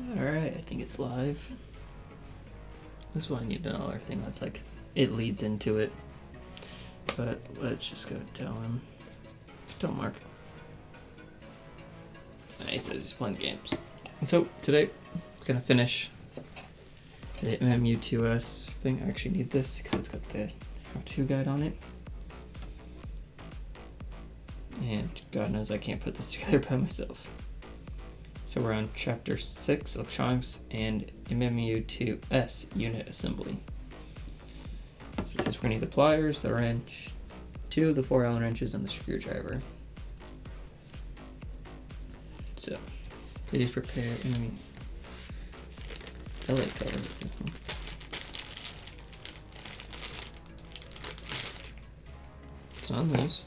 Alright, I think it's live. This is why I need another thing that's like, it leads into it. But let's just go tell him. Tell Mark. He says he's playing games. So today, I'm gonna finish the MMU2S thing. I actually need this because it's got the how-to guide on it. And God knows I can't put this together by myself. So we're on chapter 6, electronics and MMU2S unit assembly. So this is we're gonna need the pliers, the wrench, 2 of the 4 Allen wrenches, and the screwdriver. So please prepare. I like cover. It's on those.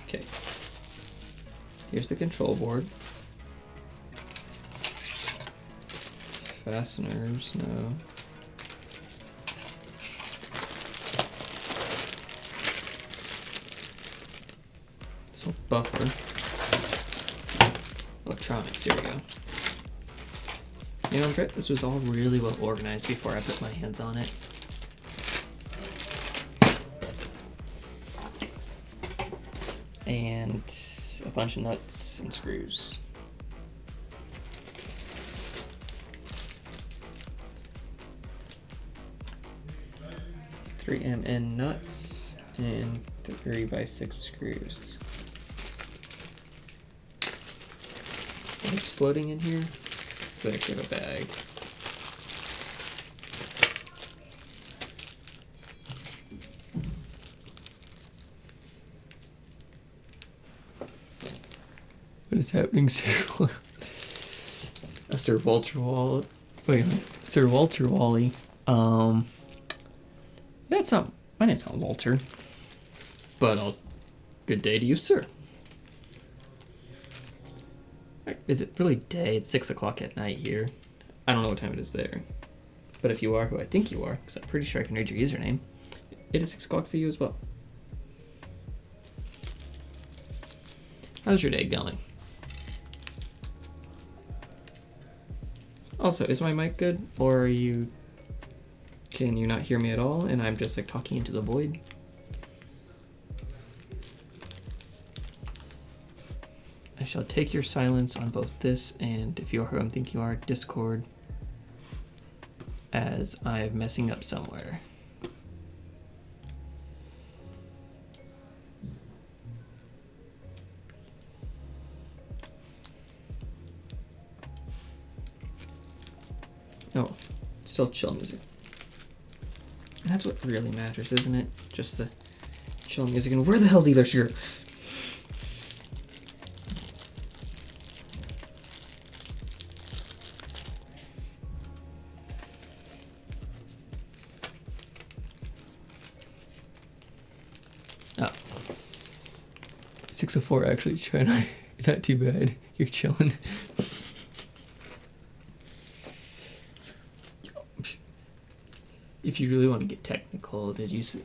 Okay. Here's the control board. Fasteners, no. So buffer. Electronics, here we go. You know, Brett, this was all really well organized before I put my hands on it. And a bunch of nuts and screws. Three MN nuts and 3x6 screws. What's floating in here? I actually have a bag. What is happening, Sir? Sir Walter Wally. Wait, Sir Walter Wally. Yeah, it's not. My name's not Walter. But good day to you, sir. Is it really day? It's 6 o'clock at night here. I don't know what time it is there. But if you are who I think you are, because I'm pretty sure I can read your username, it is 6 o'clock for you as well. How's your day going? Also, is my mic good? Or are you... Can you not hear me at all and I'm just like talking into the void? I shall take your silence on both this and, if you are who I think you are, Discord, as I'm messing up somewhere. Oh, still chill music. And that's what really matters, isn't it? Just the chill music. And where the hell's Either Sugar? Oh. 604 actually, China. Not too bad. You're chilling. If you really want to get technical, did you say...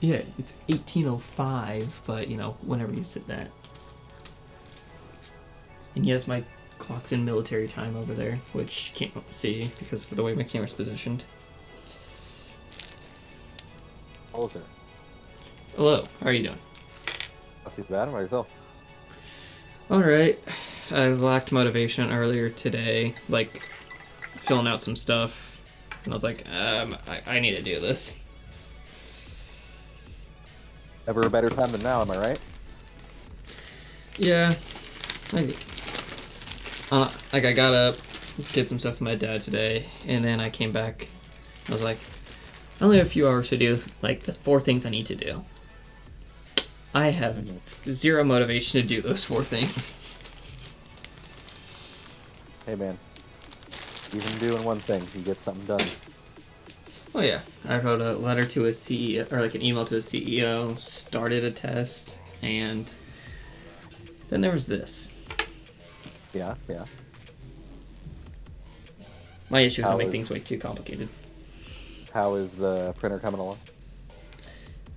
Yeah, it's 1805, but, you know, whenever you said that. And yes, my clock's in military time over there, which you can't see because of the way my camera's positioned. Hello, sir. Hello, how are you doing? Not too bad. How about yourself? Alright. I lacked motivation earlier today, like, filling out some stuff. And I was like, I need to do this. Ever a better time than now, am I right? Yeah. Maybe. Like, I got up, did some stuff with my dad today, and then I came back. I was like, I only have a few hours to do, like, the 4 things I need to do. I have zero motivation to do those 4 things. Hey, man. Even doing one thing, you get something done. Oh yeah, I wrote a letter to a CEO, or like an email to a CEO, started a test, and then there was this. Yeah. My issue is I make things way too complicated. How is the printer coming along?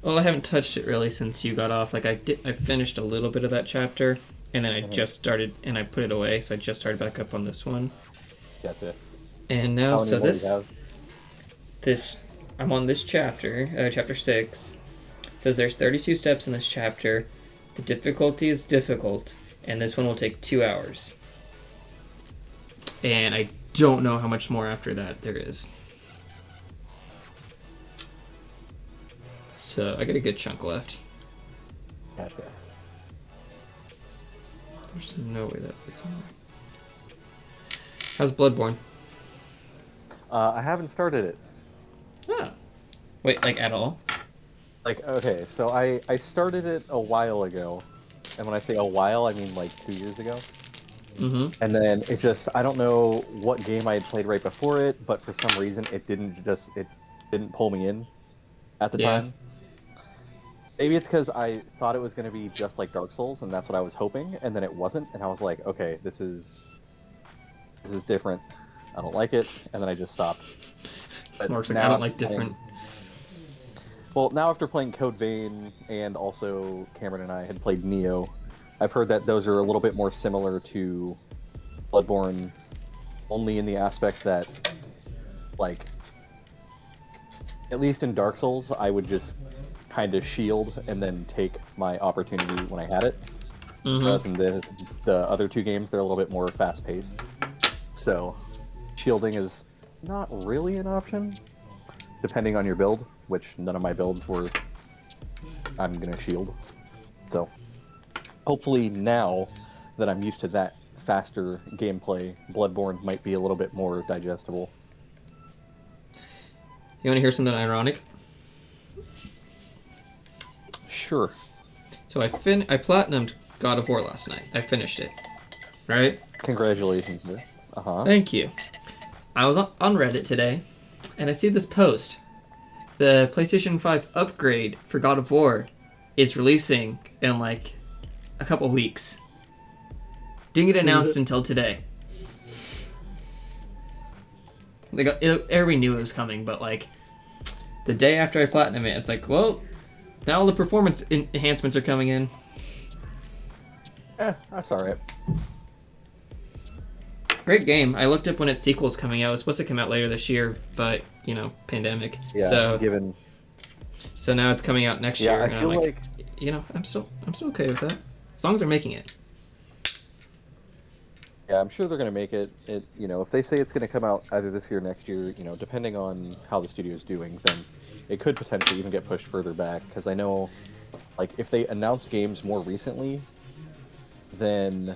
Well, I haven't touched it really since you got off. Like I finished a little bit of that chapter, and then I just started, and I put it away, so I just started back up on this one. Gotcha. And now, How many so more do you have? I'm on this chapter, chapter 6. It says there's 32 steps in this chapter. The difficulty is difficult, and this one will take 2 hours. And I don't know how much more after that there is. So I got a good chunk left. Gotcha. There's no way that fits in there. How's Bloodborne? I haven't started it. Ah. Wait, like at all? Like, okay, so I started it a while ago. And when I say a while, I mean like 2 years ago. Mm-hmm. And then it just, I don't know what game I had played right before it, but for some reason it didn't pull me in at the time. Maybe it's because I thought it was going to be just like Dark Souls, and that's what I was hoping, and then it wasn't, and I was like, okay, this is different. I don't like it, and then I just stopped. But Mark's like, I don't like different. Well, now after playing Code Vein, and also Cameron and I had played Neo, I've heard that those are a little bit more similar to Bloodborne, only in the aspect that, like, at least in Dark Souls, I would just kind of shield and then take my opportunity when I had it. Whereas in the other two games, they're a little bit more fast-paced. So, shielding is not really an option, depending on your build, which none of my builds were I'm gonna shield. So, hopefully now that I'm used to that faster gameplay, Bloodborne might be a little bit more digestible. You want to hear something ironic? Sure. So I platinumed God of War last night. I finished it. Right? Congratulations, sir. Thank you. I was on Reddit today, and I see this post. The PlayStation 5 upgrade for God of War is releasing in like a couple weeks. Didn't get announced until today. Like, everybody knew it was coming, but like the day after I platinum it, it's like, well, now all the performance enhancements are coming in. That's alright. Great game. I looked up when its sequel's coming out. It was supposed to come out later this year, but, you know, pandemic. Yeah, So now it's coming out next year. I and feel I'm like, you know, I'm still okay with that. As long as they're making it. Yeah, I'm sure they're going to make it. You know, if they say it's going to come out either this year or next year, you know, depending on how the studio is doing, then it could potentially even get pushed further back. Because I know, like, if they announce games more recently, then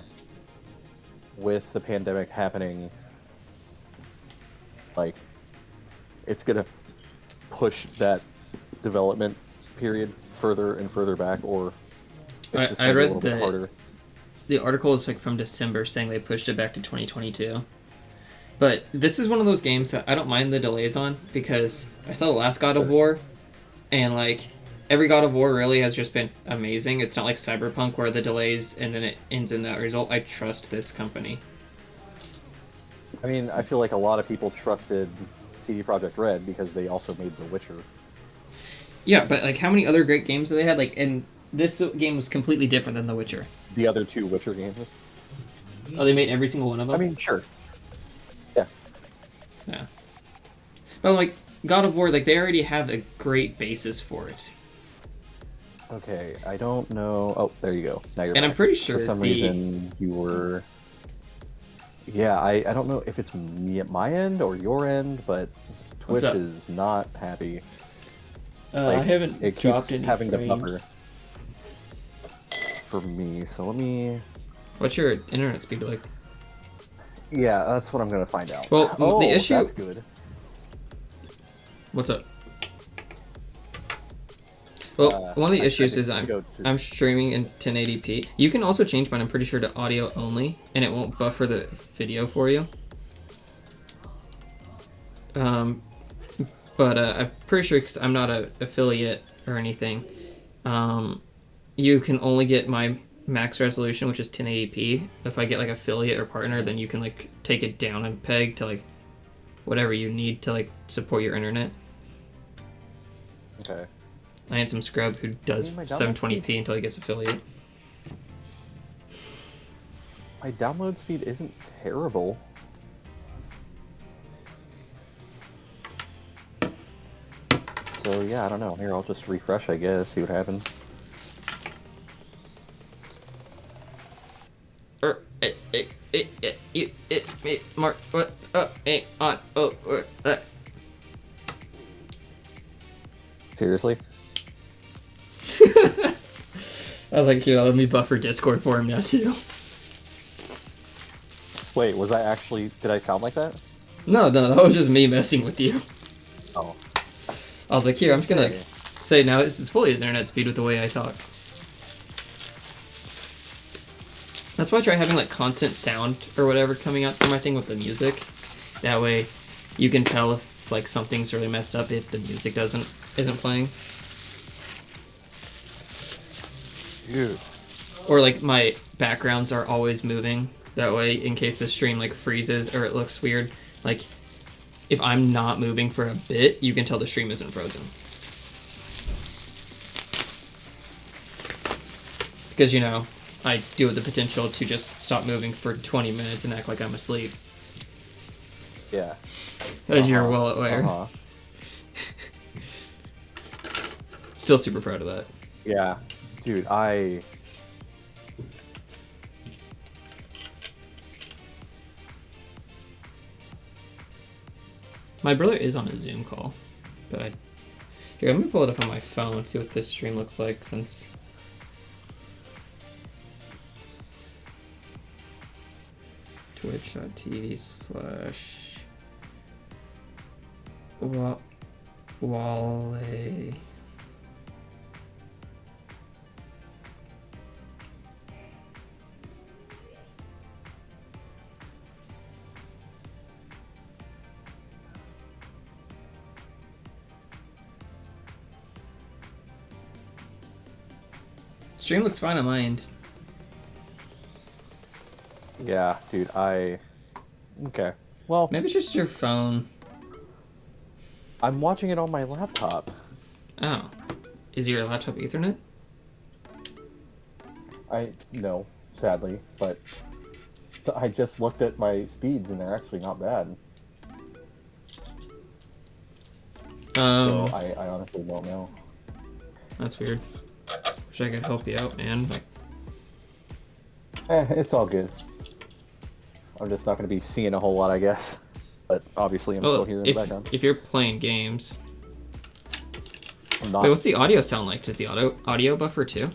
with the pandemic happening, like, it's going to push that development period further and further back, or it's just I read a little bit harder. The article is like from December saying they pushed it back to 2022. But this is one of those games that I don't mind the delays on, because I saw the last God of War, and like every God of War really has just been amazing. It's not like Cyberpunk where the delays and then it ends in that result. I trust this company. I mean, I feel like a lot of people trusted CD Projekt Red because they also made The Witcher. Yeah, but like how many other great games do they had? Like, and this game was completely different than The Witcher. The other two Witcher games. Oh, they made every single one of them? I mean, sure. Yeah. Yeah. But like God of War, like they already have a great basis for it. Okay, I don't know. Oh, there you go. Now you're And back. I'm pretty sure for some reason you were. Yeah, I don't know if it's me at my end or your end, but Twitch is not happy. I haven't it dropped keeps any having frames. to buffer for me. So let me. What's your internet speed like? Yeah, that's what I'm gonna find out. Well, the issue. That's good. What's up? Well, one of the issues is I'm streaming in 1080p. You can also change mine, I'm pretty sure, to audio only, and it won't buffer the video for you. But I'm pretty sure, because I'm not an affiliate or anything, you can only get my max resolution, which is 1080p. If I get like affiliate or partner, then you can like take it down a peg to like whatever you need to like support your internet. Okay. I had some scrub who does 720p until he gets affiliate. My download speed isn't terrible. So yeah, I don't know. Here, I'll just refresh, I guess, see what happens. Mark, what's up? Hang on. Oh, that. Seriously? I was like, here, let me buffer Discord for him now, too. Wait, was I actually... Did I sound like that? No, that was just me messing with you. Oh. I was like, here, I'm just gonna say now it's fully his internet speed with the way I talk. That's why I try having like constant sound or whatever coming out from my thing with the music. That way you can tell if like something's really messed up if the music isn't playing. Dude. Or like my backgrounds are always moving. That way in case the stream like freezes or it looks weird, like if I'm not moving for a bit, you can tell the stream isn't frozen. Because, you know, I do have the potential to just stop moving for 20 minutes and act like I'm asleep. Yeah. As you're well aware. Still super proud of that. Yeah. Dude, My brother is on a Zoom call, but here, let me pull it up on my phone, see what this stream looks like since... Twitch.tv/Wale. Stream looks fine on my end. Yeah, dude, Okay. Well... Maybe it's just your phone. I'm watching it on my laptop. Oh. Is your laptop Ethernet? No, sadly, but I just looked at my speeds and they're actually not bad. So I honestly don't know. That's weird. Wish I could help you out, man. Like... It's all good. I'm just not going to be seeing a whole lot, I guess. But obviously I'm still here in the background. If you're playing games... I'm not. Wait, what's the audio sound like? Does the audio buffer too?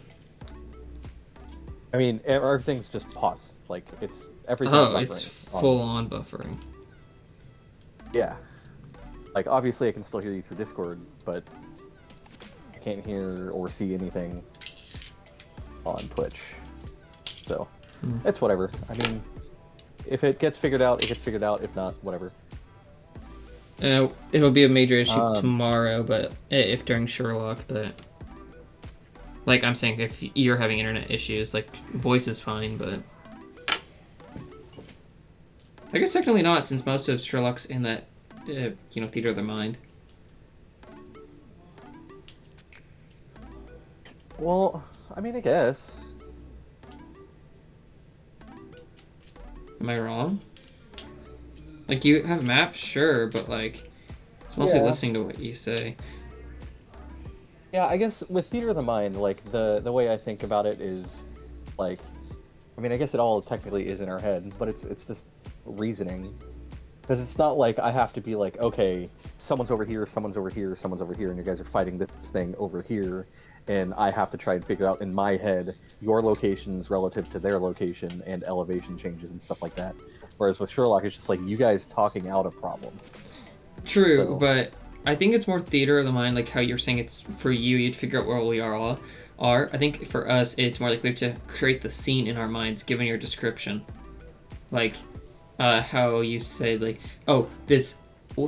I mean, everything's just paused. Like, everything's buffering. buffering. It's full-on buffering. Yeah. Like, obviously I can still hear you through Discord, but I can't hear or see anything on Twitch. So, it's whatever. I mean, if it gets figured out, it gets figured out. If not, whatever. It'll be a major issue tomorrow, but if during Sherlock, but... Like, I'm saying, if you're having internet issues, like, voice is fine, but... I guess technically not, since most of Sherlock's in that, theater of the mind. Well, I mean, I guess. Am I wrong? Like, you have maps, sure, but, like, it's mostly listening to what you say. Yeah, I guess with Theater of the Mind, like, the way I think about it is, like, I mean, I guess it all technically is in our head, but it's just reasoning. Because it's not like I have to be like, okay, someone's over here, someone's over here, someone's over here, and you guys are fighting this thing over here, and I have to try and figure out in my head your locations relative to their location and elevation changes and stuff like that. Whereas with Sherlock, it's just like you guys talking out a problem. True, but I think it's more theater of the mind, like how you're saying it's for you, you'd figure out where we are. I think for us, it's more like we have to create the scene in our minds, given your description. Like, how you said, like, oh, this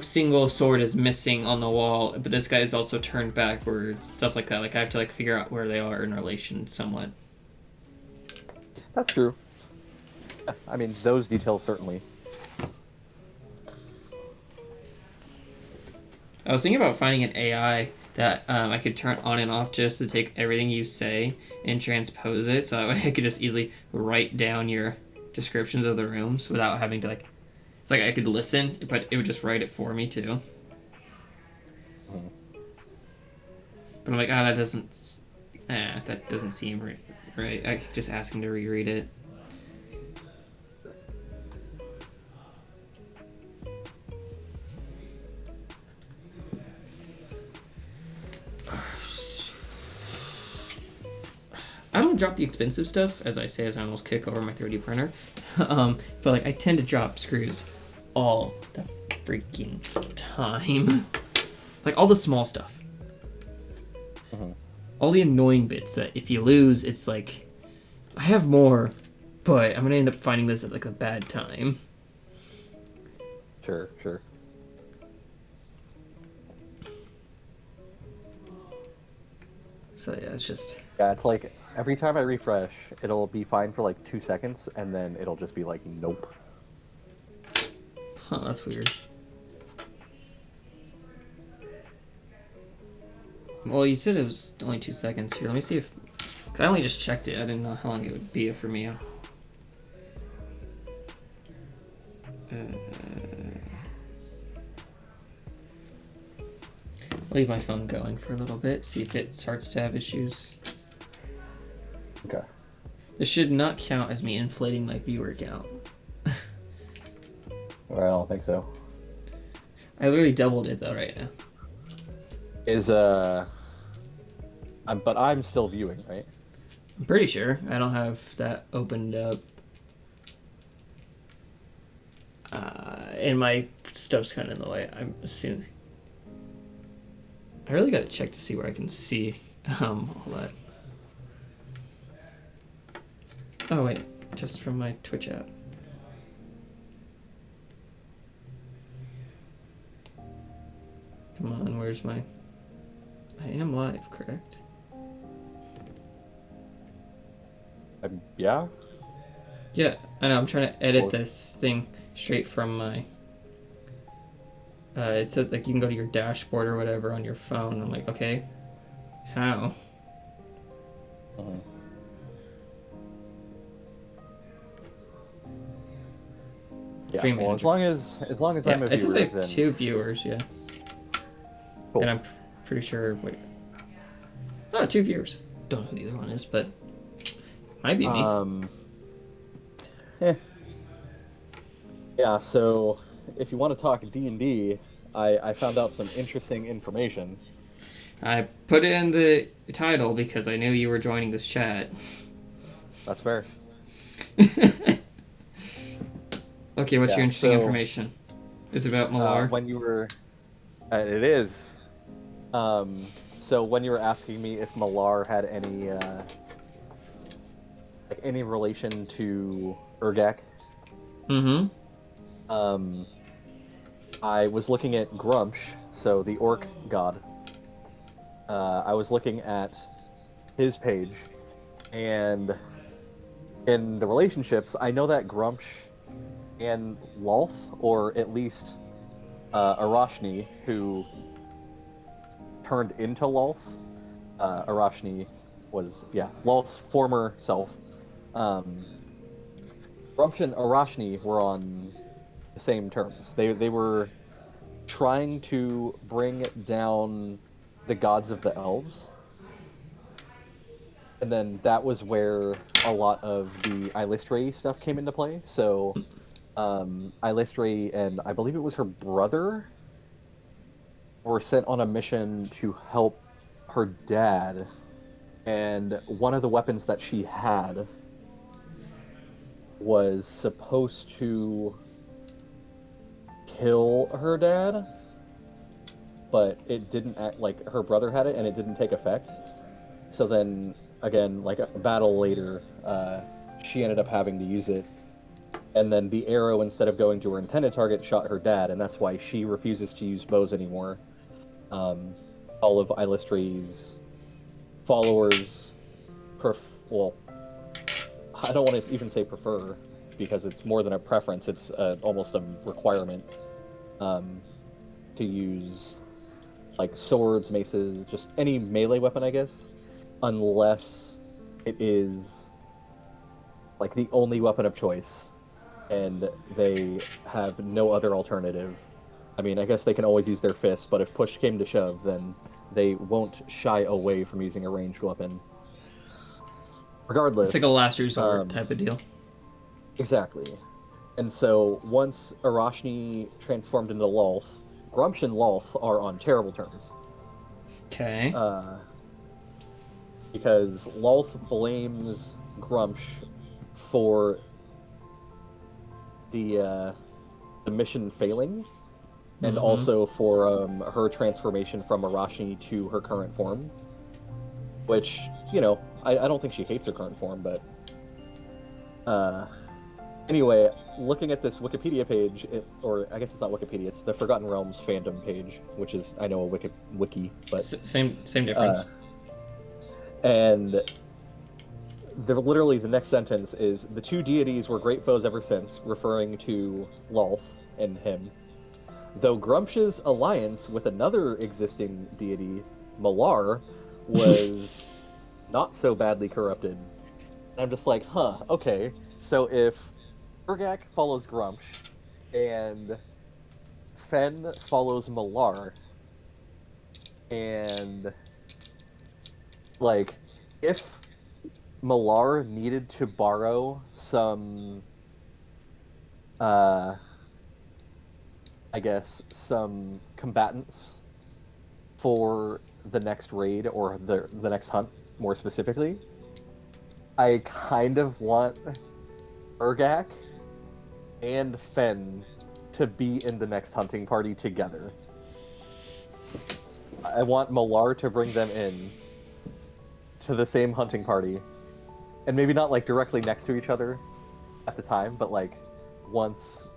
single sword is missing on the wall, but this guy is also turned backwards, stuff like that. Like, I have to, like, figure out where they are in relation somewhat. That's true. I mean, those details certainly. I was thinking about finding an AI that I could turn on and off just to take everything you say and transpose it, so that way I could just easily write down your descriptions of the rooms without having to like. It's like I could listen, but it would just write it for me too. Mhm. But I'm like, that doesn't seem right. I could just ask him to reread it. I don't drop the expensive stuff, as I say, as I almost kick over my 3D printer. But like, I tend to drop screws all the freaking time. Like all the small stuff. All the annoying bits that if you lose, it's like, I have more, but I'm gonna end up finding this at like a bad time. Sure. So yeah, it's just... Yeah, it's like every time I refresh, it'll be fine for like 2 seconds, and then it'll just be like, nope. Huh, that's weird. Well, you said it was only 2 seconds here. Let me see if... Cause I only just checked it. I didn't know how long it would be for me. Leave my phone going for a little bit, see if it starts to have issues. Okay. This should not count as me inflating my viewer count. Well, I don't think so. I literally doubled it though right now. But I'm still viewing, right? I'm pretty sure. I don't have that opened up. And my stuff's kind of in the way, I'm assuming. I really gotta check to see where I can see all that. Oh wait, just from my Twitch app. Come on, where's my... I am live, correct? Yeah? Yeah, I know, I'm trying to edit this thing straight from my... it said like you can go to your dashboard or whatever on your phone. I'm like, okay, how? Yeah, Stream well, manager. as long as I'm a It says viewer, I have then 2 viewers, yeah. cool. And I'm pretty sure, wait. Oh, 2 viewers. Don't know who the other one is, but might be me. Yeah, so if you want to talk D&D, I found out some interesting information. I put it in the title because I knew you were joining this chat. That's fair. Okay, what's your interesting information? Is it about Malar? When you were... it is. So when you were asking me if Malar had any relation to Urgak, I was looking at Grumsh, so the orc god. I was looking at his page, and in the relationships, I know that Grumsh and Lolth, or at least Arashni, who turned into Lolth. Arashni was, Lolth's former self. Grumsh and Arashni were on the same terms. They were trying to bring down the gods of the elves. And then that was where a lot of the Illustre stuff came into play. So, Illustre and I believe it was her brother were sent on a mission to help her dad. And one of the weapons that she had was supposed to kill her dad, but it didn't act like her brother had it, and it didn't take effect. So then, again, like a battle later, she ended up having to use it, and then the arrow, instead of going to her intended target, shot her dad, and that's why she refuses to use bows anymore. All of Illustre's followers, well, I don't want to even say prefer, because it's more than a preference, it's almost a requirement, to use like swords, maces, just any melee weapon, I guess, unless it is like the only weapon of choice, and they have no other alternative. I mean, I guess they can always use their fists, but if push came to shove, then they won't shy away from using a ranged weapon. Regardless, It's like a last resort type of deal. Exactly. And so once Arashni transformed into Lolth, Grumsh and Lolth are on terrible terms. Okay. Because Lolth blames Grumsh for the mission failing, and also for her transformation from Arashni to her current form. Which, you know, I don't think she hates her current form, but anyway, looking at this Wikipedia page, or I guess it's not Wikipedia, it's the Forgotten Realms fandom page, which is, I know, a wiki, but... Same difference. And literally the next sentence is, the two deities were great foes ever since, referring to Lolth and him. Though Grumsh's alliance with another existing deity, Malar, was not so badly corrupted. And I'm just like, huh, okay. So if Urgak follows Grumsh, and Fen follows Malar, and, like, if Malar needed to borrow some, I guess, some combatants for the next raid, or the next hunt, more specifically, I kind of want Urgak and Fen to be in the next hunting party together. I want Malar to bring them in to the same hunting party, and maybe not like directly next to each other at the time, but like once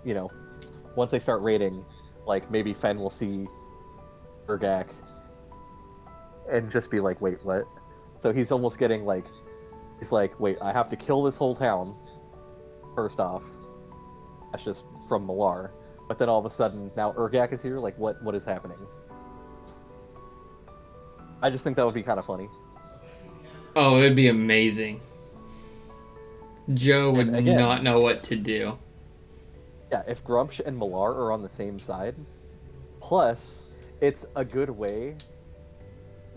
they start raiding, like maybe Fen will see Urgak and just be like, wait, what? So he's almost getting like, he's like, wait, I have to kill this whole town first off. That's just from Malar. But then all of a sudden, now Urgak is here? Like, what is happening? I just think that would be kind of funny. Oh, it would be amazing. Joe would again, not know what to do. Yeah, if Grumsh and Malar are on the same side, plus, it's a good way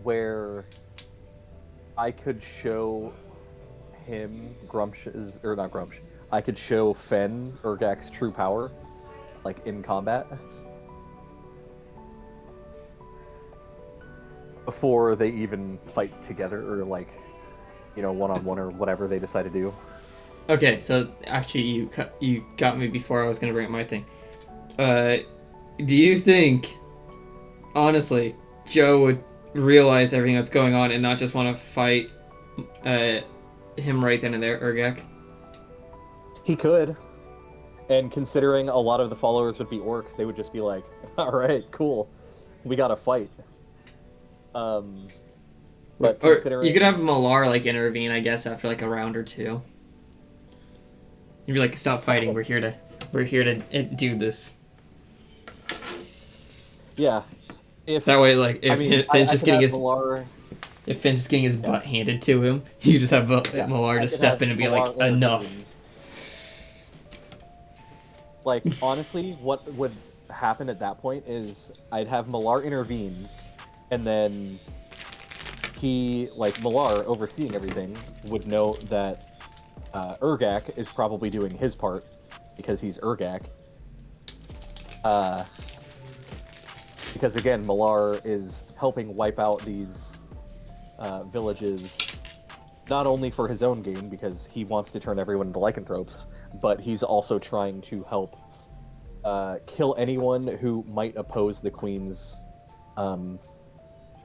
where I could show him Grumsh's, or not Grumsh, I could show Fen Urgak's true power, like in combat, before they even fight together, or like, you know, one-on-one or whatever they decide to do. Okay, so actually you got me before I was going to bring up my thing. Do you think, honestly, Joe would realize everything that's going on and not just want to fight him right then and there, Urgak? He could. And considering a lot of the followers would be orcs, they would just be like, alright, cool. We gotta fight. But or you could have Malar like intervene, I guess, after like a round or two. You'd be like, stop fighting, we're here to do this. Yeah. If that way, like, if Finn's just getting his Malar... if Finn's just getting his butt handed to him, you just have Malar to step in and be like, enough. Like, honestly, what would happen at that point is I'd have Malar intervene, and then he, like, Malar, overseeing everything, would know that Urgak is probably doing his part, because he's Urgak. Because, again, Malar is helping wipe out these villages, not only for his own gain, because he wants to turn everyone into lycanthropes, but he's also trying to help kill anyone who might oppose the Queen's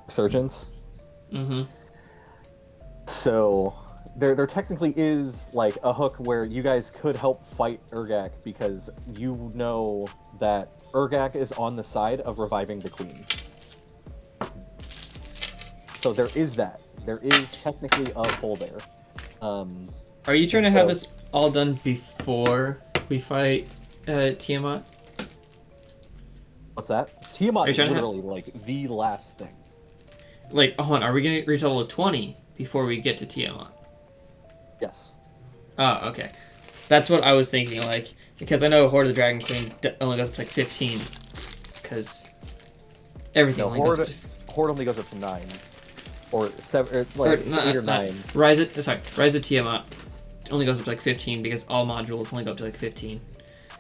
resurgence. Mm-hmm. So there technically is like a hook where you guys could help fight Urgak, because you know that Urgak is on the side of reviving the Queen. So there is that. There is technically a pull there. Are you trying to have this all done before we fight Tiamat? What's that? Tiamat is literally like the last thing. Like, hold on, are we gonna reach level 20 before we get to Tiamat? Yes. Oh, okay. That's what I was thinking, like, because I know Horde of the Dragon Queen only goes up to like 15, because everything No, only goes up to... Horde only goes up to 9. Or 7, or like 8 or 9. Rise of Tiamat only goes up to like 15, because all modules only go up to like 15.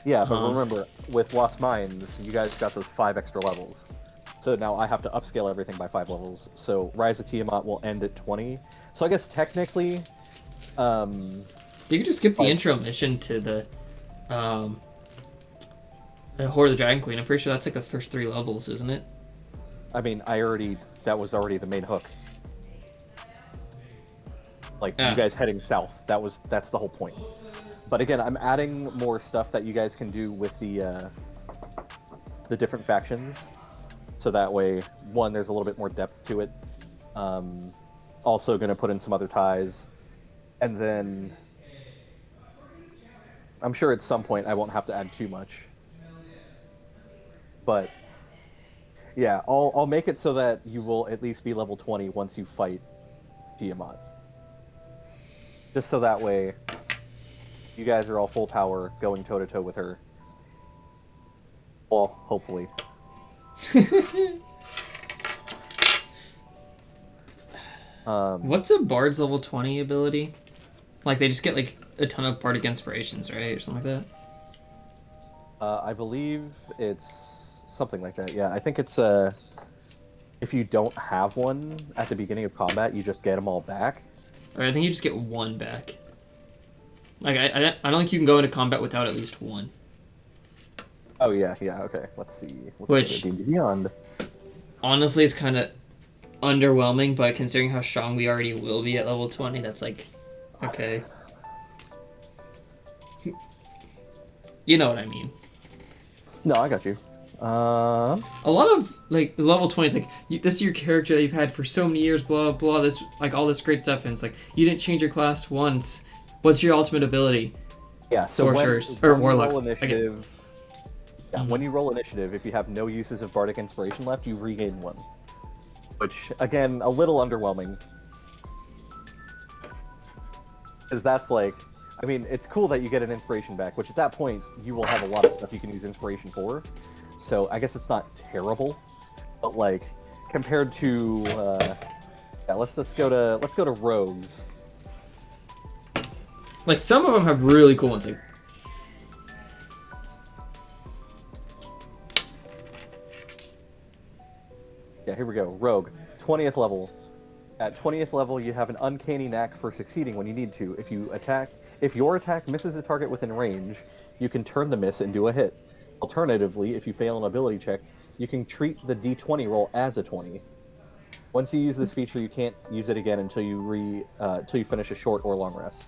Yeah, but remember, with Lost Mines, you guys got those 5 extra levels. So now I have to upscale everything by 5 levels. So Rise of Tiamat will end at 20. So I guess technically... you could just skip the intro mission to the Horde of the Dragon Queen. I'm pretty sure that's like the first 3 levels, isn't it? I mean, that was already the main hook. Like, you guys heading south. That's the whole point. But again, I'm adding more stuff that you guys can do with the different factions. So that way, one, there's a little bit more depth to it. Also going to put in some other ties. And then... I'm sure at some point I won't have to add too much. But... yeah, I'll make it so that you will at least be level 20 once you fight Tiamat. Just so that way, you guys are all full power, going toe-to-toe with her. Well, hopefully. What's a Bard's level 20 ability? Like, they just get, like, a ton of Bardic Inspirations, right? Or something like that? I believe it's something like that, yeah. I think it's, if you don't have one at the beginning of combat, you just get them all back. Or I think you just get 1 back. Like, I don't think you can go into combat without at least 1. Oh, yeah, okay. Let's see. Which, Beyond. honestly, is kind of underwhelming, but considering how strong we already will be at level 20, that's like, okay. You know what I mean. No, I got you. A lot of, like, the level 20, it's like, this is your character that you've had for so many years, blah, blah, this, like, all this great stuff, and it's like, you didn't change your class once. What's your ultimate ability? Yeah, so Sorcerers, when or Warlocks. When you roll initiative, if you have no uses of Bardic Inspiration left, you regain 1. Which, again, a little underwhelming. Because that's like... I mean, it's cool that you get an Inspiration back, which at that point, you will have a lot of stuff you can use Inspiration for. So, I guess it's not terrible. But, like, compared to... yeah, let's go to Rogues. Like, some of them have really cool ones, like... Yeah, here we go. Rogue. 20th level. At 20th level, you have an uncanny knack for succeeding when you need to. If your attack misses a target within range, you can turn the miss into a hit. Alternatively, if you fail an ability check, you can treat the d20 roll as a 20. Once you use this feature, you can't use it again until you finish a short or long rest.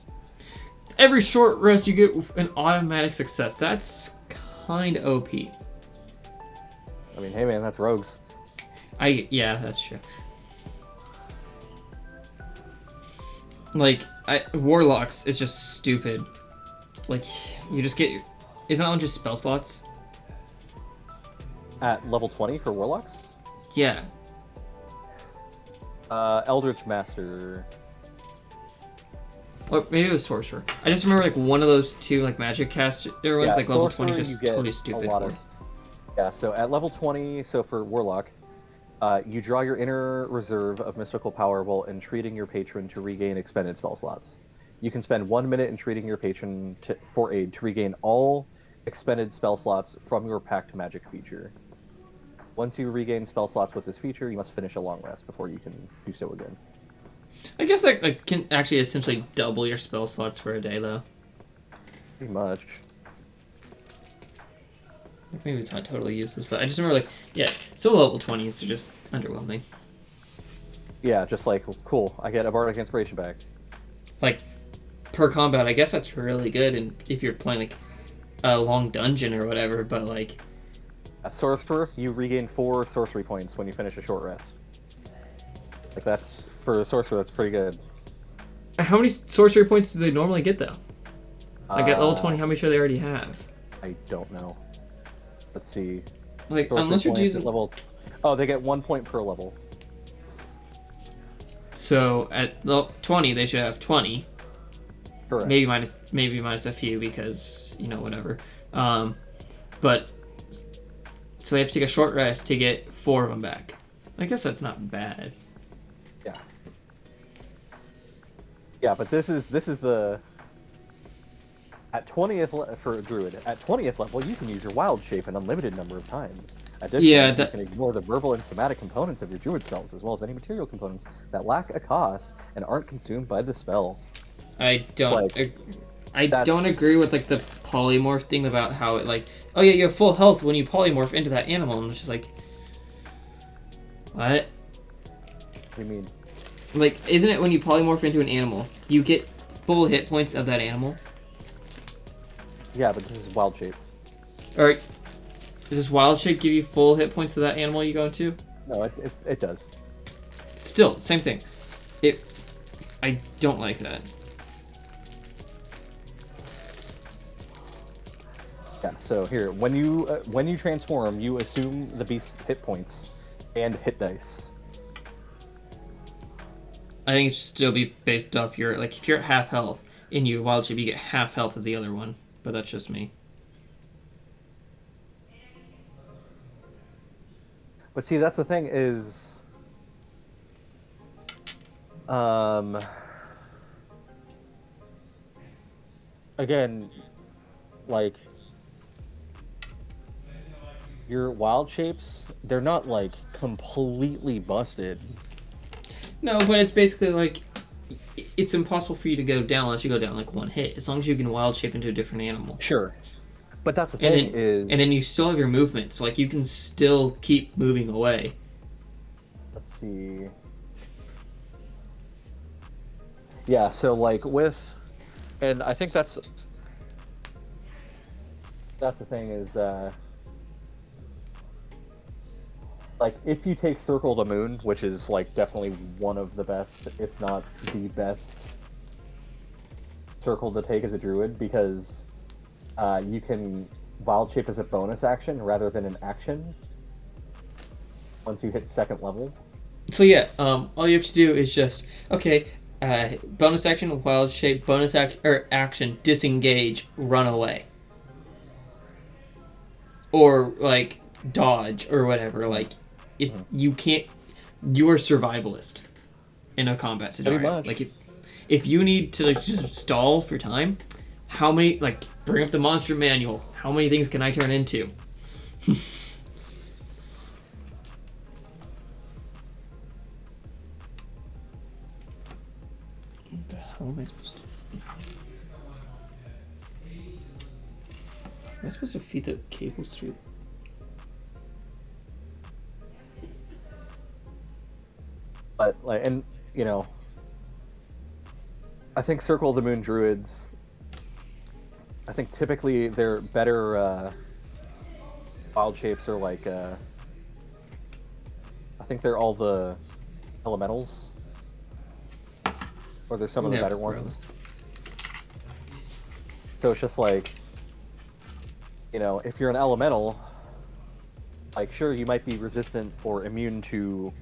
Every short rest, you get an automatic success. That's kind of OP. I mean, hey man, that's Rogues. Yeah, that's true. Like, Warlocks is just stupid. Like, you just get... Isn't that one just spell slots? At level 20 for Warlocks? Yeah. Eldritch Master. Or maybe it was Sorcerer. I just remember, like, one of those 2, like, magic caster ones, like, level 20 is just totally stupid. Yeah, so at level 20, so for Warlock, you draw your inner reserve of mystical power while entreating your patron to regain expended spell slots. You can spend 1 minute entreating your patron for aid to regain all expended spell slots from your packed magic feature. Once you regain spell slots with this feature, you must finish a long rest before you can do so again. I guess that can actually essentially double your spell slots for a day, though. Pretty much. Maybe it's not totally useless, but I just remember, like, yeah, some level 20s are just underwhelming. Yeah, just like, cool, I get a Bardic Inspiration back. Like, per combat, I guess that's really good, and if you're playing, like, a long dungeon or whatever, but, like... A Sorcerer, you regain 4 sorcery points when you finish a short rest. Like, that's, for a Sorcerer, that's pretty good. How many sorcery points do they normally get, though? Like, at level 20, how many sure they already have? I don't know. Let's see. Like, unless you're using... level... Oh, they get 1 point per level. So, at level 20, they should have 20. Correct. maybe minus a few because whatever. But so they have to take a short rest to get 4 of them back. I guess that's not bad. Yeah. Yeah, but this is the at 20th for a druid. At 20th level, you can use your wild shape an unlimited number of times. Additionally, you can ignore the verbal and somatic components of your druid spells, as well as any material components that lack a cost and aren't consumed by the spell. I don't agree with like the polymorph thing about how it like, oh yeah, you have full health when you polymorph into that animal, and it's just like, what? What do you mean? Like, isn't it when you polymorph into an animal, you get full hit points of that animal? Yeah, but this is wild shape. Alright. Does this wild shape give you full hit points of that animal you go into? No, it does. Still, same thing. I don't like that. Yeah, so here, when you transform, you assume the beast's hit points and hit dice. I think it should still be based off your, like, if you're at half health in your wild shape, you get half health of the other one. But that's just me. But see, that's the thing is, again, like, your wild shapes, they're not, like, completely busted. No, but it's basically like, it's impossible for you to go down unless you go down like 1 hit, as long as you can wild shape into a different animal. Sure. But that's the thing and then you still have your movement, so like you can still keep moving away. Let's see. Yeah, so like and I think that's the thing is, like, if you take Circle the Moon, which is like definitely one of the best, if not the best circle to take as a druid, because you can wild shape as a bonus action rather than an action once you hit 2nd level. So yeah, all you have to do is just, okay, bonus action, wild shape, bonus action, disengage, run away. Or like dodge or whatever, like you can't, you're a survivalist in a combat scenario. Like if you need to like just stall for time, how many, like, bring up the monster manual. How many things can I turn into? What the hell am I supposed to... Am I supposed to feed the cables through? But, like, and, I think Circle of the Moon druids, I think typically they're better, wild shapes are like, I think they're all the elementals. Or they're some of the better ones. So it's just like, if you're an elemental, like, sure, you might be resistant or immune to,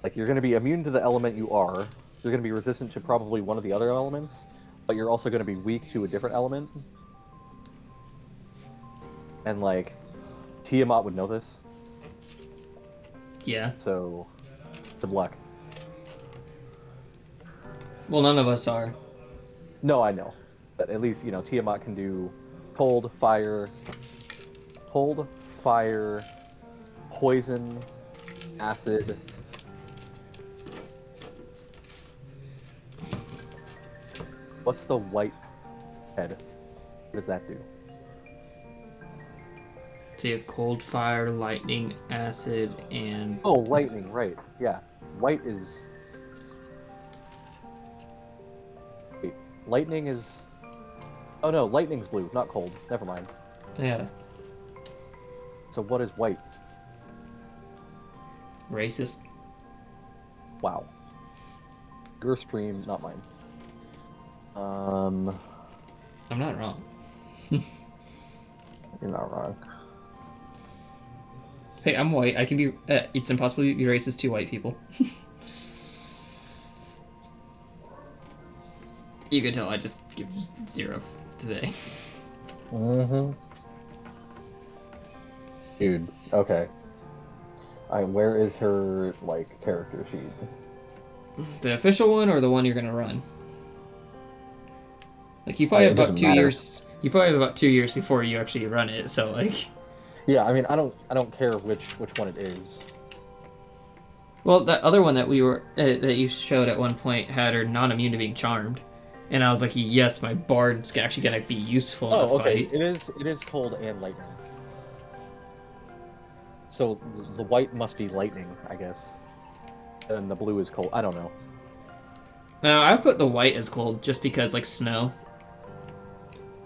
like, you're going to be immune to the element you are. You're going to be resistant to probably one of the other elements, but you're also going to be weak to a different element. And, like, Tiamat would know this. Yeah. So, good luck. Well, none of us are. No, I know. But at least, Tiamat can do cold, fire, poison, acid. What's the white head? What does that do? So you have cold, fire, lightning, acid, and... Oh, lightning, right. Yeah. White is... Wait, lightning is... Oh no, lightning's blue, not cold. Never mind. Yeah. So what is white? Racist. Wow. Your stream, not mine. I'm not wrong. You're not wrong. Hey, I'm white. I can be... it's impossible to be racist to white people. You can tell I just give 0 today. Mm-hmm. Dude, okay. Where is her, like, character sheet? The official one or the one you're gonna run? Like, you probably have about 2 years. You probably have about 2 years before you actually run it. So like. Yeah, I mean, I don't care which one it is. Well, that other one that that you showed at one point had her not immune to being charmed, and I was like, yes, my bard's actually gonna be useful in the fight. It is cold and lightning. So the white must be lightning, I guess, and the blue is cold. I don't know. No, I put the white as cold just because like snow.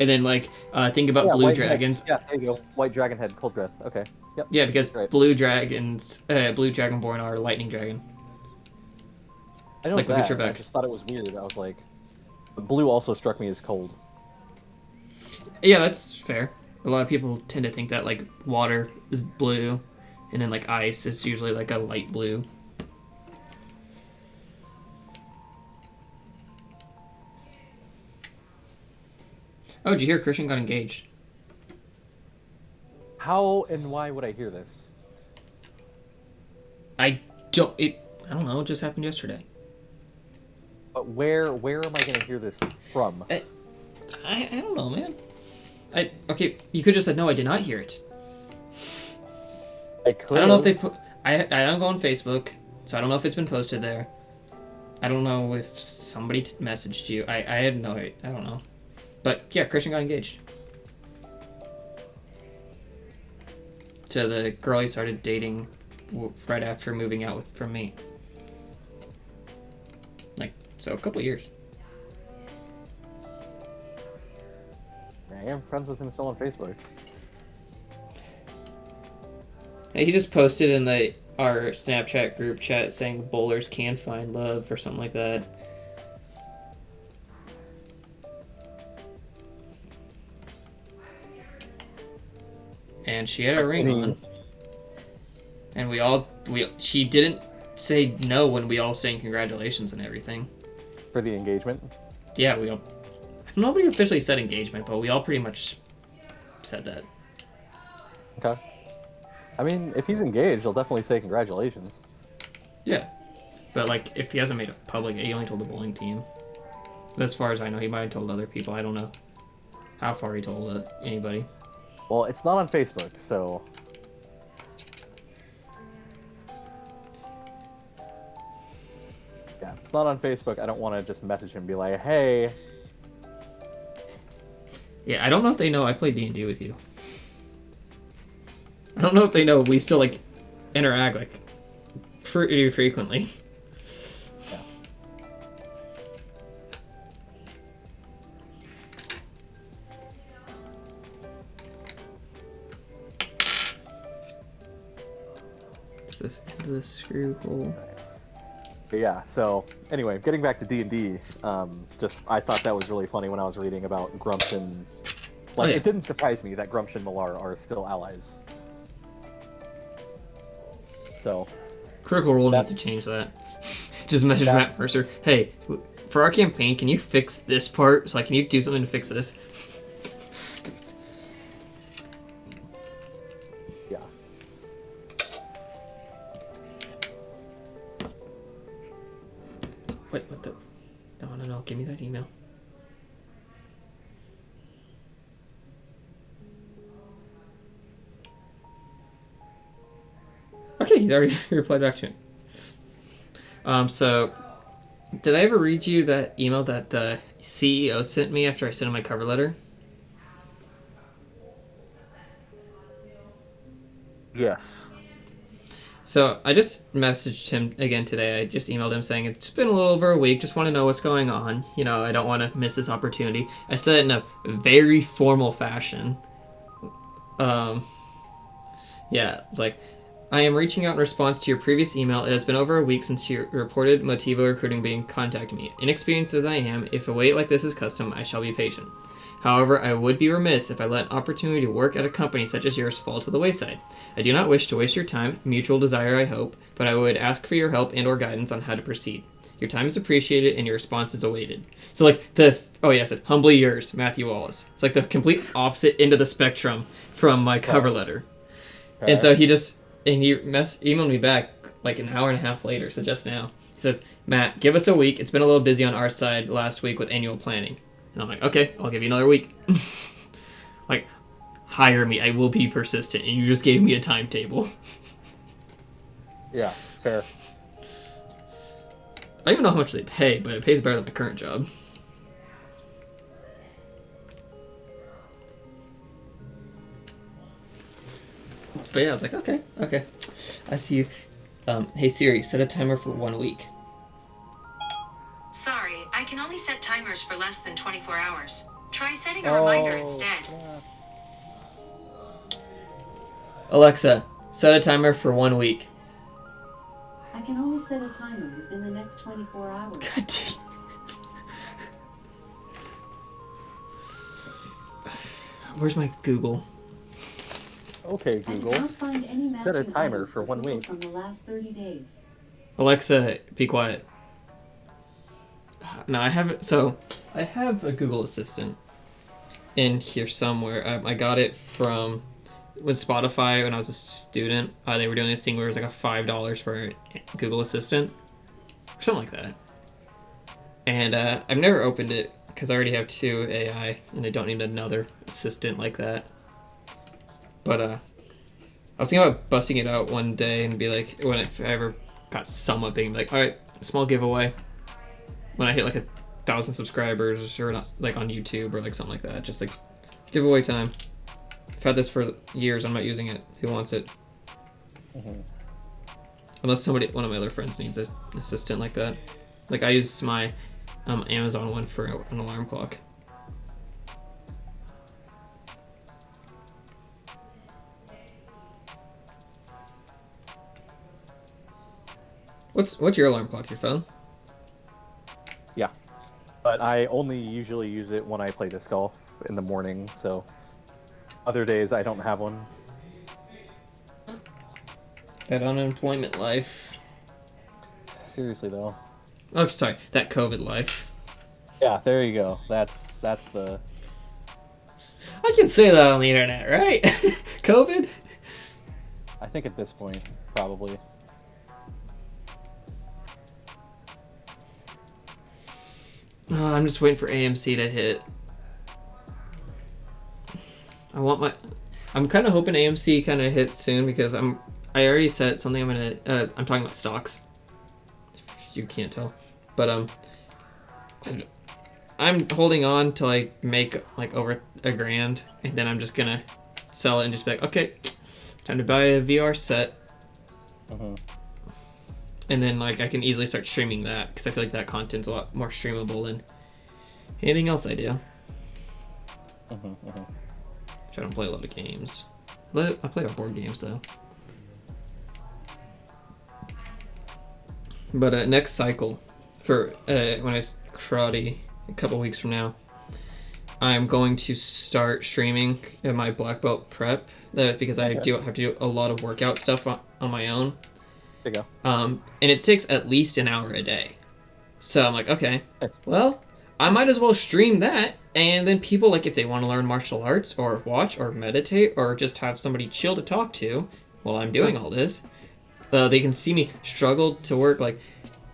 And then like think about blue dragons. Yeah, there you go. White dragon head, cold breath. Okay. Yep. Yeah, because blue dragons, blue dragonborn are lightning dragon. I know like that. I just thought it was weird. I was like, blue also struck me as cold. Yeah, that's fair. A lot of people tend to think that like water is blue, and then like ice is usually like a light blue. Oh, did you hear Christian got engaged? How and why would I hear this? I don't know. It just happened yesterday. But where am I going to hear this from? I don't know, man. Okay, you could just said, no, I did not hear it. I could. I don't know if they put... I don't go on Facebook, so I don't know if it's been posted there. I don't know if somebody messaged you. I have no... I don't know. But, yeah, Christian got engaged. To the girl he started dating right after moving out from me. Like, so a couple years. I am friends with him still on Facebook. He just posted in our Snapchat group chat saying bowlers can find love or something like that. And she had a ring on. And she didn't say no when we all sang congratulations and everything. For the engagement? Yeah, nobody officially said engagement, but we all pretty much said that. Okay. I mean, if he's engaged, he'll definitely say congratulations. Yeah. But, like, if he hasn't made it public, he only told the bowling team. As far as I know, he might have told other people. I don't know how far he told anybody. Well, it's not on Facebook, so... Yeah, it's not on Facebook. I don't want to just message him and be like, hey... Yeah, I don't know if they know I play D&D with you. I don't know if they know we still, like, interact, like, pretty frequently. Yeah. Is this into the screw hole? But yeah, so, anyway, getting back to D&D, I thought that was really funny when I was reading about Grumps and... Like, It didn't surprise me that Grumsh and Malar are still allies. So... Critical Role needs to change that. Just message Matt Mercer, hey, for our campaign, can you fix this part? So, like, can you do something to fix this? Yeah. What the... No, give me that email. Okay, he's already replied back to me. So, did I ever read you that email that the CEO sent me after I sent him my cover letter? Yes. So, I just messaged him again today. I just emailed him saying, it's been a little over a week, just want to know what's going on. You know, I don't want to miss this opportunity. I said it in a very formal fashion. Yeah, it's like... I am reaching out in response to your previous email. It has been over a week since you reported Motivo Recruiting being contacted me. Inexperienced as I am, if a wait like this is custom, I shall be patient. However, I would be remiss if I let an opportunity to work at a company such as yours fall to the wayside. I do not wish to waste your time, mutual desire I hope, but I would ask for your help and or guidance on how to proceed. Your time is appreciated and your response is awaited. So like I said, humbly yours, Matthew Wallace. It's like the complete opposite end of the spectrum from my cover letter. Okay. And so he emailed me back like an hour and a half later, so just now. He says, Matt, give us a week. It's been a little busy on our side last week with annual planning. And I'm like, okay, I'll give you another week. Like, hire me. I will be persistent. And you just gave me a timetable. Yeah, fair. I don't even know how much they pay, but it pays better than my current job. But yeah, I was like, okay. I see you. Hey Siri, set a timer for 1 week. Sorry, I can only set timers for less than 24 hours. Try setting a reminder instead. Alexa, set a timer for 1 week. I can only set a timer within the next 24 hours. God dang. Where's my Google? Okay, I Google. did not find any Set a matching timer items for 1 people week. From the last 30 days. Alexa, be quiet. No, I haven't. So, I have a Google Assistant in here somewhere. I got it from when Spotify, when I was a student, they were doing this thing where it was like a $5 for a Google Assistant. Or something like that. And I've never opened it because I already have 2 AI and I don't need another assistant like that. But I was thinking about busting it out one day and be like, if I ever got somewhat big, like, all right, small giveaway. When I hit like 1,000 subscribers, or not, like on YouTube or like something like that, just like giveaway time. I've had this for years. I'm not using it. Who wants it? Mm-hmm. Unless one of my other friends needs an assistant like that. Like I use my Amazon one for an alarm clock. What's your alarm clock? Your phone? Yeah. But I only usually use it when I play disc golf in the morning, so other days I don't have one. That unemployment life. Seriously though. Oh, sorry, that COVID life. Yeah, there you go. That's the... I can say that on the internet, right? COVID? I think at this point, probably. Oh, I'm just waiting for AMC to hit. I'm kind of hoping AMC kind of hits soon because I already said something I'm talking about stocks. If you can't tell. But I'm holding on till I make like over $1,000 and then I'm just gonna sell it and just be like, okay, time to buy a VR set. Mm-hmm. And then like I can easily start streaming that because I feel like that content's a lot more streamable than anything else I do. Mm-hmm, mm-hmm. I don't play a lot of games. I play board games though. But next cycle, for when I karate a couple weeks from now, I'm going to start streaming my black belt prep because I do have to do a lot of workout stuff on my own. There you go. And it takes at least an hour a day. So I'm like, okay, Nice. well, I might as well stream that. And then people, like, if they want to learn martial arts or watch or meditate or just have somebody chill to talk to while I'm doing all this, they can see me struggle to work. Like,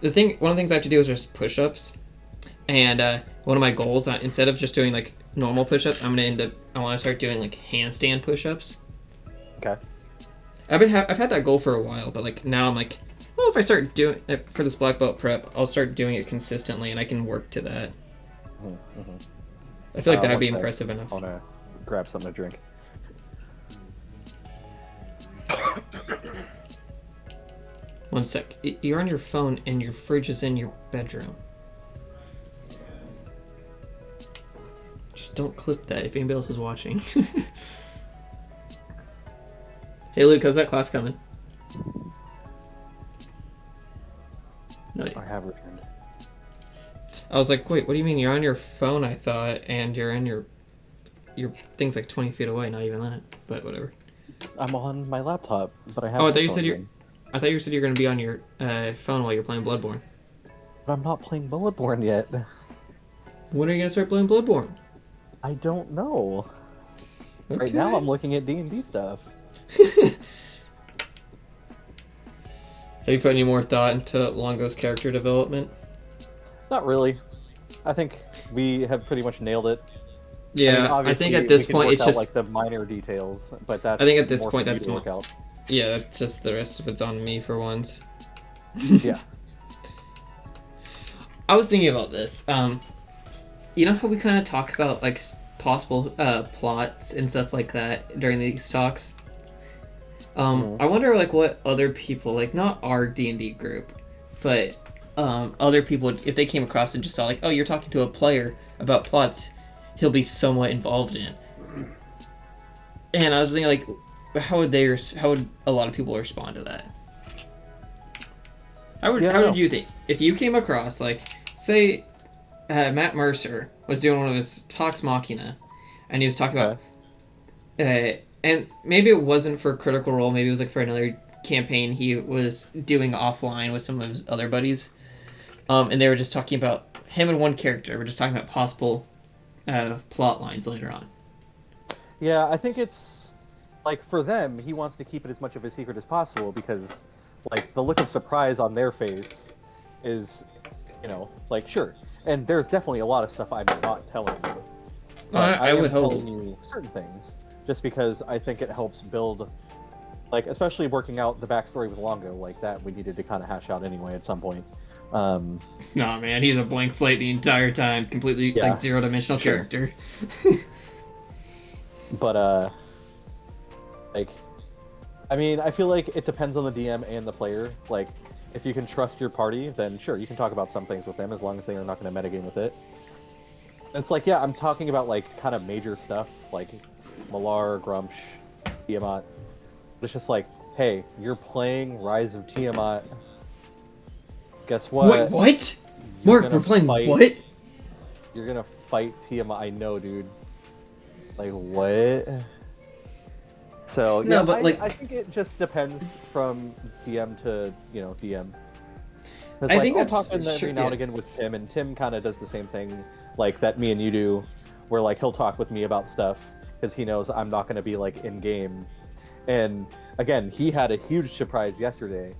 one of the things I have to do is just push-ups. And one of my goals, instead of just doing, like, normal push-ups, I want to start doing, like, handstand push-ups. Okay. I've had that goal for a while, but like now I'm like, well, if I start doing it for this black belt prep, I'll start doing it consistently, and I can work to that. Mm-hmm. I feel like that'd be One sec. impressive enough. I want to grab something to drink. One sec. You're on your phone, and your fridge is in your bedroom. Just don't clip that if anybody else is watching. Hey Luke, how's that class coming? No, I have returned. I was like, wait, what do you mean? You're on your phone, I thought, and you're in your thing's like 20 feet away, not even that, but whatever. I'm on my laptop, but I have. Oh, I thought you said you were gonna be on your phone while you're playing Bloodborne. But I'm not playing Bloodborne yet. When are you gonna start playing Bloodborne? I don't know. Okay. Right now, I'm looking at D&D stuff. Have you put any more thought into Longo's character development? Not really. I think we have pretty much nailed it. Yeah, I obviously, think at this we can point work it's out, just. like the minor details, but that's. I think at this more point for you that's to work out. Yeah, it's just the rest of it's on me for once. Yeah. I was thinking about this. You know how we kind of talk about like possible plots and stuff like that during these talks. I wonder like what other people, like not our D&D group, but other people, if they came across and just saw like, oh, you're talking to a player about plots, he'll be somewhat involved in. And I was thinking like, how would a lot of people respond to that? How would you think if you came across like, say, Matt Mercer was doing one of his talks Machina, and he was talking about, and maybe it wasn't for Critical Role, maybe it was like for another campaign he was doing offline with some of his other buddies, and they were just talking about him and one character. We're just talking about possible plot lines later on. Yeah, I think it's like for them, he wants to keep it as much of a secret as possible because, like, the look of surprise on their face is, like, sure. And there's definitely a lot of stuff I'm not telling you. But I would am hope. telling you certain things just because I think it helps build, like, especially working out the backstory with Longo like that. We needed to kind of hash out anyway at some point. Nah, man, he's a blank slate the entire time, completely like zero-dimensional character. But like, I mean, I feel like it depends on the DM and the player. Like, if you can trust your party, then sure, you can talk about some things with them as long as they are not going to metagame with it. It's like, yeah, I'm talking about like kind of major stuff like Malar, Grumsh, Tiamat. But it's just like, hey, you're playing Rise of Tiamat. Guess what? Wait, what? Mark, we're playing what? You're gonna fight Tiamat. I know, dude. Like, what? So, No, yeah, but, like, I think it just depends from DM to, DM. I think I'll that's talk every now and again with Tim, and Tim kind of does the same thing, like, that me and you do, where, like, he'll talk with me about stuff, because he knows I'm not going to be, like, in-game. And, again, he had a huge surprise yesterday,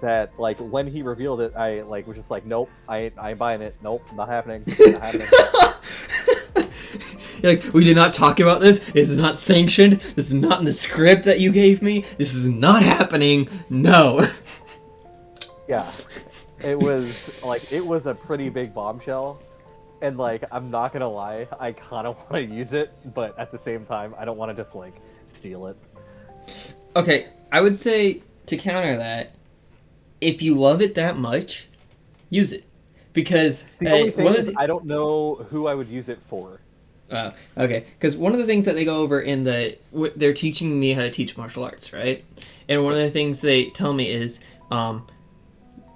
that, like, when he revealed it, I, like, was just like, nope, I ain't buying it, nope, not happening, not happening. Like, we did not talk about this. This is not sanctioned. This is not in the script that you gave me. This is not happening. No. Yeah. It was a pretty big bombshell. And, like, I'm not gonna lie, I kind of want to use it, but at the same time, I don't want to just, like, steal it. Okay, I would say, to counter that, if you love it that much, use it. Because the only thing is, I don't know who I would use it for. Okay, because one of the things that they go over in they're teaching me how to teach martial arts, right? And one of the things they tell me is,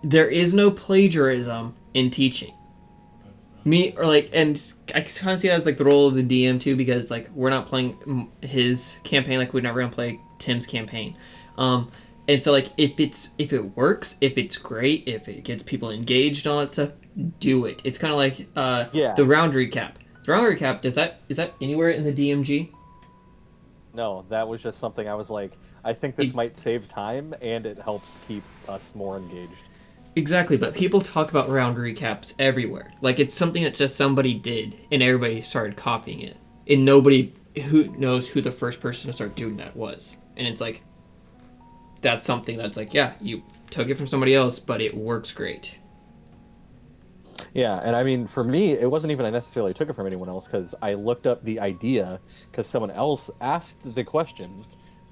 there is no plagiarism in teaching. And I kind of see that as like the role of the DM too, because like we're not playing his campaign, like we're never gonna play Tim's campaign, and so like if it works, if it's great, if it gets people engaged, all that stuff, do it. It's kind of like the round recap. The round recap, is that anywhere in the DMG? No, that was just something I was like, I think this might save time and it helps keep us more engaged. Exactly, but people talk about round recaps everywhere. Like it's something that just somebody did and everybody started copying it. And nobody who knows who the first person to start doing that was. And it's like, that's something that's like, yeah, you took it from somebody else, but it works great. Yeah, and I mean, for me, it wasn't even I necessarily took it from anyone else, because I looked up the idea, because someone else asked the question,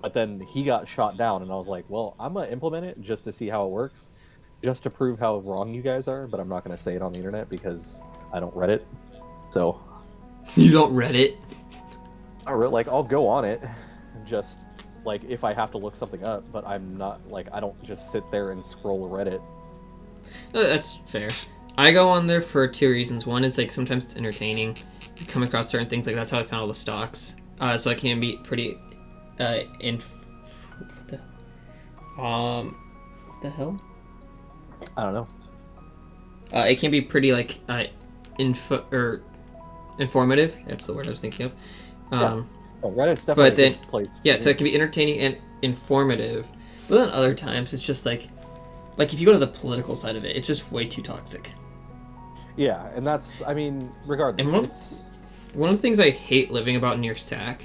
but then he got shot down, and I was like, well, I'm going to implement it just to see how it works, just to prove how wrong you guys are, but I'm not going to say it on the internet, because I don't Reddit, so... You don't Reddit? I'll go on it, just, like, if I have to look something up, but I'm not, like, I don't just sit there and scroll Reddit. No, that's fair. I go on there for two reasons. One is like sometimes it's entertaining. You come across certain things, like that's how I found all the stocks. So I can be pretty what the hell? I don't know. It can be pretty like informative. That's the word I was thinking of. Reddit's definitely but then, a good place. yeah, so it can be entertaining and informative. But then other times, it's just like if you go to the political side of it, it's just way too toxic. Yeah, and that's, I mean, regardless, And one of the things I hate living about near SAC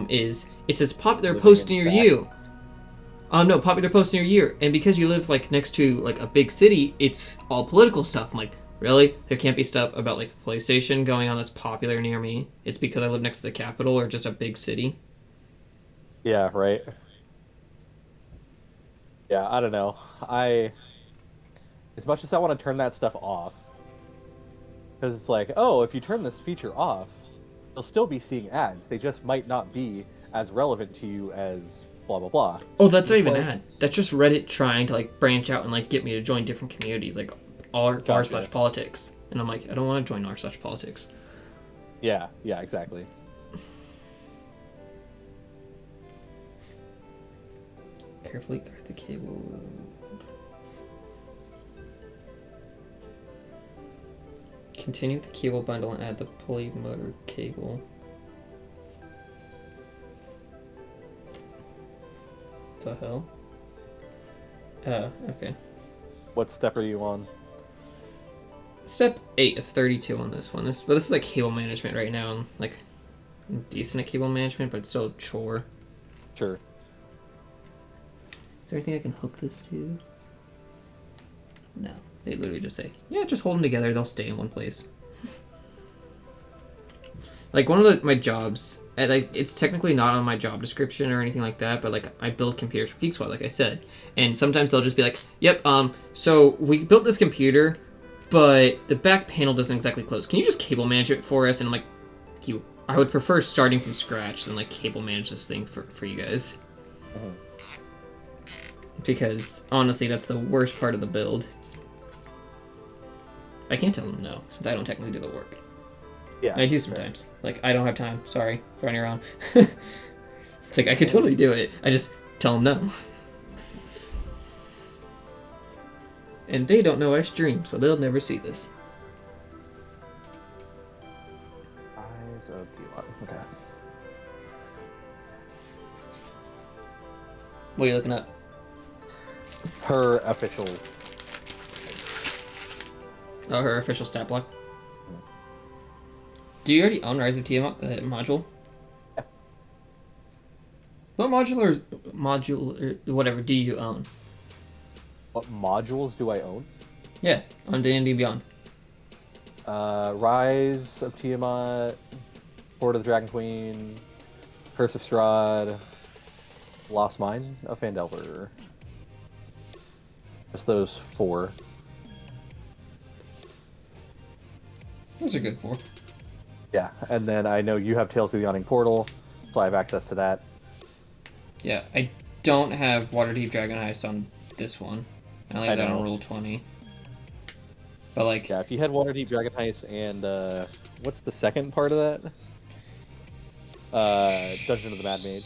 is it says popular post near you. No, popular post near you. And because you live like next to like a big city, it's all political stuff. I'm like, really? There can't be stuff about like PlayStation going on that's popular near me. It's because I live next to the capital or just a big city. Yeah, right. Yeah, I don't know. As much as I want to turn that stuff off, because it's like, oh, if you turn this feature off, you'll still be seeing ads. They just might not be as relevant to you as blah blah blah. Oh, that's not even an ad. That's just Reddit trying to like branch out and like get me to join different communities, like r/politics. And I'm like, I don't want to join r/politics. Yeah, exactly. Carefully guard the cable. Continue with the cable bundle and add the pulley motor cable. The hell? Okay. What step are you on? Step 8 of 32 on this one. This is like cable management right now. I'm like decent at cable management, but it's still a chore. Sure. Is there anything I can hook this to? No. They literally just say, yeah, just hold them together. They'll stay in one place. Like one of my jobs, it's technically not on my job description or anything like that, but like I build computers for Geek Squad, like I said, and sometimes they'll just be like, "Yep, so we built this computer, but the back panel doesn't exactly close. Can you just cable manage it for us?" And I'm like, I would prefer starting from scratch than like cable manage this thing for you guys, because honestly, that's the worst part of the build. I can't tell them no, since I don't technically do the work. Yeah, and I do sometimes. Like, I don't have time. Sorry. Running around. It's like, I could totally do it. I just tell them no. And they don't know I stream, so they'll never see this. Eyes of P1. Okay. What are you looking at? Her official... Oh, her official stat block? Do you already own Rise of Tiamat, the module? Yeah. What module or whatever do you own? What modules do I own? Yeah, on D&D Beyond. Rise of Tiamat, Horde of the Dragon Queen, Curse of Strahd, Lost Mine of Phandelver. Just those 4. Those are good for. Yeah, and then I know you have Tales of the Yawning Portal, so I have access to that. Yeah, I don't have Waterdeep Dragon Heist on this one. I like that on Roll20. But like... Yeah, if you had Waterdeep Dragon Heist and, what's the second part of that? Dungeon of the Mad Mage.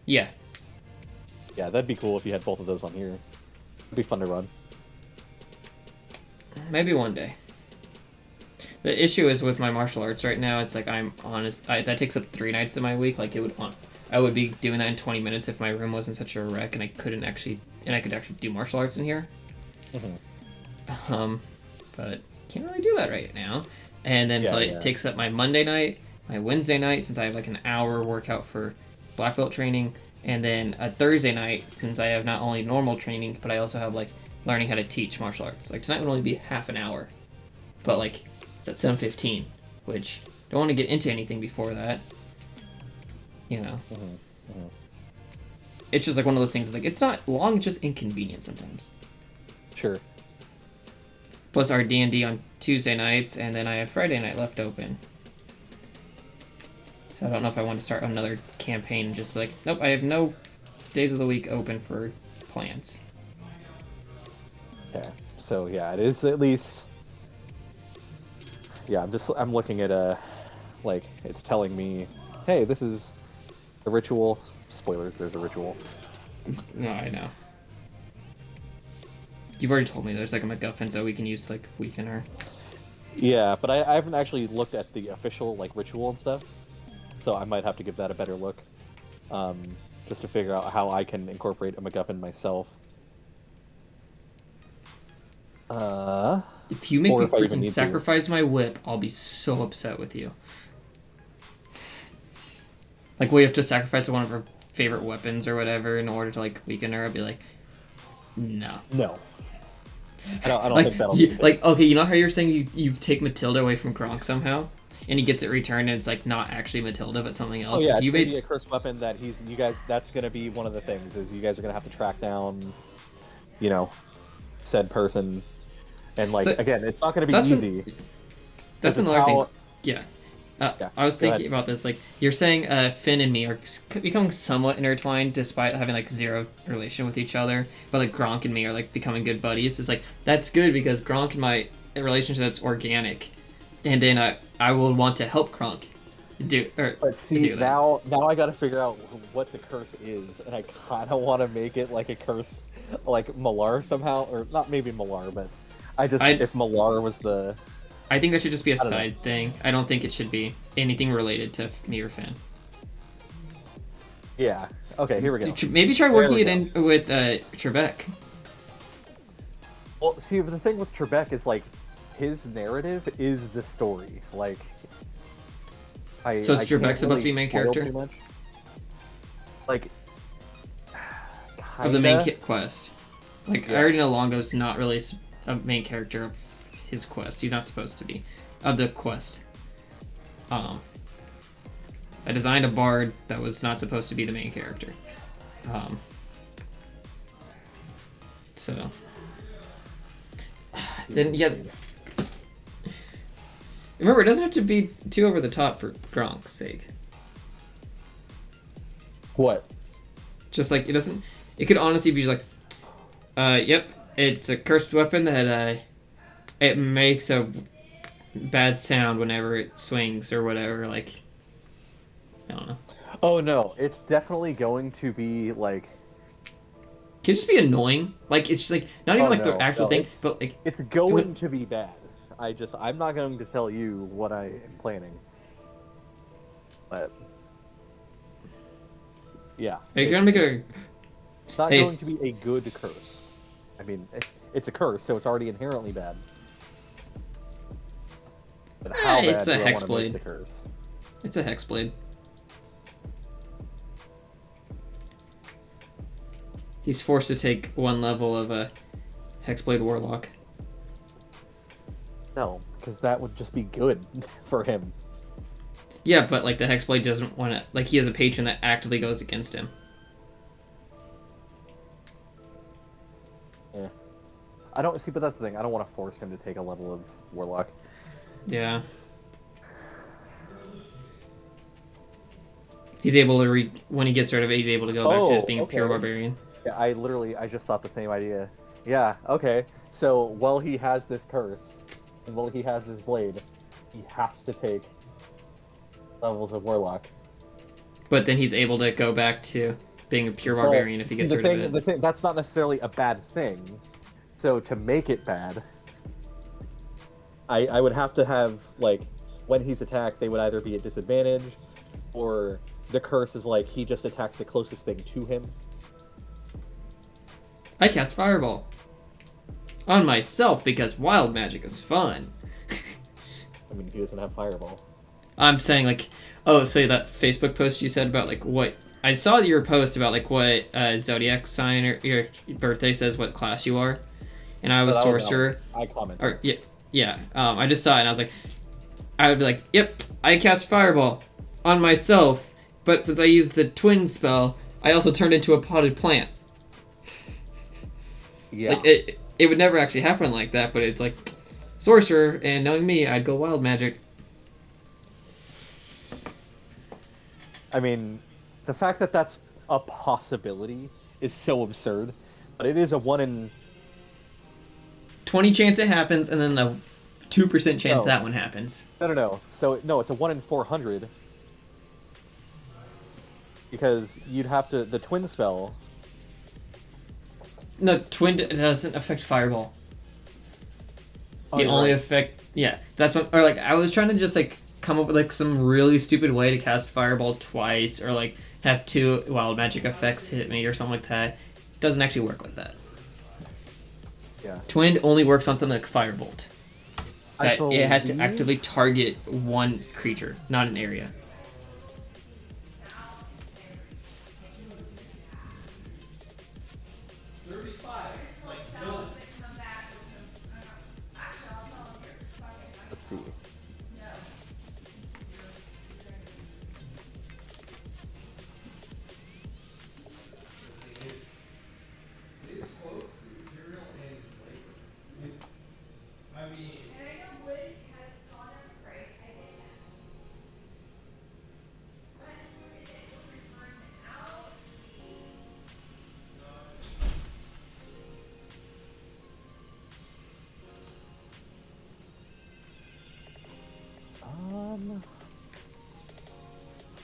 Yeah. Yeah, that'd be cool if you had both of those on here. It'd be fun to run. Maybe one day. The issue is with my martial arts right now, it's like I'm honest, that takes up 3 nights of my week. Like I would be doing that in 20 minutes if my room wasn't such a wreck and I could actually do martial arts in here. But can't really do that right now. And then it takes up my Monday night, my Wednesday night, since I have like an hour workout for black belt training, and then a Thursday night, since I have not only normal training, but I also have like learning how to teach martial arts. Like tonight would only be half an hour, but like it's at 7:15, which don't want to get into anything before that. You know, it's just like one of those things. It's like it's not long; it's just inconvenient sometimes. Sure. Plus our D&D on Tuesday nights, and then I have Friday night left open. So I don't know if I want to start another campaign and just be like, nope, I have no days of the week open for plans. Yeah. So yeah, it is at least. Yeah, I'm looking at like it's telling me, hey, this is a ritual. Spoilers, there's a ritual. No, I know. You've already told me there's like a MacGuffin, so we can use to, like, weaken her. Yeah, but I haven't actually looked at the official like ritual and stuff, so I might have to give that a better look, just to figure out how I can incorporate a MacGuffin myself. If you make Or me if I even freaking need to. sacrifice my whip, I'll be so upset with you. Like, we have to sacrifice one of our favorite weapons or whatever in order to, like, weaken her. I'd be like, no. No. I don't Like, think that'll be the case. like, okay, you know how you're saying you take Matilda away from Gronk somehow? And he gets it returned and it's, like, not actually Matilda, but something else? Oh yeah, If it's you gonna made... be a cursed weapon that you guys, that's gonna be one of the things, is you guys are gonna have to track down, you know, said person. And, like, So, again, it's not gonna be that's easy. That's Because another it's thing. how- Yeah. Yeah, I was go thinking ahead. about this. Like, you're saying Finn and me are becoming somewhat intertwined despite having, like, zero relation with each other. But, like, Gronk and me are, like, becoming good buddies. It's like, that's good because Gronk and my relationship that's organic. And then I will want to help Gronk But see, do that. now I gotta figure out what the curse is, and I kinda wanna make it like a curse, like Malar somehow, or not maybe Malar, but if Malar was the... I think that should just be a I don't know. side thing. I don't think it should be anything related to me or Finn. Yeah, okay, here we go. Maybe try There working we it in with Trebek. Well, see, the thing with Trebek is, like, his narrative is the story. Like, So is Trebek can't supposed to be really main spoil character? too much. Like, Of the main kinda. quest. Like, I Yeah. already know Longo's not really a main character of his quest. He's not supposed to be. Of the quest. I designed a bard that was not supposed to be the main character. So... Then, yeah... Remember, it doesn't have to be too over the top for Gronk's sake. What? Just like, it doesn't... It could honestly be like... yep, it's a cursed weapon that, it makes a bad sound whenever it swings or whatever, like... I don't know. Oh no, it's definitely going to be, like... Can it just be annoying? Like, it's just like, not even Oh, like no, the actual no, thing, it's- but like... It's going to be bad. I'm not going to tell you what I am planning. But... Yeah. You're gonna make it a... It's not Hey, going to be a good curse. I mean, it's a curse, so it's already inherently bad. But how bad it's do a I want to hexblade. make the curse? It's a hexblade. He's forced to take one level of a hexblade warlock. No, because that would just be good for him. Yeah, but like the hexblade doesn't want to... Like, he has a patron that actively goes against him. Yeah. I don't see, but that's the thing. I don't want to force him to take a level of warlock. Yeah. He's able to when he gets rid of it, he's able to go back to just being a pure okay. barbarian. Yeah, I just thought the same idea. Yeah, okay. So while he has this curse, and while he has this blade, he has to take levels of warlock. But then he's able to go back to being a pure barbarian if he gets rid of it. The thing, that's not necessarily a bad thing. So to make it bad, I would have to have, like, when he's attacked, they would either be at disadvantage, or the curse is like he just attacks the closest thing to him. I cast Fireball. On myself, because wild magic is fun. I mean, he doesn't have fireball. I'm saying, like, oh, so that Facebook post you said about, like, what... I saw your post about, like, what zodiac sign or your birthday says what class you are. And I was But sorcerer. I commented. Or, yeah. I just saw it and I was like... I would be like, yep, I cast Fireball on myself, but since I used the twin spell, I also turned into a potted plant. Yeah. Like, it would never actually happen like that, but it's like, sorcerer, and knowing me, I'd go wild magic. I mean, the fact that that's a possibility is so absurd, but it is a 1 in... 20 chance it happens, and then a 2% chance No. that one happens. No. So, no, it's a 1 in 400. Because you'd have to... The twin spell No, Twin doesn't affect Fireball. Oh, It you're only right. affect... Yeah, that's what... Or, like, I was trying to just, like, come up with, like, some really stupid way to cast Fireball twice, or, like, have 2 Wild Magic effects hit me, or something like that. It doesn't actually work like that. Yeah. Twinned only works on something like Firebolt. I That it has to believe- actively target one creature, not an area. Let's see.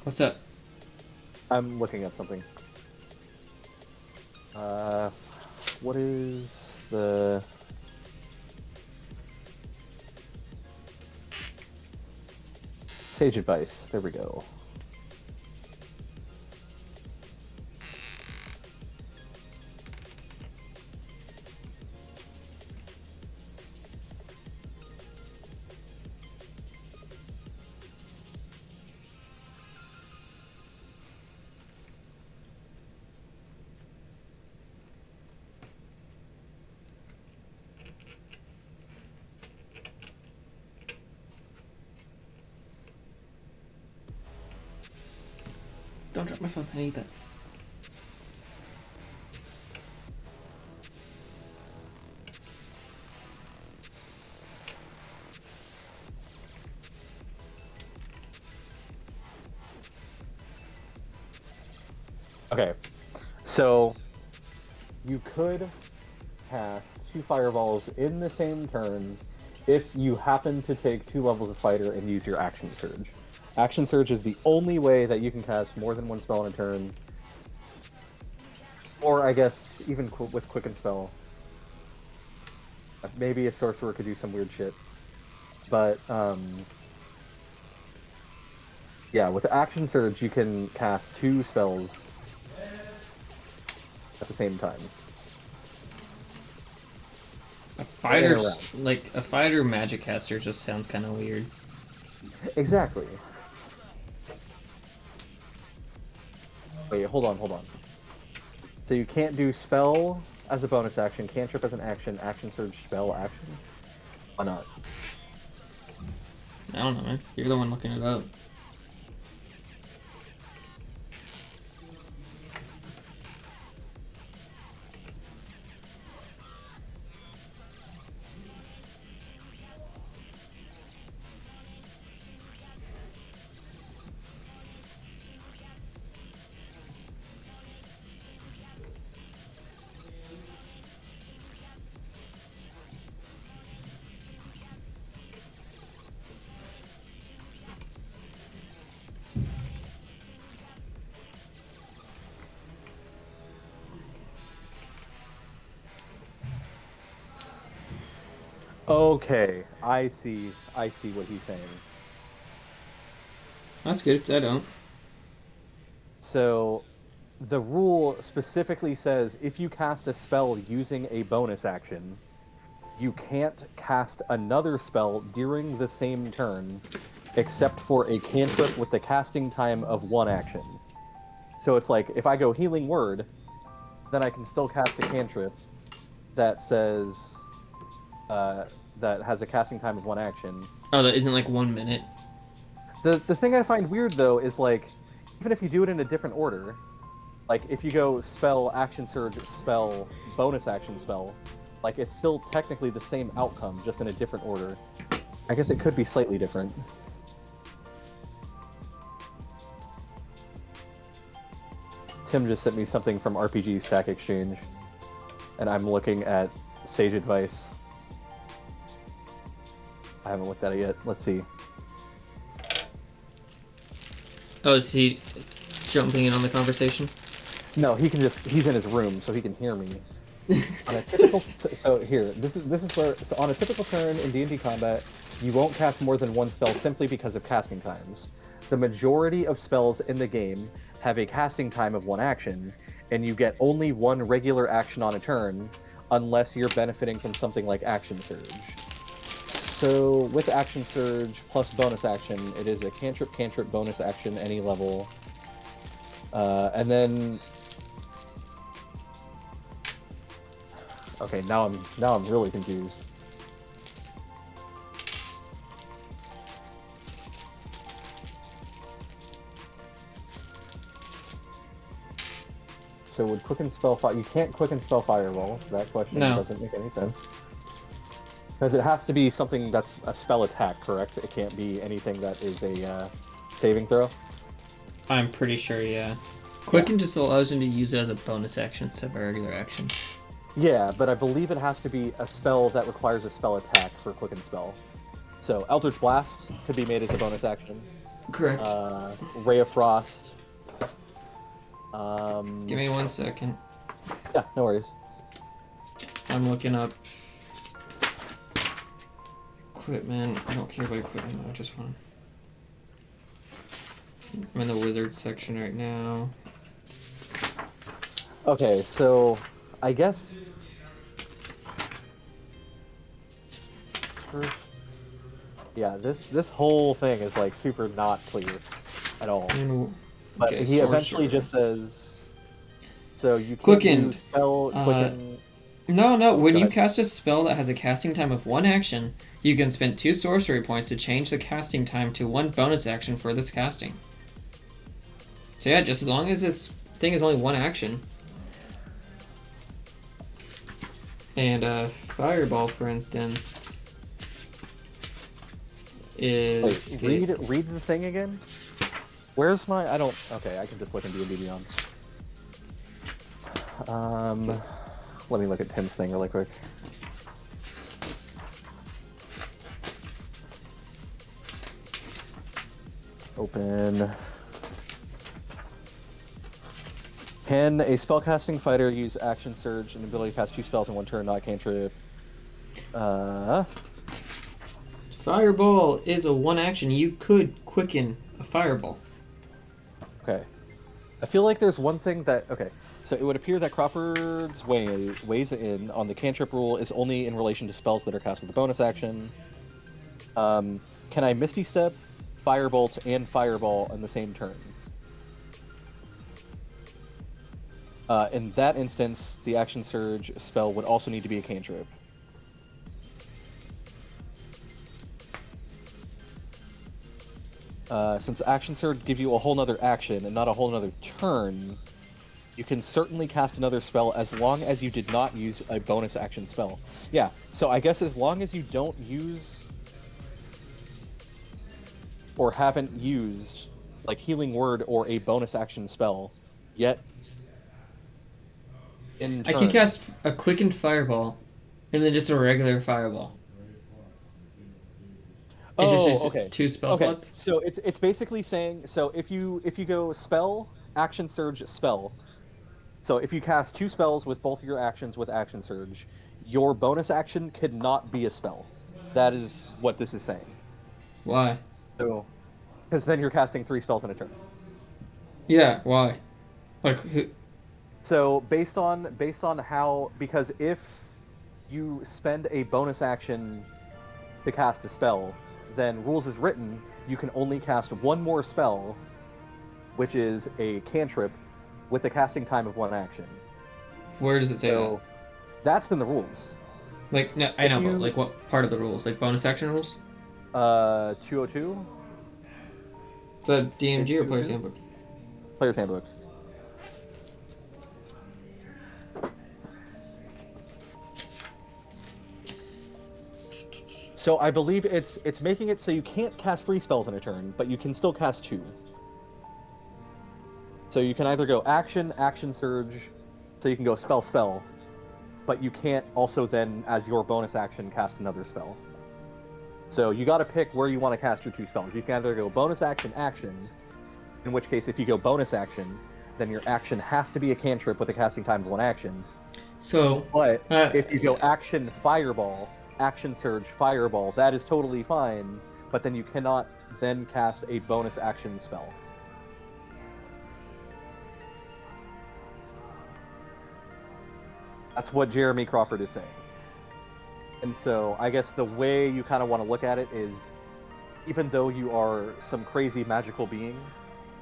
What's up? I'm looking up something. What is the... Sage advice. There we go. Don't drop my phone. I need that. Okay, so you could cast 2 fireballs in the same turn if you happen to take 2 levels of fighter and use your action surge. Action surge is the only way that you can cast more than 1 spell in a turn, or I guess even with quicken spell. Maybe a sorcerer could do some weird shit, but yeah, with action surge you can cast 2 spells at the same time. A fighter magic caster just sounds kind of weird. Exactly. Wait, hold on. So you can't do spell as a bonus action, cantrip as an action, action surge, spell action? Why not? I don't know, man. You're the one looking it up. Okay, I see what he's saying. That's good, 'cause I don't. So, the rule specifically says if you cast a spell using a bonus action, you can't cast another spell during the same turn, except for a cantrip with the casting time of 1 action. So it's like, if I go Healing Word, then I can still cast a cantrip that says, that has a casting time of 1 action. Oh, that isn't like 1 minute. The thing I find weird, though, is like, even if you do it in a different order, like if you go spell, action surge, spell, bonus action spell, like it's still technically the same outcome, just in a different order. I guess it could be slightly different. Tim just sent me something from RPG Stack Exchange, and I'm looking at Sage Advice. I haven't looked at it yet. Let's see. Oh, is he jumping in on the conversation? No, he's in his room, so he can hear me. On a typical, so here, this is where, so on a typical turn in D&D combat, you won't cast more than one spell simply because of casting times. The majority of spells in the game have a casting time of one action, and you get only one regular action on a turn, unless you're benefiting from something like Action Surge. So with Action Surge plus bonus action, it is a cantrip bonus action any level, and then. Okay, now I'm really confused. So would Quicken Spell Fire... You can't Quicken Spell Fireball. That question doesn't make any sense. Because it has to be something that's a spell attack, correct? It can't be anything that is a saving throw? I'm pretty sure, yeah. Quicken just allows him to use it as a bonus action instead of a regular action. Yeah, but I believe it has to be a spell that requires a spell attack for Quicken Spell. So Eldritch Blast could be made as a bonus action. Correct. Ray of Frost. Give me 1 second. Yeah, no worries. I'm looking up equipment. I don't care about equipment, I just want. I'm in the wizard section right now. Okay, so I guess first, yeah, this whole thing is like super not clear at all. But okay, he eventually just says, so you can't Quicken. do spell Quicken. No. When you cast a spell that has a casting time of one action, you can spend 2 sorcery points to change the casting time to 1 bonus action for this casting. So yeah, just as long as this thing is only 1 action. And Fireball, for instance, is... Wait, read the thing again? Where's my... I don't... Okay, I can just look in D&D Beyond. Let me look at Tim's thing really quick. Open... Can a spellcasting fighter use Action Surge and ability to cast 2 spells in 1 turn, not cantrip? Fireball is a 1 action. You could quicken a fireball. Okay. I feel like there's one thing that... Okay, so it would appear that Crawford's weighs in on the cantrip rule is only in relation to spells that are cast with a bonus action. Can I Misty Step, Firebolt, and Fireball in the same turn? In that instance, the Action Surge spell would also need to be a cantrip. Since Action Surge gives you a whole nother action and not a whole nother turn, you can certainly cast another spell as long as you did not use a bonus action spell. Yeah, so I guess as long as you don't use or haven't used like Healing Word or a bonus action spell yet. I can cast a quickened fireball, and then just a regular fireball. Okay. 2 spell slots. So it's basically saying, so if you go spell, Action Surge, spell. So if you cast 2 spells with both of your actions with Action Surge, your bonus action could not be a spell. That is what this is saying. Why? So, because then you're casting 3 spells in a turn. Yeah. Why? Like who? So based on how, because if you spend a bonus action to cast a spell, then rules as written, you can only cast 1 more spell, which is a cantrip, with a casting time of 1 action. Where does it say that? That's in the rules. Like, no, I know, but like what part of the rules? Like bonus action rules? 202? It's a DMG or Player's Handbook? Player's Handbook. So I believe it's making it so you can't cast 3 spells in a turn, but you can still cast 2. So you can either go Action Surge, so you can go spell, but you can't also then, as your bonus action, cast another spell. So you gotta pick where you want to cast your 2 spells. You can either go bonus action, in which case if you go bonus action, then your action has to be a cantrip with a casting time of 1 action. So, But if you go action fireball, action surge fireball, that is totally fine. But then you cannot then cast a bonus action spell. That's what Jeremy Crawford is saying. And so I guess the way you kind of want to look at it is, even though you are some crazy magical being,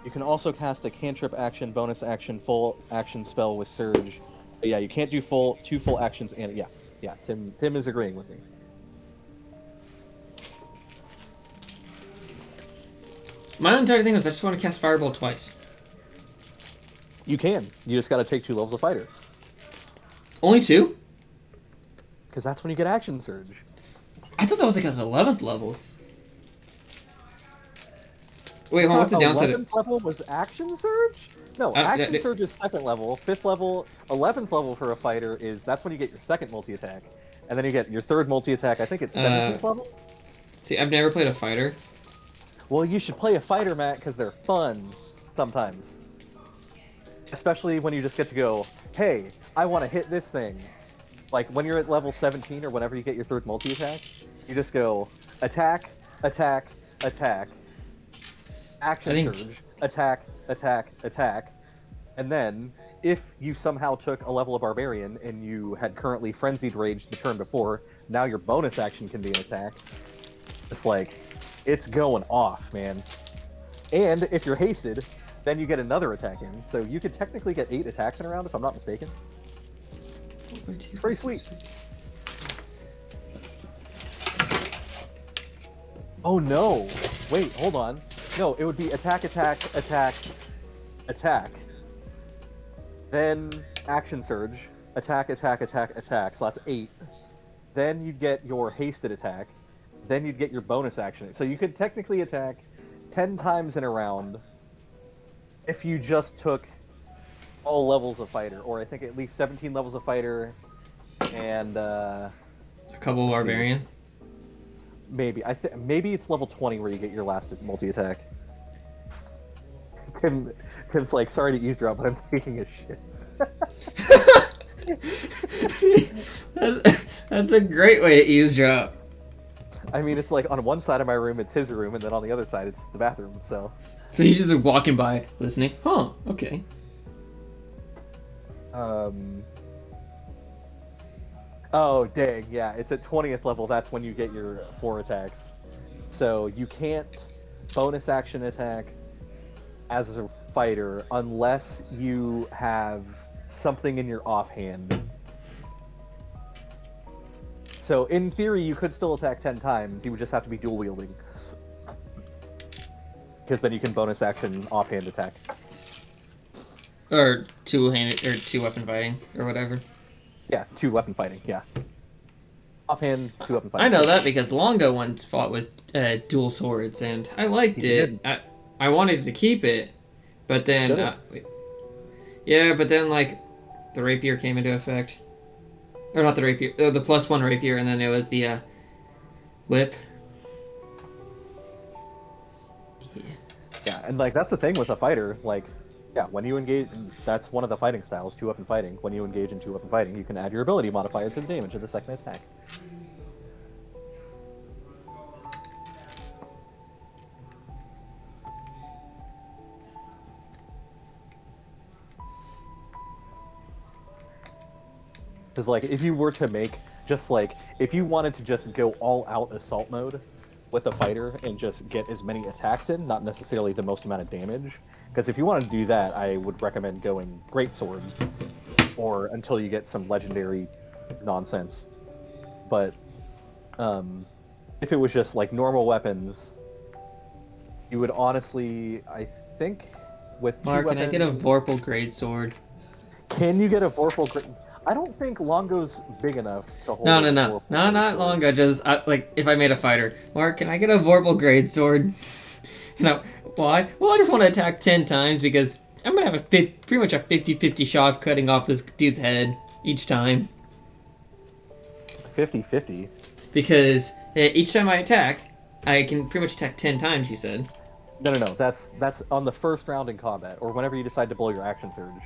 you can also cast a cantrip action, bonus action, full action spell with Surge. But yeah, you can't do two full actions, and yeah, Tim is agreeing with me. my entire thing was I just want to cast Fireball twice. You can. You just got to take 2 levels of fighter, Only 2? because that's when you get action surge. I thought that was like at the 11th level. Wait, hold on, what's the downside of 11th level was action surge? No, action surge is 2nd level. 5th level, 11th level for a fighter is that's when you get your 2nd multi attack, and then you get your 3rd multi attack. I think it's 17th level. See, I've never played a fighter. Well, you should play a fighter, Matt, because they're fun sometimes. Especially when you just get to go, hey, I want to hit this thing. Like when you're at level 17 or whenever you get your 3rd multi attack, you just go attack, attack, attack, action surge, attack, attack, attack, and then if you somehow took a level of barbarian and you had currently frenzied rage the turn before, now your bonus action can be an attack. It's like, it's going off, man. And if you're hasted, then you get another attack in, so you could technically get 8 attacks in a round if I'm not mistaken. It's pretty sweet. Oh no! Wait, hold on. No, it would be attack, attack, attack, attack. Then action surge. Attack, attack, attack, attack. So that's 8. Then you'd get your hasted attack. Then you'd get your bonus action. So you could technically attack 10 times in a round if you just took all levels of fighter, or I think at least 17 levels of fighter, and A couple barbarian. Maybe maybe it's level 20 where you get your last multi attack. Kim's like, sorry to eavesdrop, but I'm taking a shit. That's a great way to eavesdrop. I mean, it's like on one side of my room it's his room, and then on the other side it's the bathroom. So he's just walking by, listening. Huh? Okay. Oh, dang, yeah, it's at 20th level, that's when you get your 4 attacks. So you can't bonus action attack as a fighter unless you have something in your offhand. So in theory, you could still attack 10 times, you would just have to be dual wielding. Because then you can bonus action offhand attack. Or two-handed, or two-weapon fighting, or whatever. Yeah, 2 weapon fighting, yeah. Offhand, 2 weapon fighting. I know that because Longo once fought with dual swords, and I liked it. I wanted to keep it, but then... yeah, but then, like, the rapier came into effect. Or not the rapier, the +1 rapier, and then it was the whip. Yeah, and, like, that's the thing with a fighter, like... Yeah, when you engage, that's one of the fighting styles, 2-weapon fighting. When you engage in 2-weapon fighting, you can add your ability modifier to the damage of the second attack. Because, like, if you were to make, just, like, if you wanted to just go all-out assault mode with a fighter and just get as many attacks in, not necessarily the most amount of damage... Because if you want to do that, I would recommend going Greatsword, or until you get some legendary nonsense. But if it was just like normal weapons, you would honestly, I think, with Mark, can I get a Vorpal Greatsword? Can you get a Vorpal? I don't think Longo's big enough to hold. No, not Longo. Just like if I made a fighter, Mark, can I get a Vorpal Greatsword? No. Why? Well, I just want to attack 10 times because I'm going to have pretty much a 50-50 shot of cutting off this dude's head each time. 50-50? Because each time I attack, I can pretty much attack 10 times, you said. No. That's on the first round in combat, or whenever you decide to blow your action surge.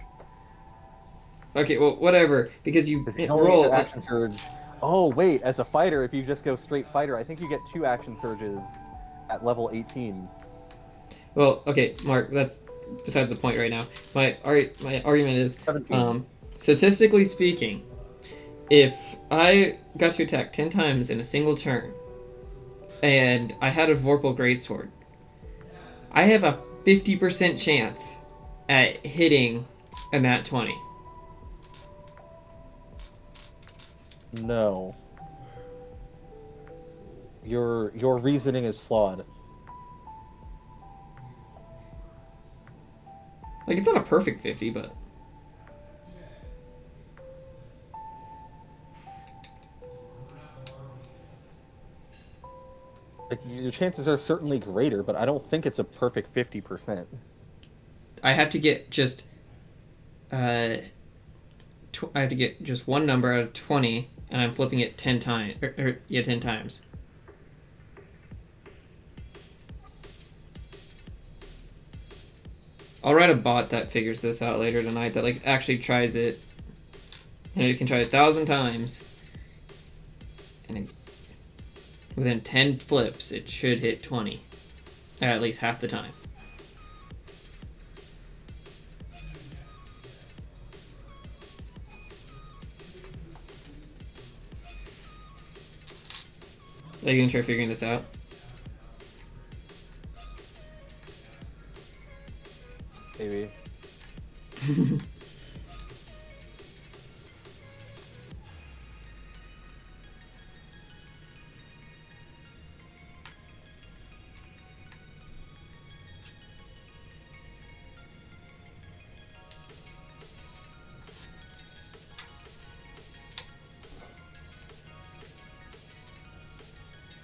Okay, well, whatever. Because you Because you don't use roll. your action surge. Oh wait, as a fighter, if you just go straight fighter, I think you get 2 action surges at level 18. Well, okay, Mark. That's besides the point right now. My argument is, 17. statistically speaking, if I got to attack 10 times in a single turn, and I had a Vorpal Greatsword, I have a 50% chance at hitting a nat 20. No. Your reasoning is flawed. Like, it's not a perfect 50, but... Like, your chances are certainly greater, but I don't think it's a perfect 50%. I have to get just... I have to get just one number out of 20, and I'm flipping it 10 times. 10 times. I'll write a bot that figures this out later tonight that like actually tries it. And it can try 1,000 times. And within 10 flips, it should hit 20. At least half the time. Are you gonna try figuring this out? Maybe.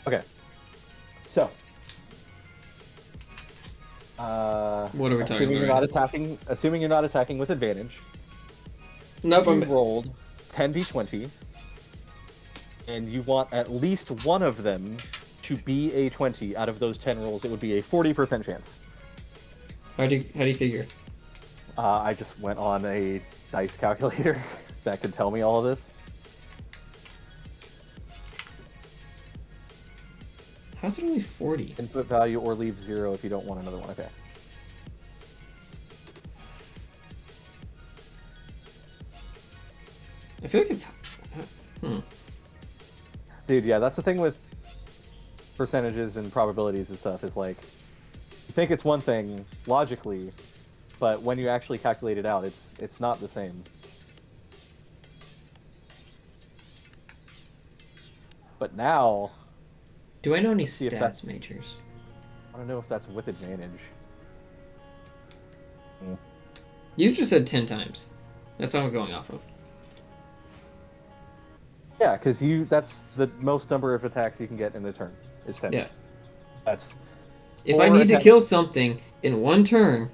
Okay. So. What are we talking assuming about? you're not attacking, assuming you're not attacking with advantage. Nope, You rolled 10d20, and you want at least one of them to be a 20 out of those 10 rolls. It would be a 40% chance. How do you figure? I just went on a dice calculator that could tell me all of this. How's it only 40? Input value or leave 0 if you don't want another one. Okay. I feel like it's... Dude, yeah, that's the thing with percentages and probabilities and stuff, is like, you think it's one thing logically, but when you actually calculate it out, it's not the same. But now, Do I know any see if stats that's- majors? I don't know if that's with advantage. You just said 10 times. That's what I'm going off of. Yeah, because that's the most number of attacks you can get in the turn, is 10. Yeah. That's... If I Or need to attack- kill something in one turn...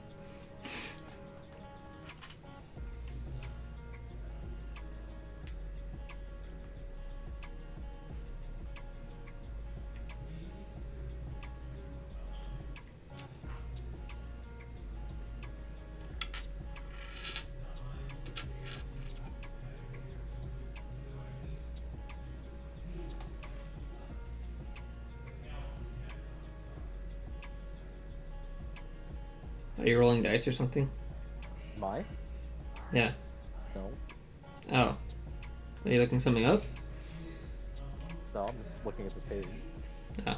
Are you rolling dice or something? My? Yeah. No. Oh. Are you looking something up? No, I'm just looking at this page. Oh.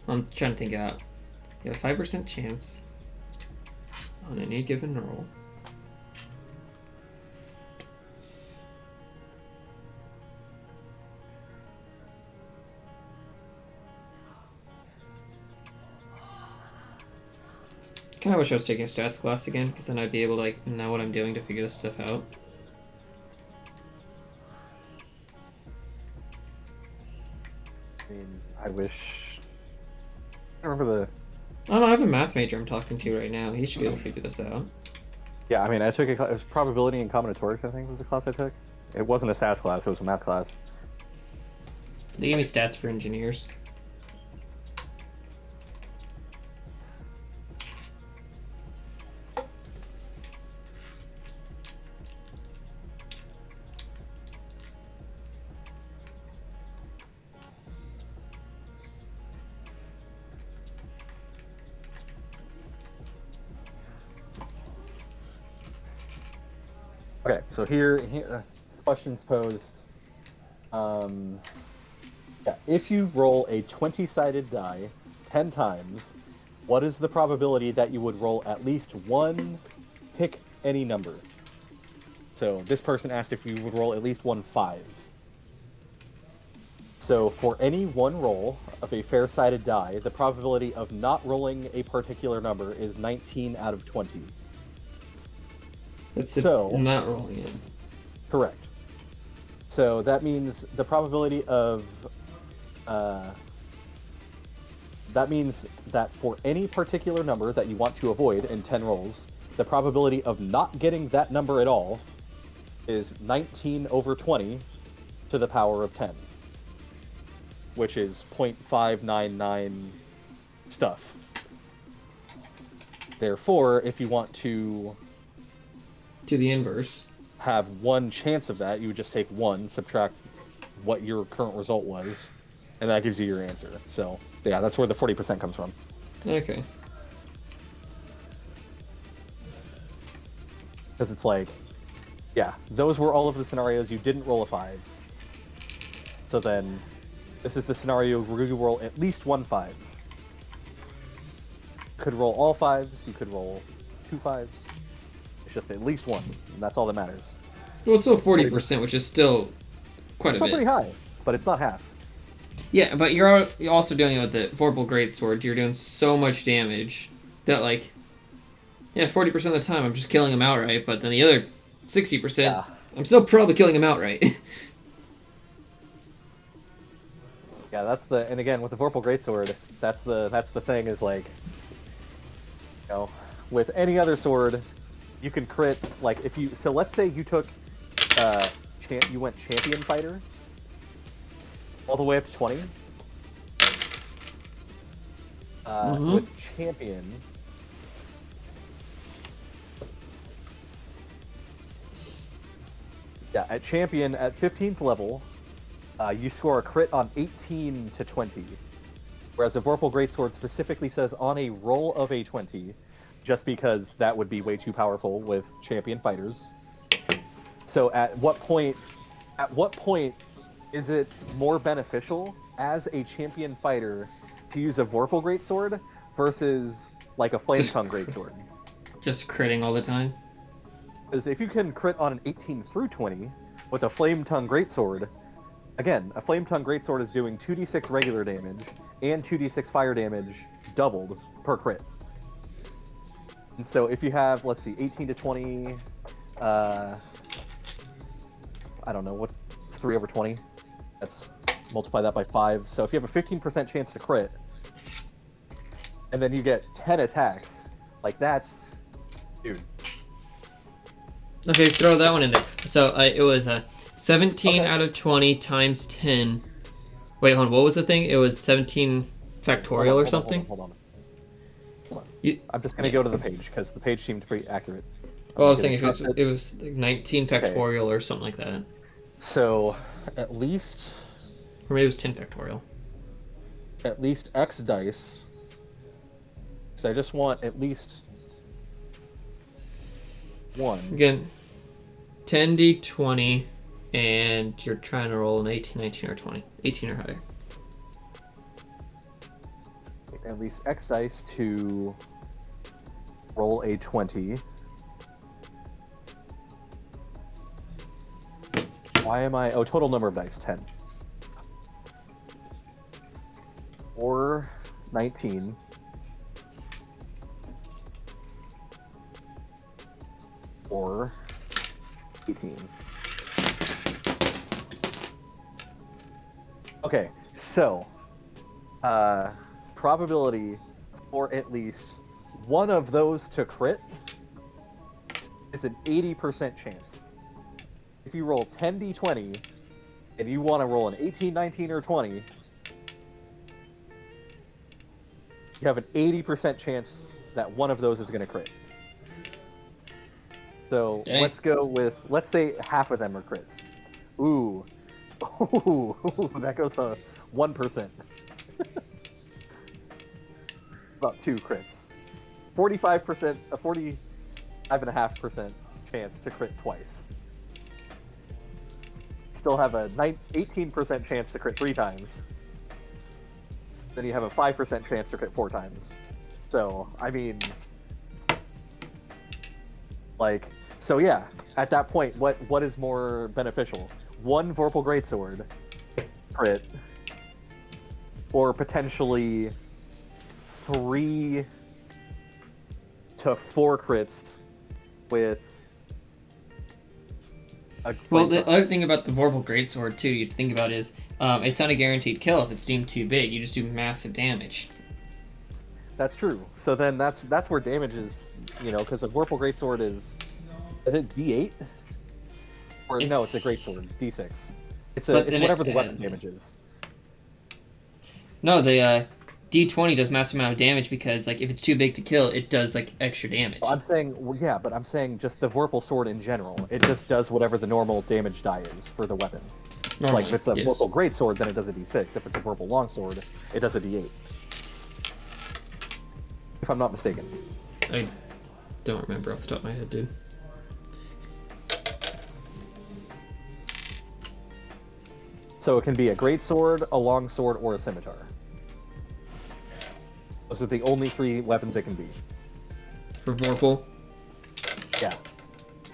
I'm trying to think out. You have a 5% chance on any given roll. Kind of wish I was taking a stats class again, because then I'd be able to like know what I'm doing to figure this stuff out. I mean, I wish... I remember the... Oh no, I have a math major I'm talking to right now. He should be able to figure this out. Yeah, I mean, I took it was probability and combinatorics, I think was the class I took. It wasn't a SAS class, it was a math class. They gave me stats for engineers. Okay, so here questions posed. Yeah, if you roll a 20-sided die 10 times, what is the probability that you would roll at least one pick any number? So this person asked if you would roll at least one 5. So for any one roll of a fair-sided die, the probability of not rolling a particular number is 19 out of 20. That's So not rolling it. correct. So that means the probability of that means that for any particular number that you want to avoid in 10 rolls, the probability of not getting that number at all is 19 over 20 to the power of 10, which is 0.599 stuff. Therefore, if you want to Do the inverse. have one chance of that, you would just take 1, subtract what your current result was, and that gives you your answer. So, yeah, that's where the 40% comes from. Okay. Because it's like, yeah, those were all of the scenarios you didn't roll a 5. So then, this is the scenario where you roll at least one 5. You could roll all 5s, you could roll 2 5s. It's just at least one, and that's all that matters. Well, it's still 40%, which is still quite It's a still bit. pretty high, but it's not half. Yeah, but you're also doing it with the Vorpal Greatsword. You're doing so much damage that, like, yeah, 40% of the time I'm just killing him outright, but then the other 60%, Yeah. I'm still probably killing him outright. Yeah, that's the, and again with the Vorpal Greatsword, that's the thing is like, you know, with any other sword, you can crit like if you, so let's say you took, you went Champion Fighter, all the way up to 20. With Champion, yeah, at Champion at 15th level, you score a crit on 18 to 20, whereas a Vorpal Greatsword specifically says on a roll of a 20, just because that would be way too powerful with Champion Fighters. So at what point is it more beneficial as a Champion Fighter to use a Vorpal Greatsword versus like a Flame Tongue Greatsword? Just critting all the time. Because if you can crit on an 18 through 20 with a Flame Tongue Greatsword, again, a Flame Tongue Greatsword is doing 2d6 regular damage and 2d6 fire damage doubled per crit. And so if you have, let's see, 18 to 20, I don't know, what's 3 over 20? That's, multiply that by 5. So if you have a 15% chance to crit, and then you get 10 attacks, like that's, dude. Okay, throw that one in there. So it was 17 Okay. out of 20 times 10. Wait, hold on. What was the thing? It was 17 factorial or something? Hold on. You, I'm just gonna go to the page because the page seemed pretty accurate. well, I was saying if it was like 19 factorial or something like that. So at least Or maybe it was 10 factorial. X dice. So I just want at least one. Again, 10d20, and you're trying to roll an 18, 19, or 20. 18 or higher. At least X dice to roll a 20. Why am I... Oh, total number of dice, 10. Or 19. Or 18. Okay, so... probability for at least one of those to crit is an 80% chance. If you roll 10d20 and you want to roll an 18, 19, or 20, you have an 80% chance that one of those is going to crit. So Dang. let's go with, let's say half of them are crits. Ooh. Ooh, that goes to 1%. About 2 crits. 45%, a 45.5% chance to crit twice. Still have a 18% chance to crit 3 times. Then you have a 5% chance to crit 4 times. So, I mean... Like, so yeah, at that point, what is more beneficial? 1 Vorpal Greatsword crit, or potentially 3 to 4 crits with a Well, the other thing about the Vorpal Greatsword, too, you have to think about is it's not a guaranteed kill if it's deemed too big. You just do massive damage. That's true. So then that's where damage is, you know, because a Vorpal Greatsword is it D8? Or no, it's a Greatsword, D6. It's whatever the weapon damage is. No, the D20 does massive amount of damage because, like, if it's too big to kill, it does, like, extra damage. I'm saying, well, yeah, but I'm saying just the Vorpal Sword in general. It just does whatever the normal damage die is for the weapon. Normally, like, if it's a yes. Vorpal Greatsword, then it does a D6. If it's a Vorpal Longsword, it does a D8. If I'm not mistaken. I don't remember off the top of my head, dude. So it can be a Greatsword, a Longsword, or a Scimitar. Those are the only 3 weapons it can be. For Vorpal? Yeah.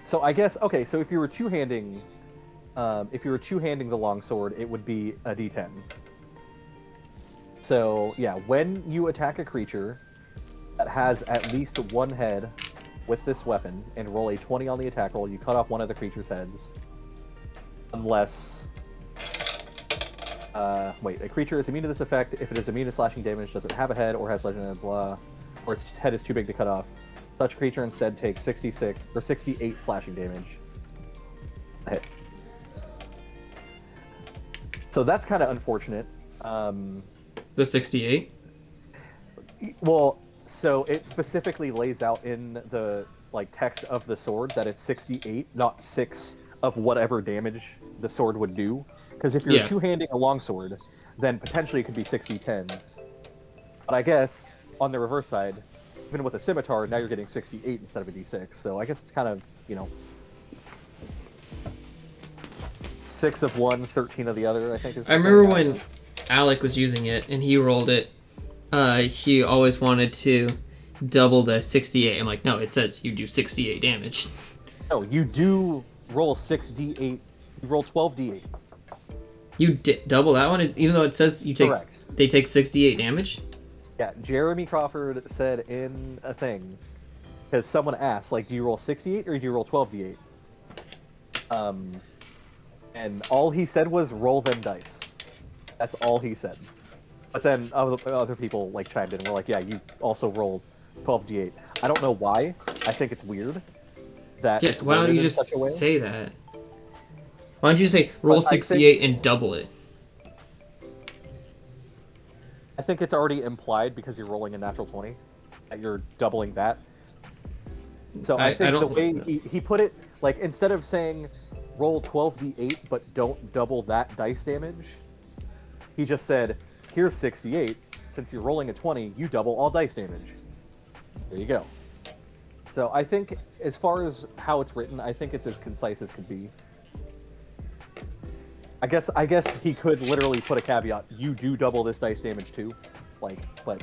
So I guess, okay, so if you were two-handing the longsword, it would be a D10. So, yeah, when you attack a creature that has at least 1 head with this weapon and roll a 20 on the attack roll, you cut off one of the creature's heads. Unless... wait, a creature is immune to this effect if it is immune to slashing damage, doesn't have a head, or has legendary blah, or its head is too big to cut off. Such creature instead takes 68 slashing damage. A hit. So that's kind of unfortunate. The 68? Well, so it specifically lays out in the text of the sword that it's 68, not 6 of whatever damage the sword would do. Because if you're two-handing a longsword, then potentially it could be 60-10. But I guess, on the reverse side, even with a scimitar, now you're getting 68 instead of a d6. So I guess it's kind of, 6 of one, 13 of the other, I think is the I remember same. when Alec was using it and he rolled it, he always wanted to double the 68. I'm like, no, it says you do 68 damage. No, you do roll 6d8, you roll 12d8. You double that one, even though it says Correct. They take 68 damage? Yeah, Jeremy Crawford said in a thing, because someone asked, do you roll 68 or do you roll 12d8? And all he said was, roll them dice. That's all he said. But then other people, chimed in and were like, yeah, you also roll 12d8. I don't know why. I think it's weird that it's why don't worded you in just such a way. say that? Why don't you say, roll 68 and double it? I think it's already implied because you're rolling a natural 20, that you're doubling that. So I think the way he put it, instead of saying roll 12d8 but don't double that dice damage, he just said, here's 68, since you're rolling a 20, you double all dice damage. There you go. So I think, as far as how it's written, I think it's as concise as could be. I guess he could literally put a caveat, you do double this dice damage too, but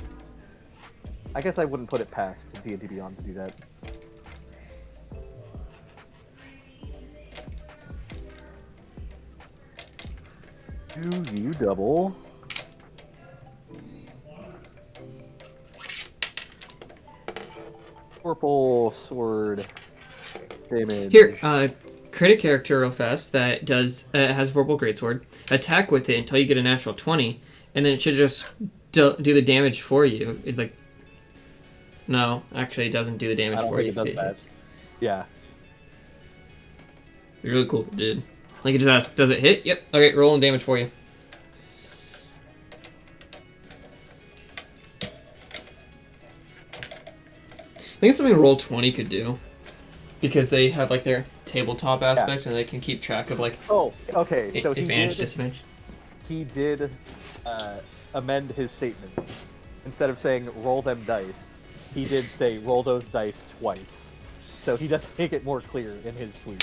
I guess I wouldn't put it past D&D Beyond to do that. Do you double? Purple sword damage. Here, create a character real fast that has Vorpal Greatsword. Attack with it until you get a natural 20, and then it should just do the damage for you. It's no, actually, it doesn't do the damage for you. I don't think it does that. Yeah. It'd be really cool if it did. It just asks, does it hit? Yep. Okay, rolling damage for you. I think it's something Roll20 could do, because they have their tabletop aspect and they can keep track of Oh, okay. So advantage, disadvantage. He did amend his statement. Instead of saying roll them dice, he did say roll those dice twice. So he does make it more clear in his tweet.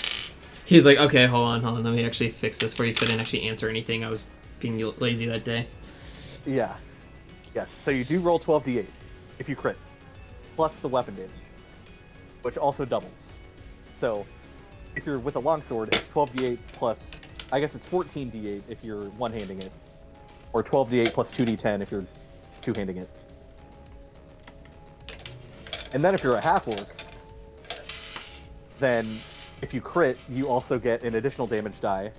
He's like, okay, hold on. Let me actually fix this for you because I didn't actually answer anything. I was being lazy that day. Yeah. Yes. So you do roll 12d8 if you crit, plus the weapon damage, which also doubles. So if you're with a longsword, it's 12d8 plus, I guess it's 14d8 if you're one-handing it, or 12d8 plus 2d10 if you're two-handing it. And then if you're a half-orc, then if you crit, you also get an additional damage die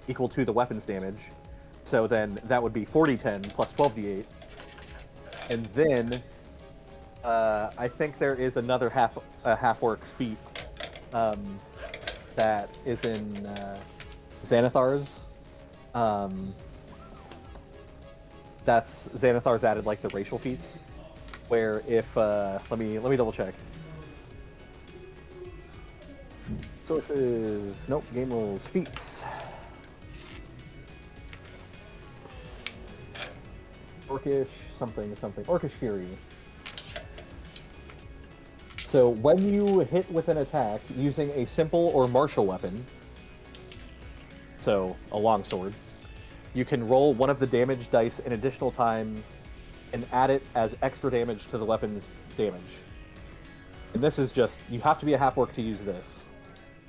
equal to the weapon's damage. So then that would be 40d10 plus 12d8. And then I think there is another half-orc feat that is in Xanathar's. That's Xanathar's added like the racial feats, where if let me double check. Sources, nope, game rules, feats. Orcish something, Orcish Fury. So when you hit with an attack using a simple or martial weapon, so a longsword, you can roll one of the damage dice an additional time and add it as extra damage to the weapon's damage. And this is just, you have to be a half-orc to use this.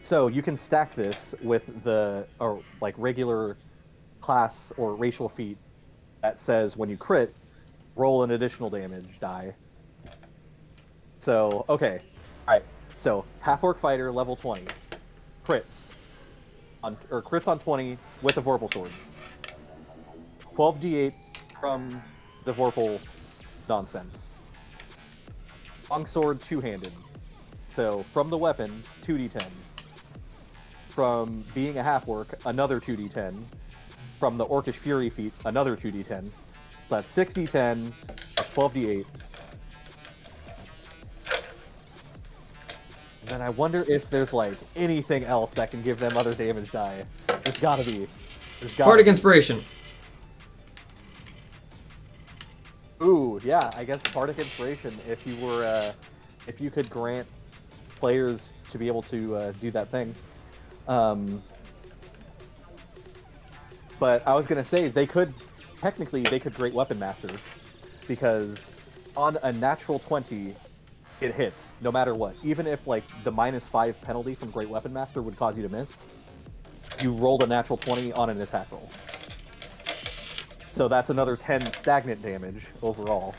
So you can stack this with the regular class or racial feat that says when you crit, roll an additional damage die. So, okay. Alright. So, half-orc fighter, level 20. Crits. Crits on 20 with a Vorpal sword. 12d8 from the Vorpal nonsense. Longsword, two-handed. So, from the weapon, 2d10. From being a half-orc, another 2d10. From the Orcish Fury feat, another 2d10. So that's 6d10 plus 12d8. And then I wonder if there's like anything else that can give them other damage die. There's gotta be. Bardic Inspiration. Ooh, yeah, I guess Bardic Inspiration. If you could grant players to be able to do that thing. But I was gonna say they could Great Weapon Master, because on a natural 20, it hits no matter what. Even if like the -5 penalty from Great Weapon Master would cause you to miss, you rolled a natural 20 on an attack roll. So that's another 10 stagnant damage overall.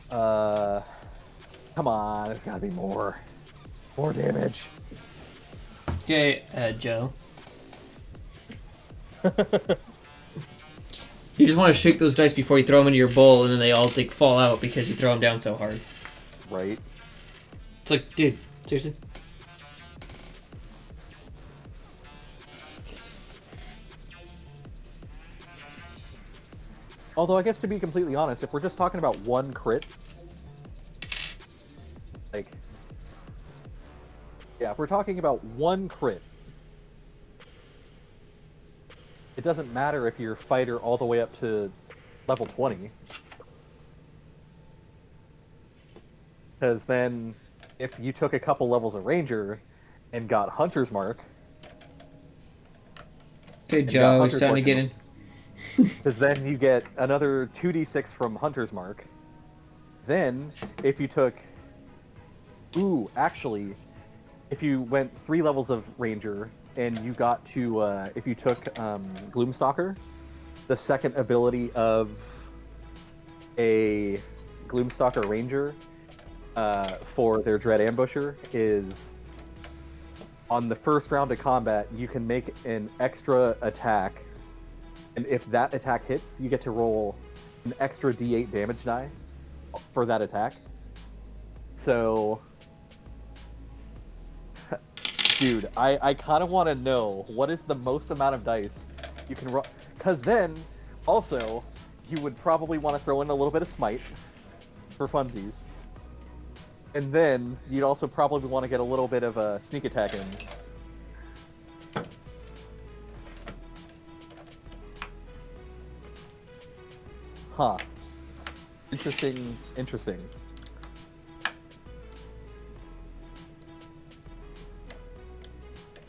Come on, there's gotta be more damage. Okay, Joe. You just want to shake those dice before you throw them into your bowl, and then they all fall out because you throw them down so hard. Right. It's like, dude, seriously? Although I guess to be completely honest, if we're just talking about one crit, like, yeah, if we're talking about one crit, it doesn't matter if you're fighter all the way up to level 20. Because then, if you took a couple levels of Ranger and got Hunter's Mark... Okay, Joe, it's time to get in. Because then you get another 2d6 from Hunter's Mark. Then, if you took... Ooh, actually, if you went 3 levels of Ranger... and you got to, if you took Gloomstalker, the second ability of a Gloomstalker Ranger for their Dread Ambusher is, on the first round of combat, you can make an extra attack, and if that attack hits, you get to roll an extra d8 damage die for that attack. So... Dude, I kind of want to know what is the most amount of dice you can roll. Because then, also, you would probably want to throw in a little bit of Smite for funsies. And then, you'd also probably want to get a little bit of a sneak attack in. Huh. Interesting.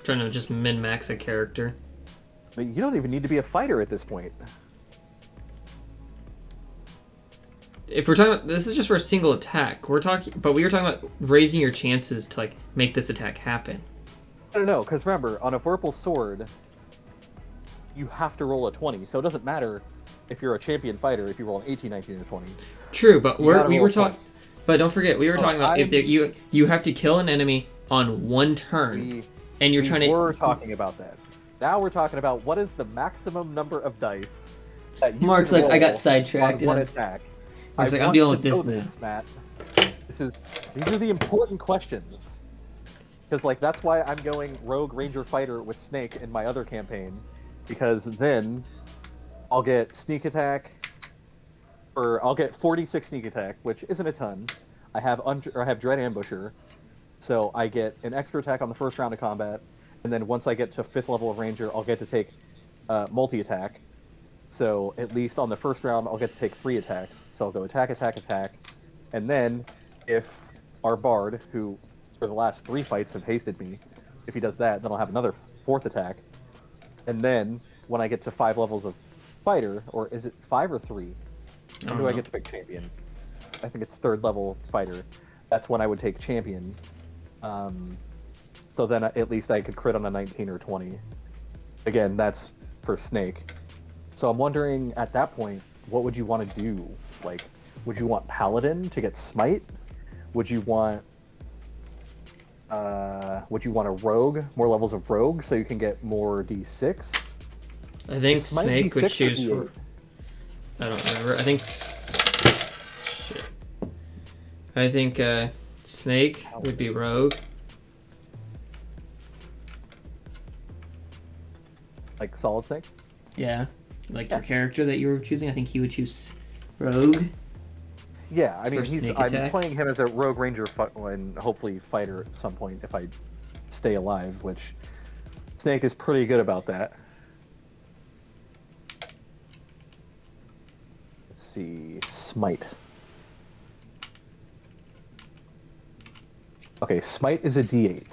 trying to just min-max a character. I mean, you don't even need to be a fighter at this point. If we're talking about, this is just for a single attack. We were talking about raising your chances to like make this attack happen. No, because remember, on a Vorpal sword, you have to roll a 20, so it doesn't matter if you're a champion fighter if you roll an 18, 19, or 20. True, but we were talking. 20. But don't forget, we were talking about if you have to kill an enemy on one turn, and you're trying to. We're talking about that. Now we're talking about what is the maximum number of dice that you Mark's can like, roll I got sidetracked. on one attack. Mark's like, I'm want dealing to with know this now. Matt. These are the important questions. Because like that's why I'm going Rogue Ranger Fighter with Snake in my other campaign, because then I'll get sneak attack, or I'll get 46 sneak attack, which isn't a ton. I have Dread Ambusher, so I get an extra attack on the first round of combat, and then once I get to 5th level of Ranger, I'll get to take multi attack. So at least on the first round, I'll get to take 3 attacks. So I'll go attack, attack, attack, and then if our Bard, who for the last 3 fights have hasted me, if he does that, then I'll have another 4th attack, and then when I get to 5 levels of fighter, or is it 5 or 3? When do I get to pick champion? I think it's 3rd level fighter. That's when I would take champion. So then at least I could crit on a 19 or 20. Again, that's for Snake. So I'm wondering, at that point, what would you want to do? Like, would you want Paladin to get Smite? Would you want a Rogue, more levels of Rogue, so you can get more D6? I think Snake would choose for... I don't remember. I think... Shit. I think Snake would be Rogue. Like Solid Snake? Yeah. Like your character that you were choosing, I think he would choose Rogue. Yeah, I mean, I'm attack. playing him as a Rogue Ranger and hopefully fighter at some point if I stay alive, which Snake is pretty good about that. Let's see, Smite. Okay, Smite is a D8.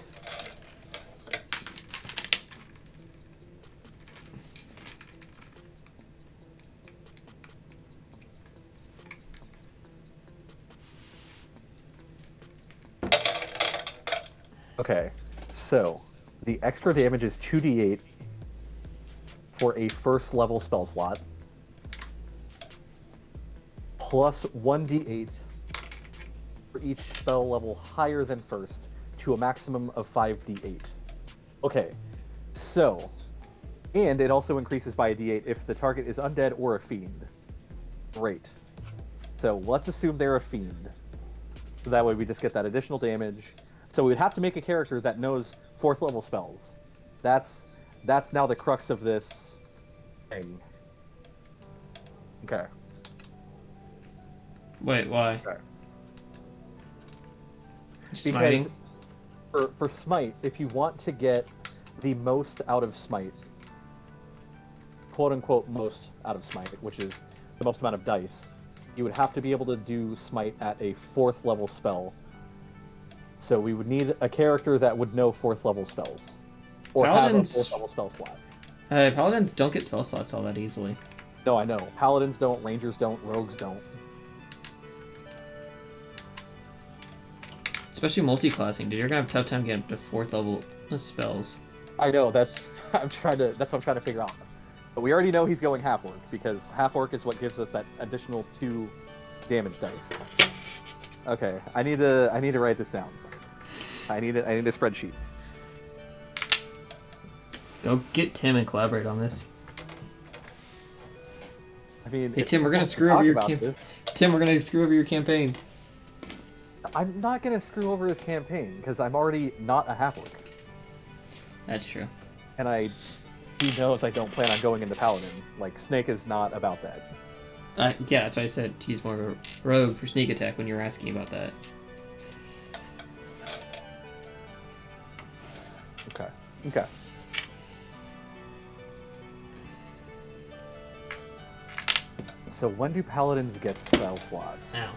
Okay, so the extra damage is 2d8 for a 1st level spell slot, plus 1d8 for each spell level higher than 1st, to a maximum of 5d8. Okay, so, and it also increases by a d8 if the target is undead or a fiend. Great. So let's assume they're a fiend. So that way we just get that additional damage. So we'd have to make a character that knows 4th level spells. That's now the crux of this thing. Okay. Wait, why? Okay. Smiting? Because for Smite, if you want to get the most out of Smite, quote unquote most out of Smite, which is the most amount of dice, you would have to be able to do Smite at a 4th level spell. So we would need a character that would know 4th level spells. Or Paladins... have a 4th level spell slot. Paladins don't get spell slots all that easily. No, I know. Paladins don't, Rangers don't, Rogues don't. Especially multi-classing, dude. You're gonna have a tough time getting up to 4th level spells. I know, that's what I'm trying to figure out. But we already know he's going half-orc, because half-orc is what gives us that additional 2 damage dice. Okay, I need to write this down. I need a spreadsheet. Go get Tim and collaborate on this. I mean, hey Tim, we're gonna screw over your Tim, we're gonna screw over your campaign. I'm not gonna screw over his campaign because I'm already not a half-orc. That's true. And he knows I don't plan on going into Paladin. Like, Snake is not about that. Yeah, that's why I said he's more of a rogue for sneak attack when you were asking about that. Okay. So when do Paladins get spell slots? Ow.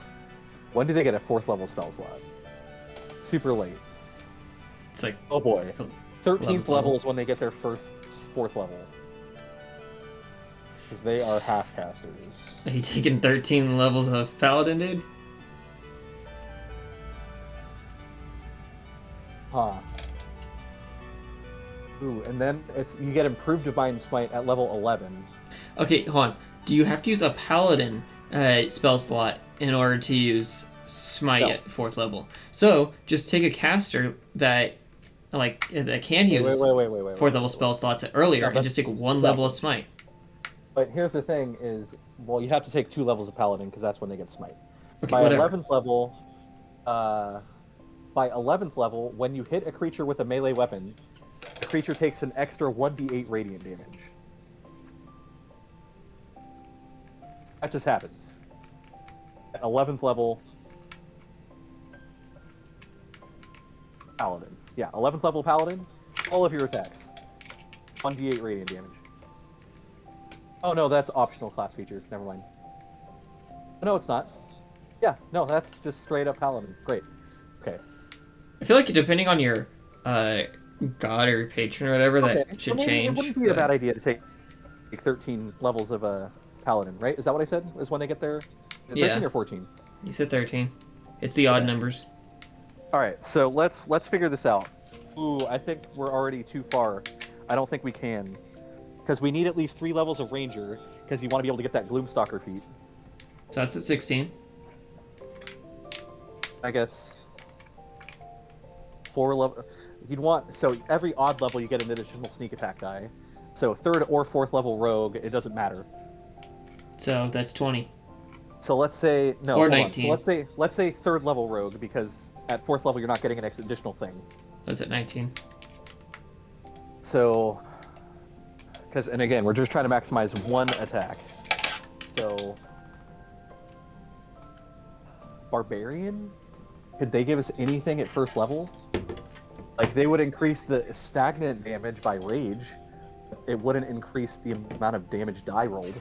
When do they get a 4th level spell slot? Super late. It's like... Oh boy. 13th level is when they get their fourth level. Because they are half casters. Are you taking 13 levels of Paladin, dude? Huh. Ooh, and then you get improved Divine Smite at level 11. Okay, hold on. Do you have to use a Paladin spell slot in order to use Smite at 4th level? So, just take a caster that can use 4th level spell slots earlier and just take one level of Smite. But here's the thing is, well, you have to take 2 levels of Paladin because that's when they get Smite. Okay, By whatever. 11th level, when you hit a creature with a melee weapon, the creature takes an extra 1d8 radiant damage. That just happens. At 11th level, Paladin. Yeah, 11th level Paladin, all of your attacks. 1d8 radiant damage. Oh no, that's optional class feature. Never mind. No, it's not. Yeah, no, that's just straight up Paladin. Great. Okay. I feel like depending on your god or patron or whatever, that should change. It wouldn't be a bad idea to take 13 levels of a Paladin, right? Is that what I said? Is when they get there? Is it 13 or 14? You said 13. It's the odd numbers. All right, so let's figure this out. Ooh, I think we're already too far. I don't think we can. Because we need at least 3 levels of Ranger, because you want to be able to get that Gloomstalker feat. So that's at 16. I guess 4 level. You'd want, so every odd level you get an additional sneak attack die. So 3rd or 4th level Rogue, it doesn't matter. So that's 20. So let's say no. Or 19. So let's say 3rd level Rogue, because at 4th level you're not getting an additional thing. That's at 19. So, and again, we're just trying to maximize one attack. So, Barbarian? Could they give us anything at 1st level? Like, they would increase the stagnant damage by Rage. It wouldn't increase the amount of damage die rolled.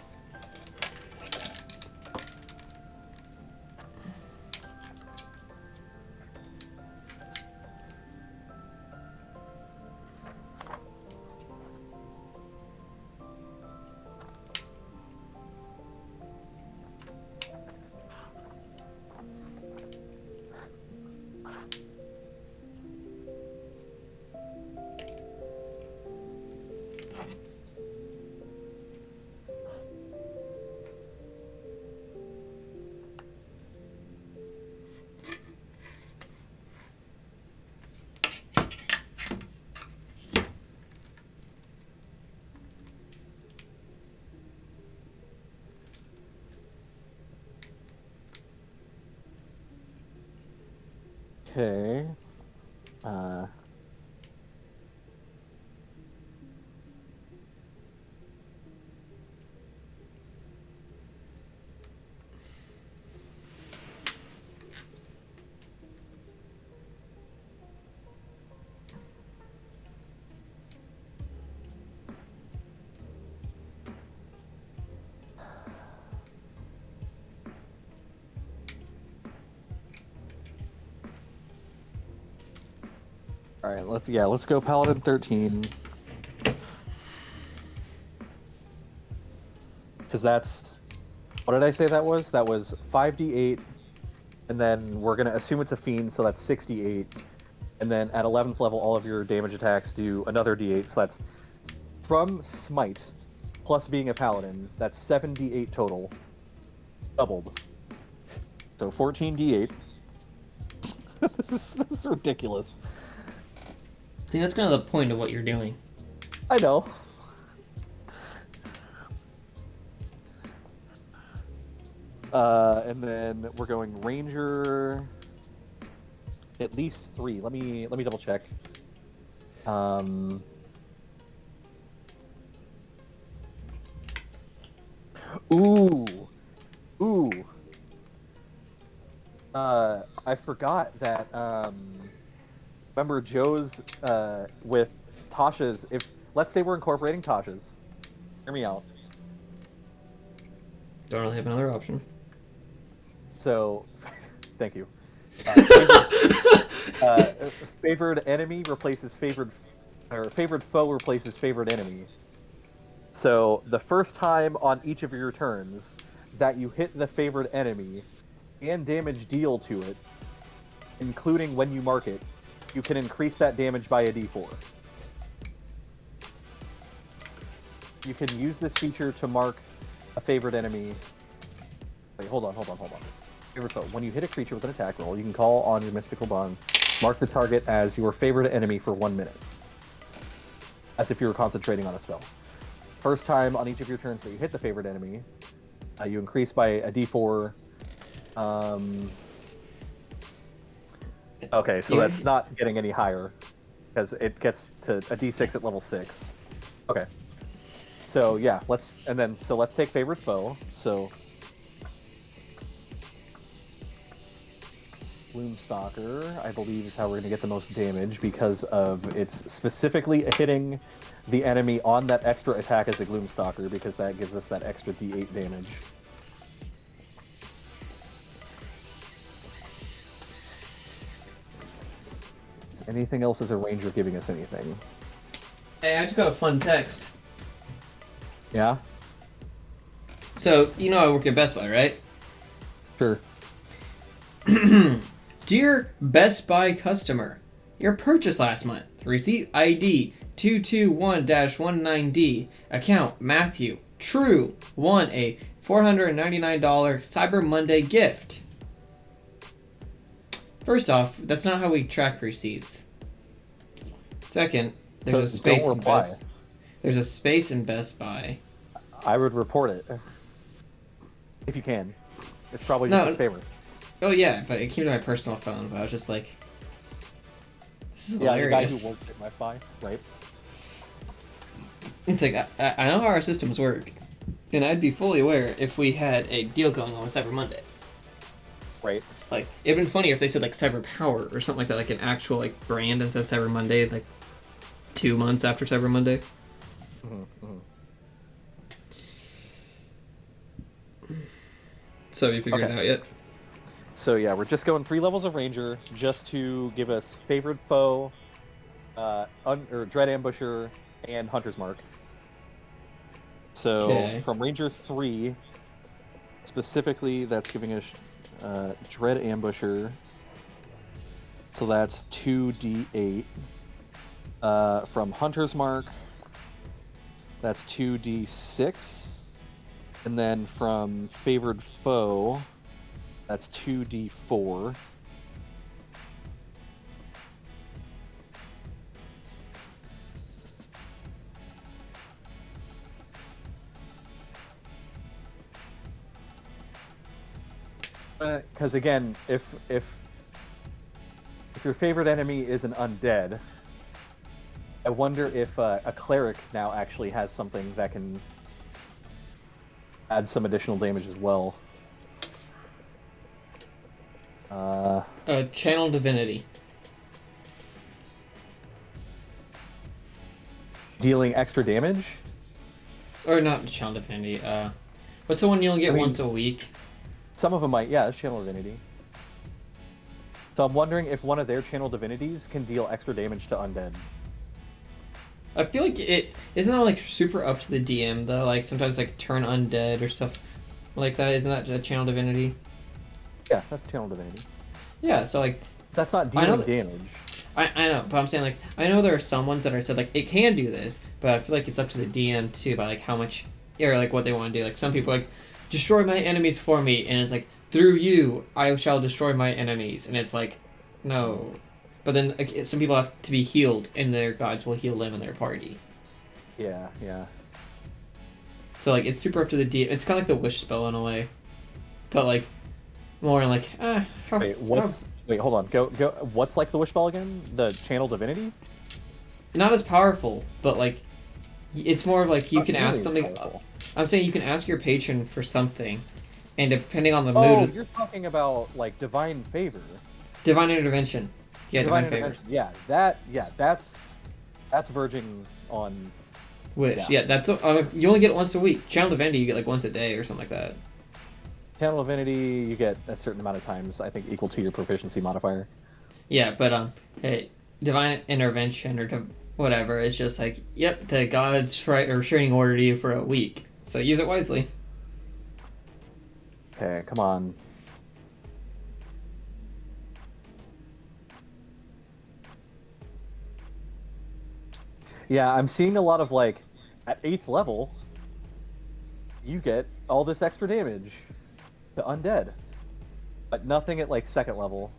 Okay. All right, let's go Paladin 13. Because that's, what did I say that was? That was 5d8, and then we're going to assume it's a fiend, so that's 68. And then at 11th level, all of your damage attacks do another d8, so that's from Smite, plus being a Paladin, that's 7d8 total, doubled. So 14d8. This is ridiculous. I think that's kind of the point of what you're doing. I know. And then we're going Ranger. At least 3. Let me double check. Ooh. I forgot that. Remember Joe's with Tasha's. If let's say we're incorporating Tasha's. Hear me out. Don't really have another option. So, thank you. Favored enemy replaces favored or favorite foe replaces favorite enemy. So the first time on each of your turns that you hit the favorite enemy and damage deal to it, including when you mark it, you can increase that damage by a d4. You can use this feature to mark a favorite enemy. Wait, hold on. Favorite foe. When you hit a creature with an attack roll, you can call on your mystical bond. Mark the target as your favorite enemy for 1 minute, as if you were concentrating on a spell. First time on each of your turns that you hit the favorite enemy, you increase by a d4. Okay, so that's not getting any higher, because it gets to a d6 at level 6. Okay. So yeah, let's take favorite foe. So Gloomstalker, I believe, is how we're going to get the most damage because of it's specifically hitting the enemy on that extra attack as a Gloomstalker, because that gives us that extra d8 damage. Is anything else as a ranger giving us anything? Hey, I just got a fun text. Yeah? So, you know I work at Best Buy, right? Sure. Dear Best Buy customer, your purchase last month, receipt ID 221-19D, account Matthew, True, won a $499 Cyber Monday gift. First off, that's not how we track receipts. Second, there's a space in Best. There's a space in Best Buy. I would report it if you can. It's probably just a spammer. Oh yeah, but it came to my personal phone. But I was just like, "This is hilarious." Yeah, the guy who worked at Wi-Fi, right? It's like I know how our systems work, and I'd be fully aware if we had a deal going on with Cyber Monday. Right. Like it'd been funny if they said like Cyber Power or something like that, like an actual like brand instead of Cyber Monday, like 2 months after Cyber Monday. So have you figured it out yet? So yeah, we're just going 3 levels of Ranger just to give us favorite foe, or Dread Ambusher, and Hunter's Mark. So from Ranger 3, specifically, that's giving us Dread Ambusher. So that's 2d8. From Hunter's Mark, that's 2d6. And then from Favored Foe, that's 2d4. Because again, if your favorite enemy is an undead, I wonder if a cleric now actually has something that can add some additional damage as well. Channel Divinity. Dealing extra damage? Or not Channel Divinity. What's the one you only get once a week? Some of them might, yeah, it's Channel Divinity. So I'm wondering if one of their Channel Divinities can deal extra damage to undead. I feel like it isn't that like super up to the DM though. Like sometimes like turn undead or stuff like that. Isn't that a Channel Divinity? Yeah, that's Channel Divinity. Yeah, so like that's not dealing damage. I know, but I'm saying like I know there are some ones that are said like it can do this, but I feel like it's up to the DM too by like how much or like what they want to do. Like some people like destroy my enemies for me, and it's like through you I shall destroy my enemies, and it's like no. But then like, some people ask to be healed, and their gods will heal them and their party. Yeah, yeah. So like it's super up to the DM. It's kind of like the wish spell in a way, but like more like Wait, hold on. Go. What's like the wish spell again? The Channel Divinity? Not as powerful, but like it's more of like you can ask something. Powerful. I'm saying you can ask your patron for something, and depending on the mood. Oh, you're talking about like Divine Favor. Divine Intervention. Yeah, Divine Favor. Yeah, that's verging on Wish. Yeah, that's you only get it once a week. Channel Divinity you get like once a day or something like that. Channel Divinity you get a certain amount of times, I think equal to your proficiency modifier. Yeah, but hey, Divine Intervention or whatever. It's just like, yep, the gods restraining order to you for a week, so use it wisely. Okay, come on. Yeah, I'm seeing a lot of like, at 8th level, you get all this extra damage to undead, but nothing at like 2nd level.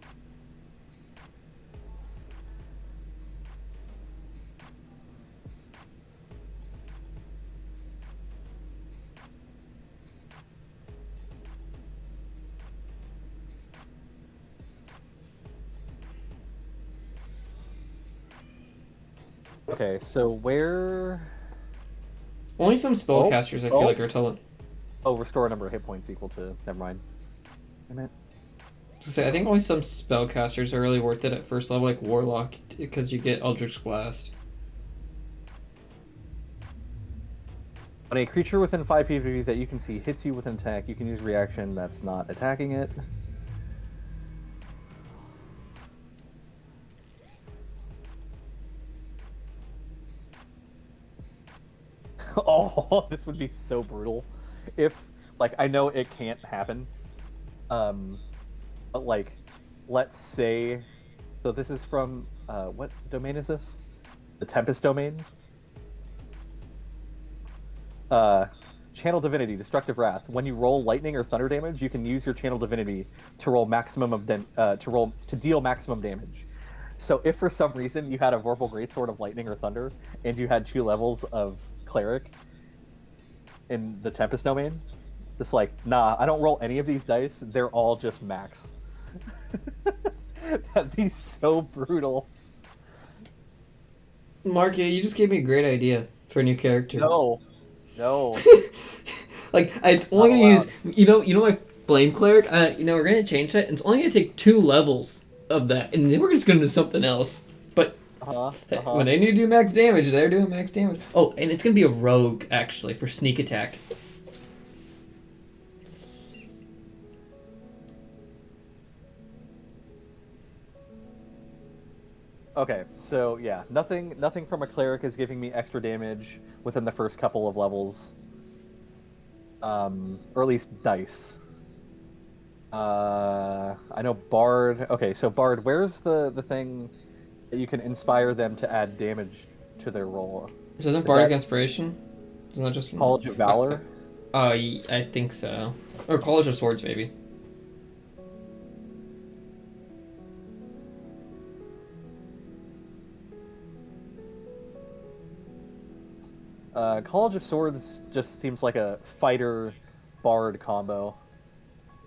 Okay, so where... Only some spellcasters I feel like are told. Oh, restore a number of hit points equal to... Never mind. Damn it. So I think only some spellcasters are really worth it at first level, like Warlock, because you get Eldritch Blast. When a creature within 5 feet of you that you can see hits you with an attack, you can use reaction that's not attacking it. Oh, this would be so brutal. If, like, I know it can't happen, but, like, let's say... So this is from, what domain is this? The Tempest domain? Channel Divinity, Destructive Wrath. When you roll lightning or thunder damage, you can use your Channel Divinity to roll maximum of to deal maximum damage. So if for some reason you had a Vorpal Greatsword of Lightning or Thunder, and you had 2 levels of Cleric in the Tempest domain, it's like, nah, I don't roll any of these dice, they're all just max. That'd be so brutal. Mark, yeah, you just gave me a great idea for a new character. No. Like, it's only gonna use, you know my Blame Cleric, we're gonna change that, and it's only gonna take 2 levels of that, and then we're just gonna do something else. But when they need to do max damage, they're doing max damage. Oh, and it's gonna be a rogue, actually, for sneak attack. Okay, so yeah, nothing from a cleric is giving me extra damage within the first couple of levels. Or at least dice. I know Bard... Okay, so Bard, where's the thing that you can inspire them to add damage to their roll? Isn't Bardic Inspiration? Isn't that just... College of Valor? I think so. Or College of Swords, maybe. College of Swords just seems like a fighter bard combo.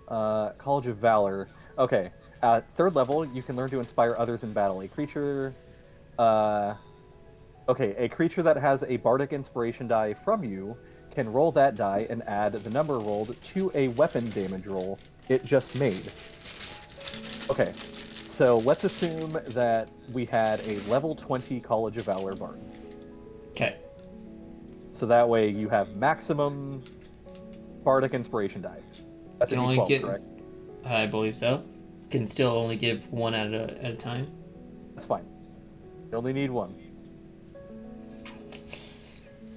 College of Valor. Okay, at 3rd level, you can learn to inspire others in battle. A creature that has a bardic inspiration die from you can roll that die and add the number rolled to a weapon damage roll it just made. Okay, so let's assume that we had a level 20 College of Valor bard. Okay. So that way you have maximum bardic inspiration die. That's a D12, correct? I believe so. Can still only give 1 at a time. That's fine. You only need 1.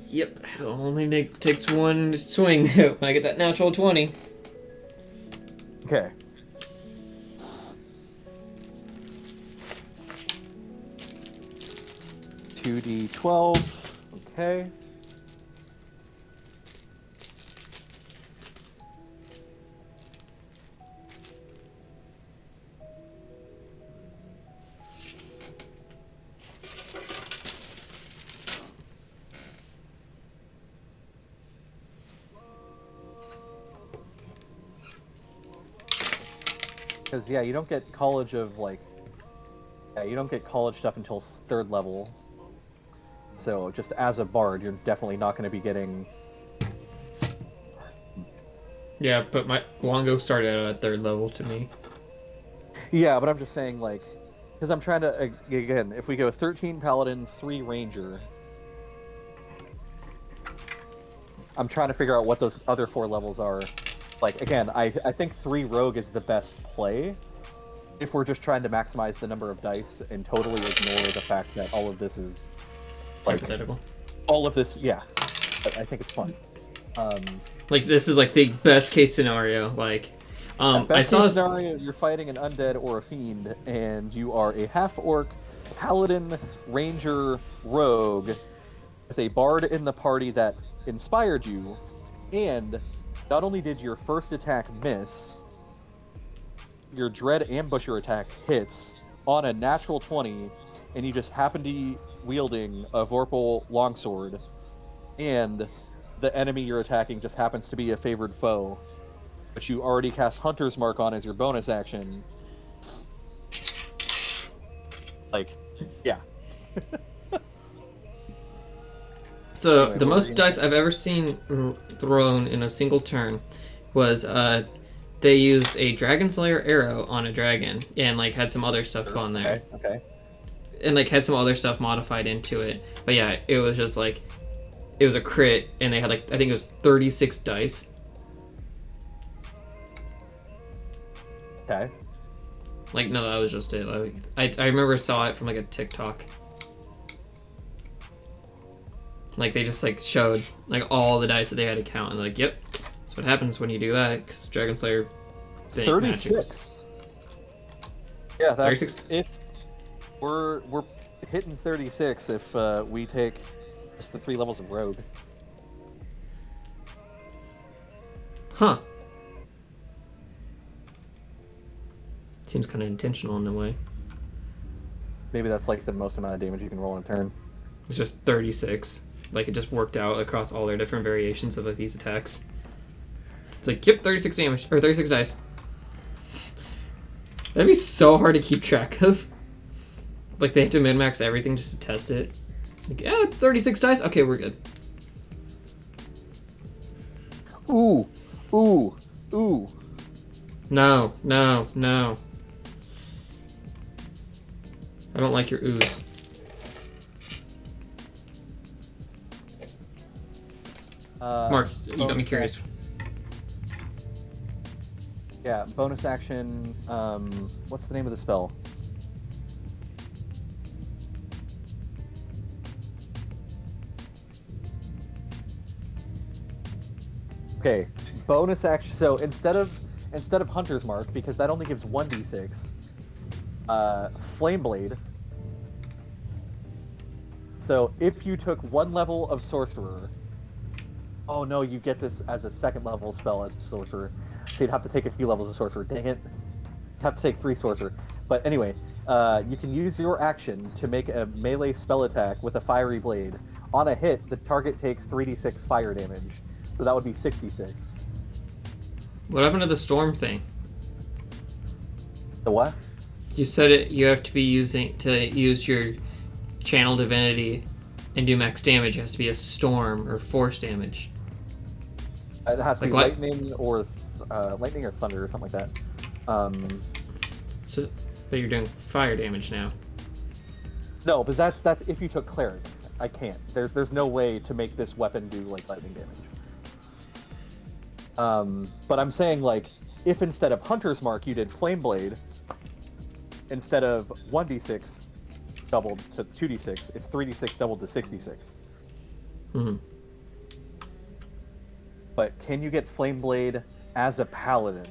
Yep, it only takes 1 swing when I get that natural 20. Okay. $2d12. Okay. Because, yeah, you don't get college of, like... Yeah, you don't get college stuff until 3rd level. So, just as a bard, you're definitely not going to be getting... Yeah, but my Longo started out at 3rd level to me. Yeah, but I'm just saying, like... Because I'm trying to... Again, if we go 13 Paladin, 3 Ranger... I'm trying to figure out what those other 4 levels are. Like, again, I think 3 Rogue is the best play if we're just trying to maximize the number of dice and totally ignore the fact that all of this is Like, hypothetical. all of this, yeah. I think it's fun. Like this is like the best case scenario. Like, I best saw case scenario, you're fighting an undead or a fiend, and you are a half-orc, paladin, ranger, rogue, with a bard in the party that inspired you, and not only did your first attack miss, your dread ambusher attack hits on a natural 20, and you just happen to be wielding a Vorpal longsword, and the enemy you're attacking just happens to be a favored foe, but you already cast Hunter's Mark on as your bonus action. Like, yeah. So Anyway, the what were most you dice I've ever seen thrown in a single turn was they used a Dragon Slayer arrow on a dragon and like had some other stuff on there. Okay. And like had some other stuff modified into it. But yeah, it was just like it was a crit and they had like I think it was 36 dice. Okay. Like no, that was just it. Like, I remember saw it from like a TikTok. Like they just like showed like all the dice that they had to count and like, yep, that's what happens when you do that because Dragon Slayer. 36. Matches. Yeah, that's 36. If we're hitting 36 if we take just the 3 levels of rogue. Huh. Seems kind of intentional in a way. Maybe that's like the most amount of damage you can roll in a turn. It's just 36. Like it just worked out across all their different variations of like these attacks. It's like, yep, 36 damage or 36 dice. That'd be so hard to keep track of. Like they have to min-max everything just to test it. Like, 36 dice? Okay, we're good. Ooh. No. I don't like your ooze. Mark, you got me curious. Yeah, bonus action. What's the name of the spell? Okay, bonus action. So instead of Hunter's Mark, because that only gives 1d6, Flame Blade. So if you took 1 level of Sorcerer, oh no, you get this as a 2nd level spell as Sorcerer. So you'd have to take a few levels of Sorcerer. Dang it. You'd have to take 3 Sorcerer. But anyway, you can use your action to make a melee spell attack with a Fiery Blade. On a hit, the target takes 3d6 fire damage. So that would be 66. What happened to the storm thing? The what? You said it. You have to be use your channel divinity and do max damage. It has to be a storm or force damage. It has to be Like lightning or thunder or something like that. So, but you're doing fire damage now. No, but that's if you took cleric. I can't. There's no way to make this weapon do like lightning damage. But I'm saying like if instead of Hunter's Mark you did Flame Blade, instead of 1d6 doubled to 2d6, it's 3d6 doubled to 66. Mm-hmm. But can you get Flame Blade as a paladin?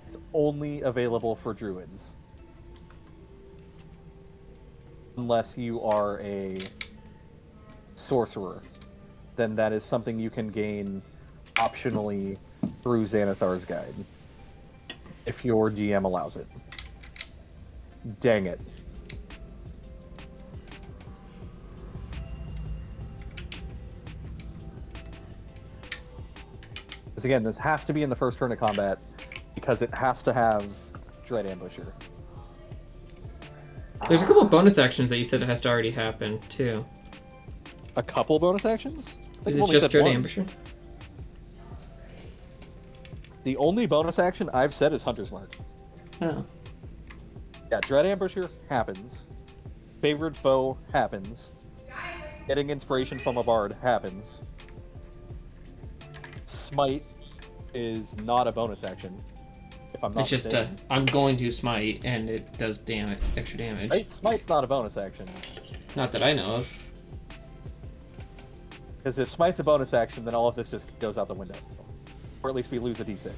It's only available for druids. Unless you are a sorcerer. Then that is something you can gain optionally through Xanathar's Guide. If your GM allows it. Dang it. Because again, this has to be in the first turn of combat, because it has to have Dread Ambusher. There's a couple of bonus actions that you said it has to already happen too. A couple bonus actions? Is it just Dread Ambusher? The only bonus action I've said is Hunter's Mark. Oh. Yeah, Dread Ambusher happens. Favored Foe happens. Getting inspiration from a bard happens. Smite is not a bonus action. If I'm not It's just mistaken. I'm going to smite and it does extra damage. Smite's not a bonus action. Not that I know of. Because if Smite's a bonus action, then all of this just goes out the window. Or at least we lose a d6.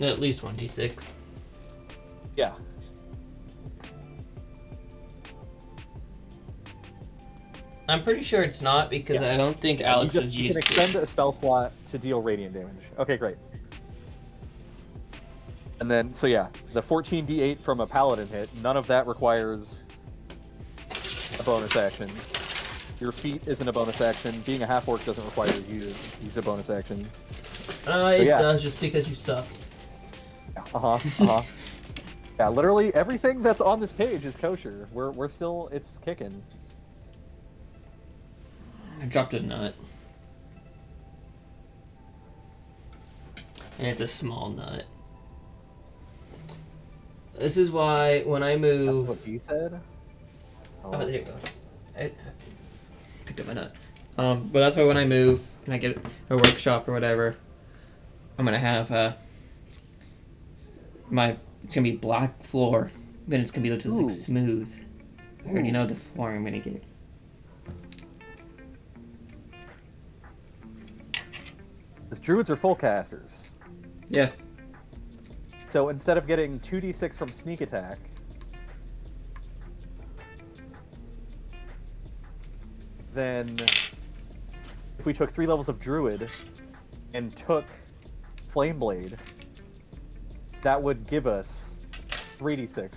At least 1d6. Yeah. I'm pretty sure it's not because I don't think Alex has You used can extend a spell slot to deal radiant damage. Okay, great. And then, so yeah, the 14d8 from a paladin hit, none of that requires a bonus action. Your feat isn't a bonus action. Being a half-orc doesn't require you to use a bonus action. It does just because you suck. Yeah, literally everything that's on this page is kosher. We're still, it's kicking. I dropped a nut. And it's a small nut. This is why when I move... That's what he said? Oh, there you go. I picked up my nut. But that's why when I move and I get a workshop or whatever, I'm gonna have it's gonna be black floor, then it's gonna be just like smooth. I already know the floor I'm gonna get. Because druids are full casters. Yeah. So instead of getting 2d6 from sneak attack, then if we took 3 levels of druid and took flame blade, that would give us 3d6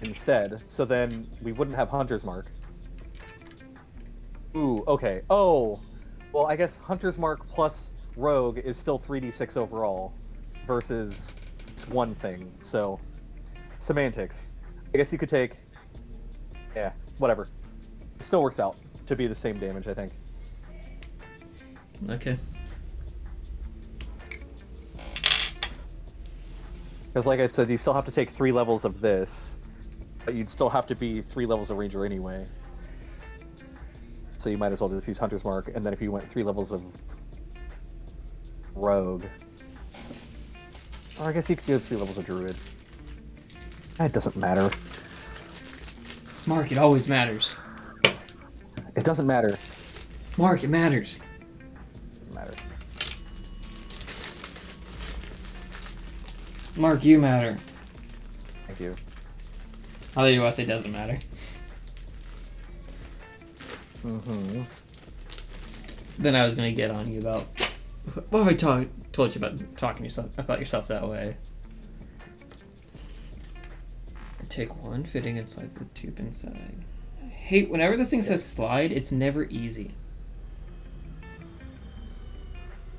instead. So then we wouldn't have hunter's mark. Ooh, okay. Oh, well, I guess hunter's mark plus rogue is still 3d6 overall versus one thing. So semantics. I guess you could take, yeah, whatever. It still works out to be the same damage, I think. Okay. Because like I said, you still have to take 3 levels of this, but you'd still have to be 3 levels of ranger anyway. So you might as well just use hunter's mark, and then if you went 3 levels of rogue, or I guess you could do 3 levels of druid. It doesn't matter. Mark, it always matters. It doesn't matter. Mark, it matters. It doesn't matter. Mark, you matter. Thank you. I thought you were about to say doesn't matter. Mm-hmm. Then I was gonna get on you about what have I told you about talking about yourself that way. Take 1, fitting inside the tube inside. I hate whenever this thing says slide, it's never easy.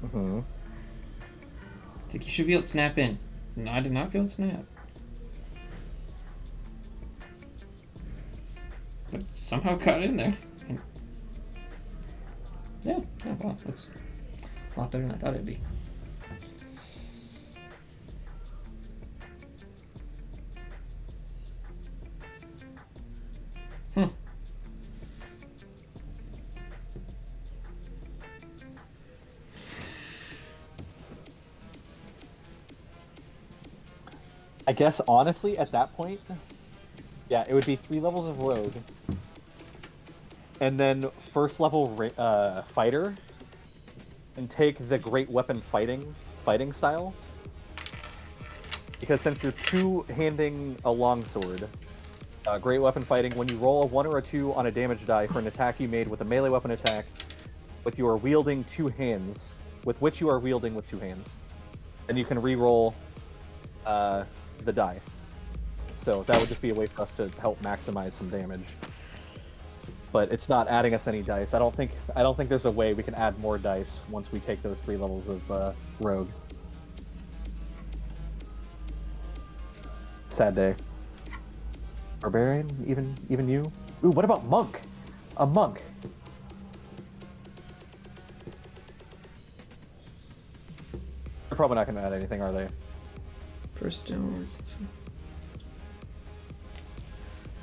Mm-hmm. It's like you should feel it snap in. No, I did not feel it snap. But it somehow got in there. Yeah, well, that's a lot better than I thought it'd be. I guess honestly, at that point, yeah, it would be 3 levels of rogue, and then first level fighter, and take the great weapon fighting style. Because since you're two-handing a longsword, great weapon fighting, when you roll a 1 or a 2 on a damage die for an attack you made with a melee weapon attack, with you are wielding 2 hands, with which you are wielding with 2 hands, then you can re-roll the die. So that would just be a way for us to help maximize some damage. But it's not adding us any dice. I don't think there's a way we can add more dice once we take those 3 levels of rogue. Sad day. Barbarian, even you? Ooh, what about monk? A monk. They're probably not gonna add anything, are they? First downwards.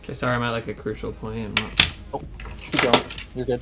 Okay, sorry, I'm at like a crucial point. I'm not... Oh, keep going. You're good.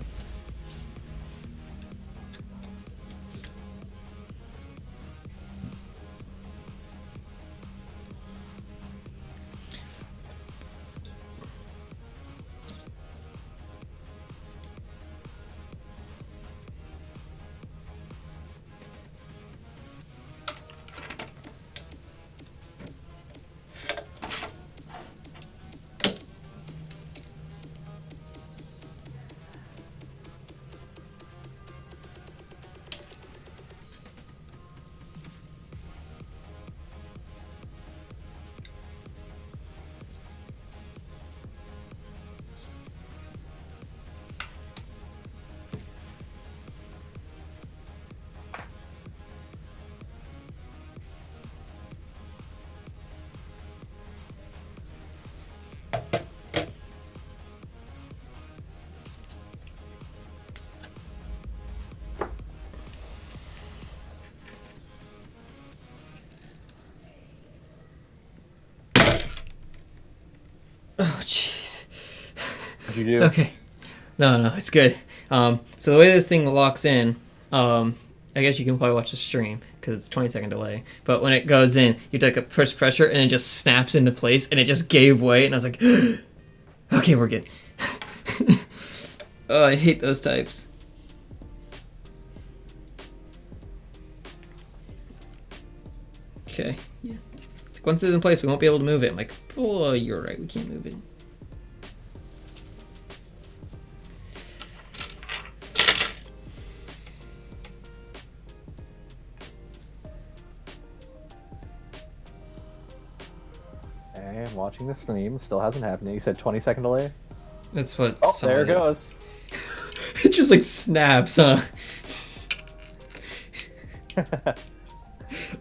Oh, jeez. What'd you do? Okay. No, it's good. So the way this thing locks in, I guess you can probably watch the stream because it's 20-second delay. But when it goes in, you take a push pressure and it just snaps into place and it just gave way. And I was like, okay, we're good. Oh, I hate those types. Okay, yeah. Once it's in place, we won't be able to move it. I'm like, oh, you're right, we can't move it. Okay, I'm watching the stream. Still hasn't happened yet. You said 20-second delay? That's what. Oh, there it goes. It just like snaps, huh?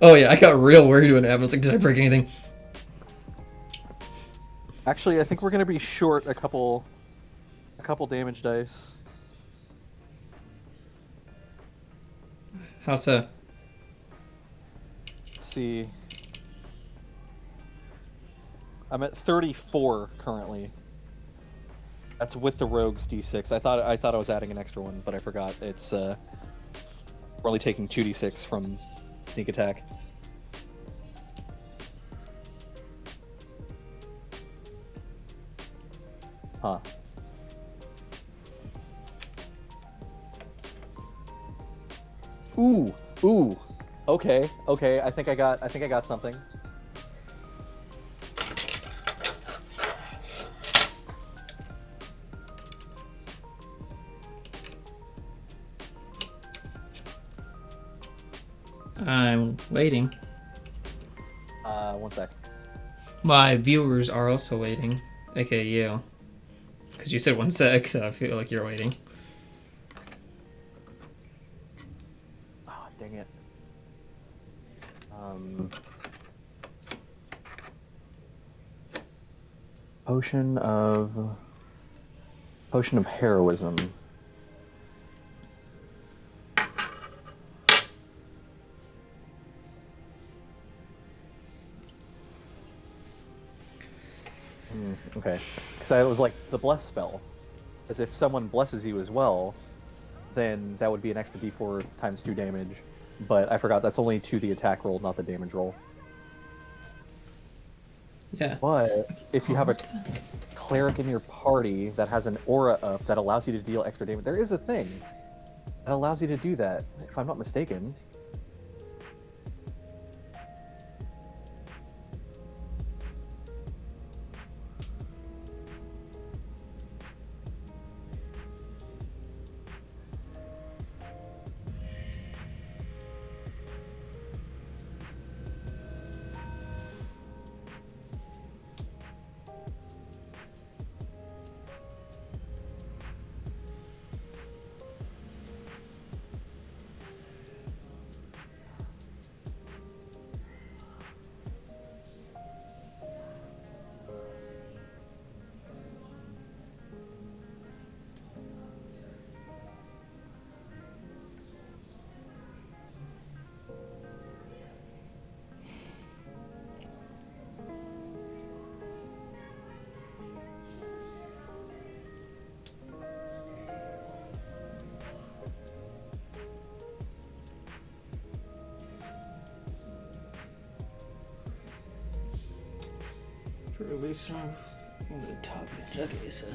Oh yeah, I got real worried when it happened. I was like, did I break anything? Actually, I think we're gonna be short a couple damage dice. How so? Let's see. I'm at 34 currently. That's with the rogues d6. I thought I was adding an extra one, but I forgot. It's we're only taking 2d6 from sneak attack. Huh. Ooh. Okay. I think I got something. I'm waiting. 1 sec. My viewers are also waiting, aka you. Because you said 1 sec, so I feel like you're waiting. Oh, dang it. Potion of heroism. Okay, because I was like the bless spell, as if someone blesses you as well, then that would be an extra d4 times 2 damage. But I forgot that's only to the attack roll, not the damage roll. Yeah. But if you have a cleric in your party that has an aura up that allows you to deal extra damage, there is a thing that allows you to do that, if I'm not mistaken. Release from the top edge. Okay, so.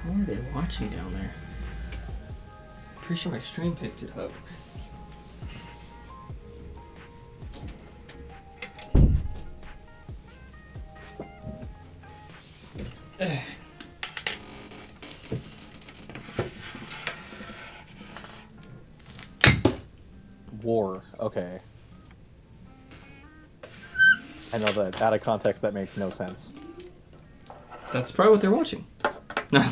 How are they watching down there? Pretty sure my stream picked it up. War. Okay. I know that out of context that makes no sense. That's probably what they're watching. No.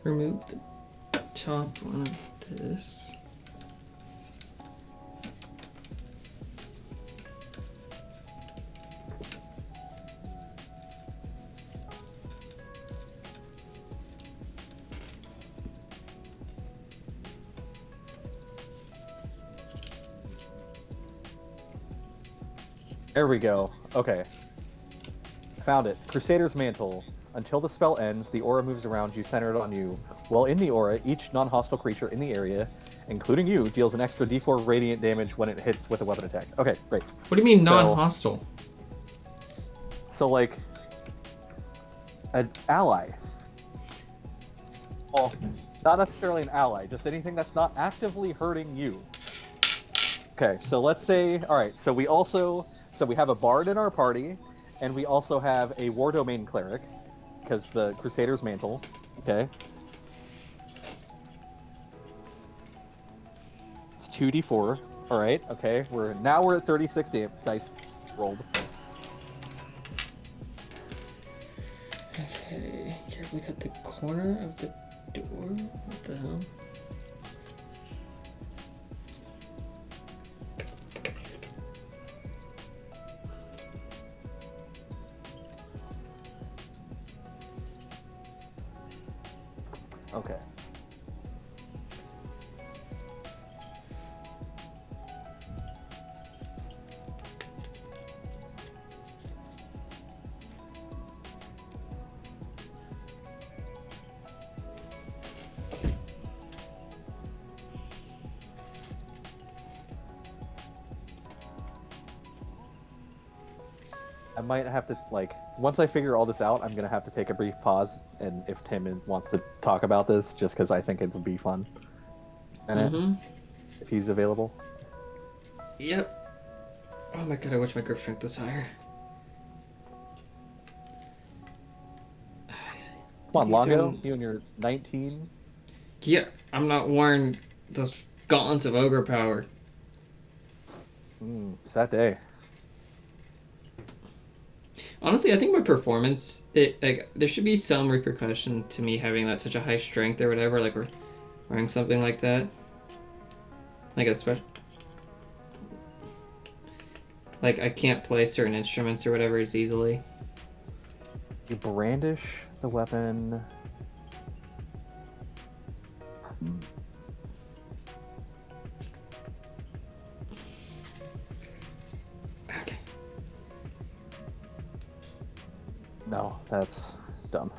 remove the top one of this. There we go. Okay. Found it. Crusader's Mantle. Until the spell ends, the aura moves around you, centered on you. While in the aura, each non-hostile creature in the area, including you, deals an extra d4 radiant damage when it hits with a weapon attack. Okay, great. What do you mean non-hostile? So, like, an ally. Well, not necessarily an ally, just anything that's not actively hurting you. Okay, so let's say, alright, so we have a bard in our party, and we also have a war domain cleric, because the Crusader's Mantle, okay? It's 2d4, alright, okay, we're at 36 dice rolled. Okay, carefully cut the corner of the door. What the hell? Okay. I might have to, like, once I figure all this out, I'm gonna have to take a brief pause, and if Tim wants to talk about this, just because I think it would be fun. If he's available. Yep. Oh my god, I wish my grip strength was higher. Come on, Longo, you and your 19? Yeah, I'm not wearing those gauntlets of ogre power. Sad day. Honestly, I think my performance, there should be some repercussion to me having that such a high strength or whatever, like we're wearing something like that. Like like I can't play certain instruments or whatever as easily. You brandish the weapon. Okay. No, that's dumb.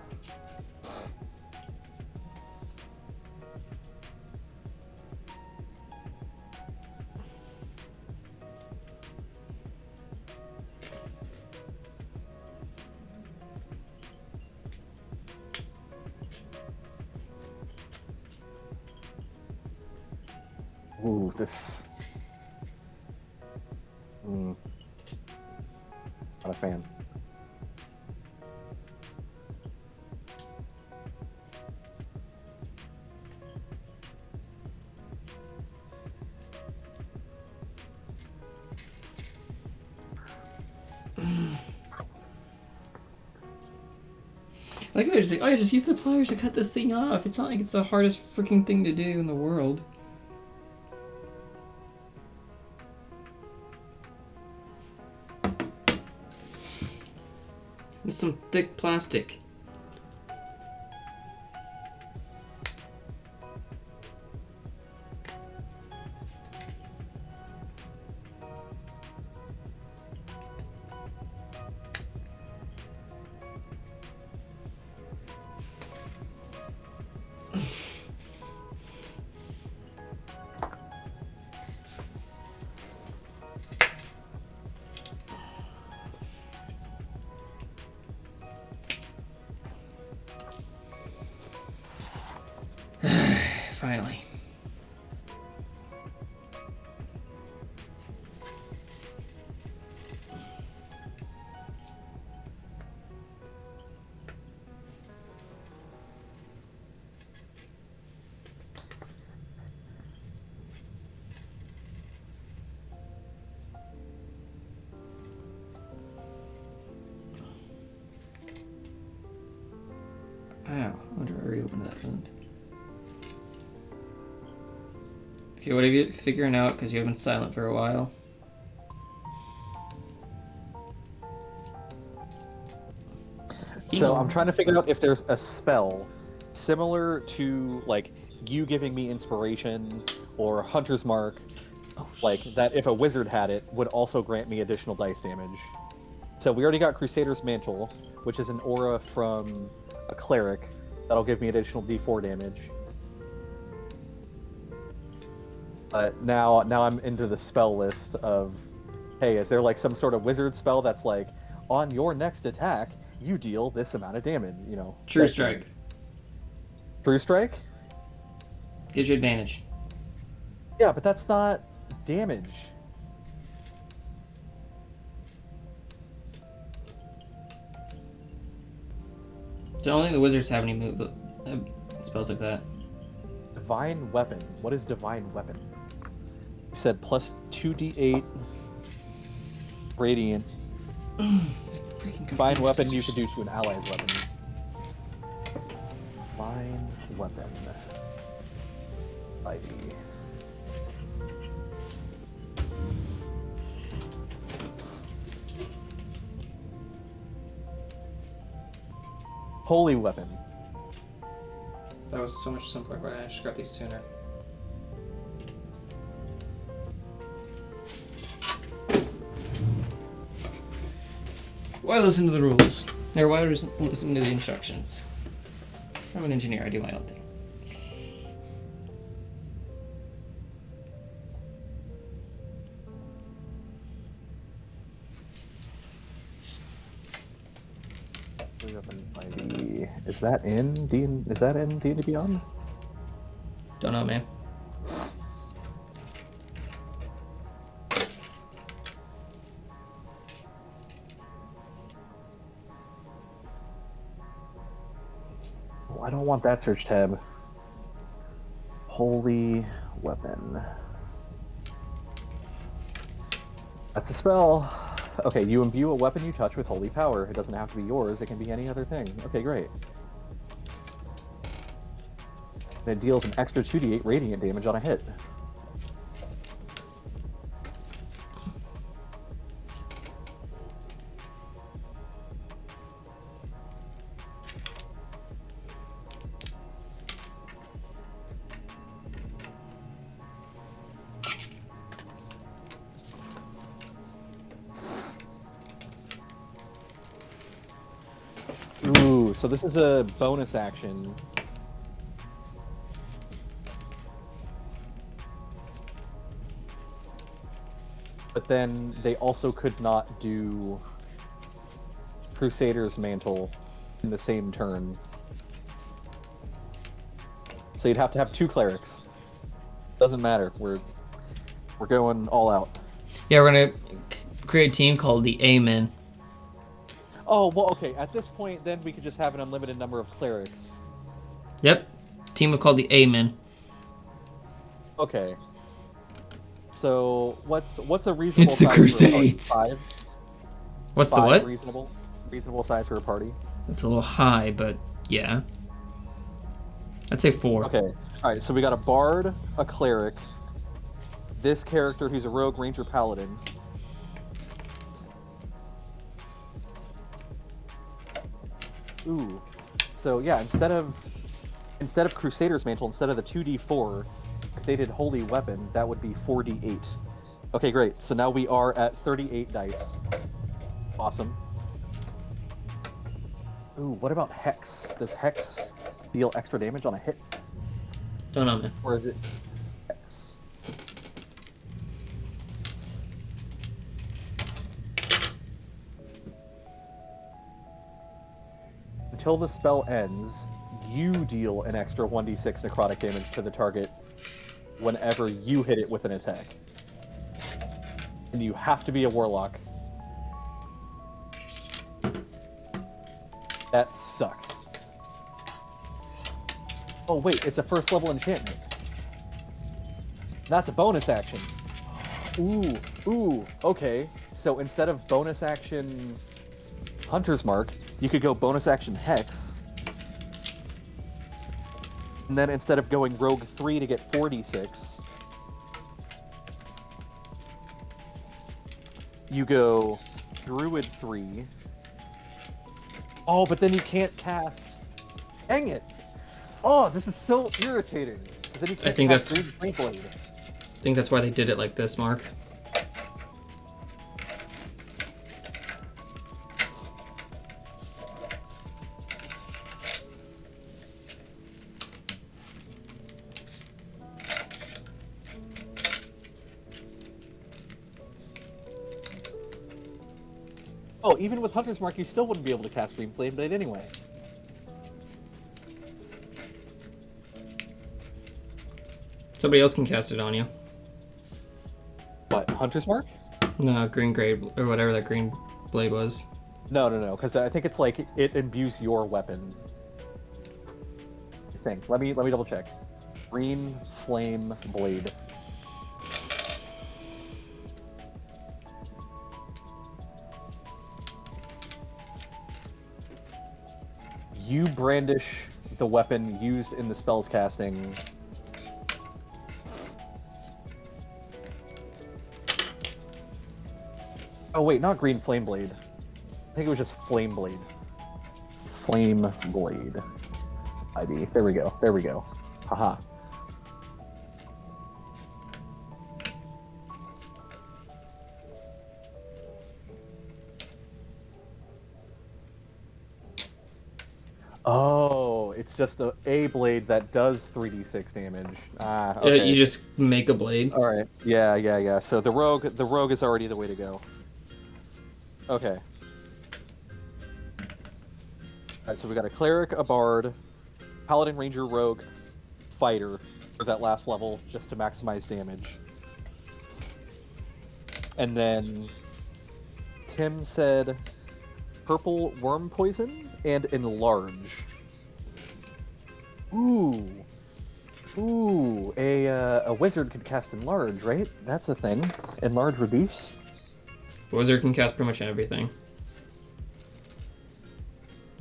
Ooh, this... Not a fan. Like they're just like, oh, just use the pliers to cut this thing off. It's not like it's the hardest freaking thing to do in the world. It's some thick plastic. Finally. Ow, I wonder where we opened that wound. Okay, what have you figuring out? Because you have been silent for a while. So I'm trying to figure out if there's a spell similar to like you giving me inspiration or Hunter's Mark, like that if a wizard had it would also grant me additional dice damage. So we already got Crusader's Mantle, which is an aura from a cleric that'll give me additional D4 damage. Now I'm into the spell list of, hey, is there like some sort of wizard spell that's like, on your next attack, you deal this amount of damage, you know? True Strike. True Strike? Gives you advantage. Yeah, but that's not damage. Don't think the wizards have any spells like that. Divine Weapon. What is Divine Weapon? You said plus 2d8 radiant. Divine Weapon you could do to an ally's weapon. Divine Weapon. ID. Holy Weapon. That was so much simpler, but I just got these sooner. Why listen to the rules? Or why listen to the instructions? I'm an engineer, I do my own thing. Is that in D&D Beyond? Don't know, man. Oh, I don't want that search tab. Holy Weapon. That's a spell. Okay, you imbue a weapon you touch with holy power. It doesn't have to be yours, it can be any other thing. Okay, great. It deals an extra 2d8 radiant damage on a hit. Ooh, so this is a bonus action. But then they also could not do Crusader's Mantle in the same turn. So you'd have to have two clerics. Doesn't matter. We're going all out. Yeah, we're gonna create a team called the Amen. Oh, well, okay. At this point, then we could just have an unlimited number of clerics. Yep. Team called the Amen. Okay. So what's a reasonable It's the size Crusades. for a party? 5? What's the 5 what? Reasonable size for a party? It's a little high, but yeah. I'd say 4. Okay. Alright, so we got a bard, a cleric, this character who's a rogue, ranger, paladin. Ooh. So yeah, instead of Crusader's Mantle, instead of the 2d4, if they did Holy Weapon, that would be 4d8. Okay, great. So now we are at 38 dice. Awesome. Ooh, what about Hex? Does Hex deal extra damage on a hit? Don't know, man. Or is it Hex? Until the spell ends, you deal an extra 1d6 necrotic damage to the target whenever you hit it with an attack. And you have to be a warlock. That sucks. Oh wait, it's a first level enchantment. That's a bonus action. Ooh, okay. So instead of bonus action Hunter's Mark, you could go bonus action Hex. And then instead of going Rogue 3 to get 4d6, you go Druid 3. Oh, but then you can't cast. Dang it! Oh, this is so irritating. 'Cause then you can't I think cast that's. Green Blade. I think that's why they did it like this, Mark. Oh, even with Hunter's Mark, you still wouldn't be able to cast Green Flame Blade anyway. Somebody else can cast it on you. What, Hunter's Mark? No, green grade or whatever that green blade was. No, because I think it's like it imbues your weapon. I think. Let me double check. Green Flame Blade. You brandish the weapon used in the spell's casting. Oh wait, not Green Flame Blade. I think it was just Flame Blade. Flame Blade. ID. There we go. Haha. Oh, it's just a blade that does 3d6 damage. Ah, okay. Yeah, you just make a blade. All right. Yeah. So the rogue is already the way to go. Okay. Alright, so we got a cleric, a bard, paladin, ranger, rogue, fighter for that last level, just to maximize damage. And then Tim said purple worm poison and enlarge. Ooh, a wizard could cast enlarge, right? That's a thing. Enlarge, reduce. Wizard can cast pretty much everything.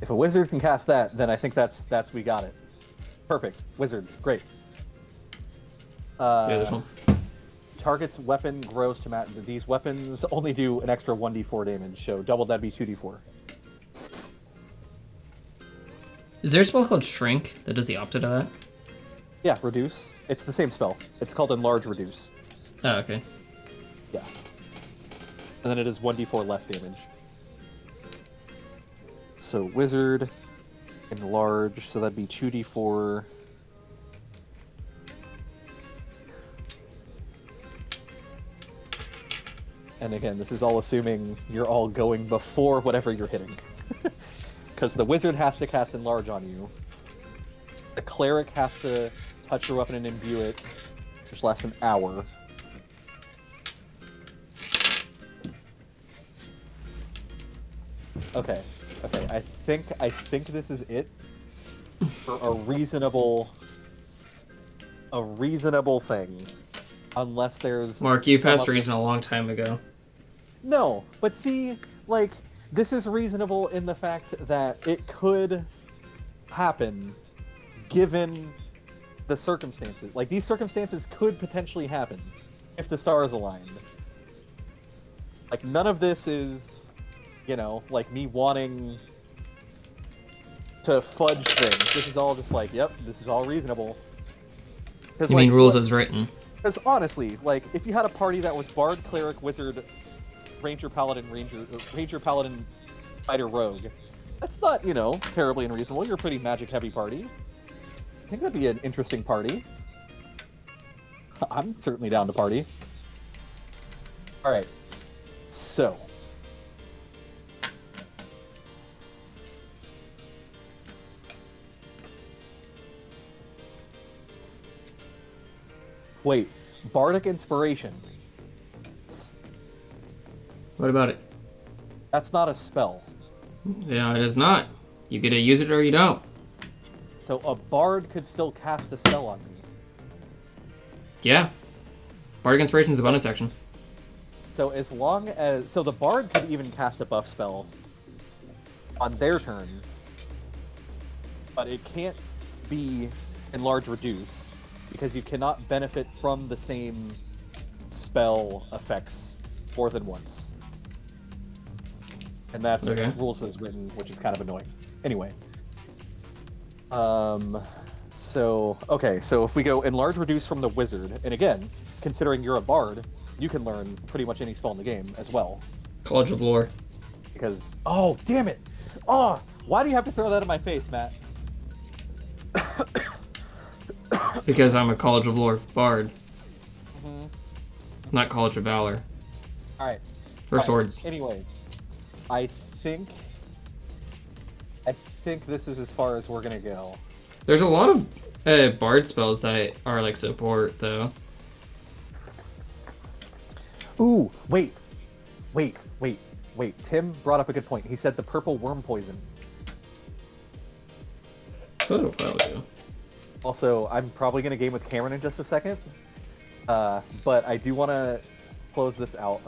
If a wizard can cast that, then I think that's we got it. Perfect. Wizard, great. Yeah, this one. Target's weapon grows to match. These weapons only do an extra 1d4 damage, so double that'd be 2d4. Is there a spell called Shrink that does the opposite of that? Yeah, reduce. It's the same spell. It's called enlarge, reduce. Oh, okay. Yeah. And then it is 1d4 less damage. So wizard, enlarge, so that'd be 2d4. And again, this is all assuming you're all going before whatever you're hitting. Because the wizard has to cast enlarge on you. The cleric has to touch your weapon and imbue it, which lasts an hour. Okay. I think this is it for a reasonable thing, unless there's Mark, you passed reason a long time ago. No, but see, like, this is reasonable in the fact that it could happen given the circumstances. Like, these circumstances could potentially happen if the stars aligned. Like, none of this is, like me wanting to fudge things. This is all just like, yep, this is all reasonable. You mean rules as written? Because honestly, like, if you had a party that was bard, cleric, wizard, ranger, paladin, fighter, rogue, that's not, terribly unreasonable. You're a pretty magic-heavy party. I think that'd be an interesting party. I'm certainly down to party. Alright. So. Wait. Bardic Inspiration. What about it? That's not a spell. No, it is not. You get to use it or you don't. So a bard could still cast a spell on me. Yeah. Bardic Inspiration is a bonus action. So as long as... So the bard could even cast a buff spell on their turn. But it can't be enlarge reduce, because you cannot benefit from the same spell effects more than once. And that's Okay. rules as written, which is kind of annoying. Anyway. So if we go enlarge reduce from the wizard, and again, considering you're a bard, you can learn pretty much any spell in the game as well. College of Lore. Because, oh, damn it! Oh, why do you have to throw that in my face, Matt? Because I'm a College of Lore bard. Mm-hmm. Not College of Valor. Alright. Or swords. Anyway, I think this is as far as we're gonna go. There's a lot of bard spells that are like support, though. Ooh, wait. Tim brought up a good point. He said the purple worm poison. So a while ago. Also, I'm probably gonna game with Cameron in just a second, but I do want to close this out.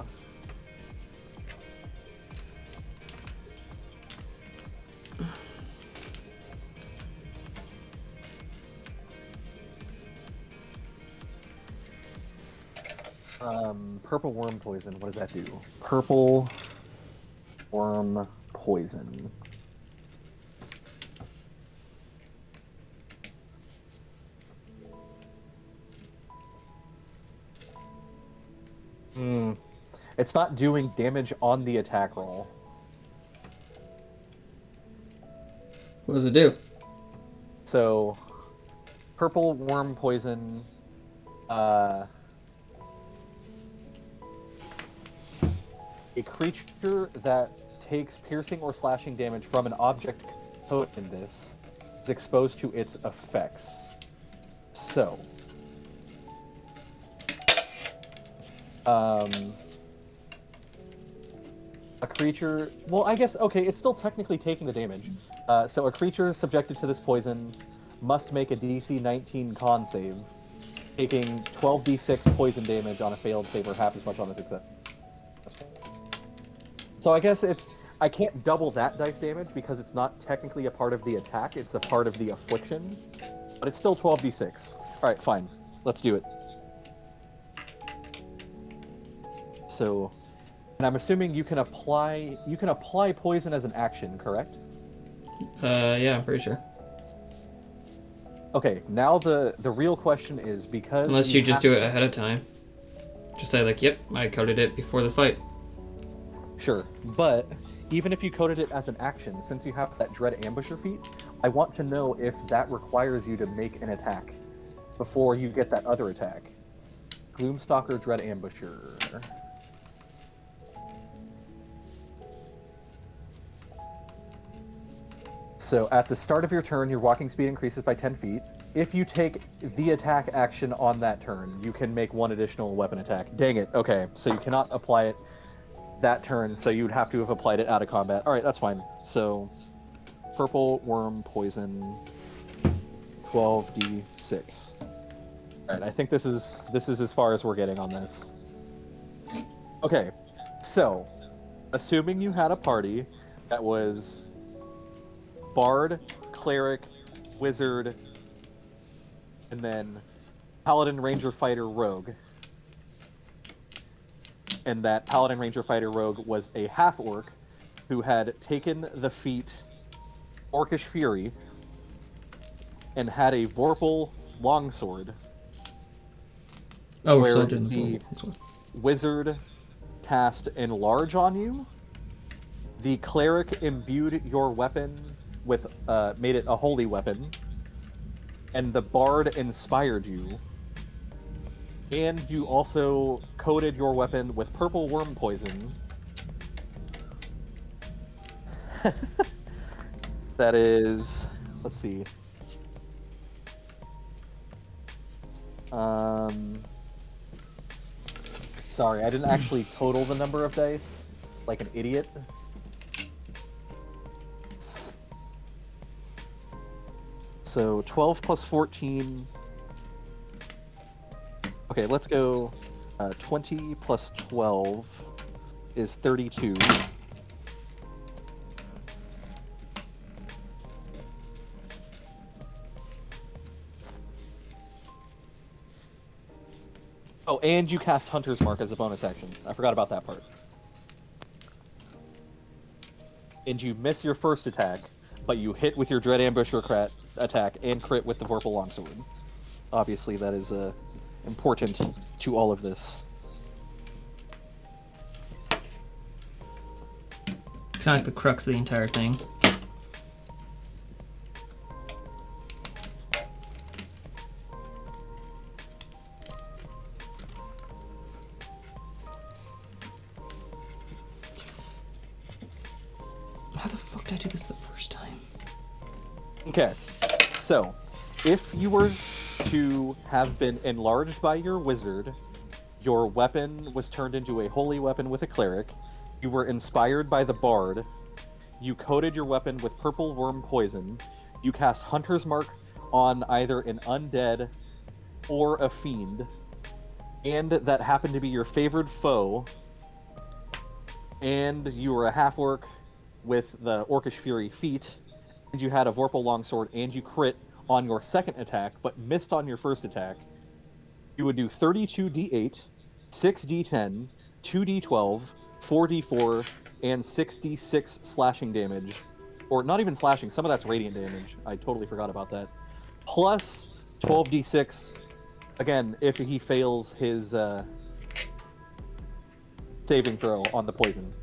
Purple worm poison, what does that do? Purple worm poison. It's not doing damage on the attack roll. What does it do? So, purple worm poison, a creature that takes piercing or slashing damage from an object coated in this is exposed to its effects. So, a creature... Well, I guess, okay, it's still technically taking the damage. So a creature subjected to this poison must make a DC 19 con save, taking 12d6 poison damage on a failed save or half as much on a success. So I guess I can't double that dice damage because it's not technically a part of the attack, it's a part of the affliction. But it's still 12d6. Alright, fine. Let's do it. So, and I'm assuming you can apply poison as an action, correct? Yeah, I'm pretty sure. Okay, now the real question is, because Unless you just do it ahead of time. Just say like, yep, I coded it before the fight. Sure, but even if you coded it as an action, since you have that Dread Ambusher feat, I want to know if that requires you to make an attack before you get that other attack. Gloomstalker Dread Ambusher. So at the start of your turn, your walking speed increases by 10 feet. If you take the attack action on that turn, you can make one additional weapon attack. Dang it, okay. So you cannot apply it that turn, so you would have to have applied it out of combat. Alright, that's fine. So, purple worm poison, 12d6. Alright, I think this is as far as we're getting on this. Okay, so, assuming you had a party that was Bard, Cleric, Wizard, and then Paladin, Ranger, Fighter, Rogue. And that Paladin, Ranger, Fighter, Rogue was a half-orc who had taken the feat Orcish Fury and had a Vorpal Longsword. Oh, where so didn't the Wizard cast Enlarge on you. The Cleric imbued your weapon with, made it a holy weapon, and the Bard inspired you, and you also coated your weapon with purple worm poison. That is, let's see. Sorry, I didn't actually total the number of dice, like an idiot. So 12 plus 14. Okay, let's go. 20 plus 12 is 32. Oh, and you cast Hunter's Mark as a bonus action. I forgot about that part. And you miss your first attack, but you hit with your Dread Ambusher attack and crit with the Vorpal Longsword. Obviously, that is important to all of this. It's kind of like the crux of the entire thing. How the fuck did I do this the first time? Okay, so if you were to have been enlarged by your wizard, your weapon was turned into a holy weapon with a cleric, you were inspired by the bard, you coated your weapon with purple worm poison, you cast Hunter's Mark on either an undead or a fiend, and that happened to be your favored foe, and you were a half-orc with the Orcish Fury feat, and you had a Vorpal Longsword, and you crit on your second attack, but missed on your first attack, you would do 32d8, 6d10, 2d12, 4d4, and 6d6 slashing damage. Or not even slashing, some of that's radiant damage. I totally forgot about that. Plus 12d6, again, if he fails his saving throw on the poison.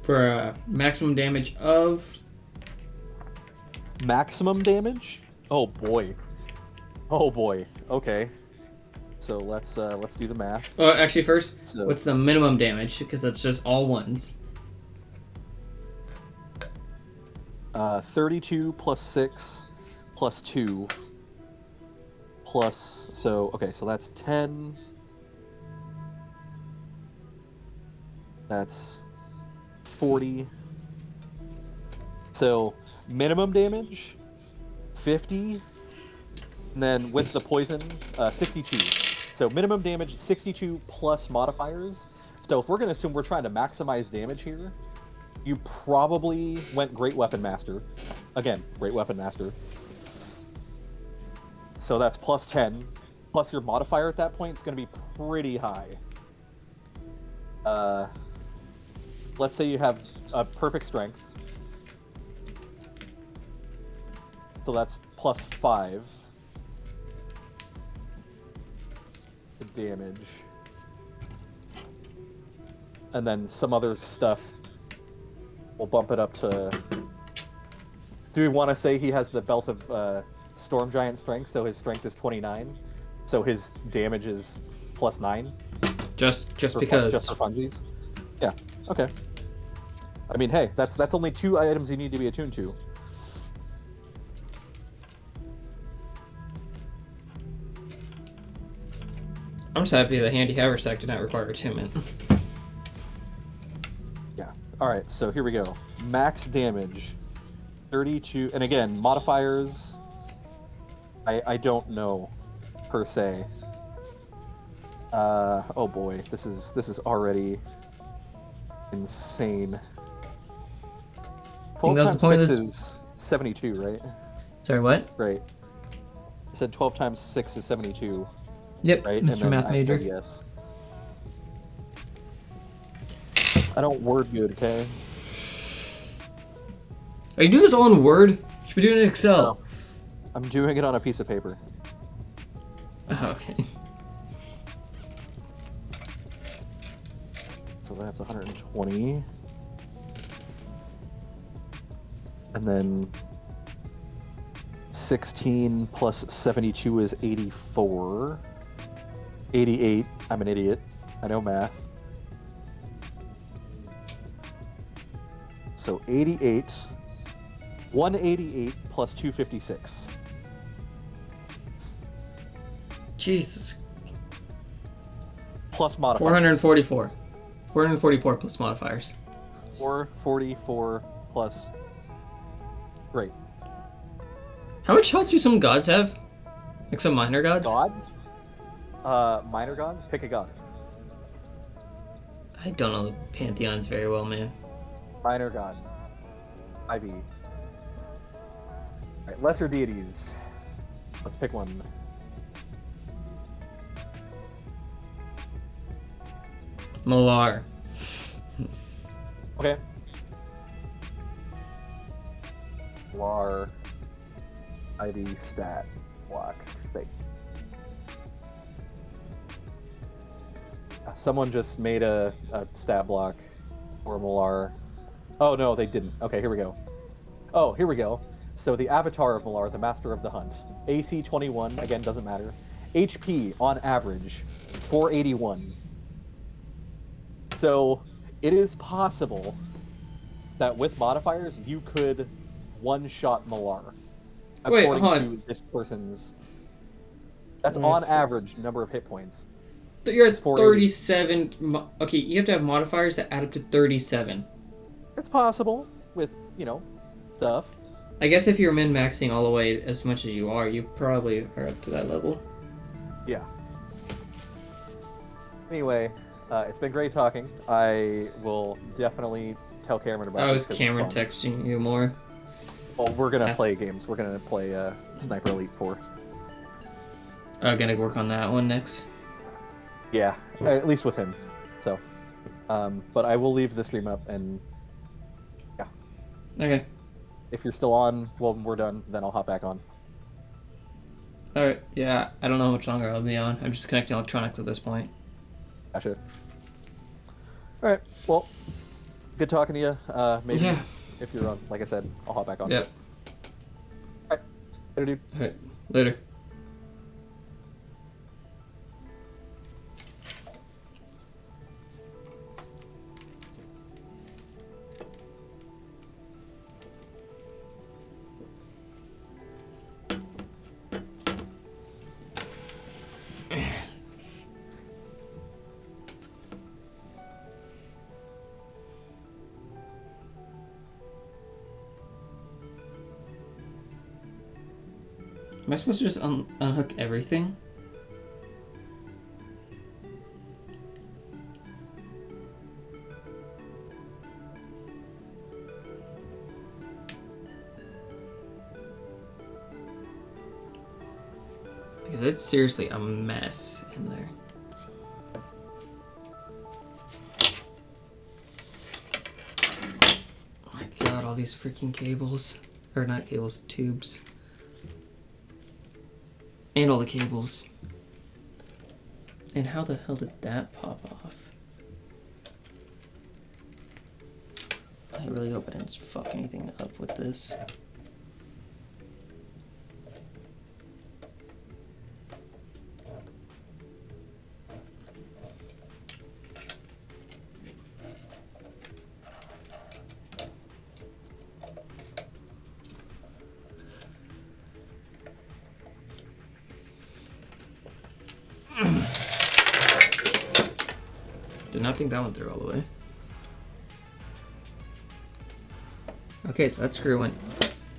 For a maximum damage of... Maximum damage? Oh boy. Oh boy. Okay. So let's do the math. Oh, actually, first, So- what's the minimum damage? Because that's just all ones. 32 plus 6 plus 2 plus... So, okay, so that's 10. That's 40. So, minimum damage, 50. And then with the poison, 62. So minimum damage, 62 plus modifiers. So if we're going to assume we're trying to maximize damage here, you probably went Great Weapon Master. Again, Great Weapon Master. So that's plus 10. Plus your modifier at that point is going to be pretty high. Let's say you have a perfect strength. So that's plus 5. The damage. And then some other stuff. We'll bump it up to... Do we want to say he has the belt of Storm Giant strength, so his strength is 29? So his damage is plus 9? Just For because. Just for funsies? Yeah, okay. I mean, hey, that's only 2 items you need to be attuned to. I'm just happy the Handy Haversack did not require attunement. Yeah. Alright, so here we go. Max damage. 32... And again, modifiers... I don't know, per se. Oh boy, this is already insane. 12 that was times the point of 6 this- is 72, right? Sorry, what? Right. I said 12 times 6 is 72, Yep, right? Mr. And then Math I Major. said yes. I don't word good, okay? Are you doing this all in Word? You should be doing it in Excel. No. I'm doing it on a piece of paper. Oh, okay. So that's 120. And then 16 plus 72 is 84. 88. I'm an idiot. I know math. So 88. 188 plus 256. Jesus. Plus modifiers. 444. 444 plus modifiers. 444 plus... Great. How much health do some gods have? Like some minor gods? Gods? Minor gods? Pick a god. I don't know the pantheons very well, man. Minor god. IV. Alright, lesser deities. Let's pick one. Molar. Okay. Lar ID stat block thing. Someone just made a stat block for Molar. Oh no, they didn't. Okay, here we go. Oh, here we go. So the avatar of Molar, the Master of the Hunt. AC 21, again, doesn't matter. HP, on average, 481. So it is possible that with modifiers, you could one-shot Molar. Wait, According hold to on. this person's... That's Nice. on average number of hit points. You're at It's 480. 37. Okay, you have to have modifiers that add up to 37. It's possible with, stuff. I guess if you're min-maxing all the way as much as you are, you probably are up to that level. Yeah. Anyway, it's been great talking. I will definitely tell Cameron about Oh, this is 'cause it's Cameron fun. texting you more? Well, we're gonna Yes. play games. We're gonna play Sniper Elite 4. Gonna work on that one next. Yeah, at least with him. So, but I will leave the stream up, and yeah, Okay. if you're still on when we're done, then I'll hop back on. Alright, yeah, I don't know how much longer I'll be on. I'm just connecting electronics at this point. Gotcha. All right. Well, good talking to you. Maybe Yeah. if you're on, like I said, I'll hop back on. Yep. All right. Later, dude. Alright, later. Am I supposed to just unhook everything? Because it's seriously a mess in there. Oh my god, all these freaking cables. Or not cables, tubes. And all the cables. And how the hell did that pop off? I really hope I didn't fuck anything up with this. Did not think that went through all the way. Okay, so that screw went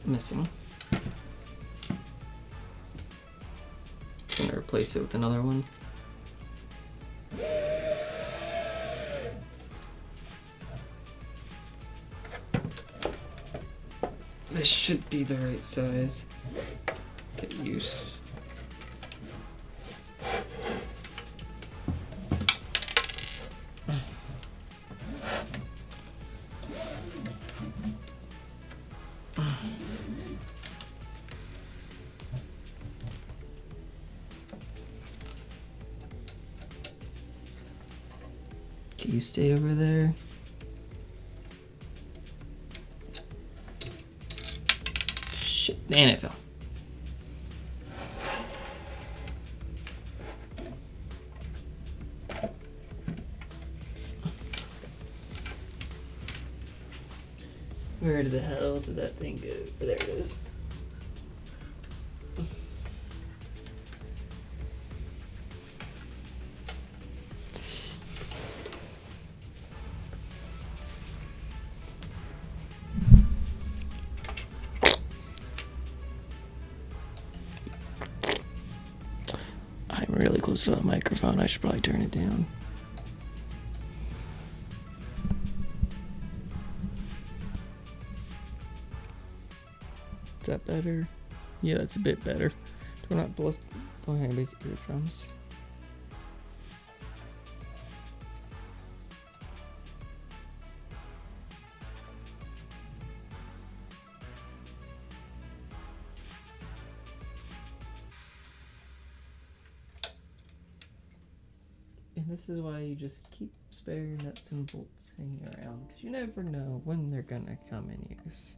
missing. Gonna replace it with another one. This should be the right size. Get used. Can you stay over there? Shit, and it fell. Where the hell did that thing go? There it is. I'm really close to that microphone. I should probably turn it down. Is that better? Yeah, that's a bit better. We're not blowing anybody's eardrums. And this is why you just keep spare nuts and bolts hanging around, because you never know when they're gonna come in use.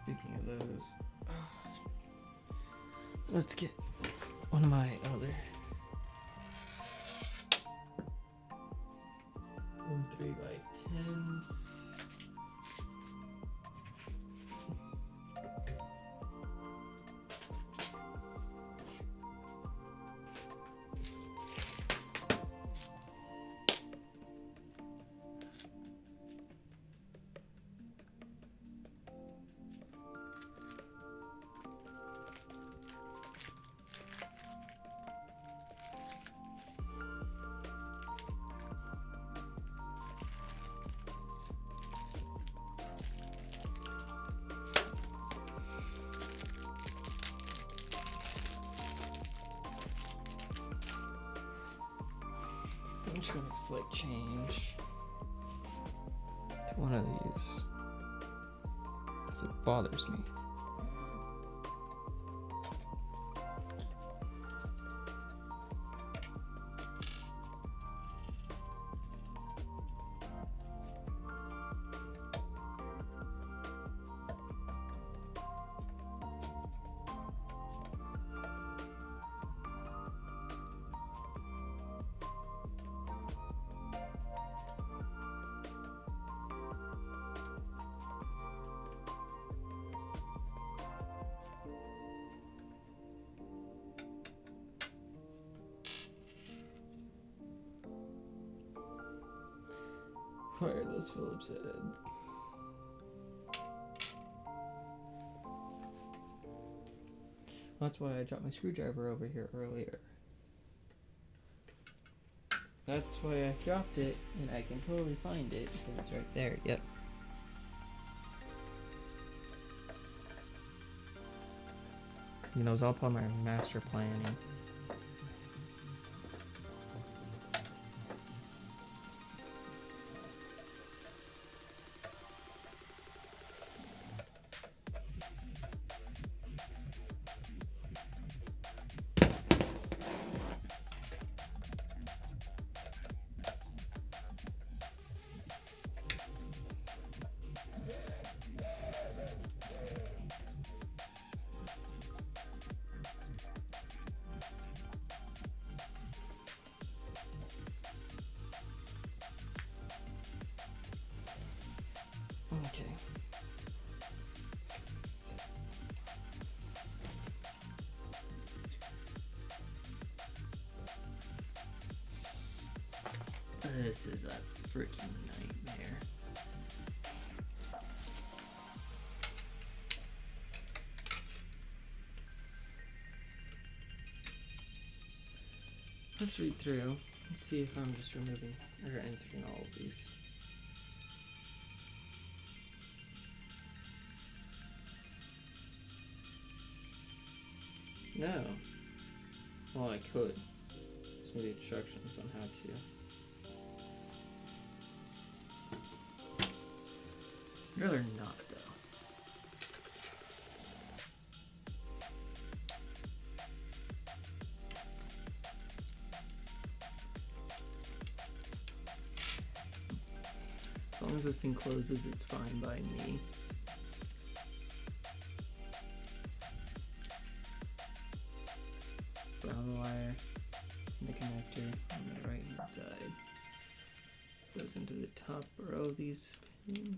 Speaking of those, let's get one of my other 3x10s. I'm just gonna make a slight change to one of these, because it bothers me. Why are those Phillips heads? That's why I dropped my screwdriver over here earlier. That's why I dropped it, and I can totally find it because it's right there. Yep. You know, it was all part of my master planning. Okay. This is a freaking nightmare. Let's read through and see if I'm just removing or inserting all of these. No. Well, I could. Just need the instructions on how to. I'd rather not, though. As long as this thing closes, it's fine by me. Brown wire in the connector on the right hand side goes into the top row of these pins.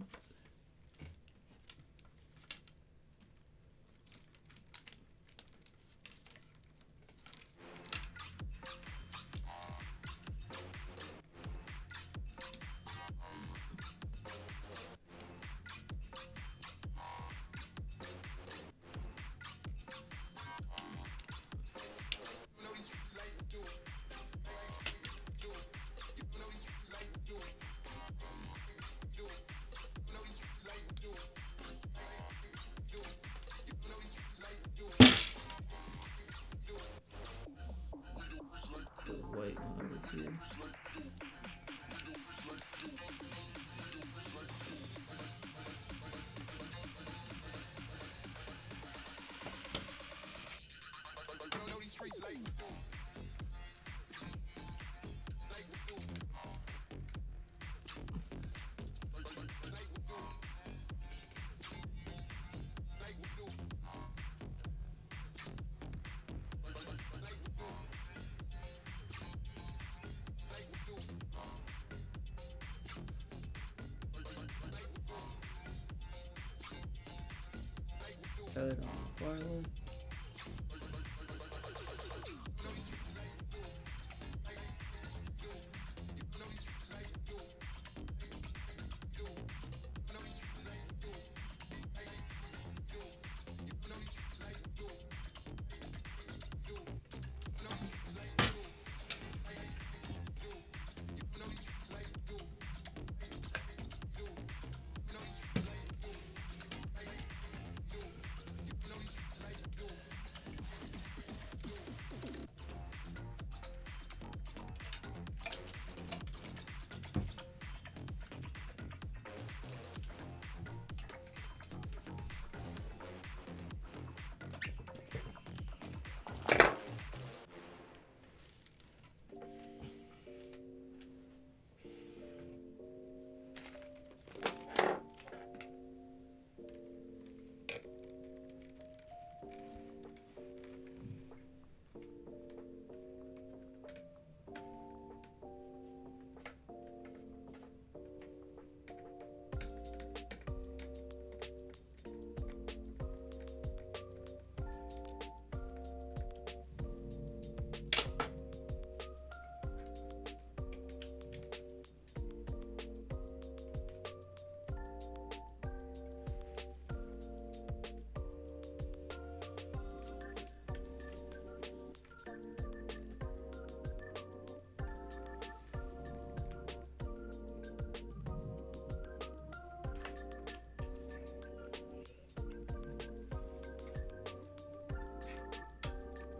Cut it on Violet.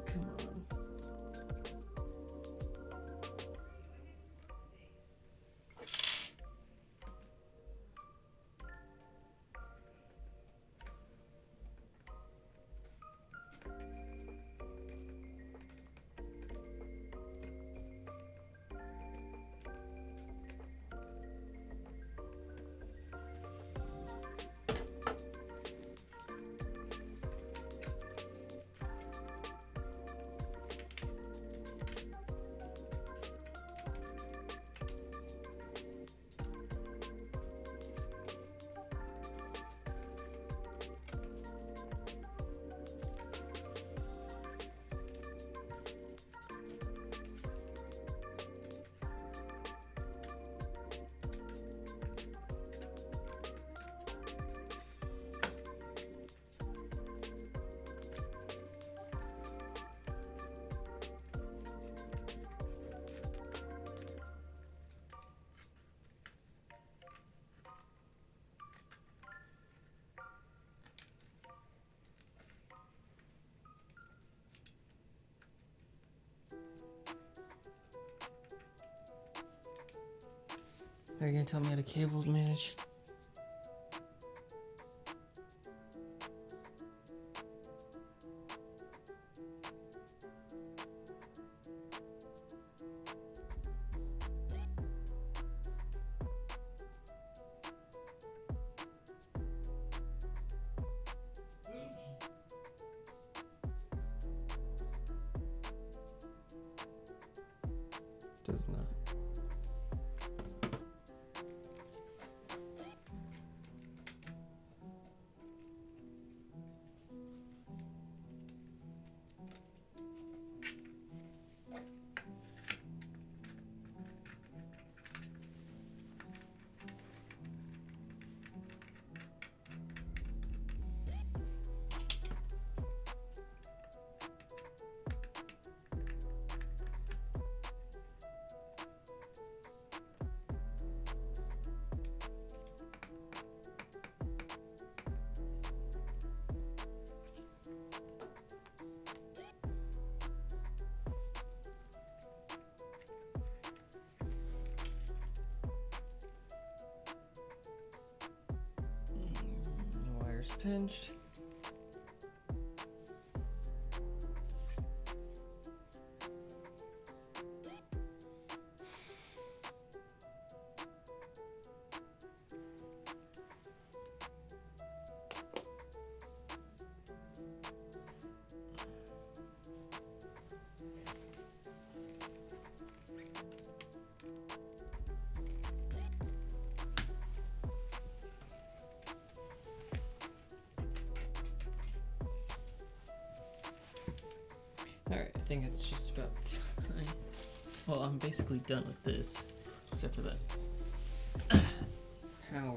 Come on. Are you gonna tell me how to cable manage? Does not. pinched. Alright, I think it's just about time. Well, I'm basically done with this, except for that power.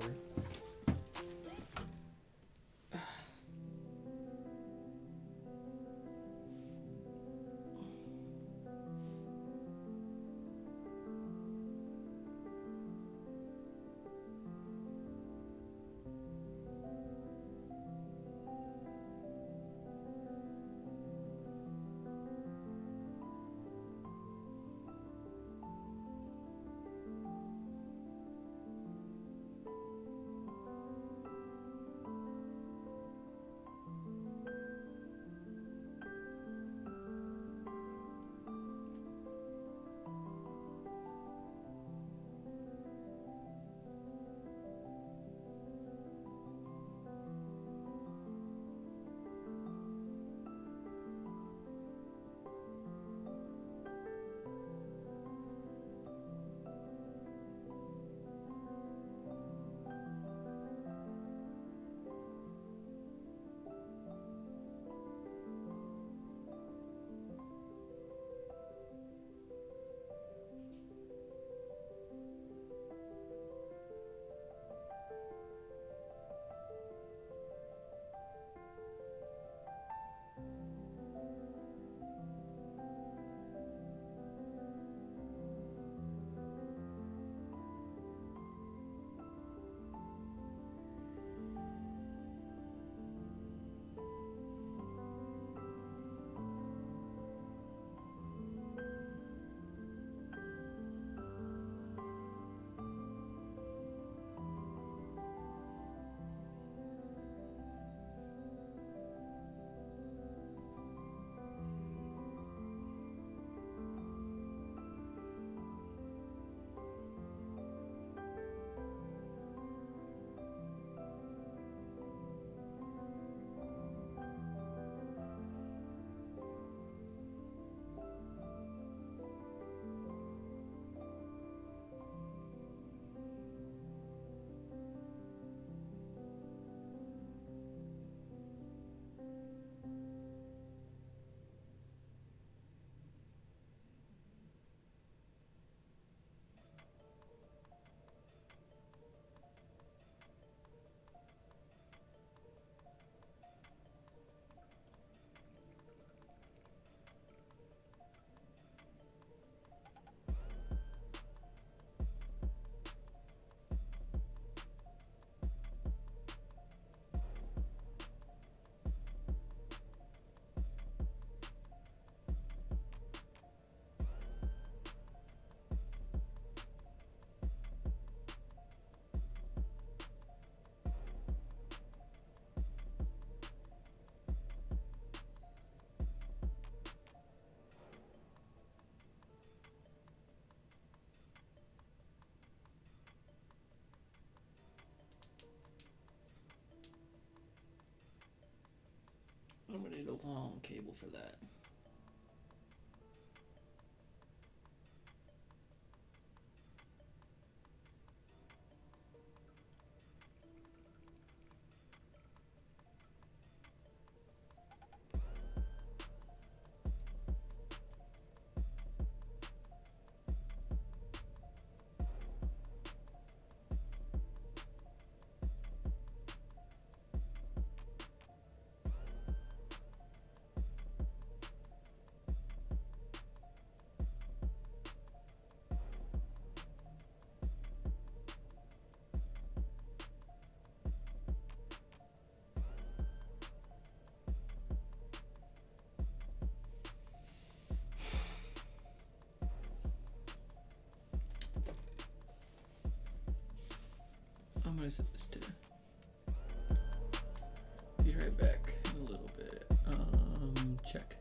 I'm gonna need a long cable for that. I'm gonna set this to be right back in a little bit. Check.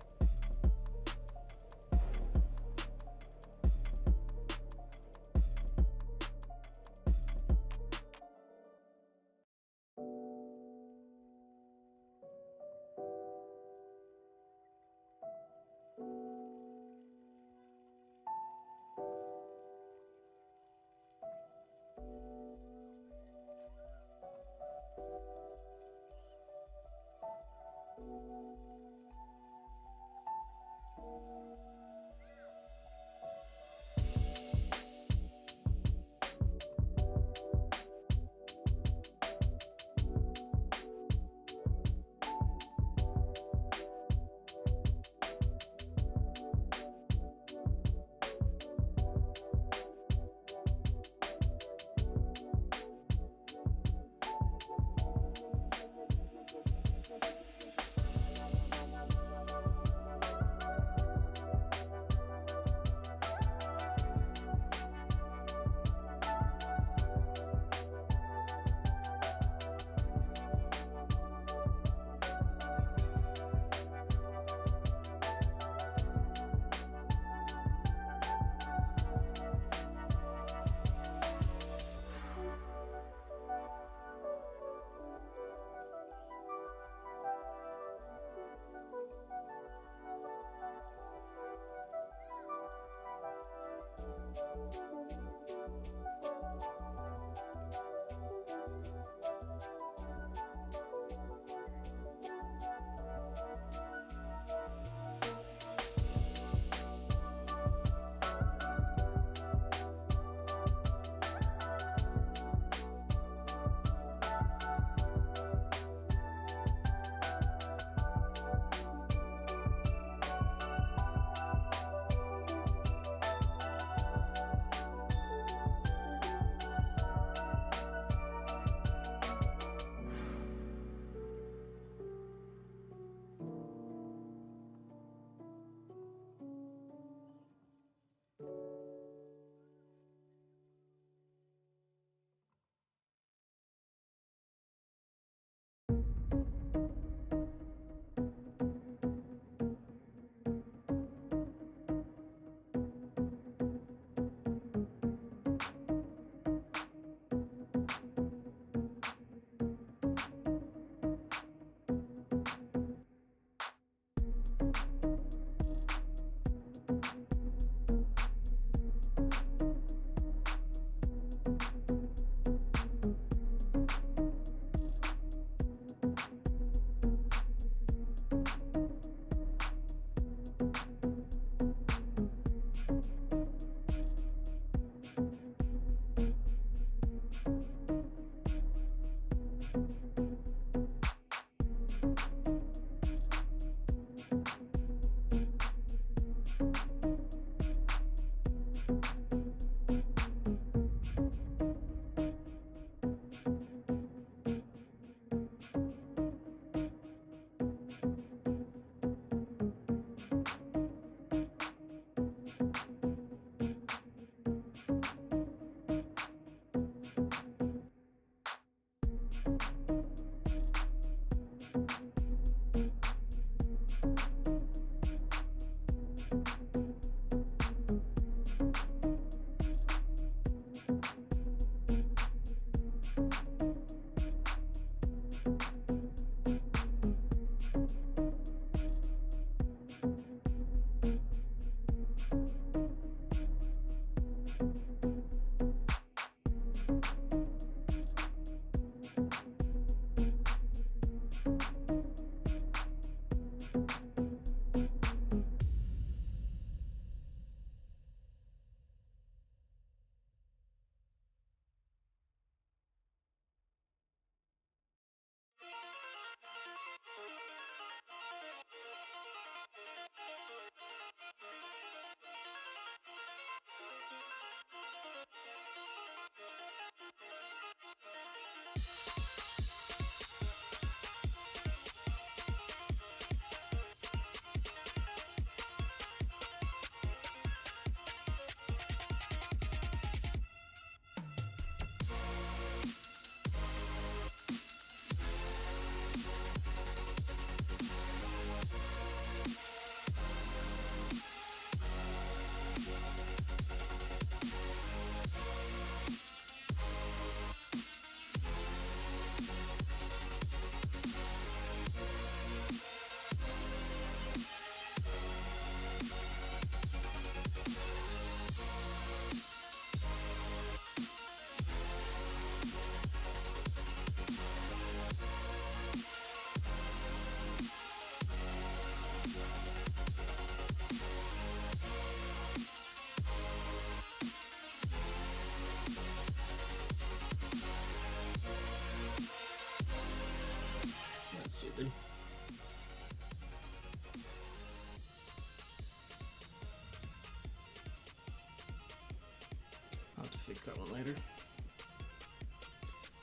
fix that one later.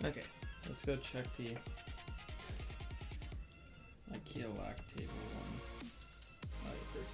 Okay, let's go check the IKEA whack table one first.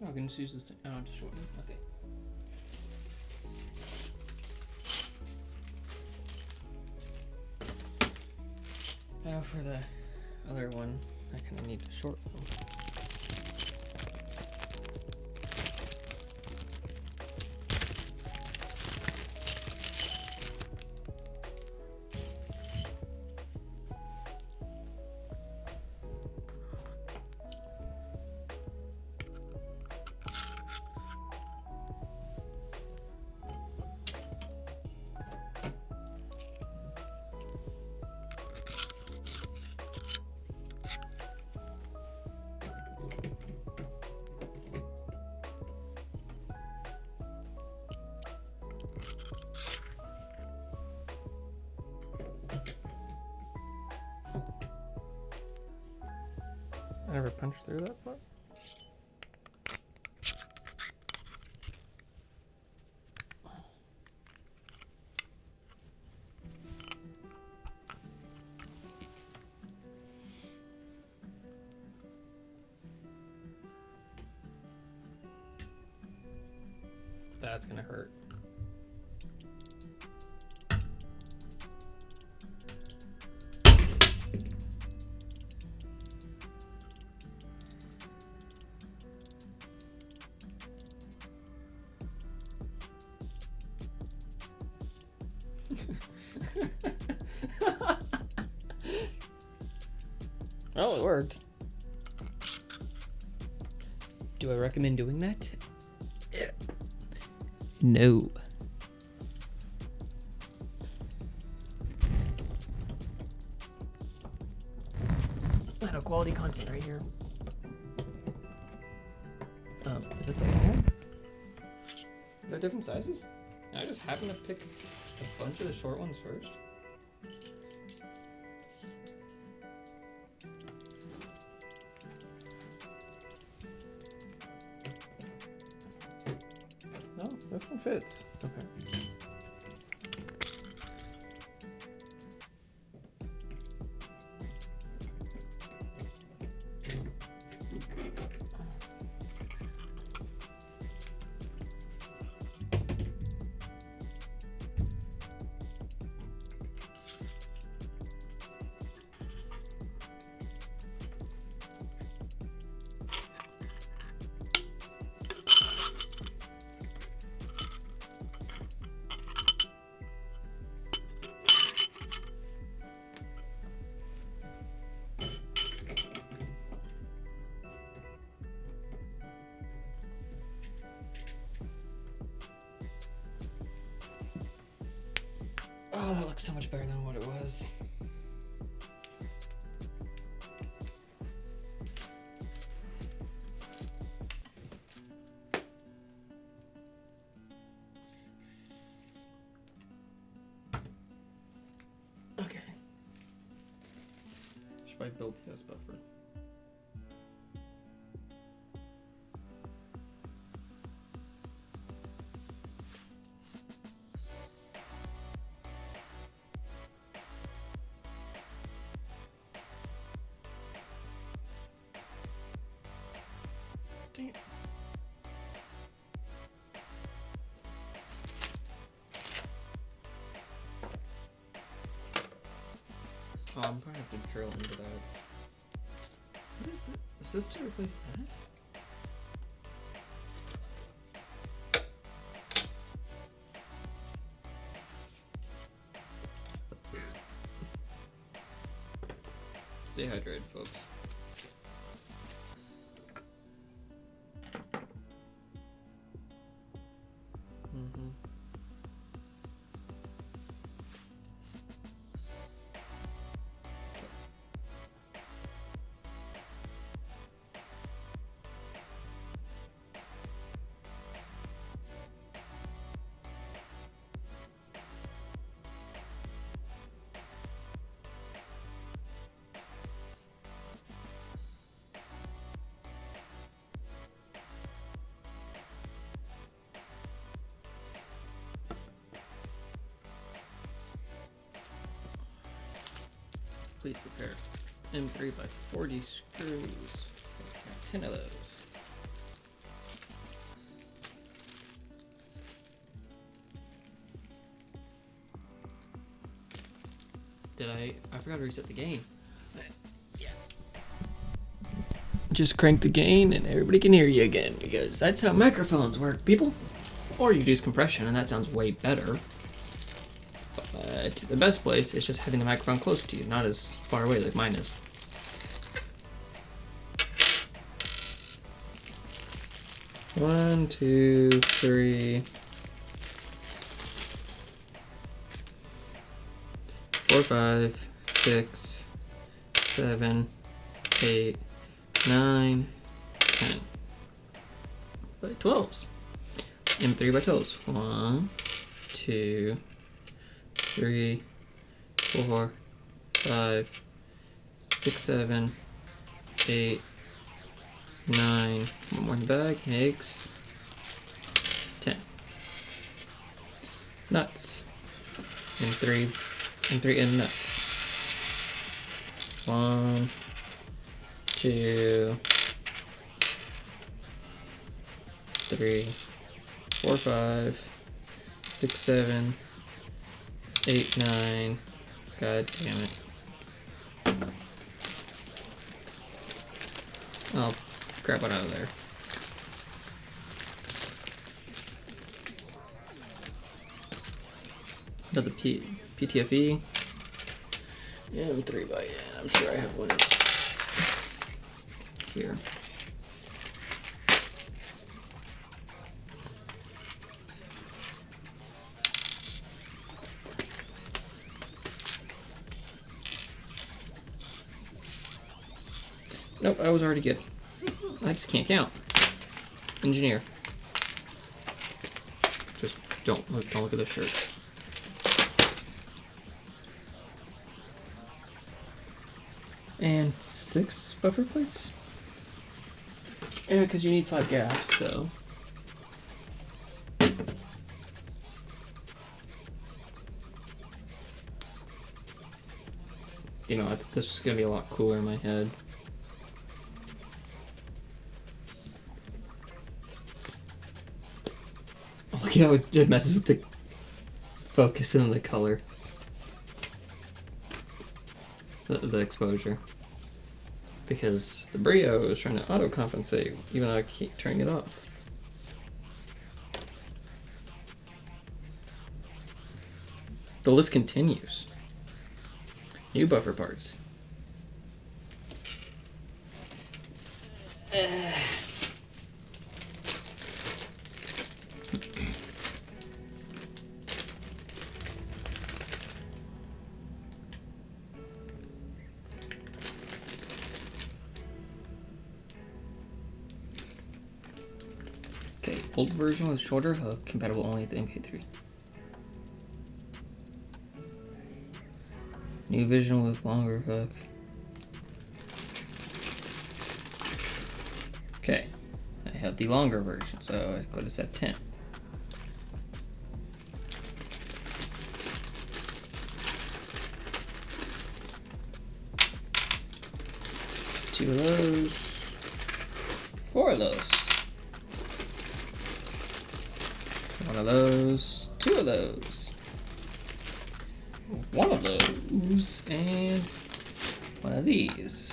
Oh, I can just use this thing. I don't have to shorten. Okay. I know for the other one, I kind of need to shorten them. I never punched through that far. That's gonna hurt. Well, it worked. Do I recommend doing that? No. I have quality content right here. Is this like more? They're different sizes? I just happen to pick a bunch of the short ones first. No, this one fits. Okay. so much better than what it was. Okay. Should I build the house buffer? Dang it. Oh, I'm probably have to drill into that. What is this? Is this to replace that? Stay hydrated, folks. Mm-hmm. Please prepare M3 by 40 screws. 10 of those. I forgot to reset the gain. Yeah. Just crank the gain and everybody can hear you again, because that's how microphones work, people. Or you use compression and that sounds way better. But the best place is just having the microphone close to you, not as far away like mine is. One, two, three, 4, 5, 6, 7, 8, 9, 10. By 12s. M3 by 12s. 1, 2, 3, 4, 5, 6, 7, 8, 9. One more in the bag makes 10. Nuts. And 3 and nuts. 1, 2, 3, 4, 5, 6, 7, 8, 9. God damn it. I'll grab one out of there. Another PTFE. And 3x. I'm sure I have one here. Nope, I was already good. I just can't count. Engineer. Just don't look at the shirt. And 6 buffer plates? Yeah, because you need 5 gaps, so. You know, this is going to be a lot cooler in my head. Look how it messes with the focus and the color. The exposure. Because the Brio is trying to auto-compensate, even though I keep turning it off. The list continues. New buffer parts. Old version with shorter hook, compatible only with the MK3. New version with longer hook. Okay, I have the longer version, so I go to set 10. Two of those, 4 of those, 1 of those, 2 of those, 1 of those, and 1 of these.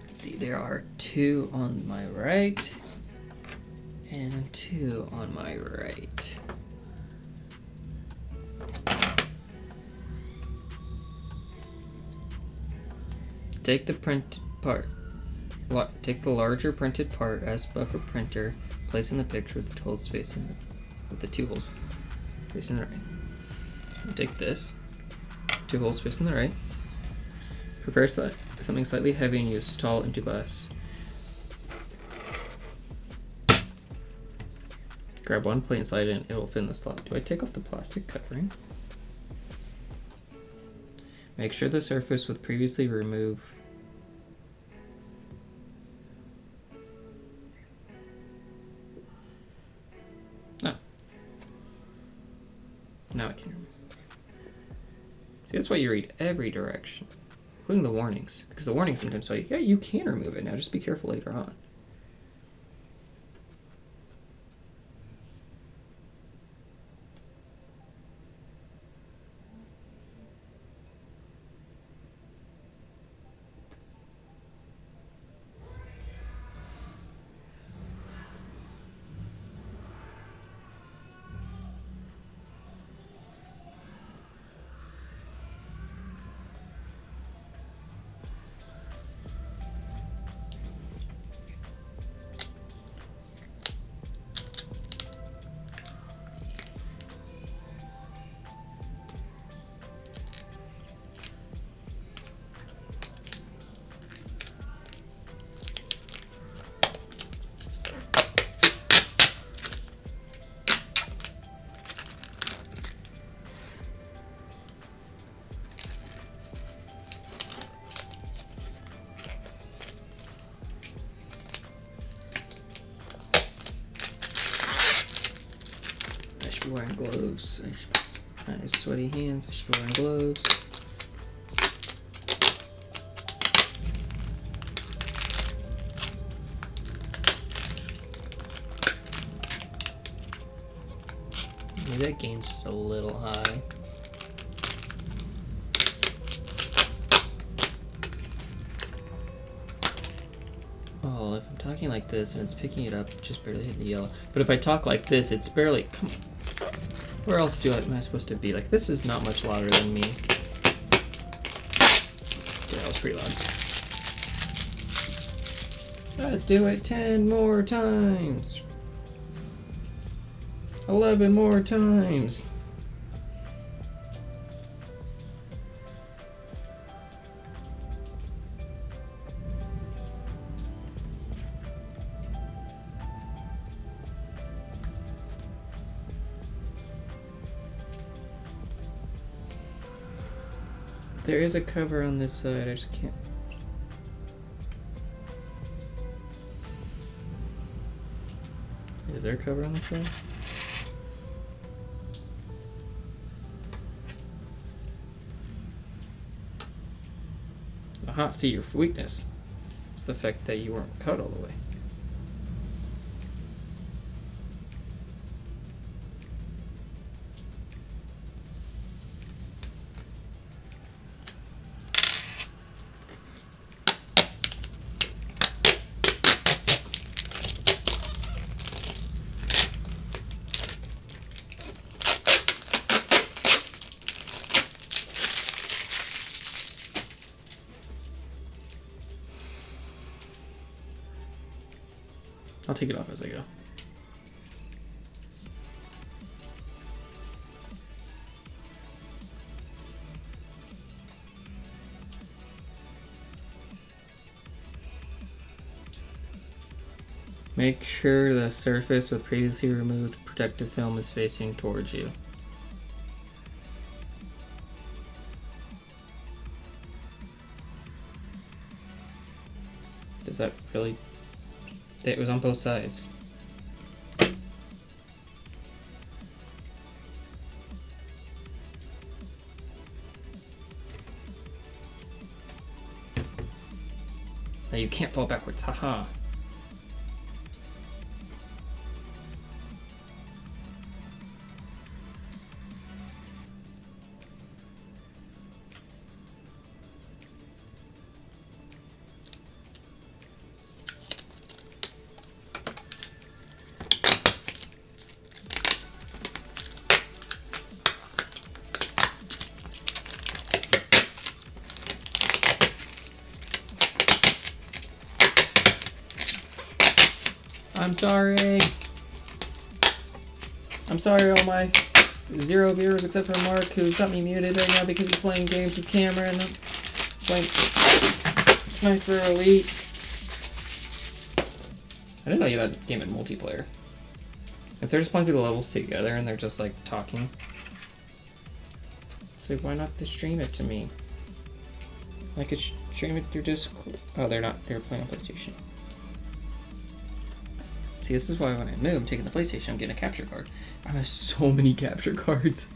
Let's see, there are 2 on my right and 2 on my right. Take the printed part. Take the larger printed part as buffer printer. Place in the picture with the holes facing with the 2 holes facing the right. So take this, 2 holes facing the right. Prepare something slightly heavy and use tall empty glass. Grab one plate and slide it in. It will fit in the slot. Do I take off the plastic covering? Make sure the surface with previously removed. No. Now I can remove. See, that's why you read every direction, including the warnings, because the warnings sometimes tell you, yeah, you can remove it now, just be careful later on. Wearing gloves. I have sweaty hands. I should be wearing gloves. Maybe that gain's just a little high. Oh, if I'm talking like this and it's picking it up, just barely hitting the yellow. But if I talk like this, it's barely. Come on. Where else am I supposed to be? Like, this is not much louder than me. Yeah, that was pretty loud. Let's do it 10 more times. 11 more times. There is a cover on this side, I just can't. Is there a cover on this side? Aha, see, your weakness is the fact that you weren't cut all the way. I'll take it off as I go. Make sure the surface with previously removed protective film is facing towards you. Does that really... It was on both sides. Now you can't fall backwards, haha. I'm sorry. I'm sorry, all my 0 viewers except for Mark, who's got me muted right now because he's playing games with camera and I'm playing Sniper Elite. I didn't know you had that game in multiplayer. If they're just playing through the levels together and they're just like talking, so why not just stream it to me? I could stream it through Discord. Oh, they're not. They're playing on PlayStation. See, this is why when I move, I'm taking the PlayStation, I'm getting a capture card. I have so many capture cards.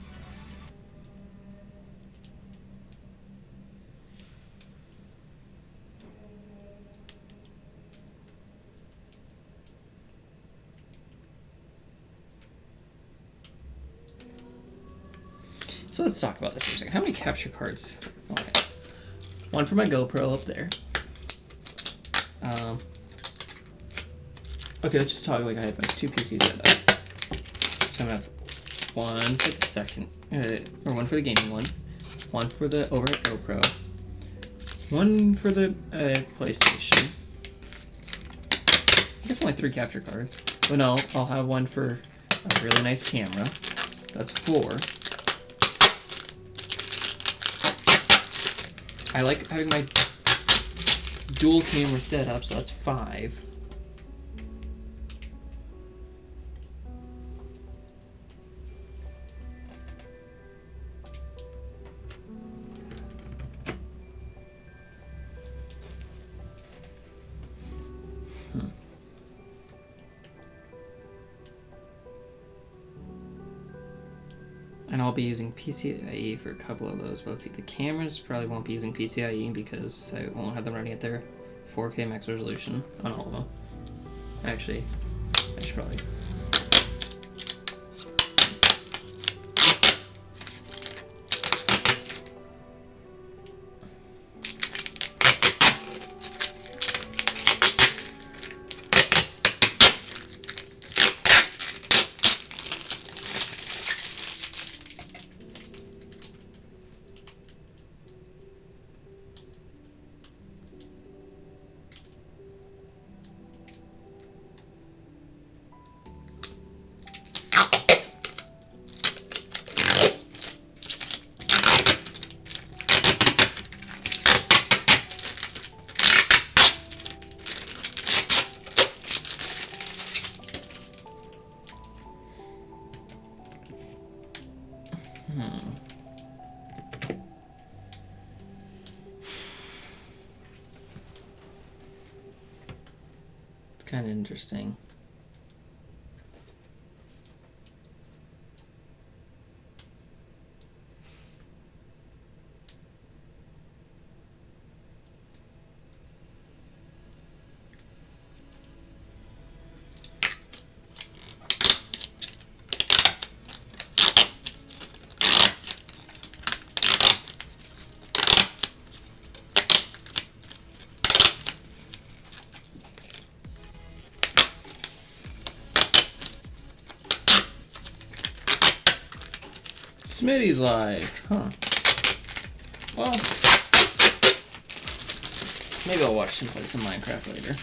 So let's talk about this for a second. How many capture cards? Okay. One for my GoPro up there. Okay, let's just talk like I have my 2 PCs set up. So I'm gonna have one for the second, or one for the gaming one for the overhead GoPro, one for the PlayStation. I guess only 3 capture cards. But no, I'll have one for a really nice camera. That's 4. I like having my dual camera set up, so that's 5. And I'll be using PCIe for a couple of those, but let's see, the cameras probably won't be using PCIe because I won't have them running at their 4K max resolution on all of them. Actually, I should probably... It's kind of interesting. Smitty's live, huh? Well, maybe I'll watch him play some Minecraft later.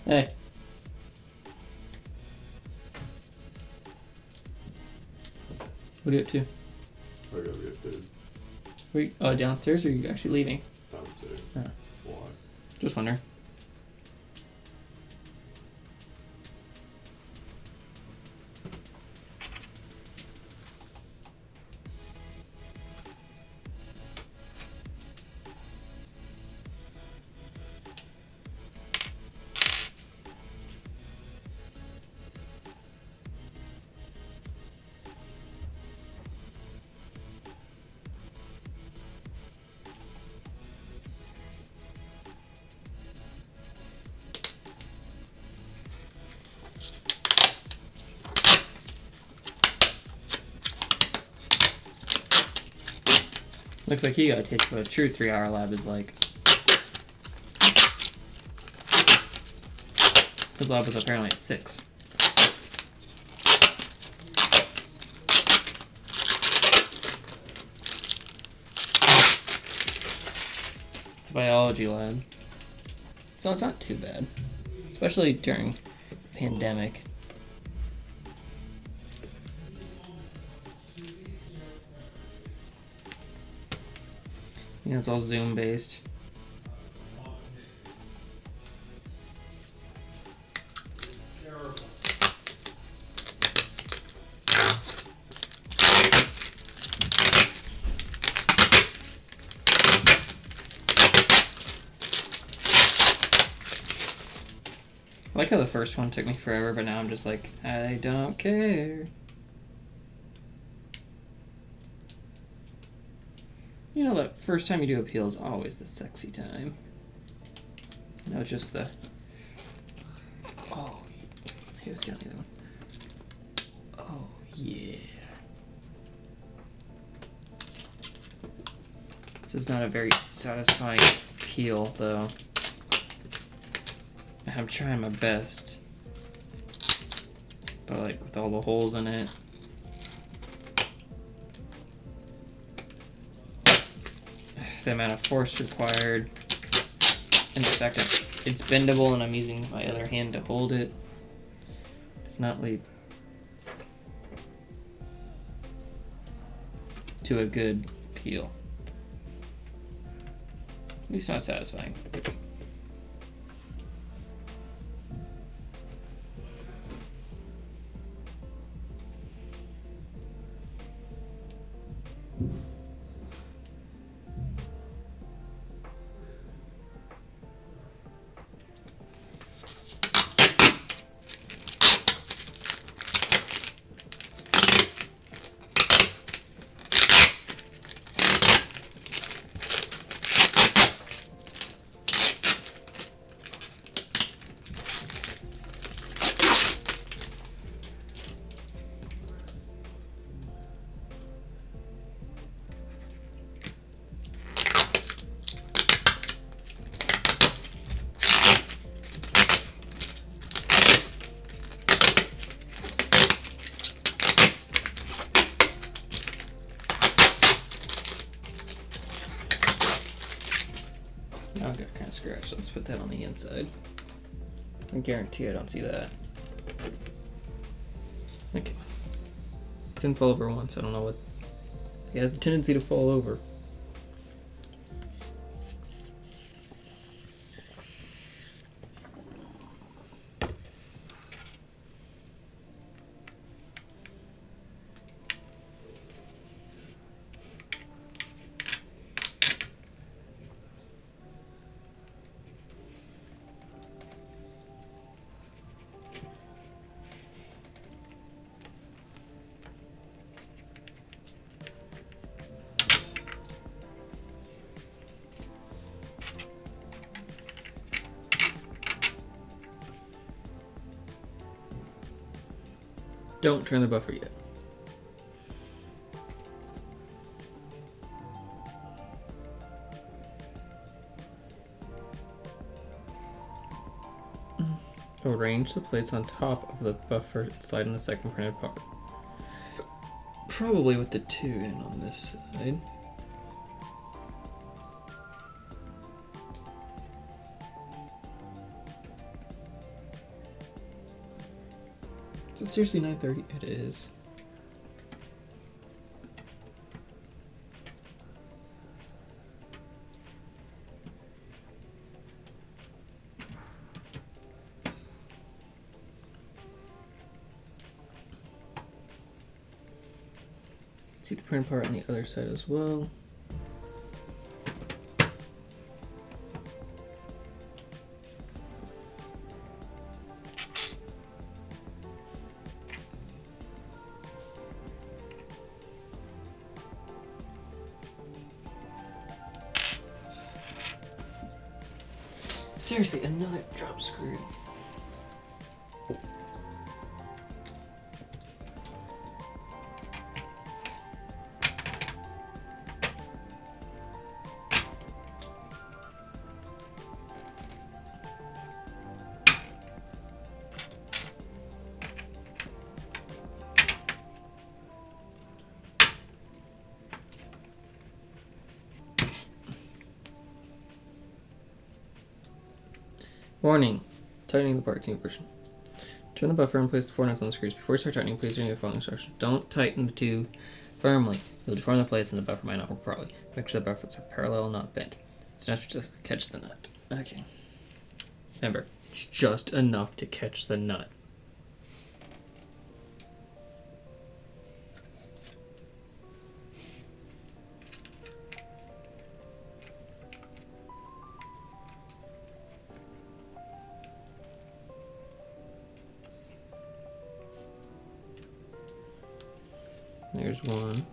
Hey. What are you up to? I gotta get food. Wait, downstairs, or are you actually leaving? Downstairs. Oh. Why? Just wondering. Looks like you got a taste of what a true 3-hour lab is like. His lab was apparently at 6. It's a biology lab. So it's not too bad. Especially during the pandemic. You know, it's all Zoom based. I like how the first one took me forever, but now I'm just like, I don't care. You know, that first time you do a peel is always the sexy time. No, just the... Oh, here's the other one. Oh, yeah. This is not a very satisfying peel, though. I'm trying my best. But, like, with all the holes in it. The amount of force required, and the fact that it's bendable and I'm using my other hand to hold it. It's not lead to a good peel. At least not satisfying. Now I've got kind of scratched. Let's put that on the inside. I guarantee I don't see that. Okay. Didn't fall over once. I don't know what. It has the tendency to fall over. Don't turn the buffer yet. Arrange the plates on top of the buffer, slide in the second printed part. Probably with the 2 in on this side. Is it seriously 9:30? It is. See the printed part on the other side as well. Seriously, another drop screw. Warning. Tightening the parting version. Turn the buffer and place the 4 nuts on the screws. Before you start tightening, please read the following instructions. Don't tighten the two firmly. You'll deform the plates and the buffer might not work properly. Make sure the buffers are parallel, not bent. It's enough to just catch the nut. Okay. Remember, it's just enough to catch the nut. There's one.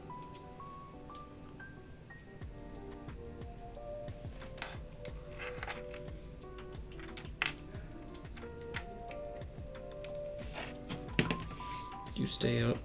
You stay up.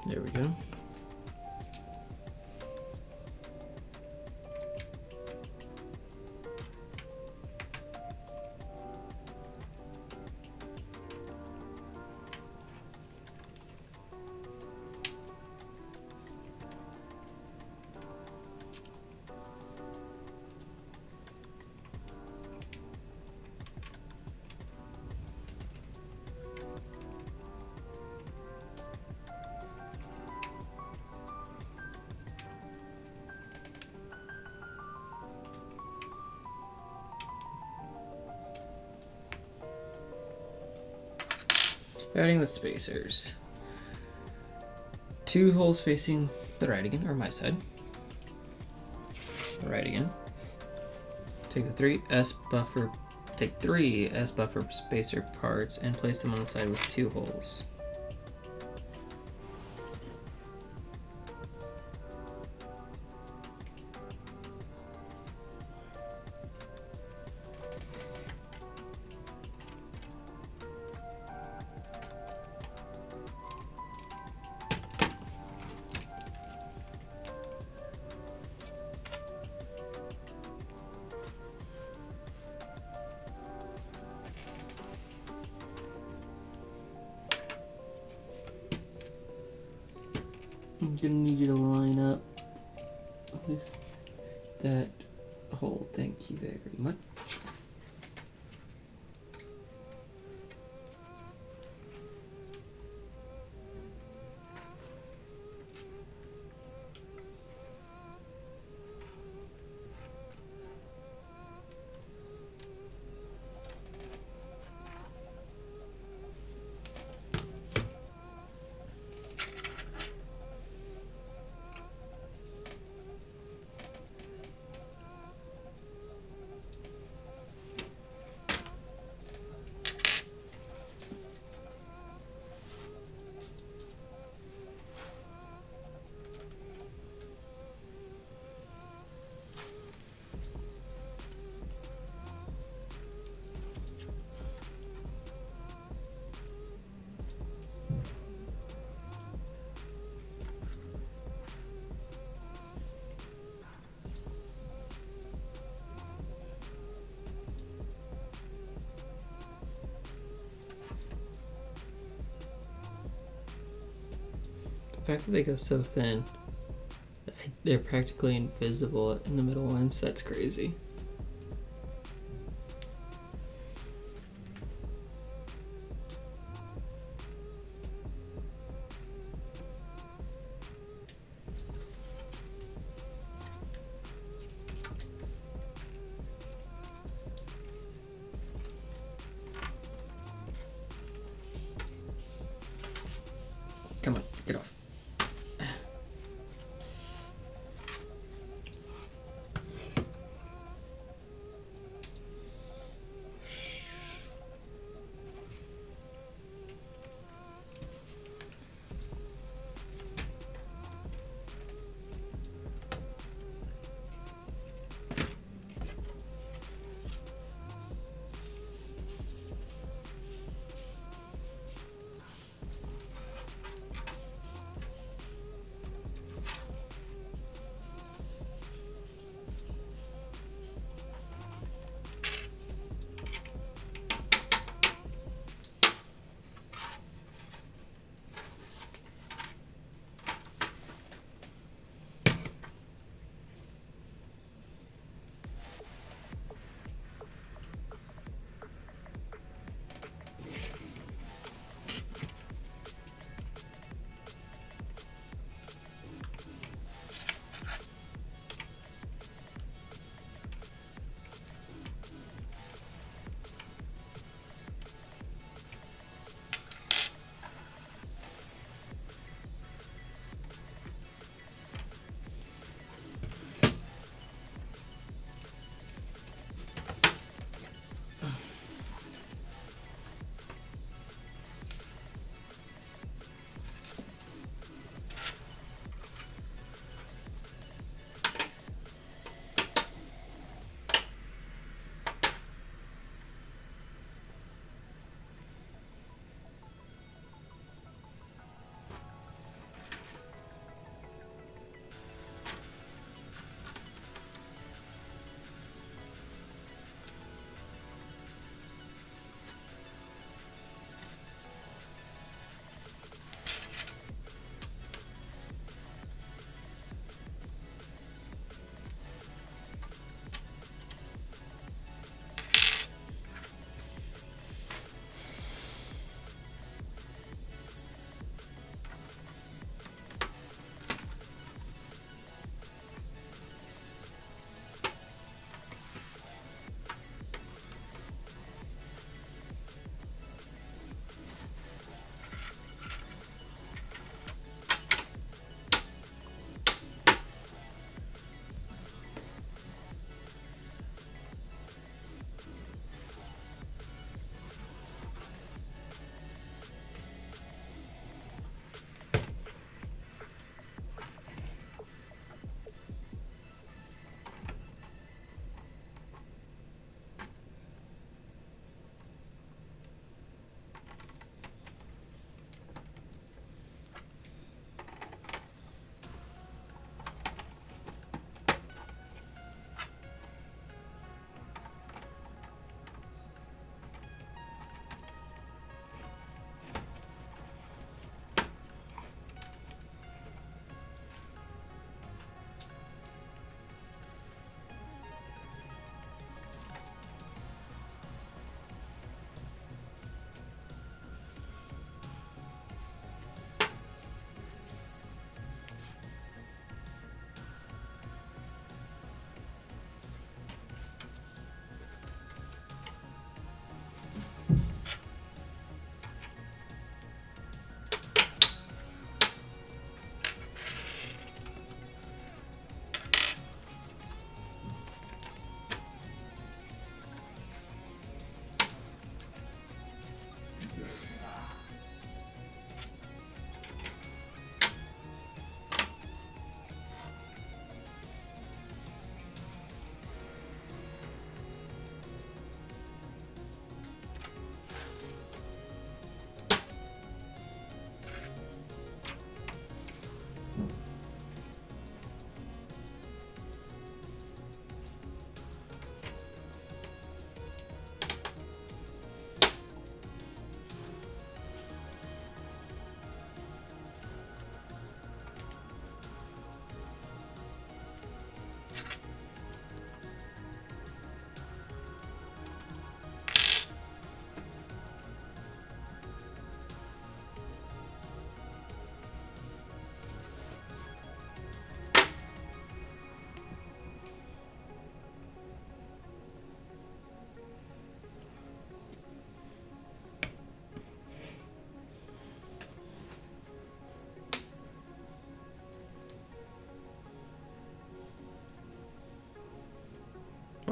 There we go. Adding the spacers. 2 holes facing the right again, or my side. The right again. Take 3 S buffer spacer parts and place them on the side with 2 holes. I'm gonna need you to line up with that hole. Thank you very much. The fact that they go so thin, they're practically invisible in the middle ones, that's crazy. Come on, get off.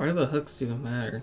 Why do the hooks even matter?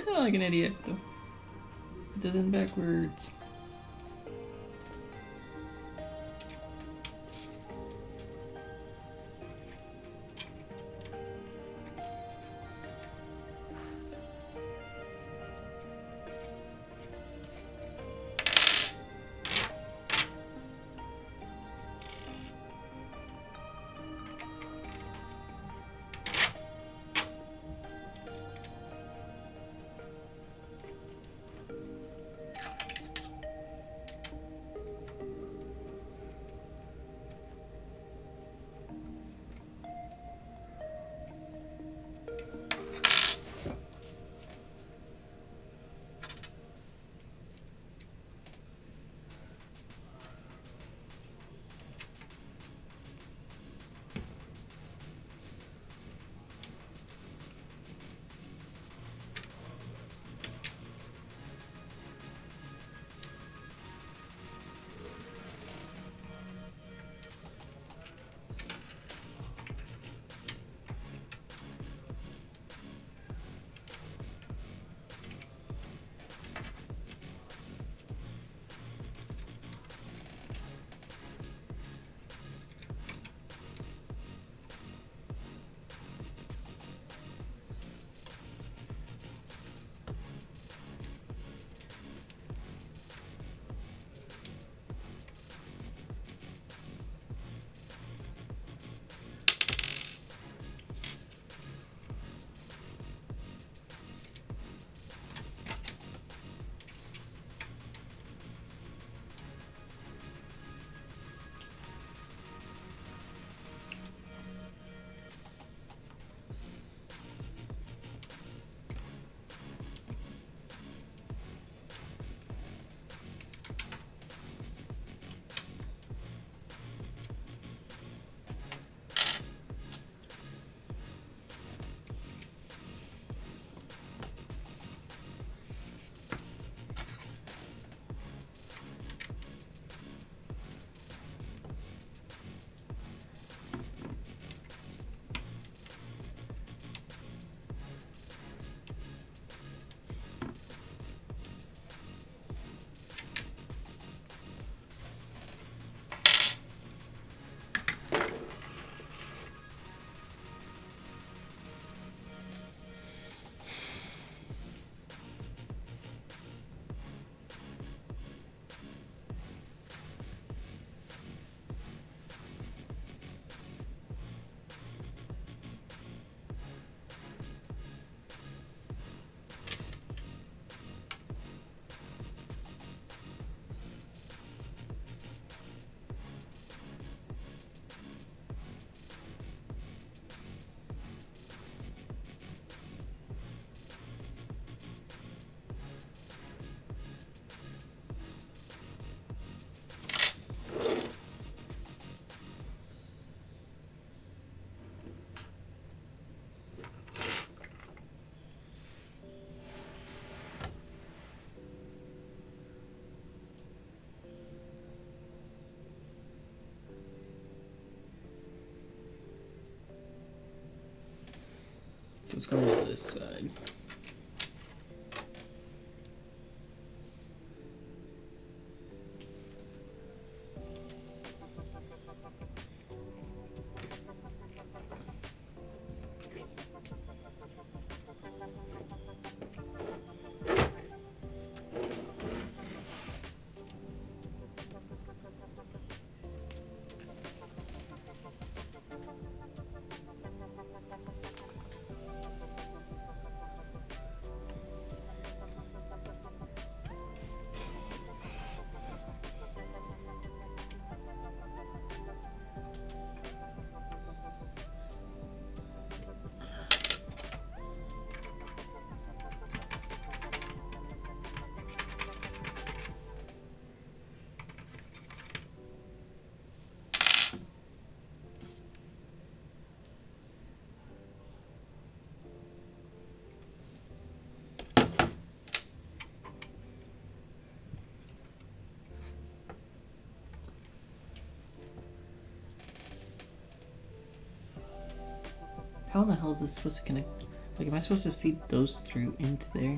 Like an idiot. Though. Put it in backwards. Let's go to this side. How the hell is this supposed to connect? Like, am I supposed to feed those through into there?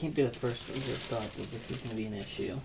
can't be the first user thought that this is going to be an issue.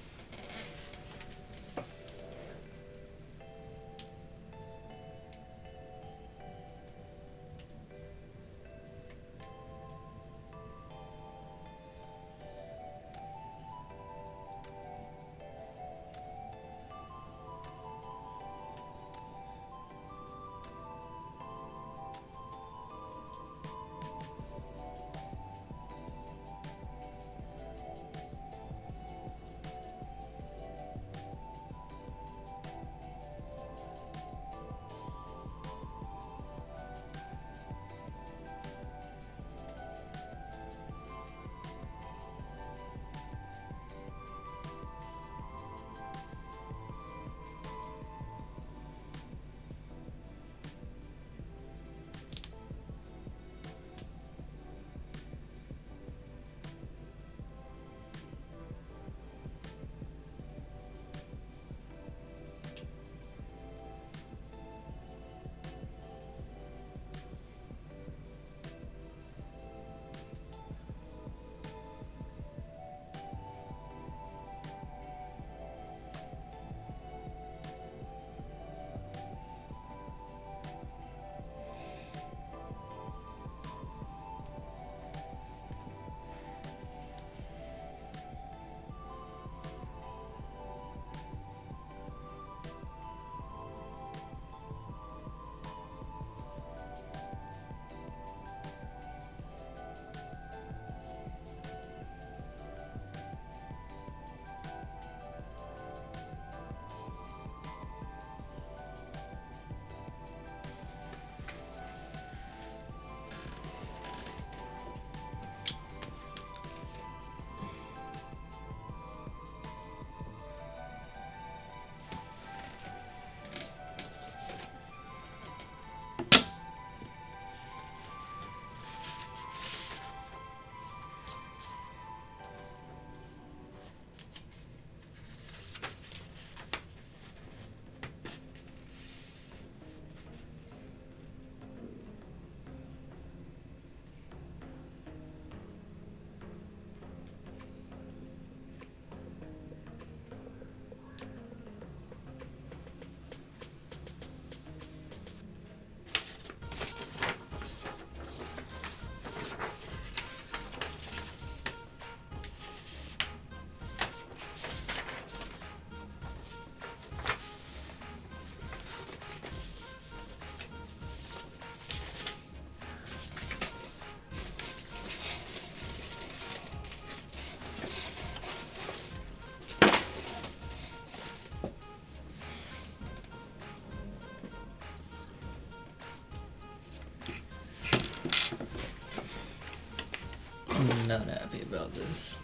I'm not happy about this.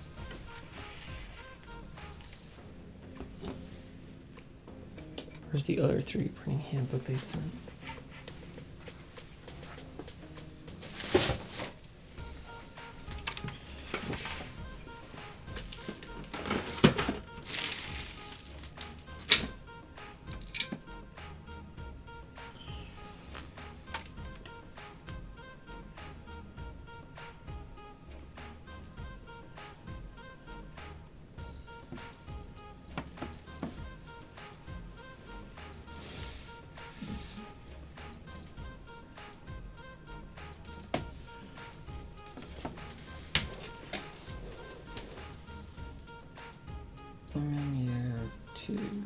Where's the other 3D printing handbook they sent? MMU2S.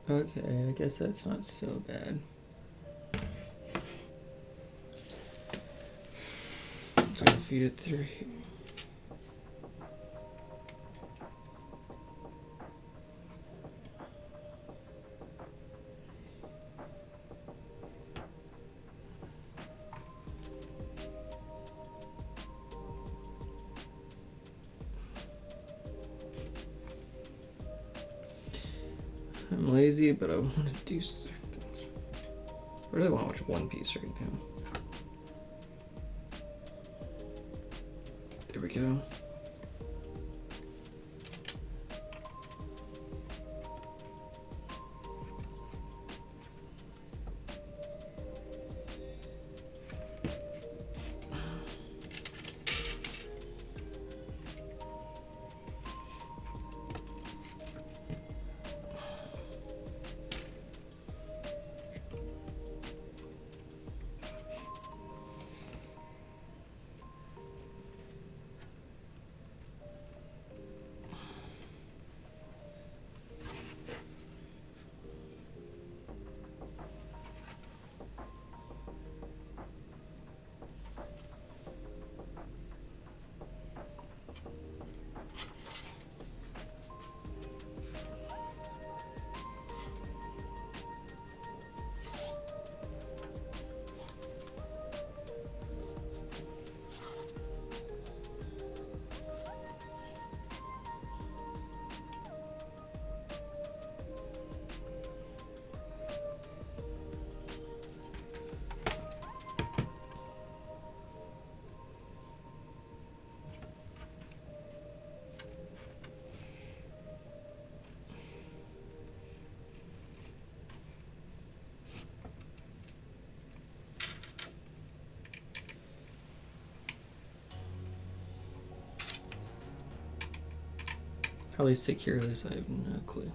Okay, I guess that's not so bad. Just gonna feed it through here. I'm lazy, but I want to do certain things. I really want to watch One Piece right now. There we go. How they secure this, I have no clue.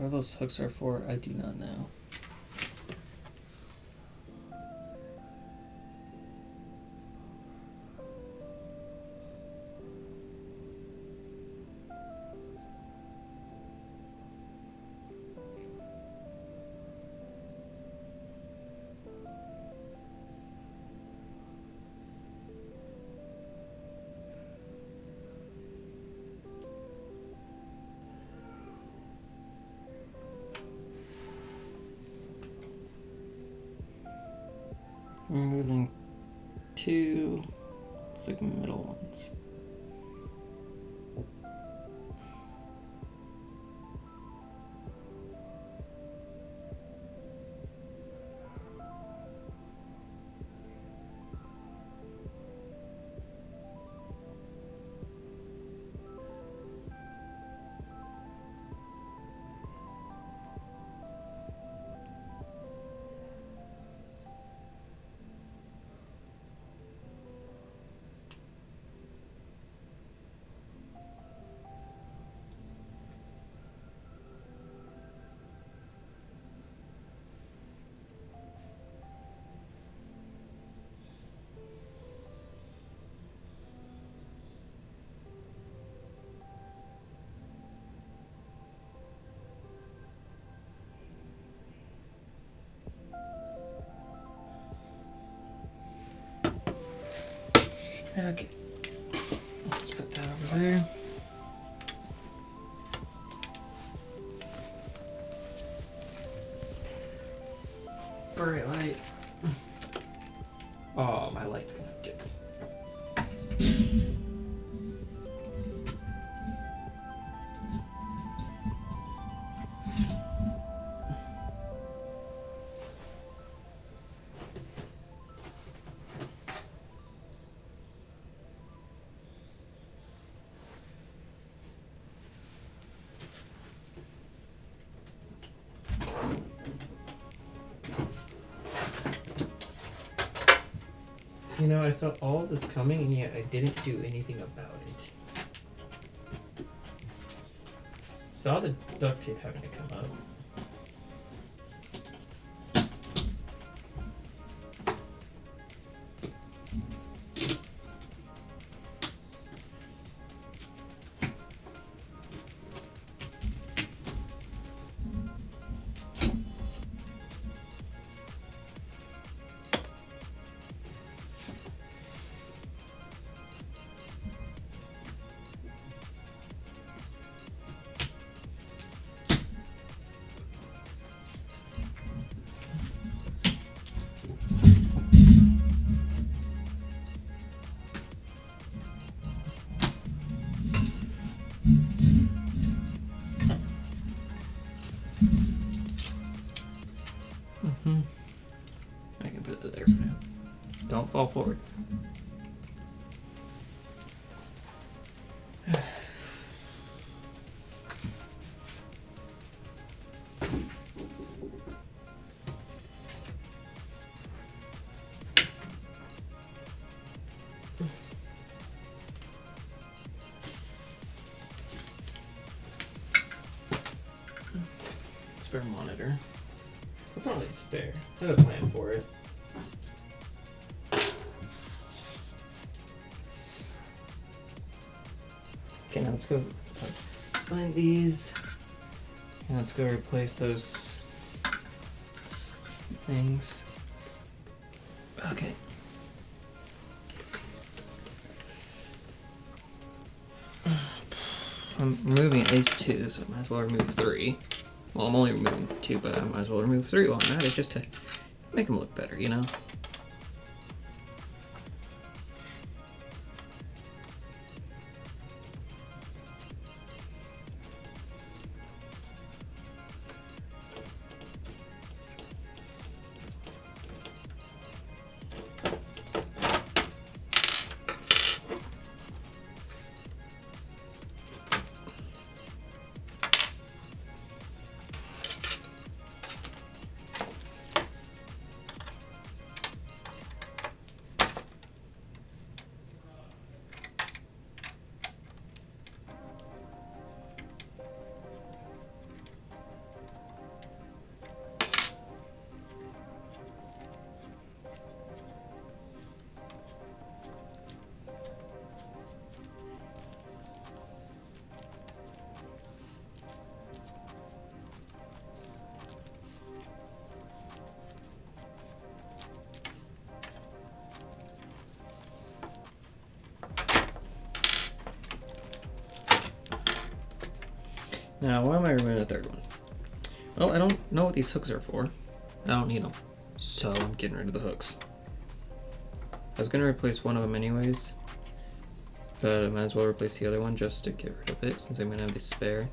What those hooks are for, I do not know. Removing two, it's like middle ones. Okay, let's put that over there. Bright light. Oh, my light's gonna dip. You know, I saw all of this coming, and yet I didn't do anything about it. Saw the duct tape having to come up. I can put it there for now. Don't fall forward. Spare monitor. That's not really spare. I have a plan for it. Okay, now let's go find these. And let's go replace those things. Okay. I'm removing at least 2, so I might as well remove 3. Well, I'm only removing 2, but I might as well remove 3 while I'm at it, just to make them look better, you know? Now, why am I removing the third one? Well, I don't know what these hooks are for. I don't need them. So I'm getting rid of the hooks. I was gonna replace one of them anyways, but I might as well replace the other one just to get rid of it since I'm gonna have the spare.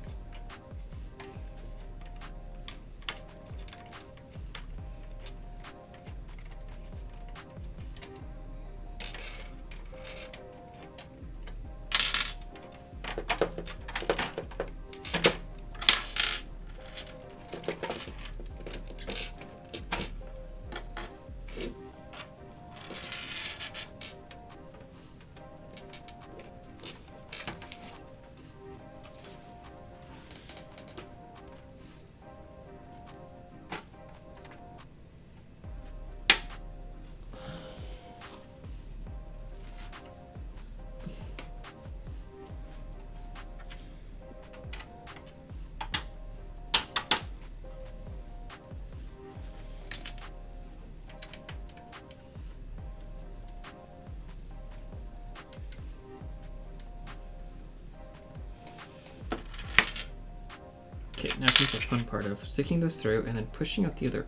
Okay, now here's the fun part of sticking this through and then pushing out the other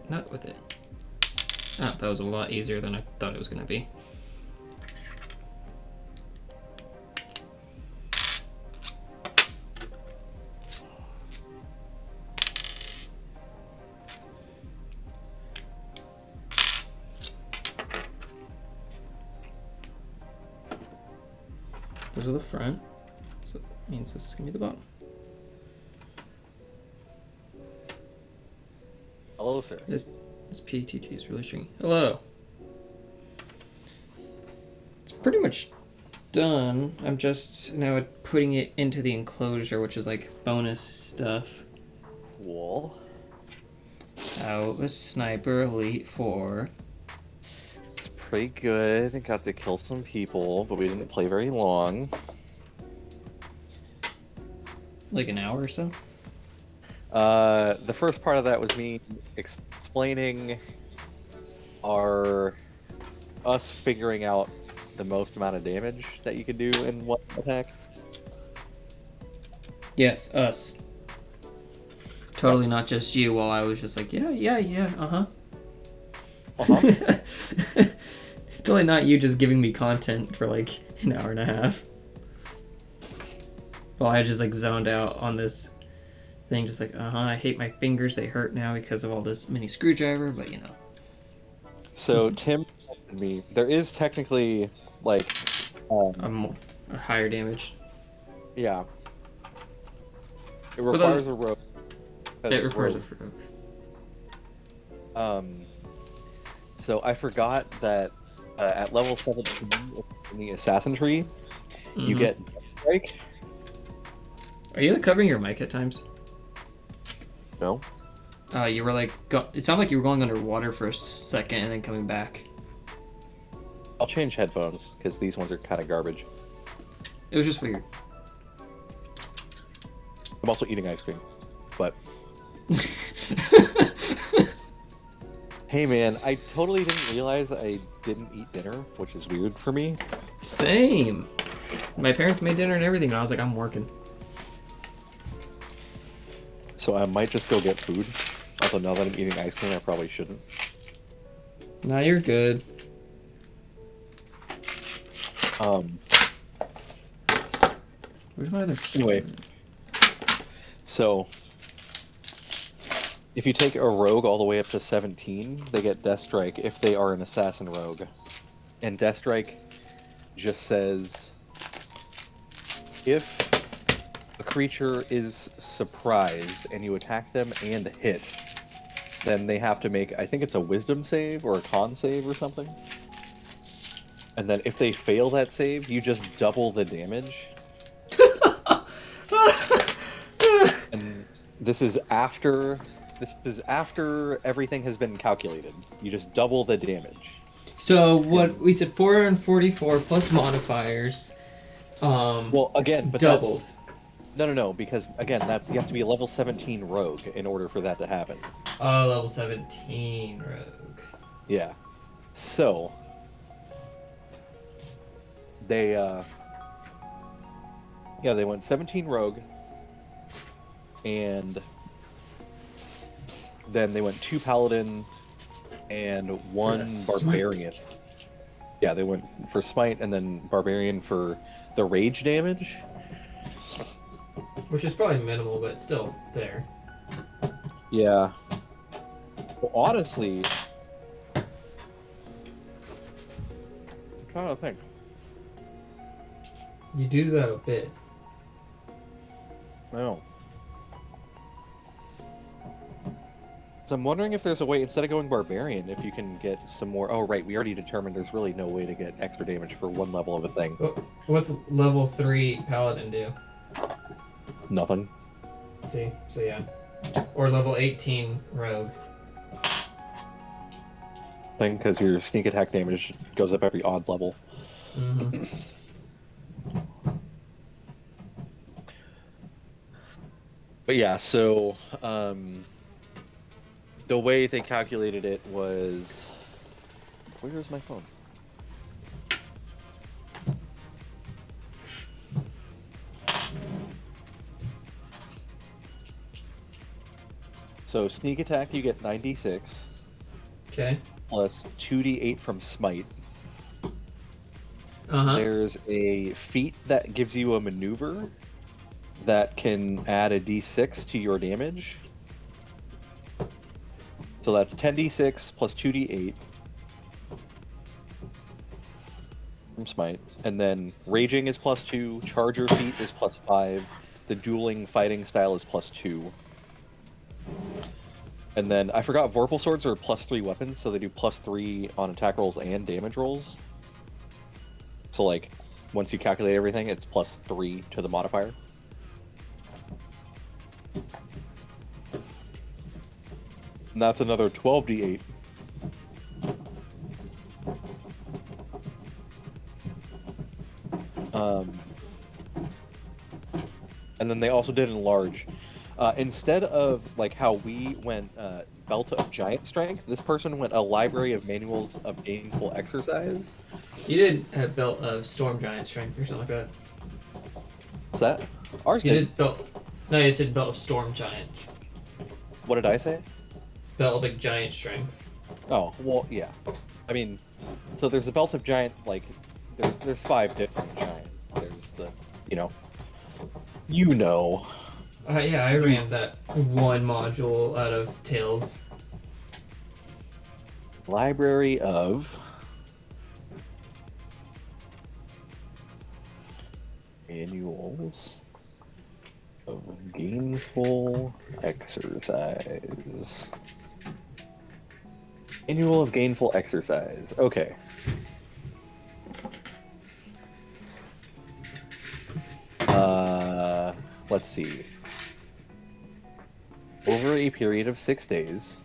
nut with it. Ah, that was a lot easier than I thought it was going to be. Those are the front, so that means this is going to be the bottom. Hello, sir. This PTG is really stringy. Hello. It's pretty much done. I'm just now putting it into the enclosure, which is like bonus stuff. Cool. How was Sniper Elite 4? It's pretty good. I got to kill some people, but we didn't play very long. Like an hour or so? The first part of that was me explaining us figuring out the most amount of damage that you can do in one attack. Yes, us. Totally not just you, while I was just like, yeah, uh-huh. Totally not you just giving me content for like an hour and a half. Well, I just like zoned out on this thing, just like, I hate my fingers, they hurt now because of all this mini screwdriver, but you know. So Tim told me there is technically like A higher damage. yeah. It requires a rogue. It requires a rogue. So I forgot that at level 17 in the assassin tree, you get strike. Are you like covering your mic at times? No. You were like, it sounded like you were going underwater for a second and then coming back. I'll change headphones because these ones are kind of garbage. It was just weird. I'm also eating ice cream, but hey man, I totally didn't realize I didn't eat dinner, which is weird for me. Same. My parents made dinner and everything, and I was like, I'm working. So I might just go get food. Although now that I'm eating ice cream, I probably shouldn't. Nah, you're good. Where's my other Anyway, so if you take a rogue all the way up to 17, they get Death Strike if they are an assassin rogue. And Death Strike just says if a creature is surprised and you attack them and hit, then they have to make, I think it's a wisdom save or a con save or something. And then if they fail that save, you just double the damage. And this is after everything has been calculated. You just double the damage. So what we said, 444 plus modifiers. Well, again, but doubled. No, because again, you have to be a level 17 rogue in order for that to happen. Oh, level 17 rogue. Yeah. So they went 17 rogue, and then they went 2 paladin and 1 barbarian. Yeah, they went for smite and then barbarian for the rage damage. Which is probably minimal, but still there. Yeah. Well, honestly, I'm trying to think. You do that a bit. No. So I'm wondering if there's a way, instead of going barbarian, if you can get some more. Oh, right, we already determined there's really no way to get extra damage for 1 level of a thing. What's level 3 paladin do? Nothing. See? So yeah. Or level 18 rogue. Thing, because your sneak attack damage goes up every odd level. Mm-hmm. But yeah, so the way they calculated it was, where's my phone? So sneak attack, you get 96. Okay. Plus 2d8 from smite. Uh-huh. There's a feat that gives you a maneuver that can add a d6 to your damage. So that's 10d6 plus 2d8 from smite. And then raging is plus 2, charger feat is plus 5, the dueling fighting style is plus 2. And then I forgot Vorpal swords are plus 3 weapons, so they do plus 3 on attack rolls and damage rolls. So like once you calculate everything, it's plus 3 to the modifier. And that's another 12d8. And then they also did enlarge. Instead of like how we went Belt of Giant Strength, this person went a Library of Manuals of Gainful Exercise. You did a belt of Storm Giant Strength or something like that. What's that? Ours You did. did belt. No, you said belt of Storm Giant. What did I say? Belt of Giant Strength. Oh, well, yeah. I mean, so there's a Belt of Giant, like, there's 5 different giants. There's the, you know. Yeah, I ran that one module out of Tales. Library of Manuals of Gainful Exercise. Manual of Gainful Exercise. Okay. Let's see. Over a period of 6 days,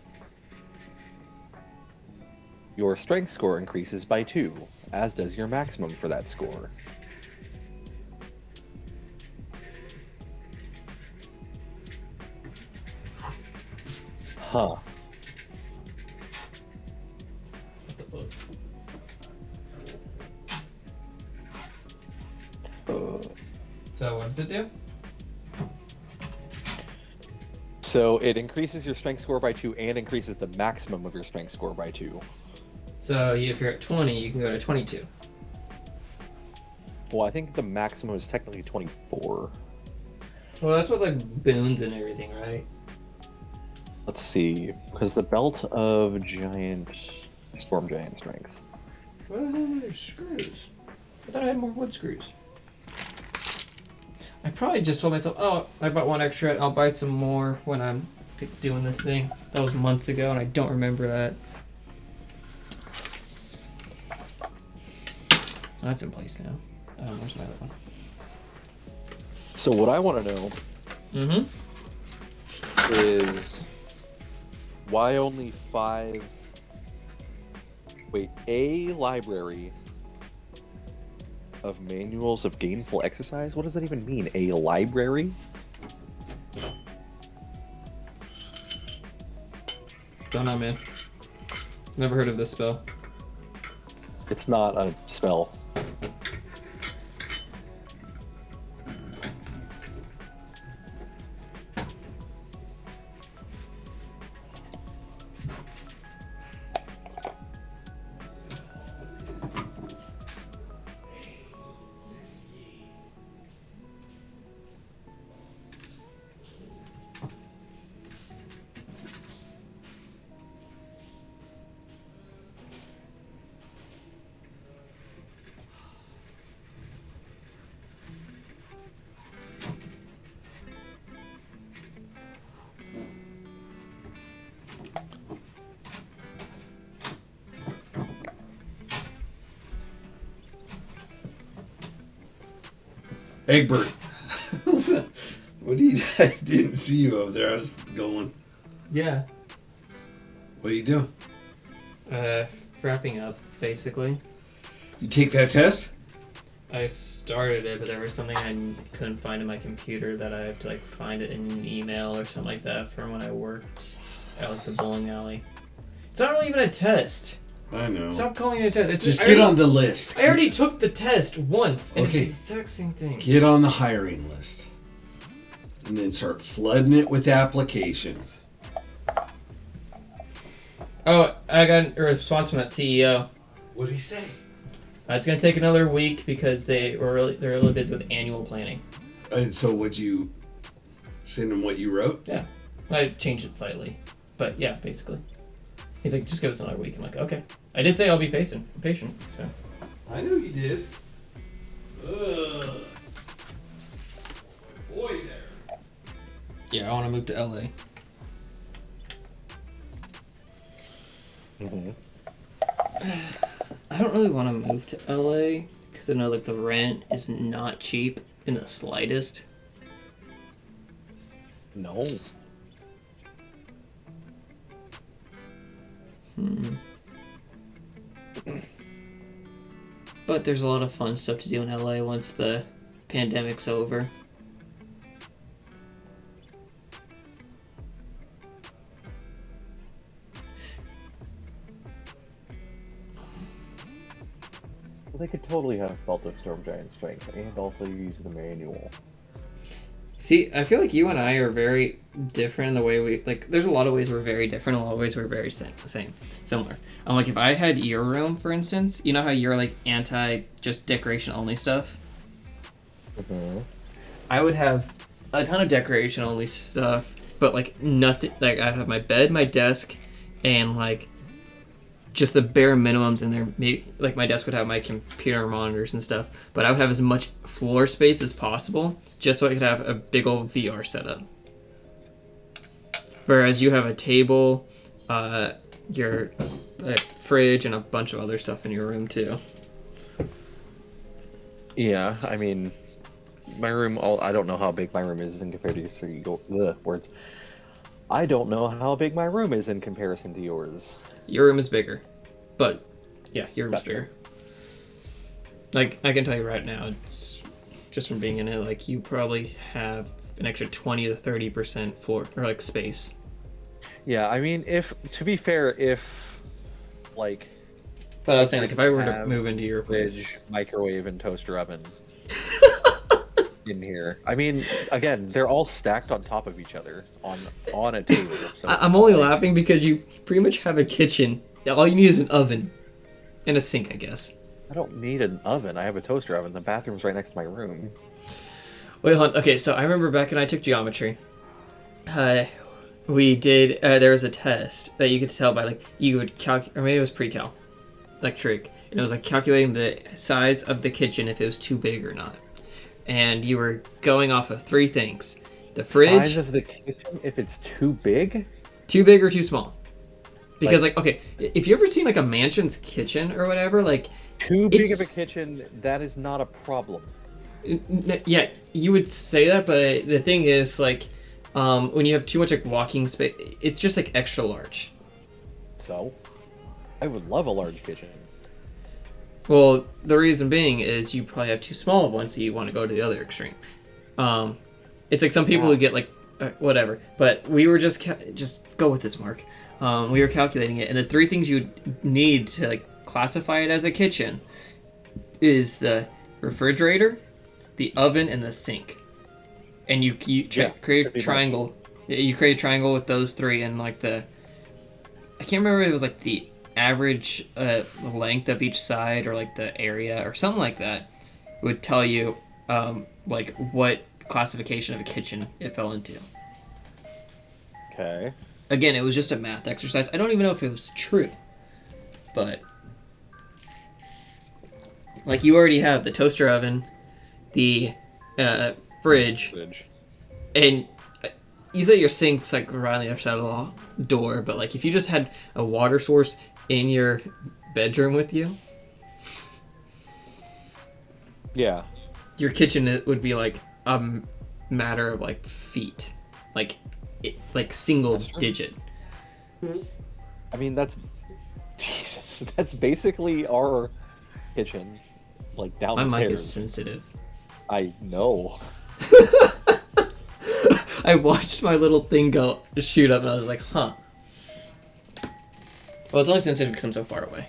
your strength score increases by 2, as does your maximum for that score. Huh. So what does it do? So it increases your strength score by 2 and increases the maximum of your strength score by 2. So if you're at 20, you can go to 22. Well, I think the maximum is technically 24. Well, that's with like boons and everything, right? Let's see, because the Belt of Storm Giant Strength. What the hell are screws? I thought I had more wood screws. I probably just told myself, oh, I bought 1 extra, I'll buy some more when I'm doing this thing. That was months ago, and I don't remember that. Oh, that's in place now. Where's my other one? So what I want to know is why only 5... Wait, a library of manuals of gainful exercise? What does that even mean? A library? Don't know, man. Never heard of this spell. It's not a spell. Egbert. What do you? I didn't see you over there. I was going. Yeah. What are you doing? Wrapping up, basically. You take that test? I started it, but there was something I couldn't find in my computer that I had to like find it in an email or something like that from when I worked at like the bowling alley. It's not really even a test. I know. Stop calling it a test. It's Just get on the list. I already took the test once, and Okay. it's the exact same thing. Get on the hiring list. And then start flooding it with applications. Oh, I got a response from that CEO. What'd he say? It's gonna take another week because they're really busy with annual planning. And so would you send him what you wrote? Yeah, I changed it slightly, but yeah, basically. He's like, just give us another week. I'm like, okay. I did say I'll be patient, so. I know you did. Ugh. Boy there. Yeah, I want to move to LA. Mm-hmm. I don't really want to move to LA because I know like the rent is not cheap in the slightest. No. But there's a lot of fun stuff to do in LA once the pandemic's over. Well, they could totally have Belt of Storm Giant Strength and also use the manual. See, I feel like you and I are very different in the way we like. There's a lot of ways we're very different. A lot of ways we're very similar. Like if I had your room, for instance, you know how you're like anti just decoration only stuff. Mm-hmm. I would have a ton of decoration only stuff, but like nothing. Like I'd have my bed, my desk, and like just the bare minimums in there. Maybe like my desk would have my computer monitors and stuff, but I would have as much floor space as possible just so I could have a big old VR setup. Whereas you have a table, your fridge, and a bunch of other stuff in your room too. Yeah, I mean, my room. I don't know how big my room is in comparison to words. I don't know how big my room is in comparison to yours. Your room is bigger, but yeah, your room's bigger. Like I can tell you right now, it's just from being in it. Like you probably have an extra 20 to 30% floor or like space. Yeah, I mean, to be fair, if like. But I was saying, like, if I were to move into your place, fridge, microwave, and toaster oven in here. I mean, again, they're all stacked on top of each other on a table. So I'm only laughing because you pretty much have a kitchen. All you need is an oven and a sink, I guess. I don't need an oven. I have a toaster oven. The bathroom's right next to my room. Wait, hold on. Okay, so I remember back when I took geometry, we did. There was a test that you could tell by like you would calculate, or maybe it was pre-cal, like trig, and it was like calculating the size of the kitchen if it was too big or not. And you were going off of three things: the fridge, Size of the kitchen if it's too big, too big or too small. Because like okay, if you ever seen like a mansion's kitchen or whatever, like too big of a kitchen, that is not a problem. Yeah, you would say that, but the thing is like when you have too much like walking space, it's just like extra large. So, I would love a large kitchen. Well, the reason being is you probably have too small of one, so you want to go to the other extreme. It's like some people who get like whatever, but we were just go with this, Mark. We were calculating it, and the three things you need to like classify it as a kitchen is the refrigerator, the oven, and the sink. And you create a triangle. You create a triangle with those three, and like I can't remember if it was like the average length of each side or like the area or something like that would tell you like what classification of a kitchen it fell into. Okay. Again, it was just a math exercise. I don't even know if it was true, but like you already have the toaster oven, the fridge, and you say your sink's like right on the other side of the door, but like if you just had a water source in your bedroom with you. Yeah. your kitchen would be like a matter of like feet, like single digit. I mean, that's Jesus. That's basically our kitchen, like My downstairs. mic is sensitive. I know. I watched my little thing go shoot up, and I was like, huh. Well, it's only sensitive because I'm so far away.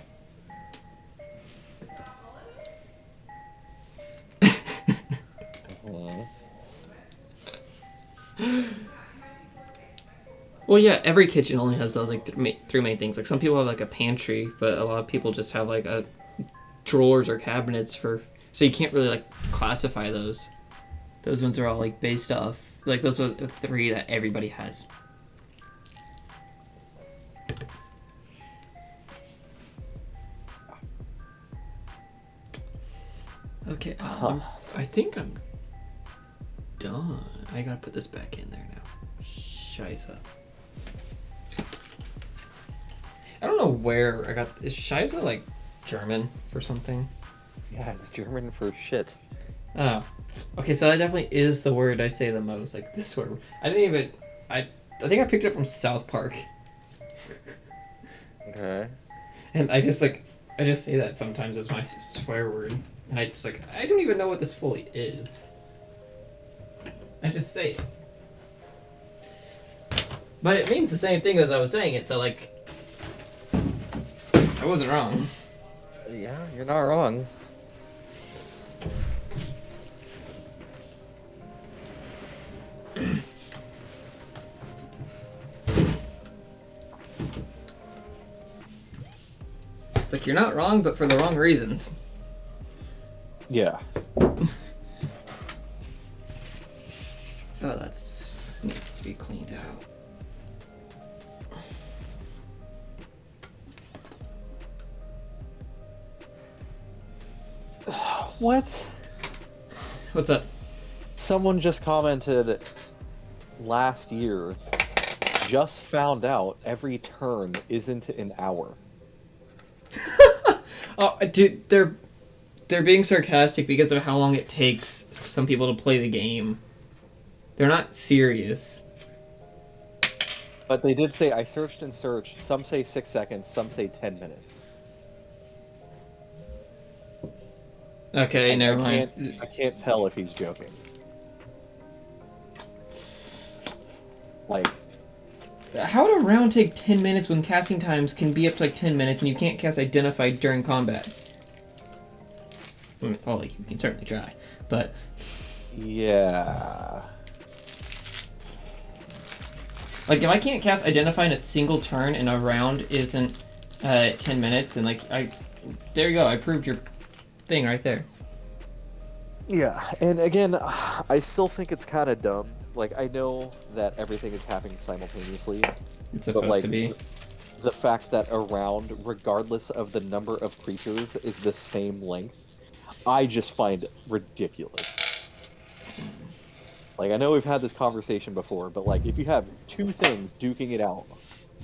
Well, yeah, every kitchen only has those like three main things. Like some people have like a pantry, but a lot of people just have like a drawers or cabinets for. So you can't really like classify those. Those ones are all like based off. Like those are the three that everybody has. Okay, I think I'm done. I gotta put this back in there now. Scheiße. I don't know where I got. Is Scheiße like German for something? Yeah, it's German for shit. Oh. Okay, so that definitely is the word I say the most. Like this word. I didn't even. I think I picked it from South Park. Okay. And I just say that sometimes as my swear word. And I don't even know what this fully is. I just say it. But it means the same thing as I was saying it, so like I wasn't wrong. Yeah, you're not wrong. It's like you're not wrong, but for the wrong reasons. Yeah. Oh, that's needs to be cleaned out. What? What's up? Someone just commented last year, just found out every turn isn't an hour. Oh, dude, they're being sarcastic because of how long it takes some people to play the game. They're not serious. But they did say, I searched and searched. Some say 6 seconds, some say 10 minutes. Okay, And never mind. I can't tell if he's joking. Like, How would a round take 10 minutes when casting times can be up to like 10 minutes and you can't cast Identified during combat? I mean, well, you can certainly try, but... yeah. Like, if I can't cast Identify in a single turn and a round isn't 10 minutes, then like, there you go, I proved your thing right there. Yeah, and again, I still think it's kind of dumb. Like, I know that everything is happening simultaneously. It's supposed to be. The fact that a round, regardless of the number of creatures, is the same length, I just find ridiculous. Like, I know we've had this conversation before, but like, if you have two things duking it out,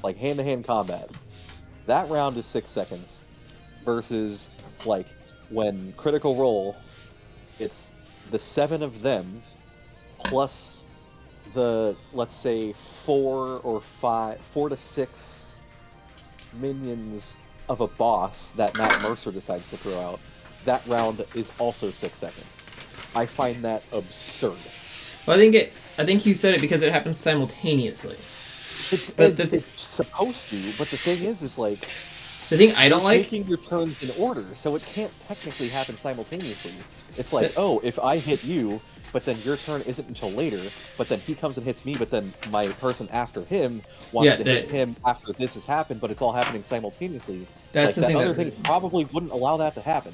like hand-to-hand combat, that round is 6 seconds, versus like when Critical Role, it's the 7 of them plus the, let's say, 4 to 6 minions of a boss that Matt Mercer decides to throw out. That round is also 6 seconds. I find that absurd. Well, I think you said it because it happens simultaneously. It's supposed to, but the thing is like... The thing I don't like... taking your turns in order, so it can't technically happen simultaneously. It's like, oh, if I hit you, but then your turn isn't until later, but then he comes and hits me, but then my person after him wants to hit him after this has happened, but it's all happening simultaneously. That's like, the that thing other thing probably wouldn't allow that to happen.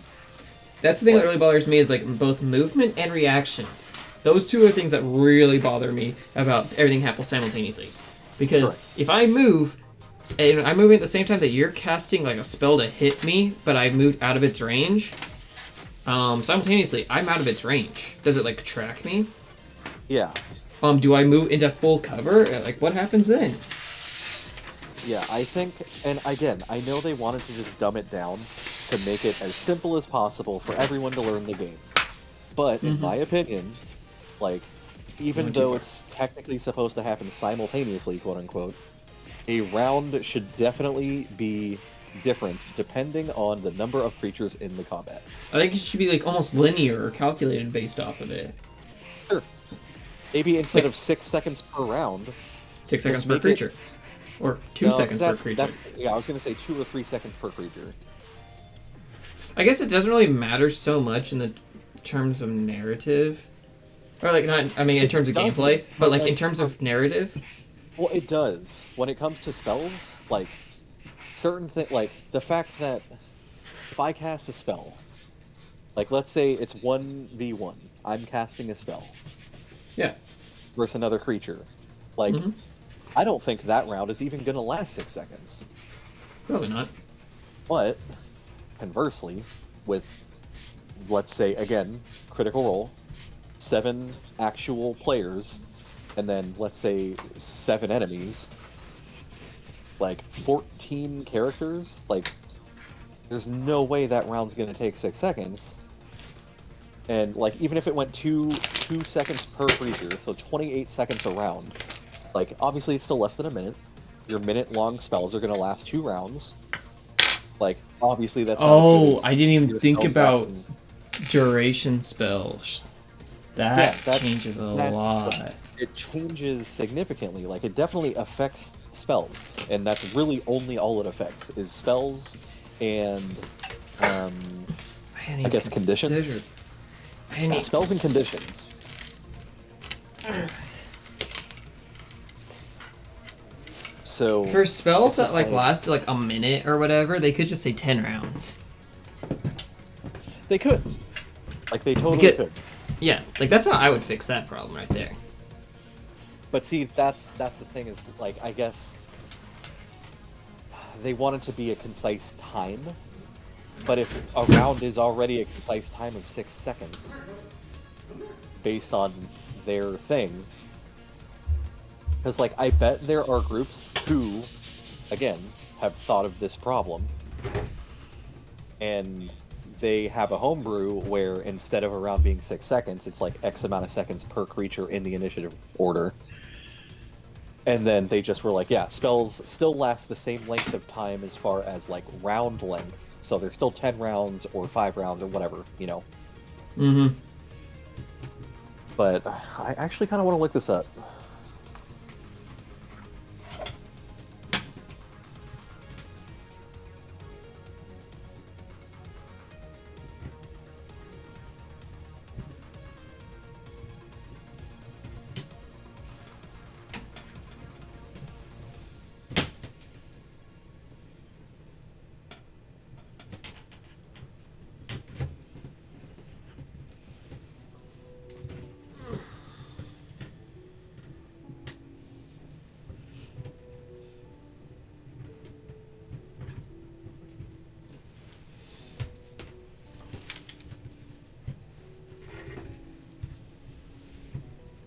That's the thing that really bothers me is like both movement and reactions. Those two are things that really bother me about everything happening simultaneously. Because if I move, and I'm moving at the same time that you're casting like a spell to hit me, but I moved out of its range, simultaneously, I'm out of its range. Does it like track me? Yeah. Do I move into full cover? Like, what happens then? Yeah, I think, and again, I know they wanted to just dumb it down to make it as simple as possible for everyone to learn the game. But in my opinion, like, even Went too though far. it's technically supposed to happen simultaneously, quote unquote, a round should definitely be different depending on the number of creatures in the combat. I think it should be like almost linear or calculated based off of it. Sure. Maybe instead Like- of 6 seconds per round, 6 seconds Just per make it- creature. Or 2 no, 'cause seconds per that's, creature. yeah, I was gonna say 2 or 3 seconds per creature. I guess it doesn't really matter so much in the terms of narrative. Or like not I mean in terms of doesn't, gameplay, but like in like- terms of narrative. Well, it does. When it comes to spells, like, certain things, like, the fact that if I cast a spell, like, let's say it's 1v1, I'm casting a spell Yeah. versus another creature. Like, Mhm. I don't think that round is even gonna last 6 seconds. Probably not. But, conversely, with, let's say, again, critical role, 7 actual players, and then, let's say, 7 enemies, like, 14 characters, like, there's no way that round's gonna take 6 seconds. And, like, even if it went 2 seconds per creature, so 28 seconds a round, like, obviously it's still less than a minute. Your minute-long spells are gonna last 2 rounds. Like, obviously that's not as good Oh, as I didn't even your think spells about lasting- duration spells. That Yeah, that's- changes a that's lot. It changes significantly. Like, it definitely affects spells, and that's really only all it affects is spells and I guess conditions. Spells and conditions. So For spells it's that just like last like a minute or whatever, they could just say 10 rounds. they could, like, they totally could- could. Yeah, like that's how I would fix that problem right there. But see, that's the thing is, like, I guess they want it to be a concise time. But if a round is already a concise time of 6 seconds, based on their thing, because, like, I bet there are groups who, again, have thought of this problem, and they have a homebrew where instead of a round being 6 seconds, it's like X amount of seconds per creature in the initiative order. And then they just were like, yeah, spells still last the same length of time as far as, like, round length. So there's still 10 rounds or 5 rounds or whatever, you know. Mm-hmm. But I actually kind of want to look this up.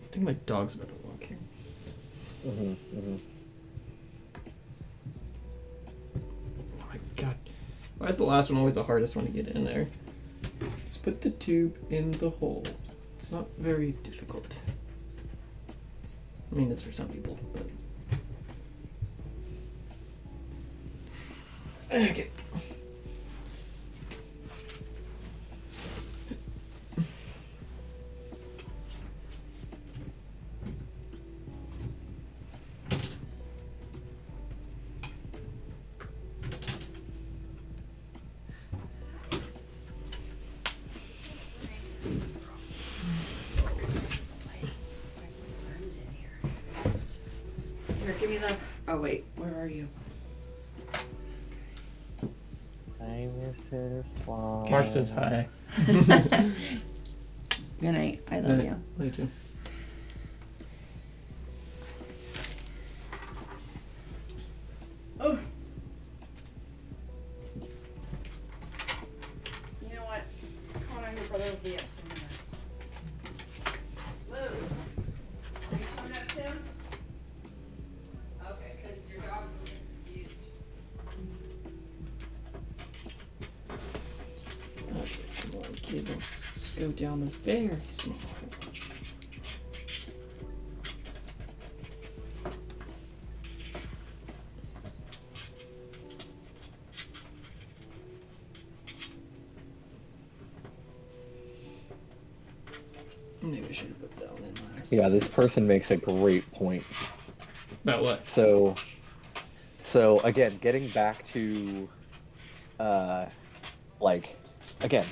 I think my dog's about to walk here. Oh my god. Why is the last one always the hardest one to get in there? Just put the tube in the hole. It's not very difficult. I mean, it's for some people, but... Okay. Here, give me the. Oh wait, where are you? Mark says hi. Good night. I love you. Me too. Oh. You know what? Connor, your brother will be up soon. Lou, are you coming up soon? Okay, because your dog's a little confused. Okay, come on, cables. go down this very small hole. Maybe I should have put that one in last. Yeah, this person makes a great point. About what? So again, getting back to, like, again,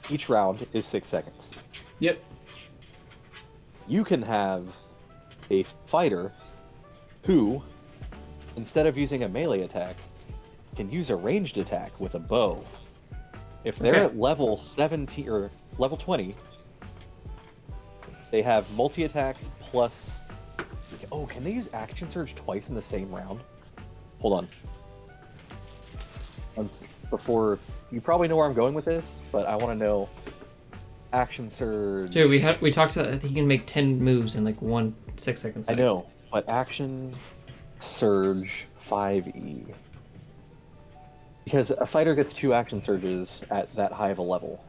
each round is 6 seconds. Yep. You can have a fighter who, instead of using a melee attack, can use a ranged attack with a bow. If they're Okay. at level 17 or level 20, they have multi-attack plus... Oh, can they use Action Surge twice in the same round? Hold on. Before... You probably know where I'm going with this, but I want to know... Action Surge... Dude, we talked about he can make 10 moves in like 1 6-second I know, but Action Surge 5e. Because a fighter gets 2 Action Surges at that high of a level.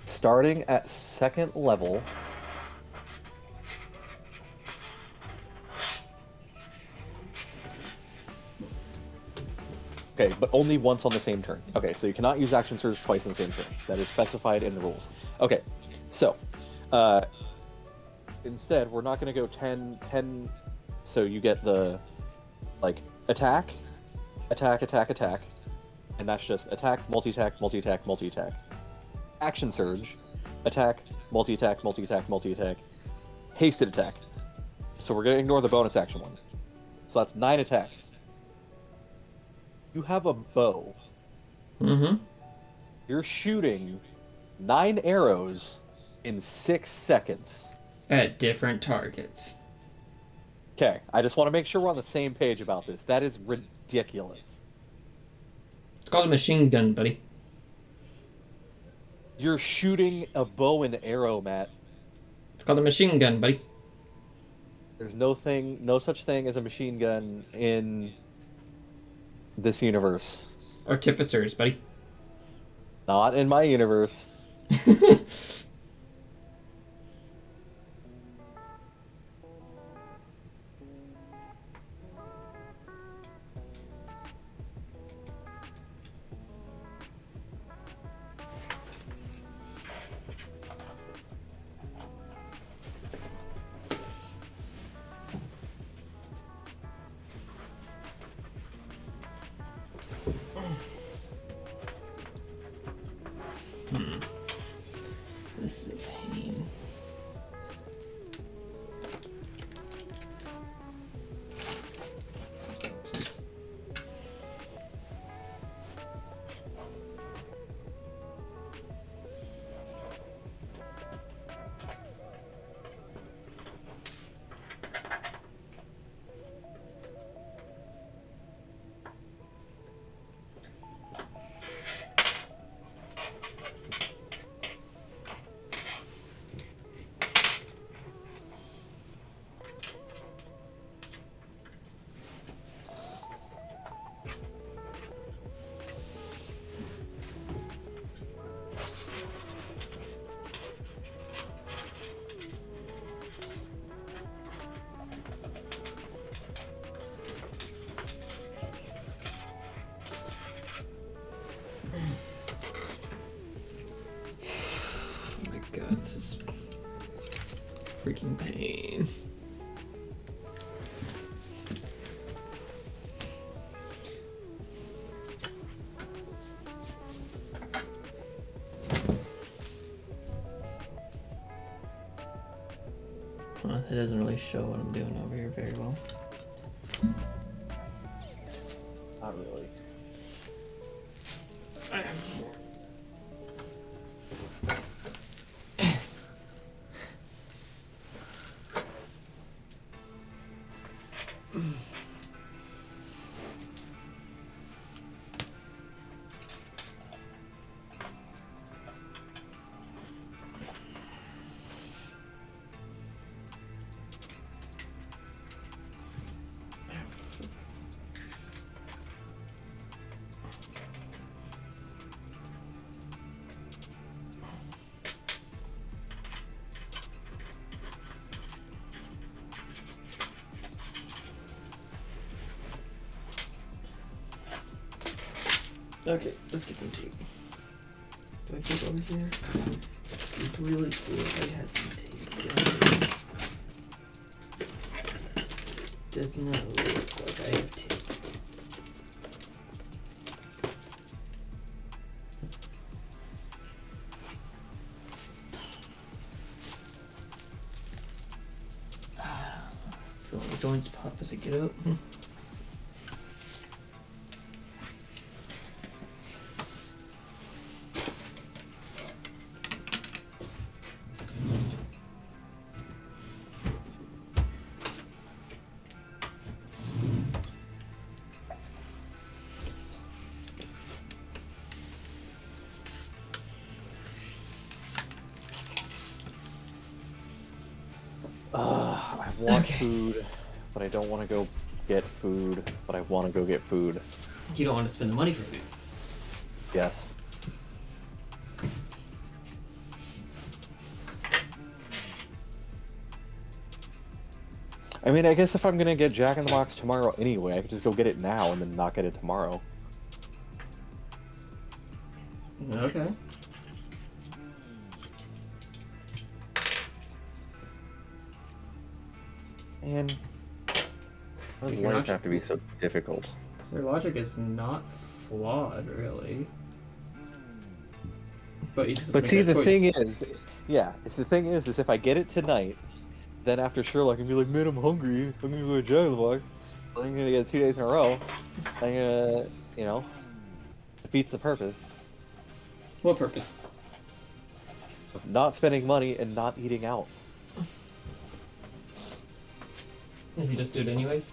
Starting at 2nd level... Okay, but only once on the same turn. Okay, so you cannot use Action Surge twice in the same turn. That is specified in the rules. Okay, so, instead, we're not going to go 10, so you get the, like, attack, and that's just attack, multi-attack, multi-attack, multi-attack. Action Surge, attack, multi-attack, multi-attack, multi-attack, hasted attack. So we're going to ignore the bonus action one. So that's 9 attacks. You have a bow. Mm-hmm. You're shooting 9 arrows in 6 seconds. At different targets. Okay, I just want to make sure we're on the same page about this. That is ridiculous. It's called a machine gun, buddy. You're shooting a bow and arrow, Matt. It's called a machine gun, buddy. There's no such thing as a machine gun in this universe. Artificers, buddy. Not in my universe. This is a pain. This is freaking pain. That doesn't really show what I'm doing over here very well. Not really. Okay, let's get some tape. Do I have tape over here? It's really cool if I had some tape. Does not look like I have tape. Feel my joints pop as I get up. I want Okay. food, but I don't want to go get food, but I want to go get food. You don't want to spend the money for food. Yes. I mean, I guess if I'm gonna get Jack in the Box tomorrow anyway, I could just go get it now and then not get it tomorrow. Okay. And why does You're not life have to be so difficult? Their logic is not flawed, really. But you just have to But make see, that the choice. thing is, yeah, the thing is if I get it tonight, then after Sherlock, I can be like, man, I'm hungry. I'm gonna go to Jack in the Box. I'm gonna get it 2 days in a row. I'm gonna, you know, defeats the purpose What purpose? of not spending money and not eating out. If you just do it anyways?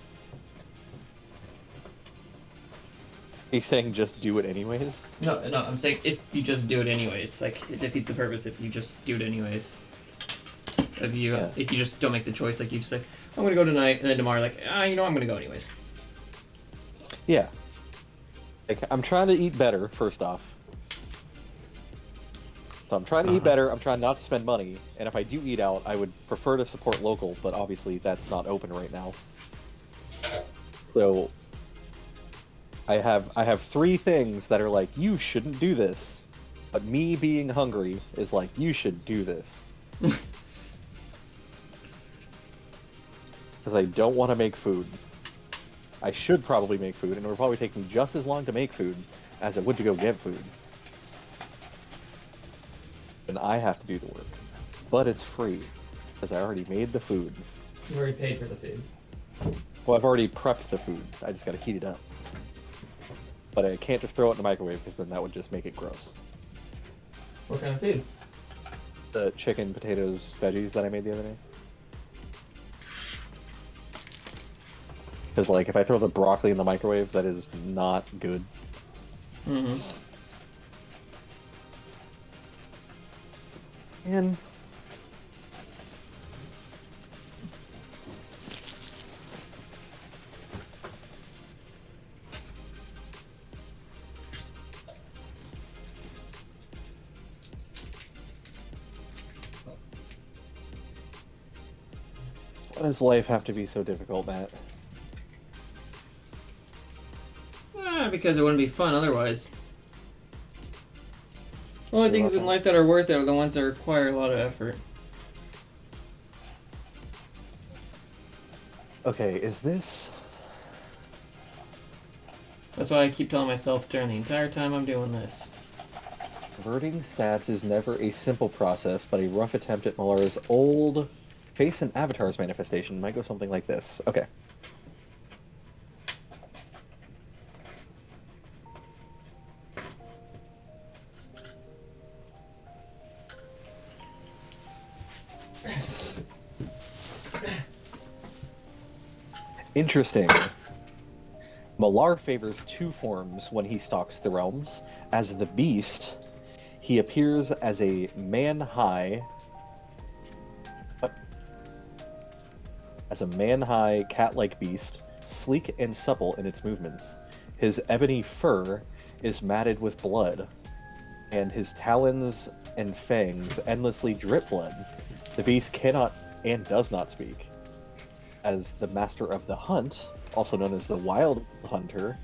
He's saying just do it anyways? No, I'm saying if you just do it anyways. Like, it defeats the purpose if you just do it anyways. If you just don't make the choice, like you just say, I'm gonna go tonight, and then tomorrow, like, I'm gonna go anyways. Yeah. Like, I'm trying to eat better, first off. So I'm trying to eat better, I'm trying not to spend money, and if I do eat out, I would prefer to support local, but obviously that's not open right now. So I have 3 things that are like, you shouldn't do this. But me being hungry is like, you should do this. Because I don't want to make food. I should probably make food, and it would probably take me just as long to make food as it would to go get food. And I have to do the work. But it's free, because I already made the food. You already paid for the food. Well, I've already prepped the food. I just gotta heat it up. But I can't just throw it in the microwave, because then that would just make it gross. What kind of food? The chicken, potatoes, veggies that I made the other day. Because, like, if I throw the broccoli in the microwave, that is not good. Mm-hmm. And why does life have to be so difficult, Matt? Because it wouldn't be fun otherwise. The only things in life that are worth it are the ones that require a lot of effort. Okay, is this... That's why I keep telling myself during the entire time I'm doing this. Converting stats is never a simple process, but a rough attempt at Muller's old face and avatars manifestation might go something like this. Okay. Interesting. Malar favors 2 forms when he stalks the realms. As the Beast, he appears as a man-high... As a man-high, cat-like beast, sleek and supple in its movements. His ebony fur is matted with blood, and his talons and fangs endlessly drip blood. The beast cannot and does not speak. As the master of the hunt, also known as the wild hunter,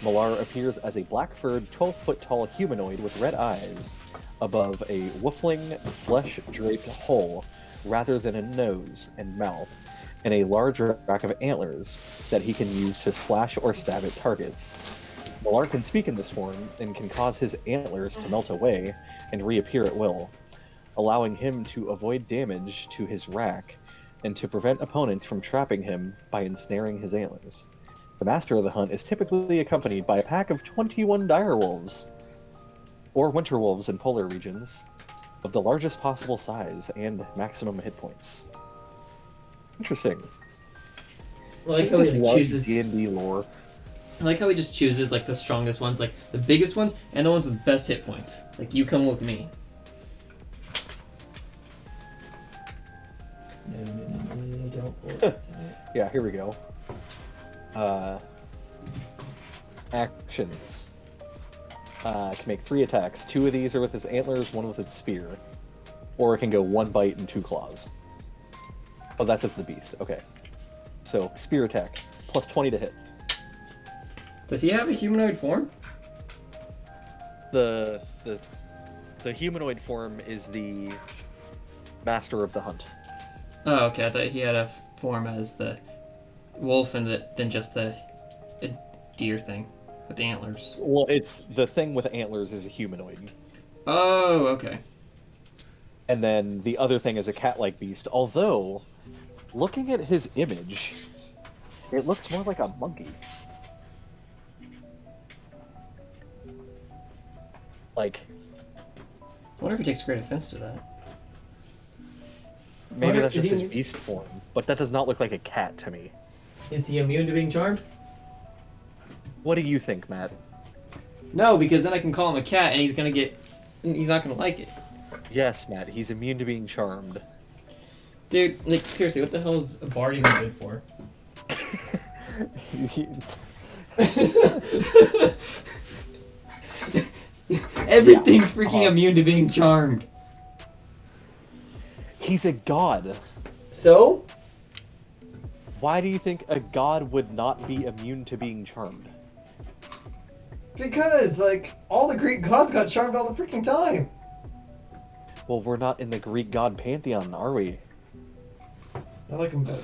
Malar appears as a black-furred, 12-foot-tall humanoid with red eyes above a woofling, flesh-draped hole rather than a nose and mouth, and a large rack of antlers that he can use to slash or stab at targets. Malar can speak in this form and can cause his antlers to melt away and reappear at will, allowing him to avoid damage to his rack and to prevent opponents from trapping him by ensnaring his antlers. The master of the hunt is typically accompanied by a pack of 21 direwolves, or winter wolves in polar regions, of the largest possible size and maximum hit points. Interesting. I like how he like, chooses D&D lore. I like how he just chooses like the strongest ones, like the biggest ones, and the ones with the best hit points. Like, you come with me. No, don't. Yeah, here we go. Actions. Can make 3 attacks. 2 of these are with its antlers, 1 with its spear. Or it can go 1 bite and 2 claws. Oh, that's as the beast. Okay. So, spear attack. Plus 20 to hit. Does he have a humanoid form? The humanoid form is the master of the hunt. Oh, okay. I thought he had a form as the wolf and then just the deer thing with the antlers. Well, it's the thing with antlers is a humanoid. Oh, okay. And then the other thing is a cat-like beast, although, looking at his image, it looks more like a monkey. Like... I wonder if he takes great offense to that. Maybe that's Is just he- his beast form, but that does not look like a cat to me. Is he immune to being charmed? What do you think, Matt? No, because then I can call him a cat and he's not gonna like it. Yes, Matt, he's immune to being charmed. Dude, like, seriously, what the hell is a bard even good for? Everything's freaking immune to being charmed. He's a god. So? Why do you think a god would not be immune to being charmed? Because, like, all the Greek gods got charmed all the freaking time. Well, we're not in the Greek god pantheon, are we? I like him better.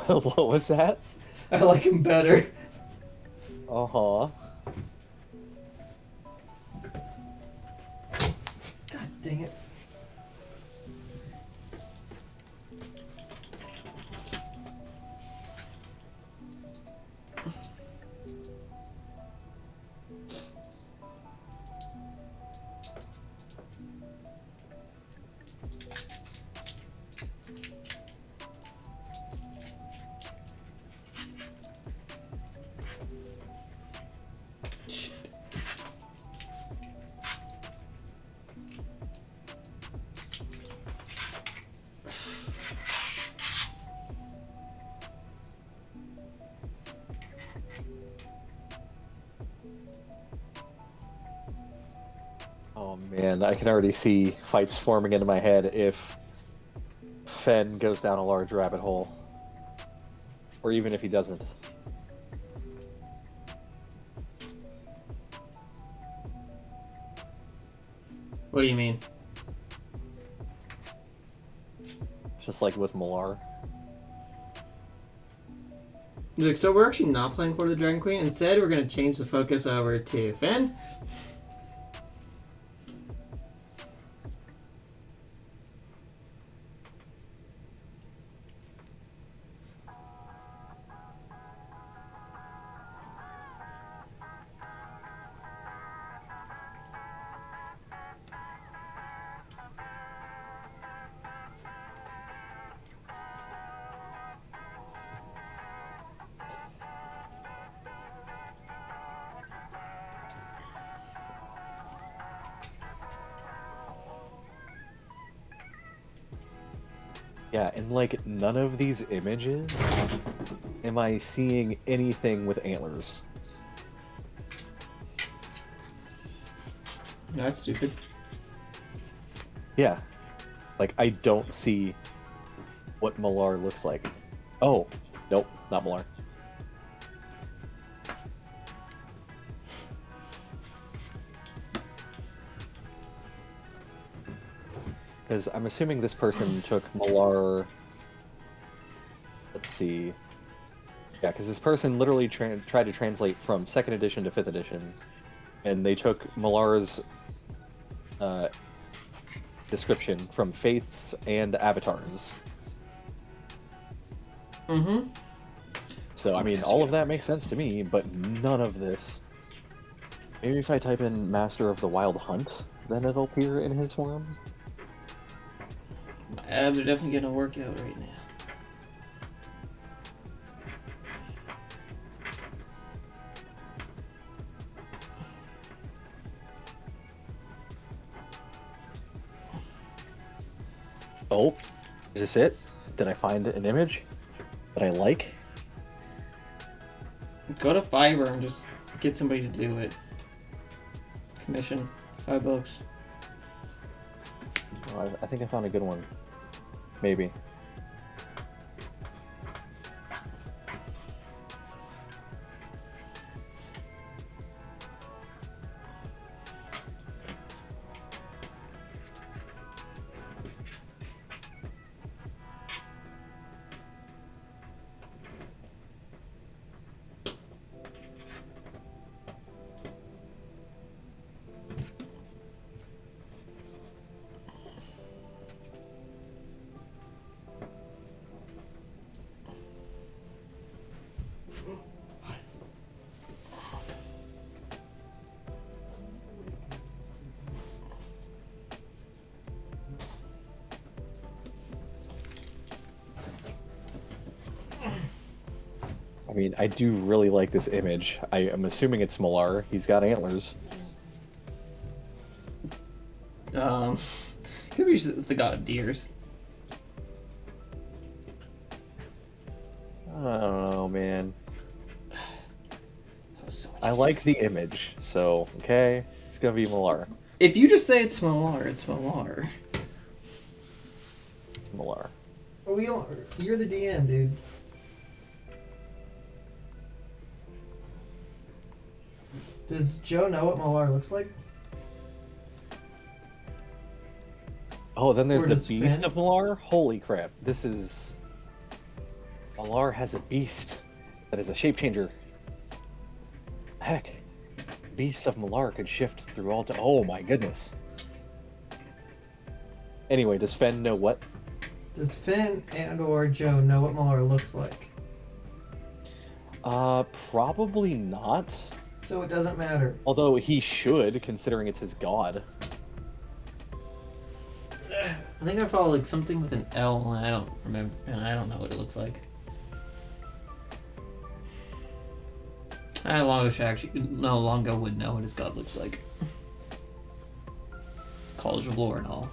What was that? I like him better. Uh-huh. God dang it. Oh man, I can already see fights forming into my head if Fen goes down a large rabbit hole. Or even if he doesn't. What do you mean? Just like with Malar. Like, so we're actually not playing Court of the Dragon Queen. Instead, we're going to change the focus over to Finn. Yeah, and like none of these images am I seeing anything with antlers. No, that's stupid. Yeah. Like I don't see what Malar looks like. Oh, nope, not Malar. Because I'm assuming this person took Malar. Let's see. Yeah, because this person literally tried to translate from 2nd edition to 5th edition, and they took Malar's description from faiths and avatars. Mm-hmm. So, I mean, all of that makes sense to me, but none of this. Maybe if I type in Master of the Wild Hunt, then it'll appear in his form? My abs are definitely gonna work out right now. Oh, is this it? Did I find an image that I like? Go to Fiverr and just get somebody to do it. Commission, $5. Oh, I think I found a good one. Maybe. I mean, I do really like this image. I am assuming it's Malar. He's got antlers. Could be just the god of deers. I don't know, man. That was so much I like the image, so, okay, it's gonna be Malar. If you just say it's Smolar, it's Smolar. Malar. Well, we don't. You're the DM, dude. Does Joe know what Malar looks like? Oh, then there's Or the does beast Finn? of Malar? Holy crap. This is... Malar has a beast that is a shape changer. Heck. Beasts of Malar could shift through all... Oh my goodness. Anyway, does Fen know what? Does Finn and or Joe know what Malar looks like? Probably not. So it doesn't matter. Although he should, considering it's his god. I think I follow like something with an L, and I don't remember, and I don't know what it looks like. Longo would know what his god looks like. College of Lore and all.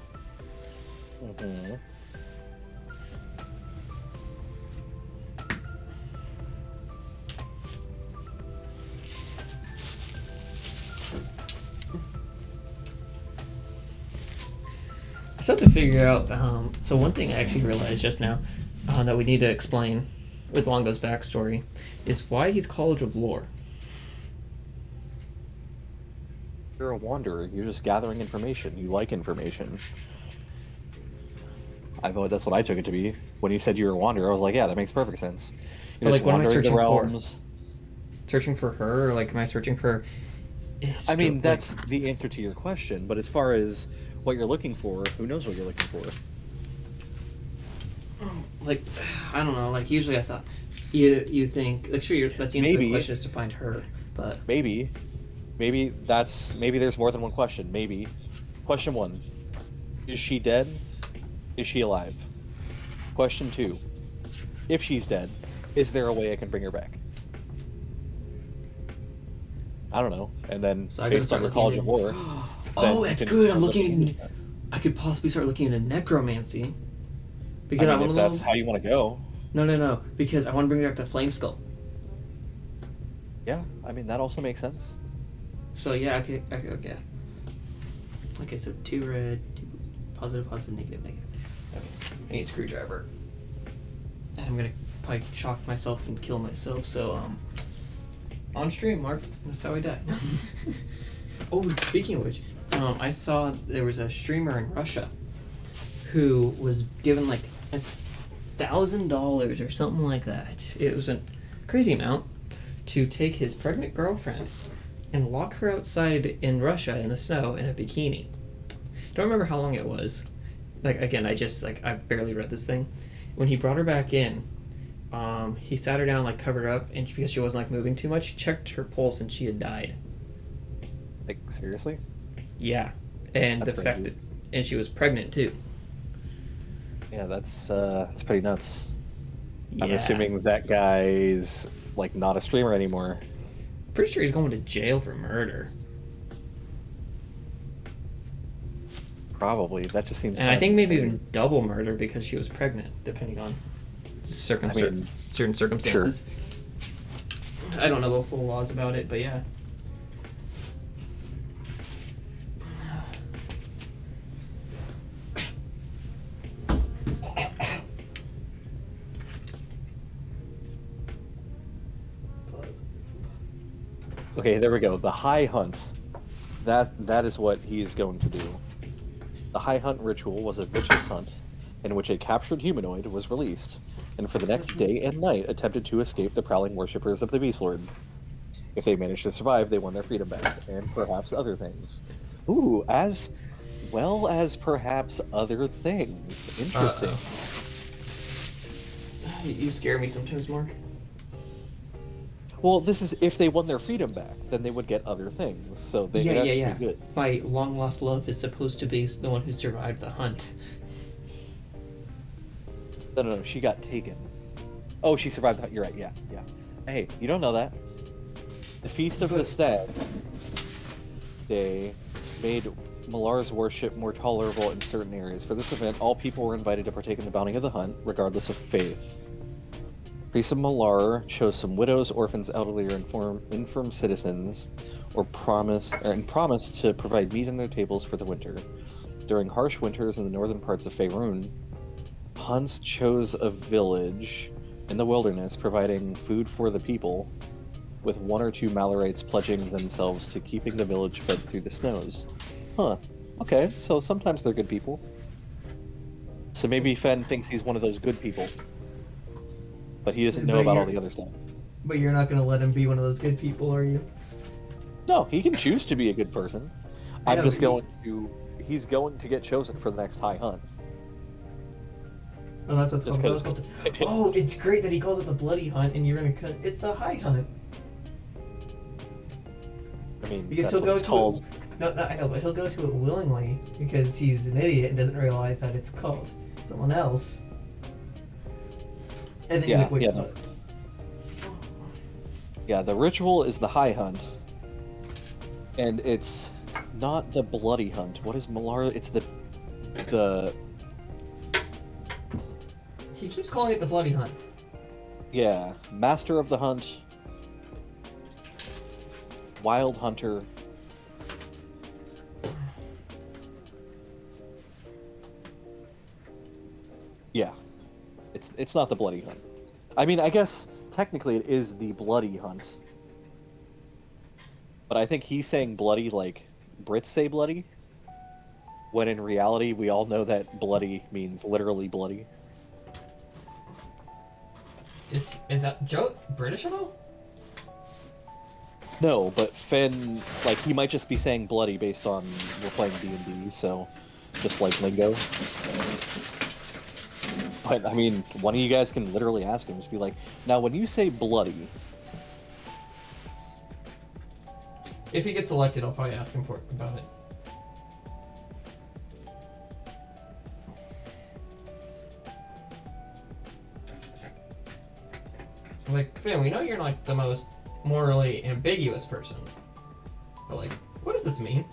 Mm-hmm. I still have to figure out. So one thing I actually realized just now that we need to explain with Longo's backstory is why he's College of Lore. You're a wanderer. You're just gathering information. You like information. That's what I took it to be. When you said you were a wanderer, I was like, yeah, that makes perfect sense. You're But, just like, what am I wandering the searching for? realms. Searching for her, or like, am I searching for? I mean, that's the answer to your question. But as far as what you're looking for, who knows what you're looking for? Like, I don't know. Like, usually I thought you think like sure that's the answer to the Maybe. question is to find her, but Maybe there's more than one question. Maybe. Question 1. Is she dead? Is she alive? Question 2. If she's dead, is there a way I can bring her back? I don't know. And then, So I gotta based on start your College of looking War... oh, that's good. I'm looking. I could possibly start looking into necromancy because I I mean, want if to that's how you want to go. No, because I want to bring back the flame skull. Yeah, I mean, that also makes sense. So yeah, okay. Okay, so 2 red, 2 positive, negative. Okay, I need a screwdriver, and I'm gonna probably shock myself and kill myself. So on stream, Mark. That's how I die. Oh, speaking of which, I saw there was a streamer in Russia who was given like $1,000 or something like that. It was a crazy amount to take his pregnant girlfriend and lock her outside in Russia in the snow in a bikini. Don't remember how long it was. Like, again, I barely read this thing. When he brought her back in, he sat her down, like, covered her up, and because she wasn't, like, moving too much, checked her pulse, and she had died. Like, seriously? Yeah. And That's the fact crazy. that, and she was pregnant, too. Yeah, that's pretty nuts. I'm Yeah. assuming that guy's, like, not a streamer anymore. Pretty sure he's going to jail for murder. Probably. That just seems And I kinda think maybe insane. even double murder because she was pregnant, depending on certain circumstances. I don't know the full laws about it, but yeah. Okay, there we go. The high hunt. That is what he is going to do. The high hunt ritual was a vicious hunt in which a captured humanoid was released, and for the next day and night attempted to escape the prowling worshippers of the Beast Lord. If they managed to survive, they won their freedom back, and perhaps other things. Ooh, as well as perhaps other things. Interesting. You scare me sometimes, Mark. Well, this is if they won their freedom back, then they would get other things. So they would actually be good. My long lost love is supposed to be the one who survived the hunt. No, she got taken. Oh, she survived the hunt. You're right, yeah. Hey, you don't know that. The Feast of the Stag Day made Malar's worship more tolerable in certain areas. For this event, all people were invited to partake in the bounty of the hunt, regardless of faith. Priests of Malar chose some widows, orphans, elderly, or infirm citizens, and promised to provide meat on their tables for the winter. During harsh winters in the northern parts of Faerun, Huns chose a village in the wilderness, providing food for the people, with one or two Malarites pledging themselves to keeping the village fed through the snows. Huh. Okay, so sometimes they're good people. So maybe Fen thinks he's one of those good people. But he doesn't know about all the other stuff. But you're not gonna let him be one of those good people, are you? No, he can choose to be a good person. I I'm know, just going to... He's going to get chosen for the next high hunt. Oh, that's what's Just called. 'cause- Oh, it's great that he calls it the bloody hunt, and you're gonna cut. It's the high hunt I mean, because that's he'll what go it's to called. it. No, I know, but he'll go to it willingly because he's an idiot and doesn't realize that it's called someone else. And then Yeah, you're like, wait, yeah. what? Yeah, the ritual is the high hunt. And it's not the bloody hunt. What is Malar? It's the... He keeps calling it the bloody hunt. Yeah, Master of the Hunt. Wild Hunter. Yeah. It's not the bloody hunt. I mean, I guess technically it is the bloody hunt. But I think he's saying bloody like Brits say bloody. When in reality, we all know that bloody means literally bloody. Is that Joe British at all? No, but Finn, like, he might just be saying bloody based on we're playing D&D, so just like lingo. But, I mean, one of you guys can literally ask him, just be like, now when you say bloody... If he gets elected, I'll probably ask him about it. Like, Finn, we know you're like the most morally ambiguous person. But like, what does this mean?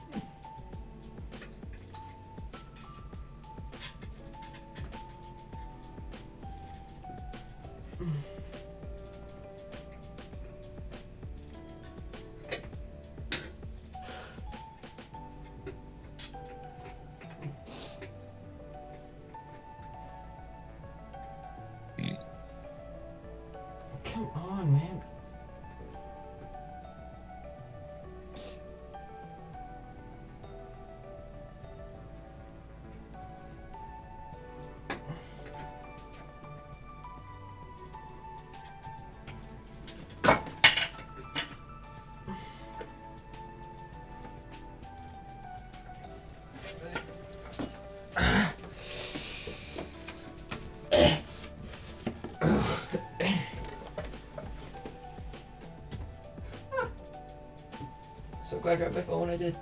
Come on, man. So glad I grabbed my phone when I did.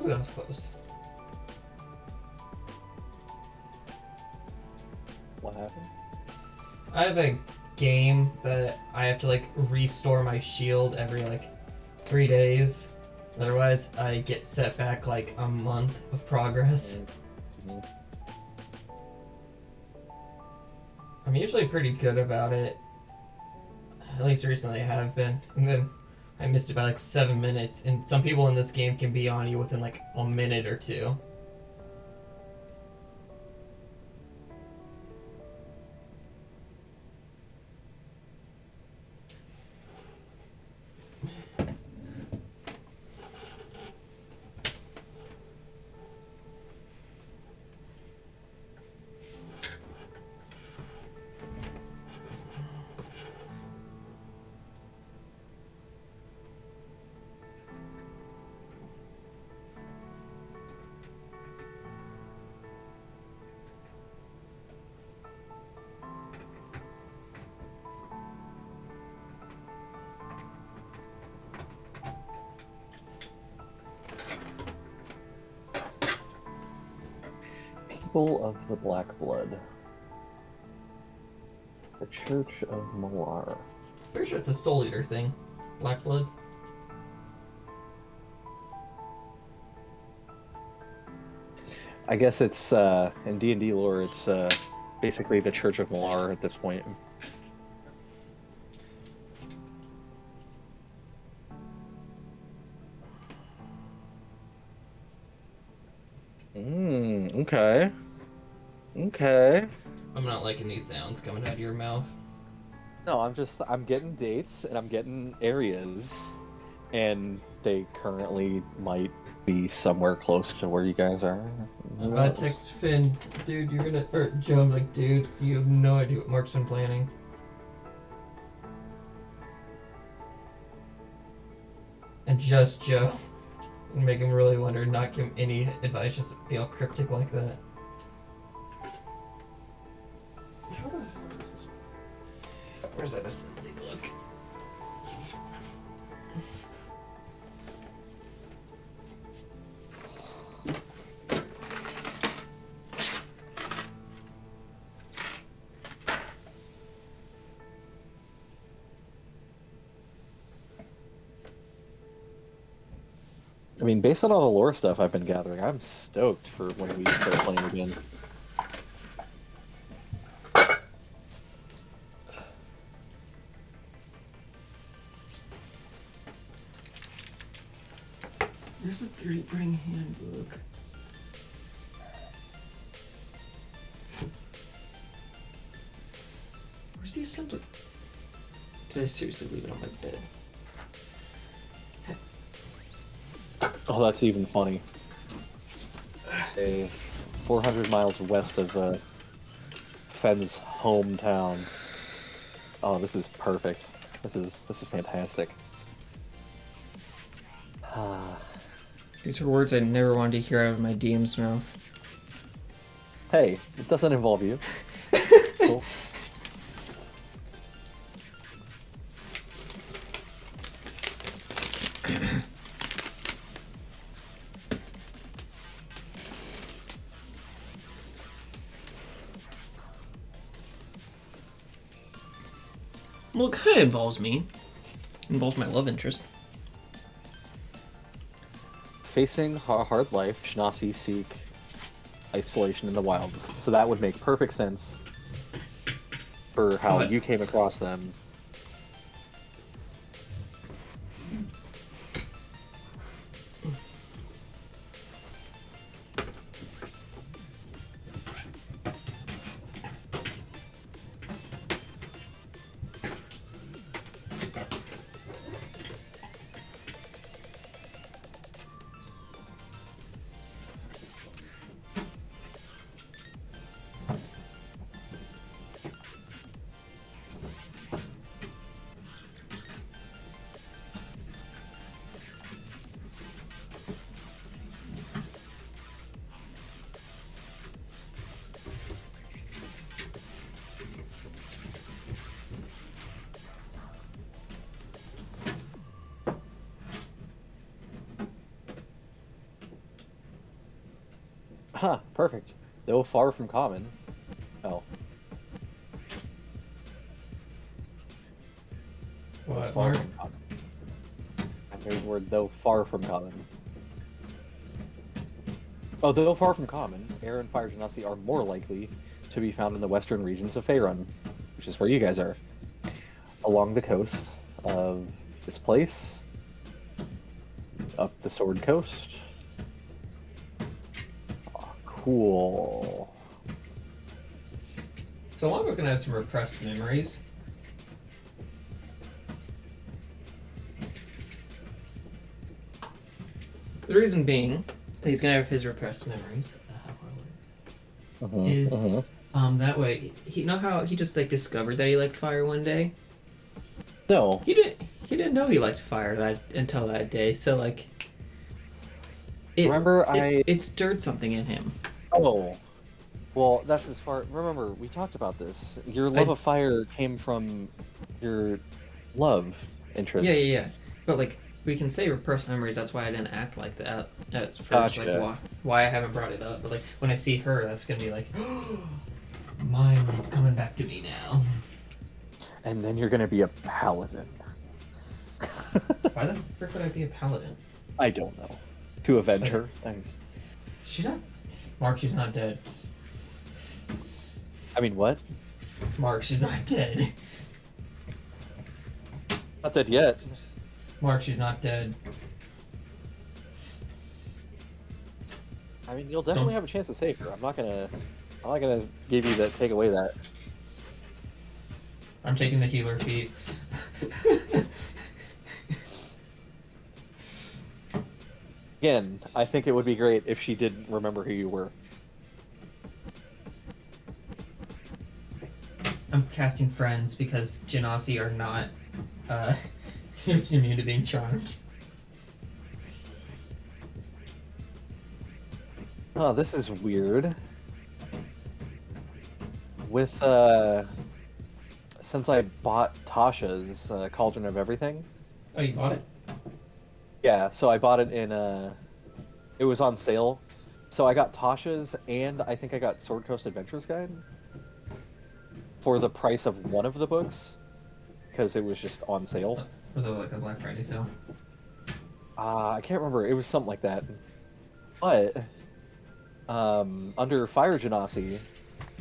Ooh, that was close. What happened? I have a game that I have to like restore my shield every like 3 days. Otherwise, I get set back like a month of progress. Mm-hmm. I'm usually pretty good about it. At least recently I have been. And then I missed it by like 7 minutes. And some people in this game can be on you within like a minute or two. People of the Black Blood. The Church of Malar. Pretty sure it's a Soul Eater thing. Black Blood. I guess it's in D&D lore. It's basically the Church of Malar at this point. Okay. Okay. I'm not liking these sounds coming out of your mouth. No, I'm getting dates and I'm getting areas, and they currently might be somewhere close to where you guys are. I'm about to text Finn, dude, you're gonna, or Joe, I'm like, dude, you have no idea what Mark's been planning. And just Joe. And make him really wonder, not give him any advice, just be all cryptic like that. How the hell is this? Where's that assembly book? I mean, based on all the lore stuff I've been gathering, I'm stoked for when we start playing again. Where's the 3 Bring handbook? Where's the assembly? Did I seriously leave it on my bed? Oh, that's even funny. 400 miles west of Fenn's hometown. Oh, this is perfect. This is fantastic. These are words I never wanted to hear out of my DM's mouth. Hey, it doesn't involve you. Cool. Well, it kind of involves me. It involves my love interest. Facing a hard life, Shanasi seek isolation in the wilds. So that would make perfect sense for how you came across them. Huh, perfect. Though far from common. Oh. What, Far Mark? from common. I heard the word though far from common. Oh, though far from common, air and fire genasi are more likely to be found in the western regions of Faerun, which is where you guys are. Along the coast of this place, up the Sword Coast. Oh, cool. So one was gonna have some repressed memories. The reason being that he's gonna have his repressed memories is that way he know how he just like discovered that he liked fire one day. No. He didn't know he liked fire that until that day. So like, it stirred something in him. Oh. Well, that's as far. Remember, we talked about this. Your love of fire came from your love interest. Yeah. But like, we can say repressed memories. That's why I didn't act like that at first. Gotcha. Like, why I haven't brought it up. But like, when I see her, that's gonna be like, mine coming back to me now. And then you're gonna be a paladin. Why the frick would I be a paladin? I don't know. To avenge her. Thanks. She's not. Mark, she's not dead. I mean, what? Mark, she's not dead. Not dead yet. Mark, she's not dead. I mean, you'll definitely have a chance to save her. I'm not gonna give you that. Take away that. I'm taking the healer feat. Again, I think it would be great if she didn't remember who you were. I'm casting friends because Genasi are not immune to being charmed. Oh, this is weird. With since I bought Tasha's Cauldron of Everything. Oh, you bought it? Yeah, so I bought it in it was on sale. So I got Tasha's and I think I got Sword Coast Adventures Guide for the price of one of the books because it was just on sale. Was it like a Black Friday sale? I can't remember. It was something like that. But under Fire Genasi,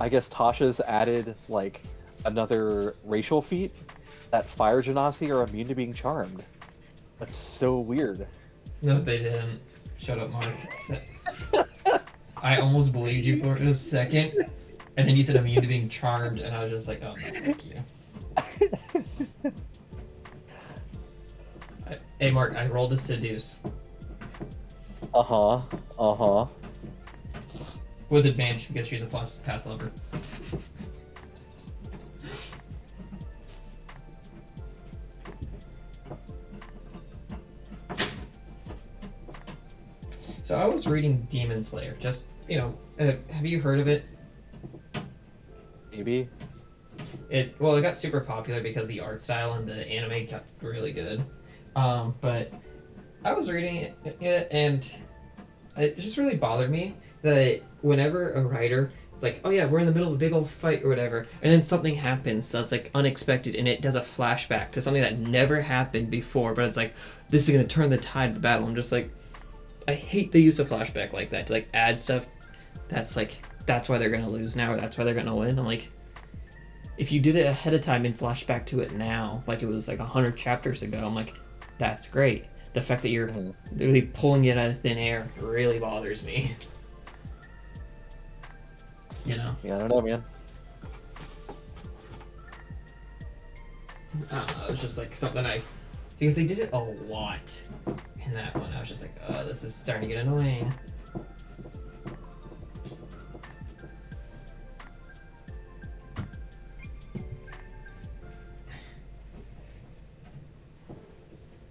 I guess Tasha's added like another racial feat that Fire Genasi are immune to being charmed. That's so weird. No, they didn't. Shut up, Mark. I almost believed you for a second, and then you said immune to being charmed, and I was just like, oh, no, fuck you. Hey, Mark, I rolled a seduce. Uh-huh. With advantage because she's a past lover. So I was reading Demon Slayer. Just, have you heard of it? Maybe. It got super popular because the art style and the anime got really good. But I was reading it and it just really bothered me that whenever a writer is like, oh yeah, we're in the middle of a big old fight or whatever, and then something happens that's like unexpected and it does a flashback to something that never happened before, but it's like, this is going to turn the tide of the battle. I'm just like, I hate the use of flashback like that to like add stuff that's like, that's why they're going to lose now or that's why they're going to win. I'm like, if you did it ahead of time and flashback to it now, like it was like 100 chapters ago, I'm like, that's great. The fact that you're literally pulling it out of thin air really bothers me. Yeah, I don't know, man. I don't know, it was just like something because they did it a lot in that one. I was just like, oh, this is starting to get annoying.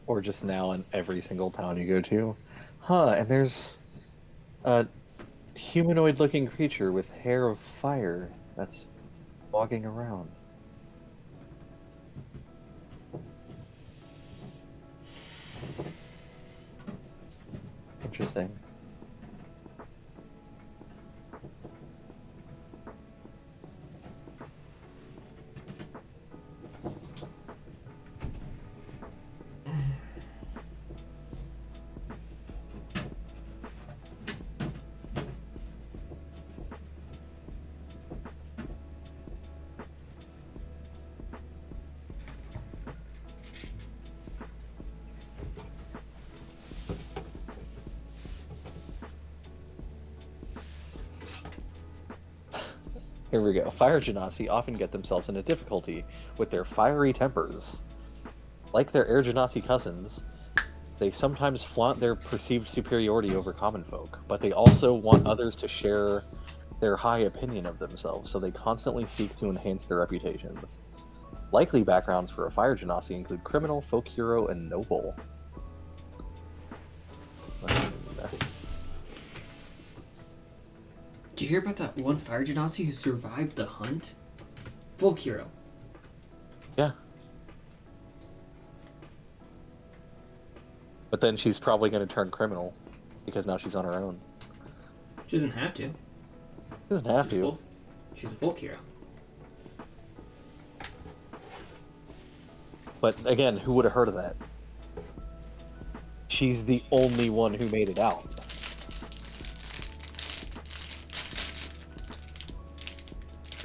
Or just now in every single town you go to. And there's a humanoid-looking creature with hair of fire that's walking around. Interesting. Here we go. Fire genasi often get themselves into difficulty with their fiery tempers. Like their air genasi cousins, they sometimes flaunt their perceived superiority over common folk, but they also want others to share their high opinion of themselves, so they constantly seek to enhance their reputations. Likely backgrounds for a fire genasi include criminal, folk hero, and noble. Did you hear about that one fire genasi who survived the hunt? Folk hero. Yeah. But then she's probably going to turn criminal, because now she's on her own. She doesn't have to. She doesn't have to. She's a folk hero. But again, who would have heard of that? She's the only one who made it out.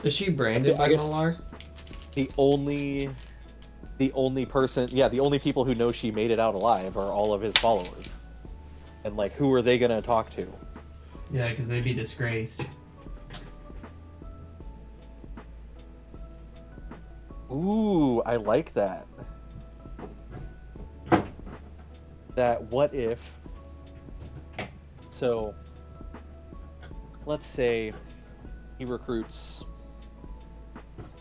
Is she branded by Malar? The only person, the only people who know she made it out alive are all of his followers. And like, who are they gonna talk to? Yeah, because they'd be disgraced. Ooh, I like that. That what if... So, let's say he recruits...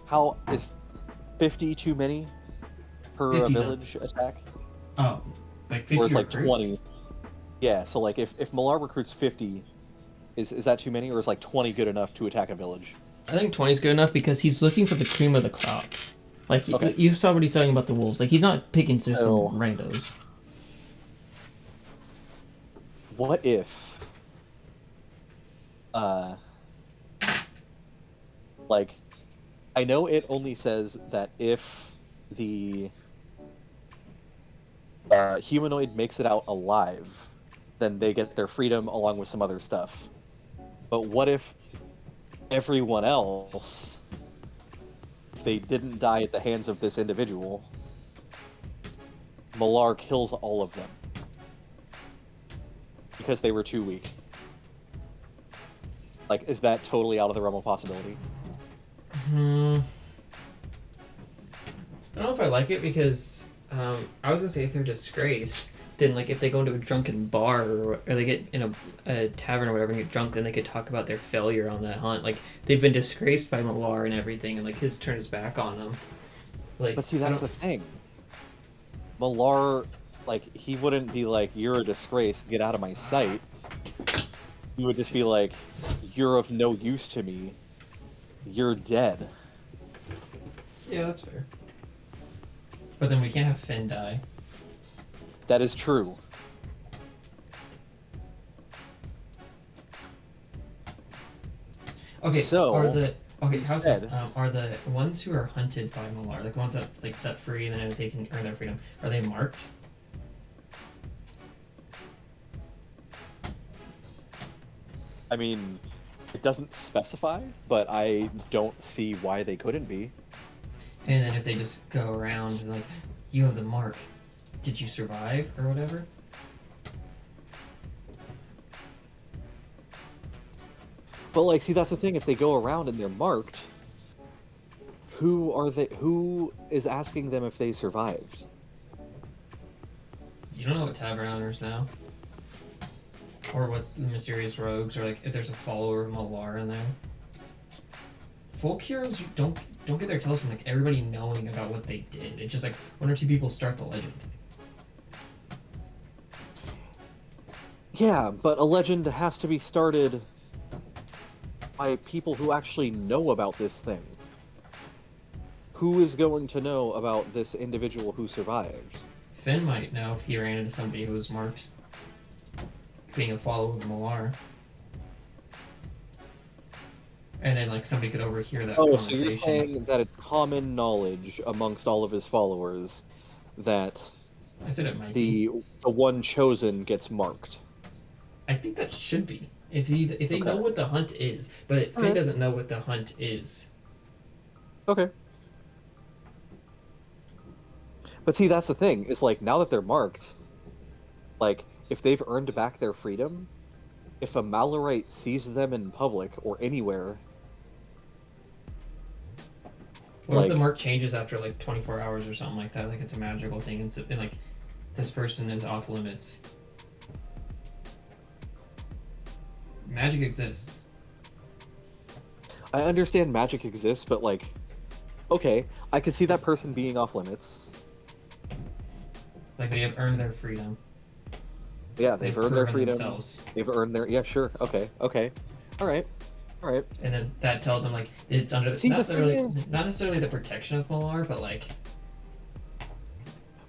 How is 50 too many per 50's village attack? Oh, like 50 Or is like recruits? 20? Yeah, so like if Malar recruits 50, is that too many, or is like 20 good enough to attack a village? I think 20 is good enough because he's looking for the cream of the crop. Like, Okay. you saw what he's saying about the wolves. Like, he's not picking just So- some randos. What if like, I know it only says that if the humanoid makes it out alive, then they get their freedom along with some other stuff. But what if everyone else, if they didn't die at the hands of this individual, Malar kills all of them because they were too weak? Like, is that totally out of the realm of possibility? I don't know if I like it because I was gonna say if they're disgraced, then like if they go into a drunken bar or they get in a tavern or whatever and get drunk, then they could talk about their failure on that hunt. Like they've been disgraced by Malar and everything, and like his turned his back on them. Like, But see, I that's the don't- thing. Malar, like, he wouldn't be like, "You're a disgrace, get out of my sight." He would just be like, "You're of no use to me. You're dead." Yeah, that's fair. But then we can't have Finn die. That is true. Okay, So, how's this? instead- Are the ones who are hunted by Malar, like the ones that like set free and then they can earn their freedom, are they marked? I mean, it doesn't specify, but I don't see why they couldn't be. And then if they just go around and like, you have the mark, did you survive or whatever? But like, see, that's the thing. If they go around and they're marked, who is asking them if they survived? You don't know what tavern owners know. Or what the mysterious rogues, or like if there's a follower of Malar in there. Folk heroes, you don't get their tales from like everybody knowing about what they did. It's just like one or two people start the legend. Yeah, but a legend has to be started by people who actually know about this thing. Who is going to know about this individual who survived? Finn might know if he ran into somebody who was marked being a follower of Malar. And then like somebody could overhear that Oh, so conversation. you're saying that it's common knowledge amongst all of his followers that I said it might be. the one chosen gets marked. I think that should be. If they know what the hunt is, but Finn Alright. doesn't know what the hunt is. Okay. But see, that's the thing. Is like, now that they're marked, like, if they've earned back their freedom, if a Malorite sees them in public or anywhere, What if Like- the mark changes after like 24 hours or something like that? Like it's a magical thing, and like this person is off limits. Magic exists. I understand magic exists, but like, okay, I could see that person being off limits. Like they have earned their freedom. Yeah, they've earned their proven freedom. themselves. They've earned their. Yeah, sure. Okay. All right. And then that tells them like it's under See, not the thing really is- not necessarily the protection of Malar, but like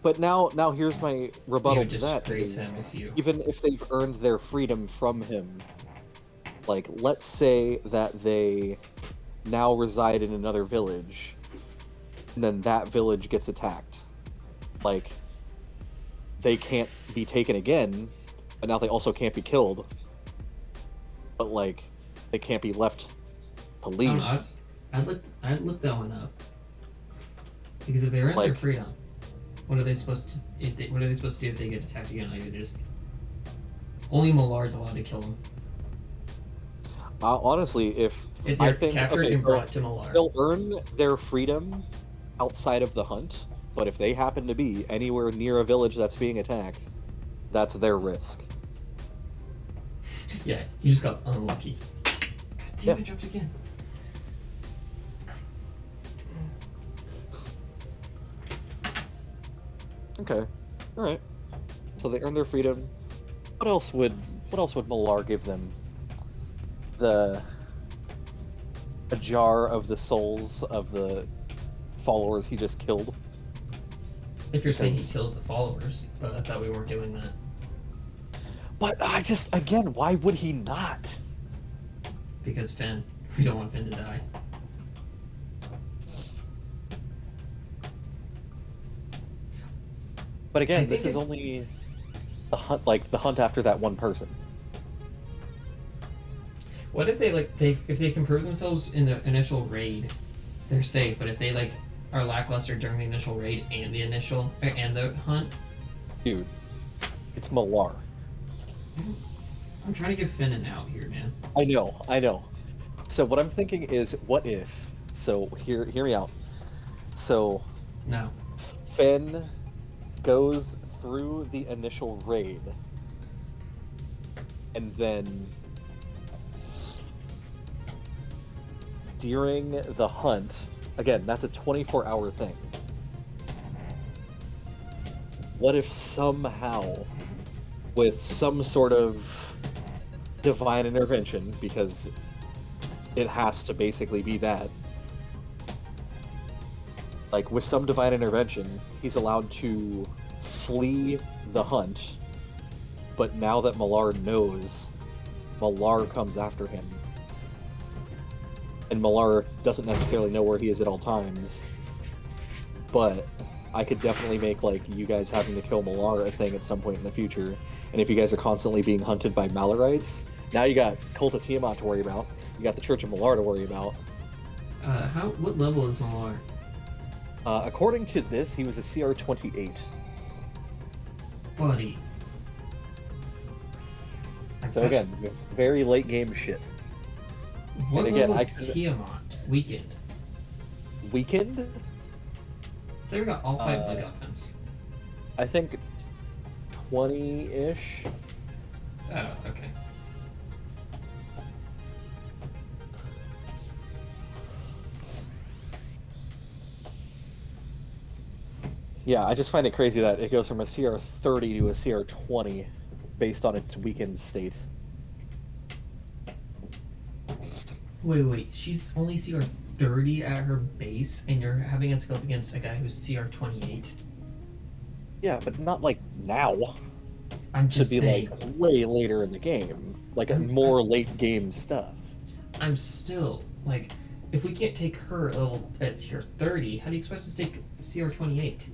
But now here's my you rebuttal would to that. disgrace is, him if you. Even if they've earned their freedom from him, like let's say that they now reside in another village, and then that village gets attacked. Like, they can't be taken again, but now they also can't be killed. But like, they can't be left to I leave. don't know. I'd look that one up. Because if they earn their Like- freedom, what are they supposed to what are they supposed to do if they get attacked again? Like they just only Malar's allowed to kill them. Honestly, if If I they're think captured okay, and brought to Malar. they'll earn their freedom outside of the hunt, but if they happen to be anywhere near a village that's being attacked, that's their risk. Yeah, he just got unlucky. God damn, Yeah. I jumped again. Okay. Alright. So they earn their freedom. What else would Malar give them? A jar of the souls of the followers he just killed. If you're saying he Because- kills the followers, but I thought we weren't doing that. But I just, again, why would he not? Because Finn. We don't want Finn to die. But I again, think this is it- only the hunt after that one person. What if if they can prove themselves in the initial raid, they're safe. But if they like are lackluster during the initial raid and the hunt, Dude, it's Malar. I'm trying to give Finn an out here, man. I know. So what I'm thinking is, what if? So hear me out. So No. Finn goes through the initial raid, and then during the hunt, again, that's a 24-hour thing. What if somehow, with some sort of divine intervention, because it has to basically be that, like with some divine intervention, he's allowed to flee the hunt, but now that Malar knows, Malar comes after him. And Malar doesn't necessarily know where he is at all times, but I could definitely make like you guys having to kill Malar a thing at some point in the future. And if you guys are constantly being hunted by Malarites, now you got Cult of Tiamat to worry about. You got the Church of Malar to worry about. What level is Malar? According to this, he was a CR 28. Buddy. So again, very late game shit. What and again, level I is could- Tiamat? Weakened. Weakened? So we got all 5 MacGuffins. I think 20-ish. Oh, okay. Yeah, I just find it crazy that it goes from a CR 30 to a CR 20 based on its weakened state. Wait. She's only CR 30 at her base, and you're having us go up against a guy who's CR 28. Yeah, but not like now. I'm Should just be saying. like way later in the game. Like more late game stuff. I'm still like, if we can't take her level at CR 30, how do you expect us to take CR 28?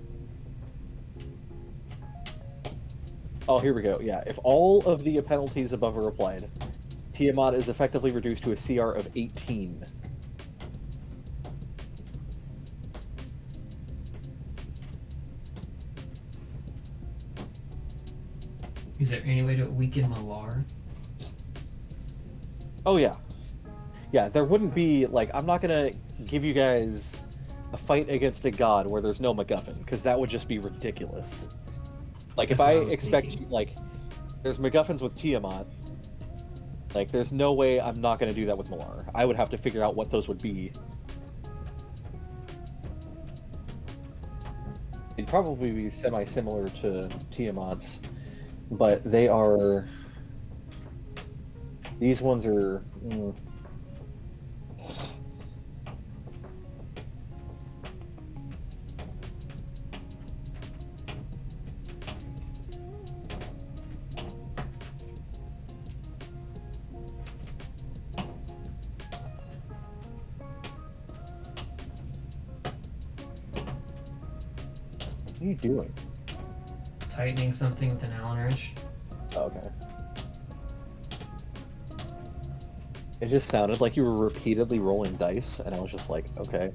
Oh, here we go. Yeah, if all of the penalties above are applied, Tiamat is effectively reduced to a CR of 18. Is there any way to weaken Malar? Oh yeah. Yeah, there wouldn't be like I'm not gonna give you guys a fight against a god where there's no MacGuffin, because that would just be ridiculous. Like, if That's I what I was expect, thinking. like, there's MacGuffins with Tiamat, like, there's no way I'm not going to do that with Malar. I would have to figure out what those would be. It'd probably be semi-similar to Tiamat's, but they are... These ones are... What are you doing? Tightening something with an Allen wrench. Okay. It just sounded like you were repeatedly rolling dice, and I was just like, okay.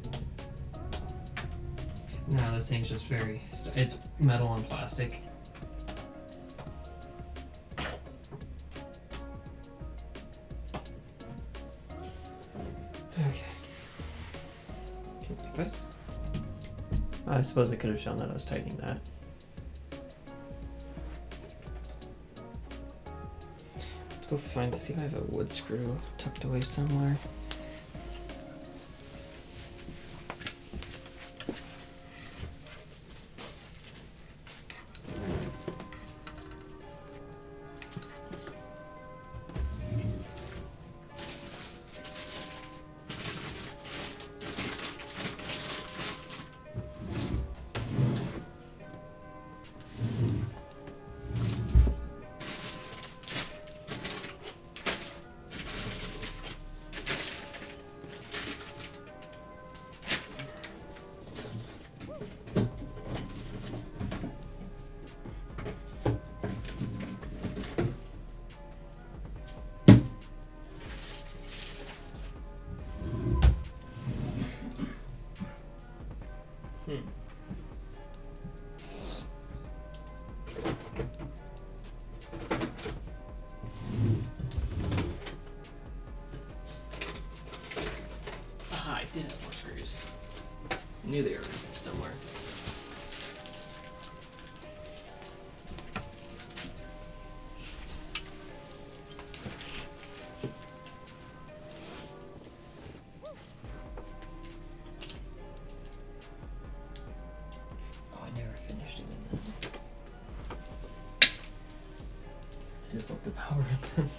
No, this thing's just very. It's metal and plastic. Okay. I suppose I could have shown that I was tightening that. Let's go see if I have a wood screw tucked away somewhere. I did have more screws. I knew they were somewhere. Oh, I never finished doing that. I just let the power in.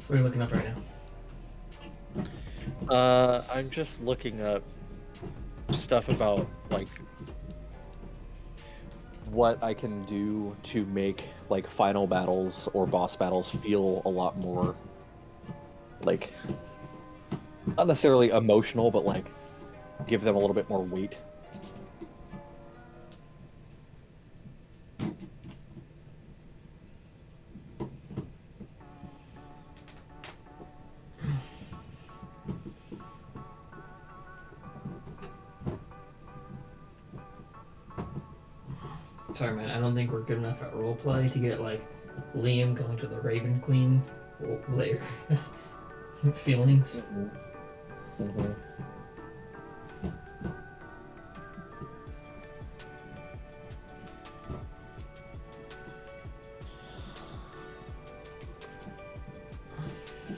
What are you looking up right now? I'm just looking up stuff about, like, what I can do to make, like, final battles or boss battles feel a lot more, like, not necessarily emotional, but, like, give them a little bit more weight. Sorry, man. I don't think we're good enough at roleplay to get like Liam going to the Raven Queen layer feelings. Mm-hmm.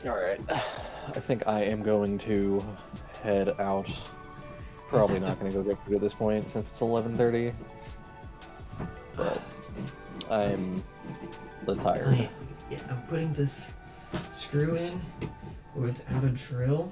All right. I think I am going to head out. Probably not going to go get food at this point since it's 11:30. But I'm tired. Yeah, I'm putting this screw in without a drill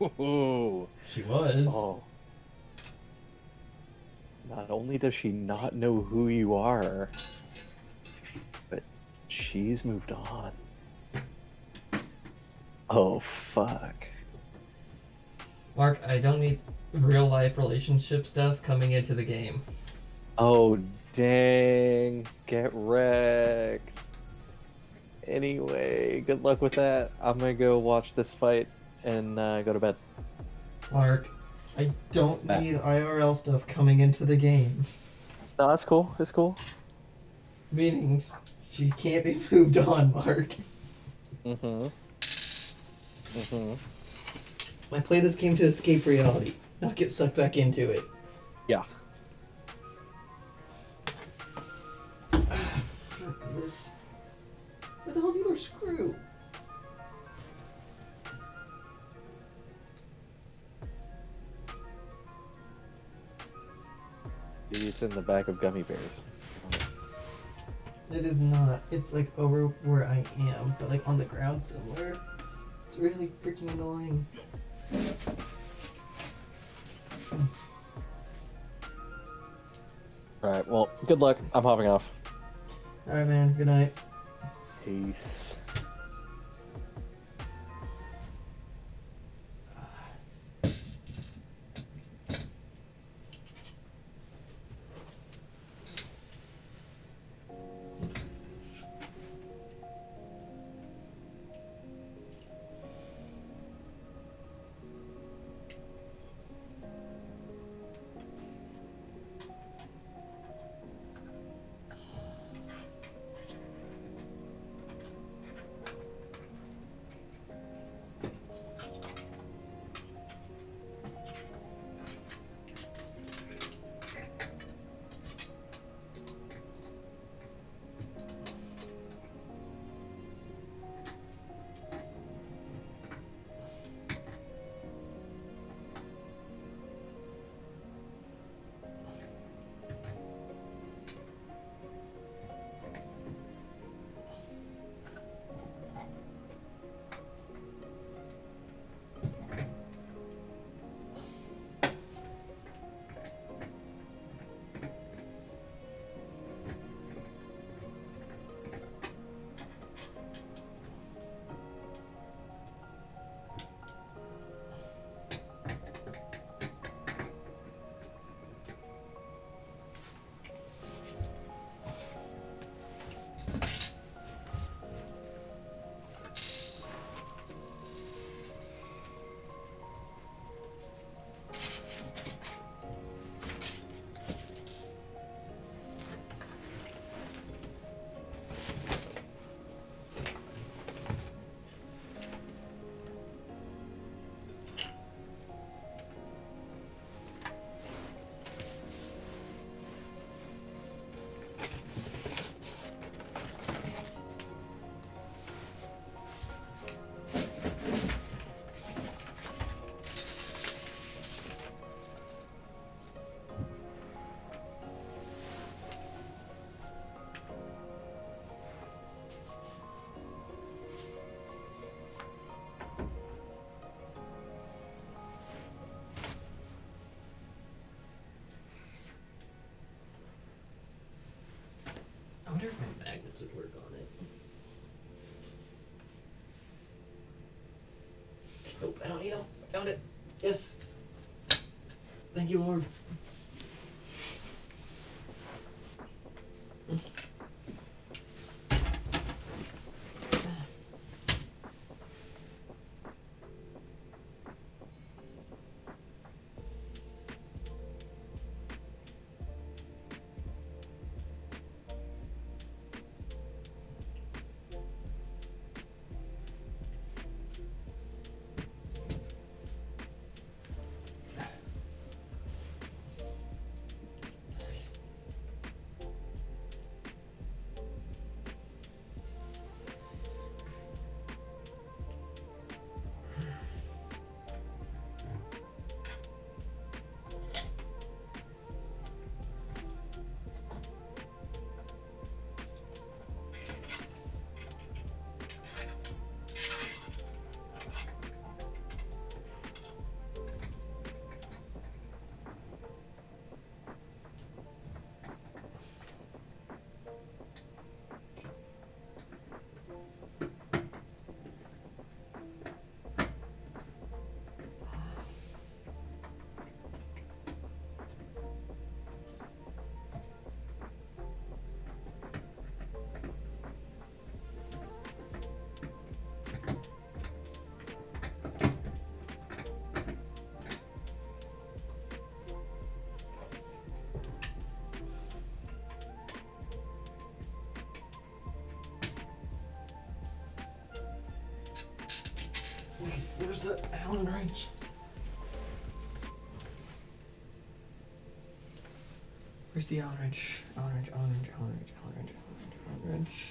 Ooh. She was. Oh. Not only does she not know who you are, but she's moved on. Oh, fuck. Mark, I don't need real life relationship stuff coming into the game. Oh, dang. Get wrecked. Anyway, good luck with that. I'm gonna go watch this fight and go to bed. Mark, I don't need IRL stuff coming into the game. No, that's cool. It's cool. Meaning, she can't be moved on, Mark. Mm-hmm. Mm-hmm. I play this game to escape reality, not get sucked back into it. Yeah. This. Where the hell's the other screw? Maybe it's in the back of gummy bears. It is not. It's like over where I am, but like on the ground somewhere. It's really freaking annoying. Alright, well, good luck. I'm hopping off. Alright, man. Good night. Peace. I wonder if my magnets would work on it. Nope, I don't need them. Found it. Yes. Thank you, Lord. the Allen wrench? Where's the Allen wrench? Allen wrench, Allen wrench, Allen wrench, Allen wrench, Allen wrench, Allen wrench.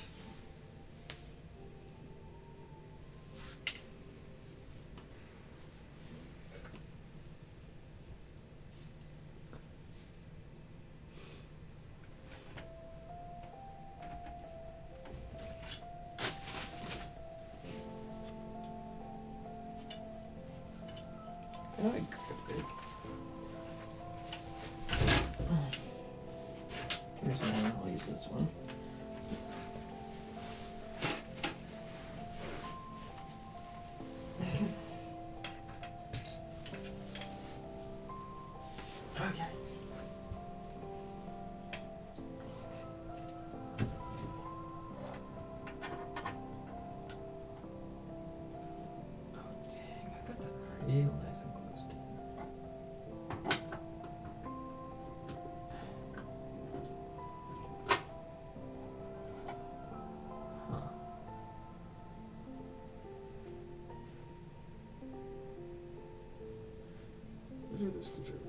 Here's one, I'll use this one. Okay. Oh dang, I got that real nice and close. Huh. What is this feature?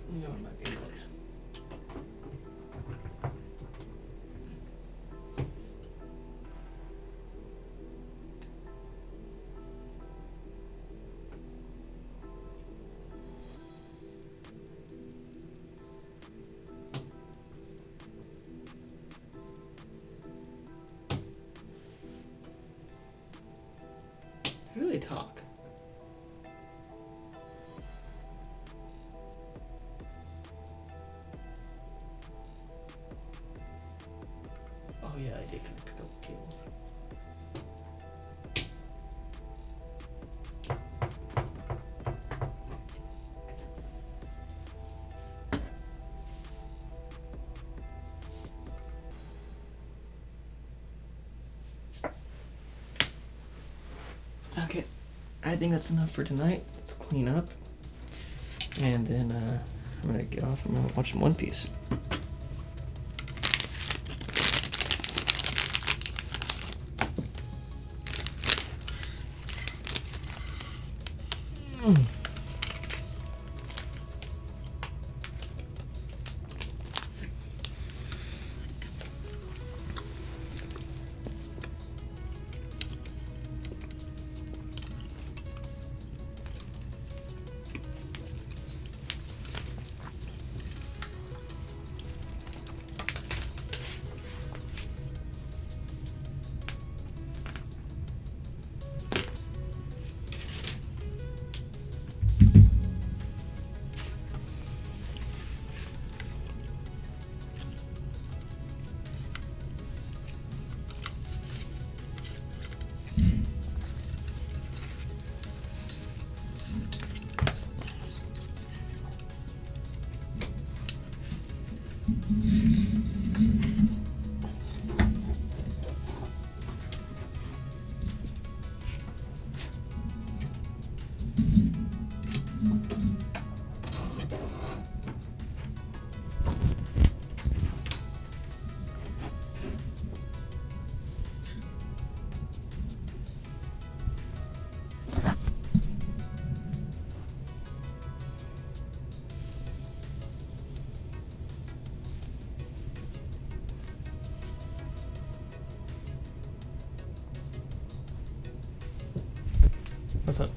No, it might be good. Really talk. Okay, I think that's enough for tonight. Let's clean up. And then I'm gonna get off and I'm gonna watch some One Piece. What's up?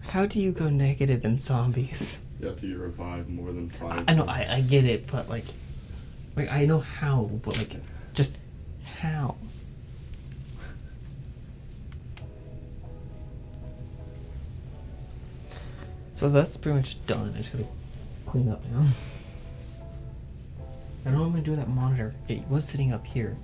How do you go negative in zombies? You have to revive more than 5. I know, I get it, but like I know how, but like, just how? So that's pretty much done. I just gotta clean up now. I don't know what I'm gonna do with that monitor. It was sitting up here.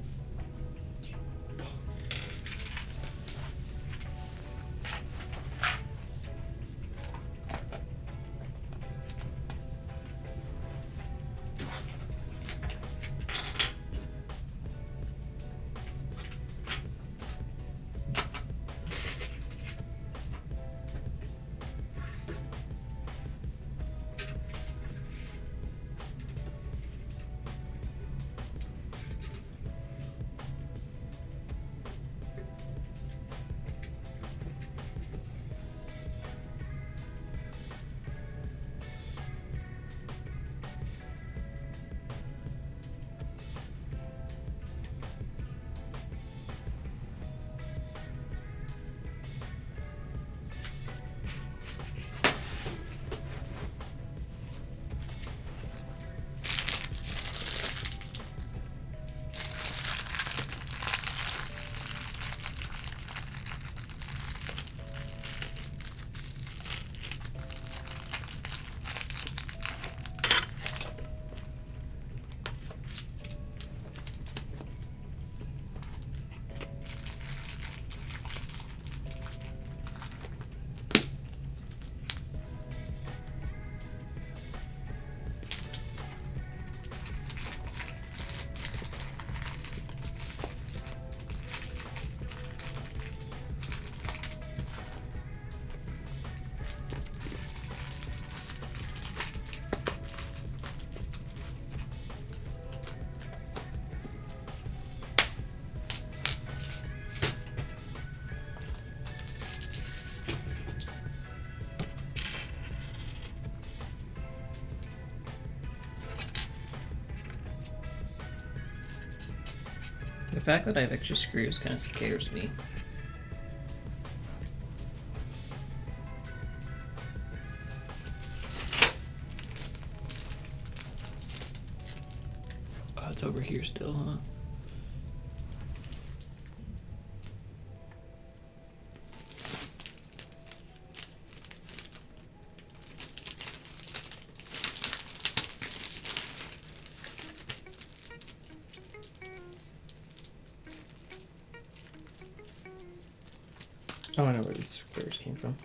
The fact that I have extra screws kind of scares me. Oh, it's over here still, huh? Oh, I know where these squares came from.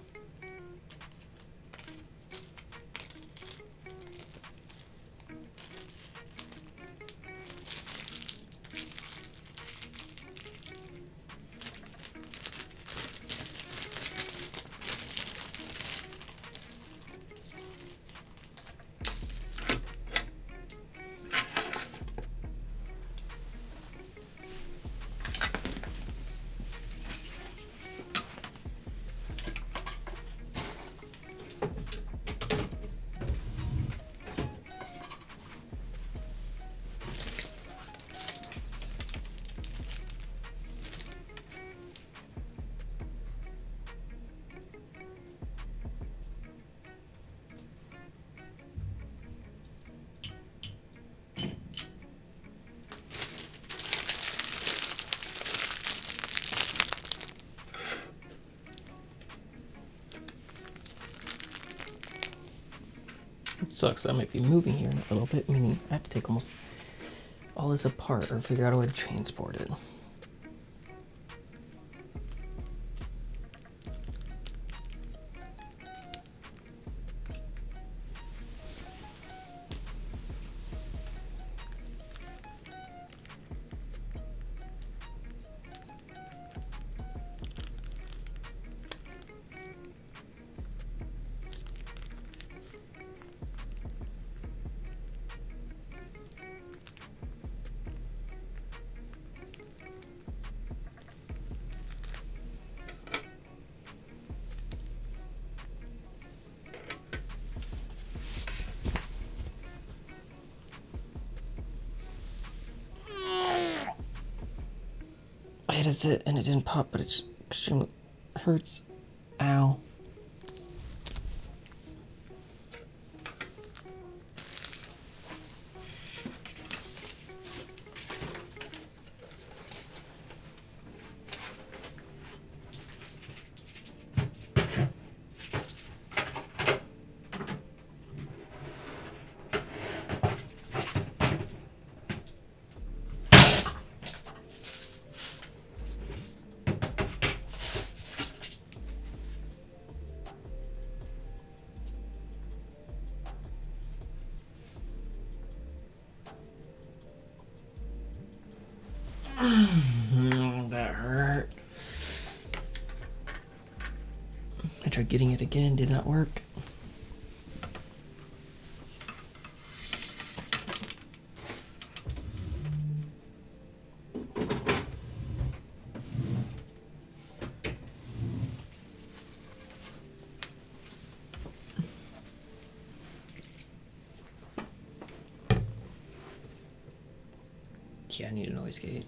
It sucks. I might be moving here in a little bit, meaning I have to take almost all this apart or figure out a way to transport it. I hit it and it didn't pop, but it just extremely hurts. Ow. That hurt. I tried getting it again, did not work. Yeah, I need a noise gate.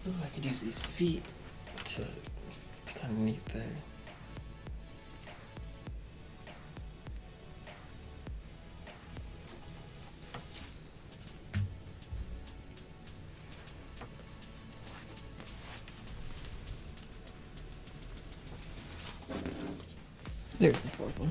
Ooh, I could use these feet to put underneath there. There's the fourth one.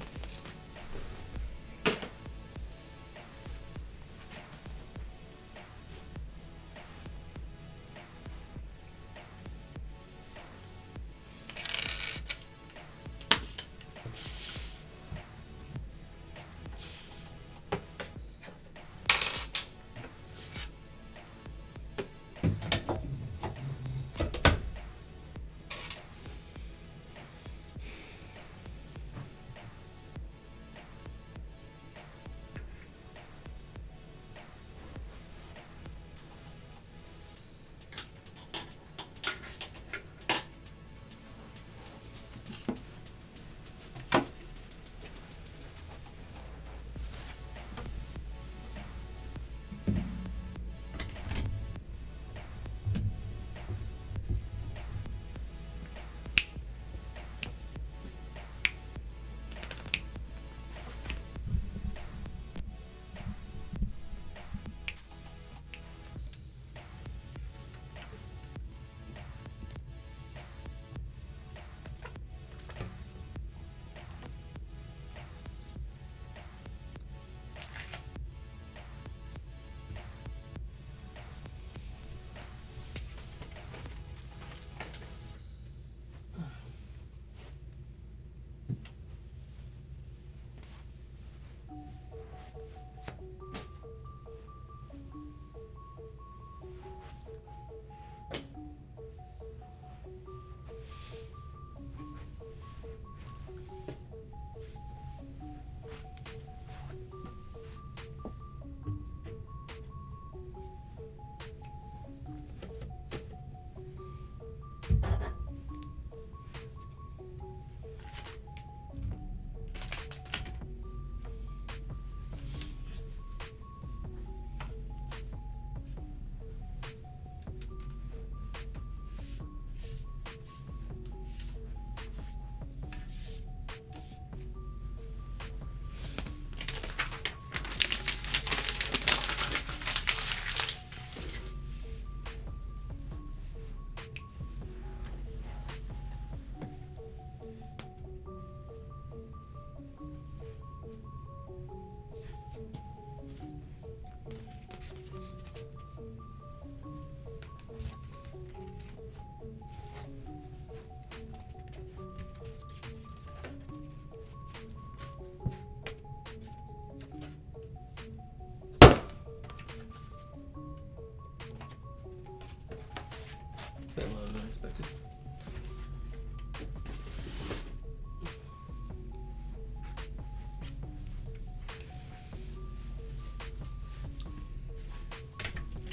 Bit lower than expected.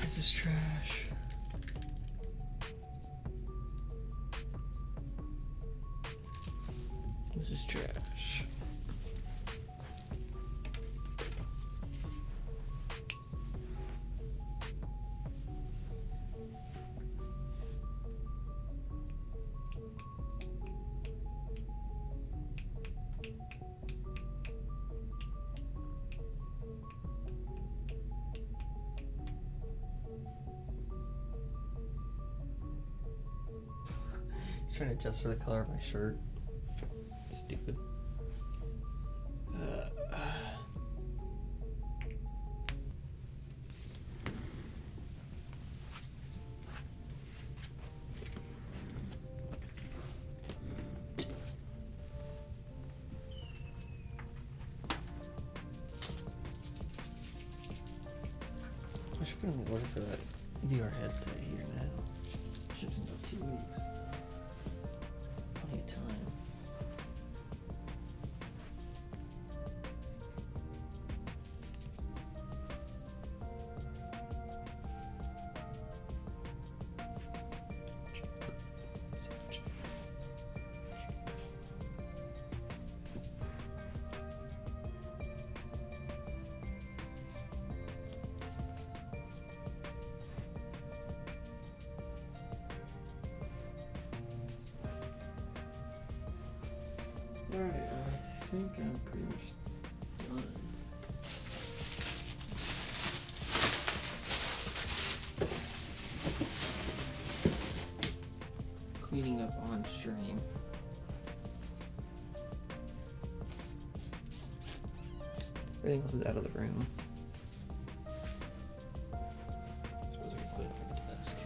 This is trash. This is trash. Trying to adjust for the color of my shirt. Stupid. I should put in the order for that VR headset here now. Should have about 2 weeks. Plenty of time. Alright, I think I'm pretty much done. Cleaning up on stream. Everything else is out of the room. I suppose I can put it on the desk.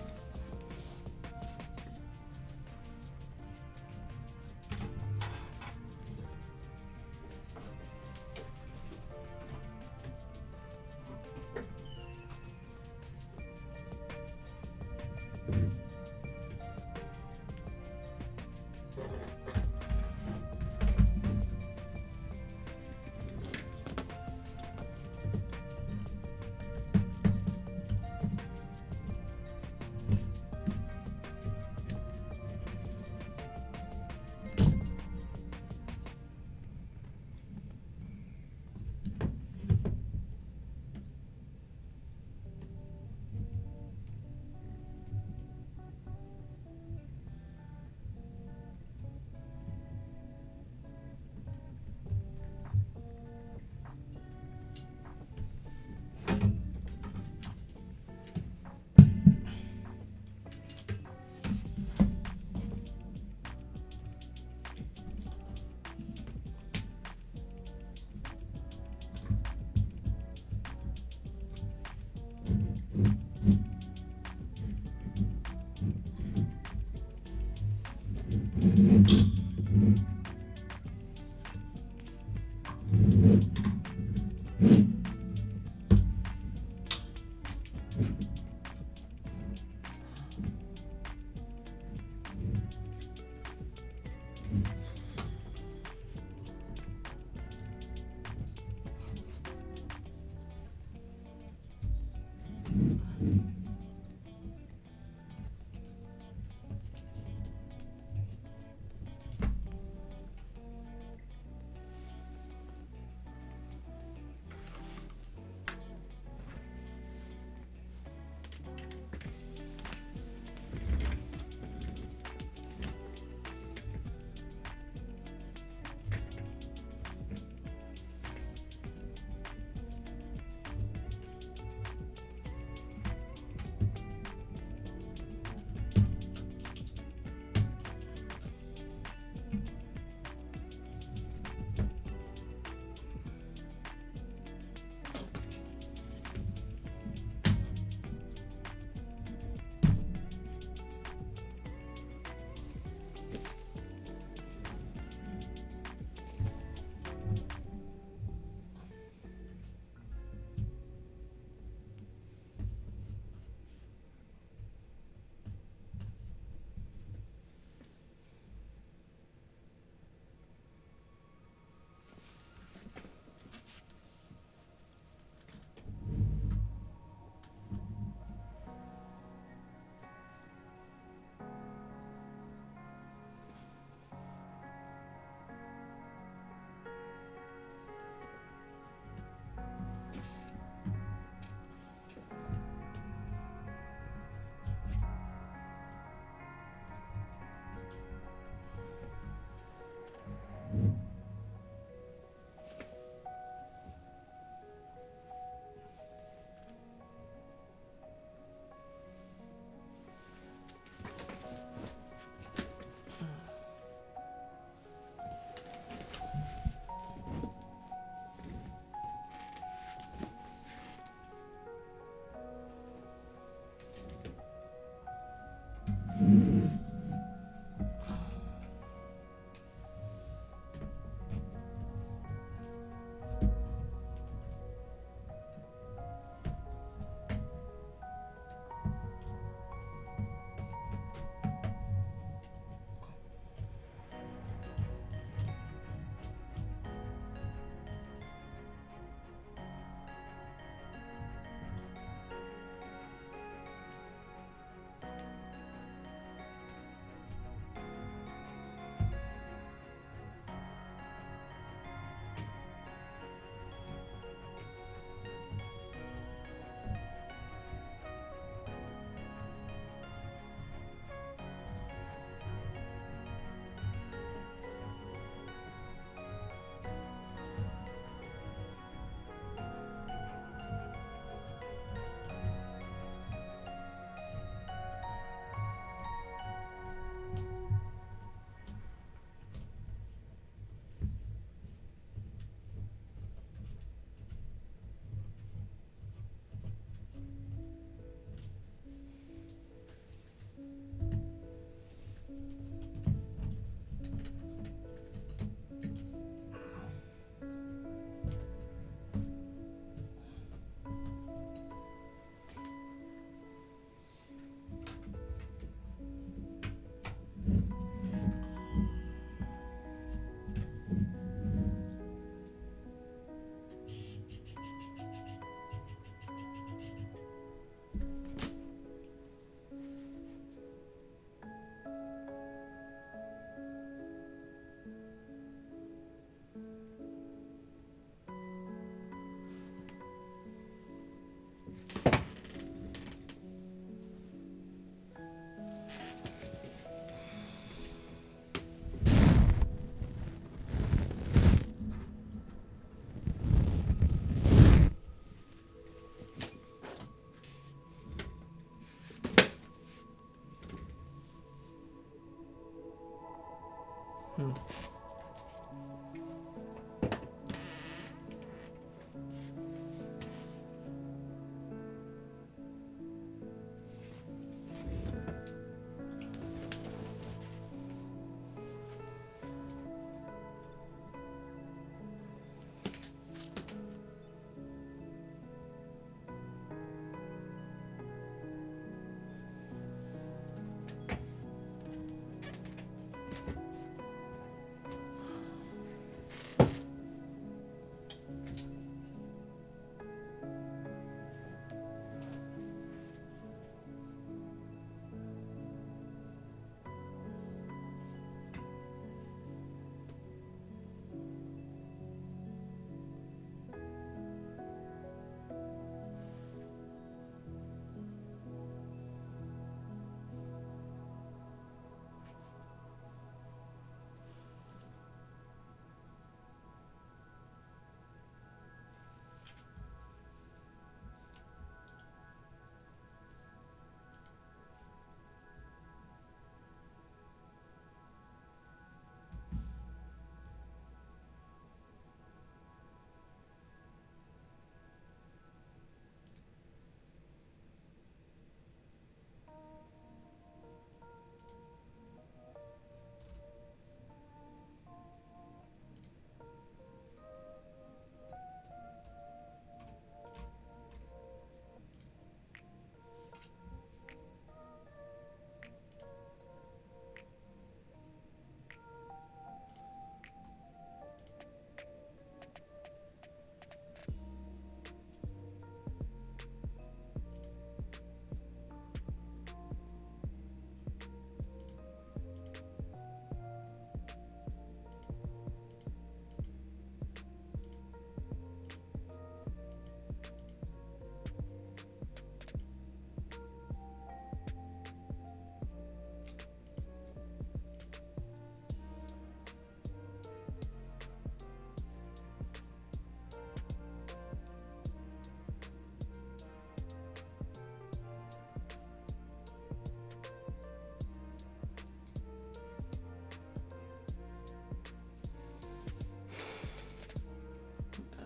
Hmm.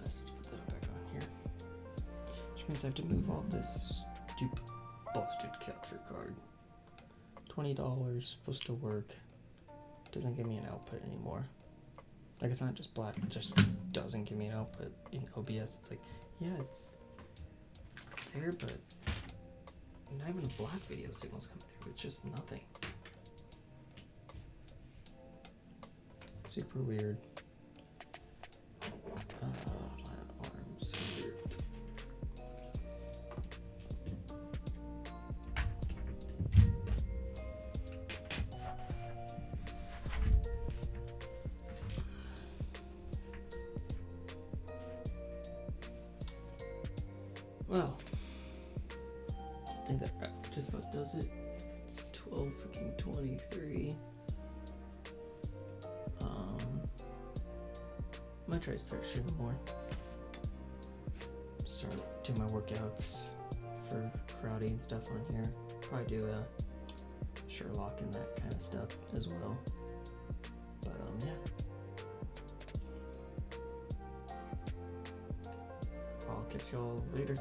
Let's put that back on here. Which means I have to move all this stupid busted capture card. $20, supposed to work. Doesn't give me an output anymore. Like, it's not just black, it just doesn't give me an output in OBS. It's like, yeah, it's there, but not even a black video signal's coming through. It's just nothing. Super weird. My arms weird. Well, I think that just about does it. It's 12:23. I might try to start shooting more. Start doing my workouts for karate and stuff on here. Probably do a Sherlock and that kind of stuff as well. But yeah. I'll catch y'all later.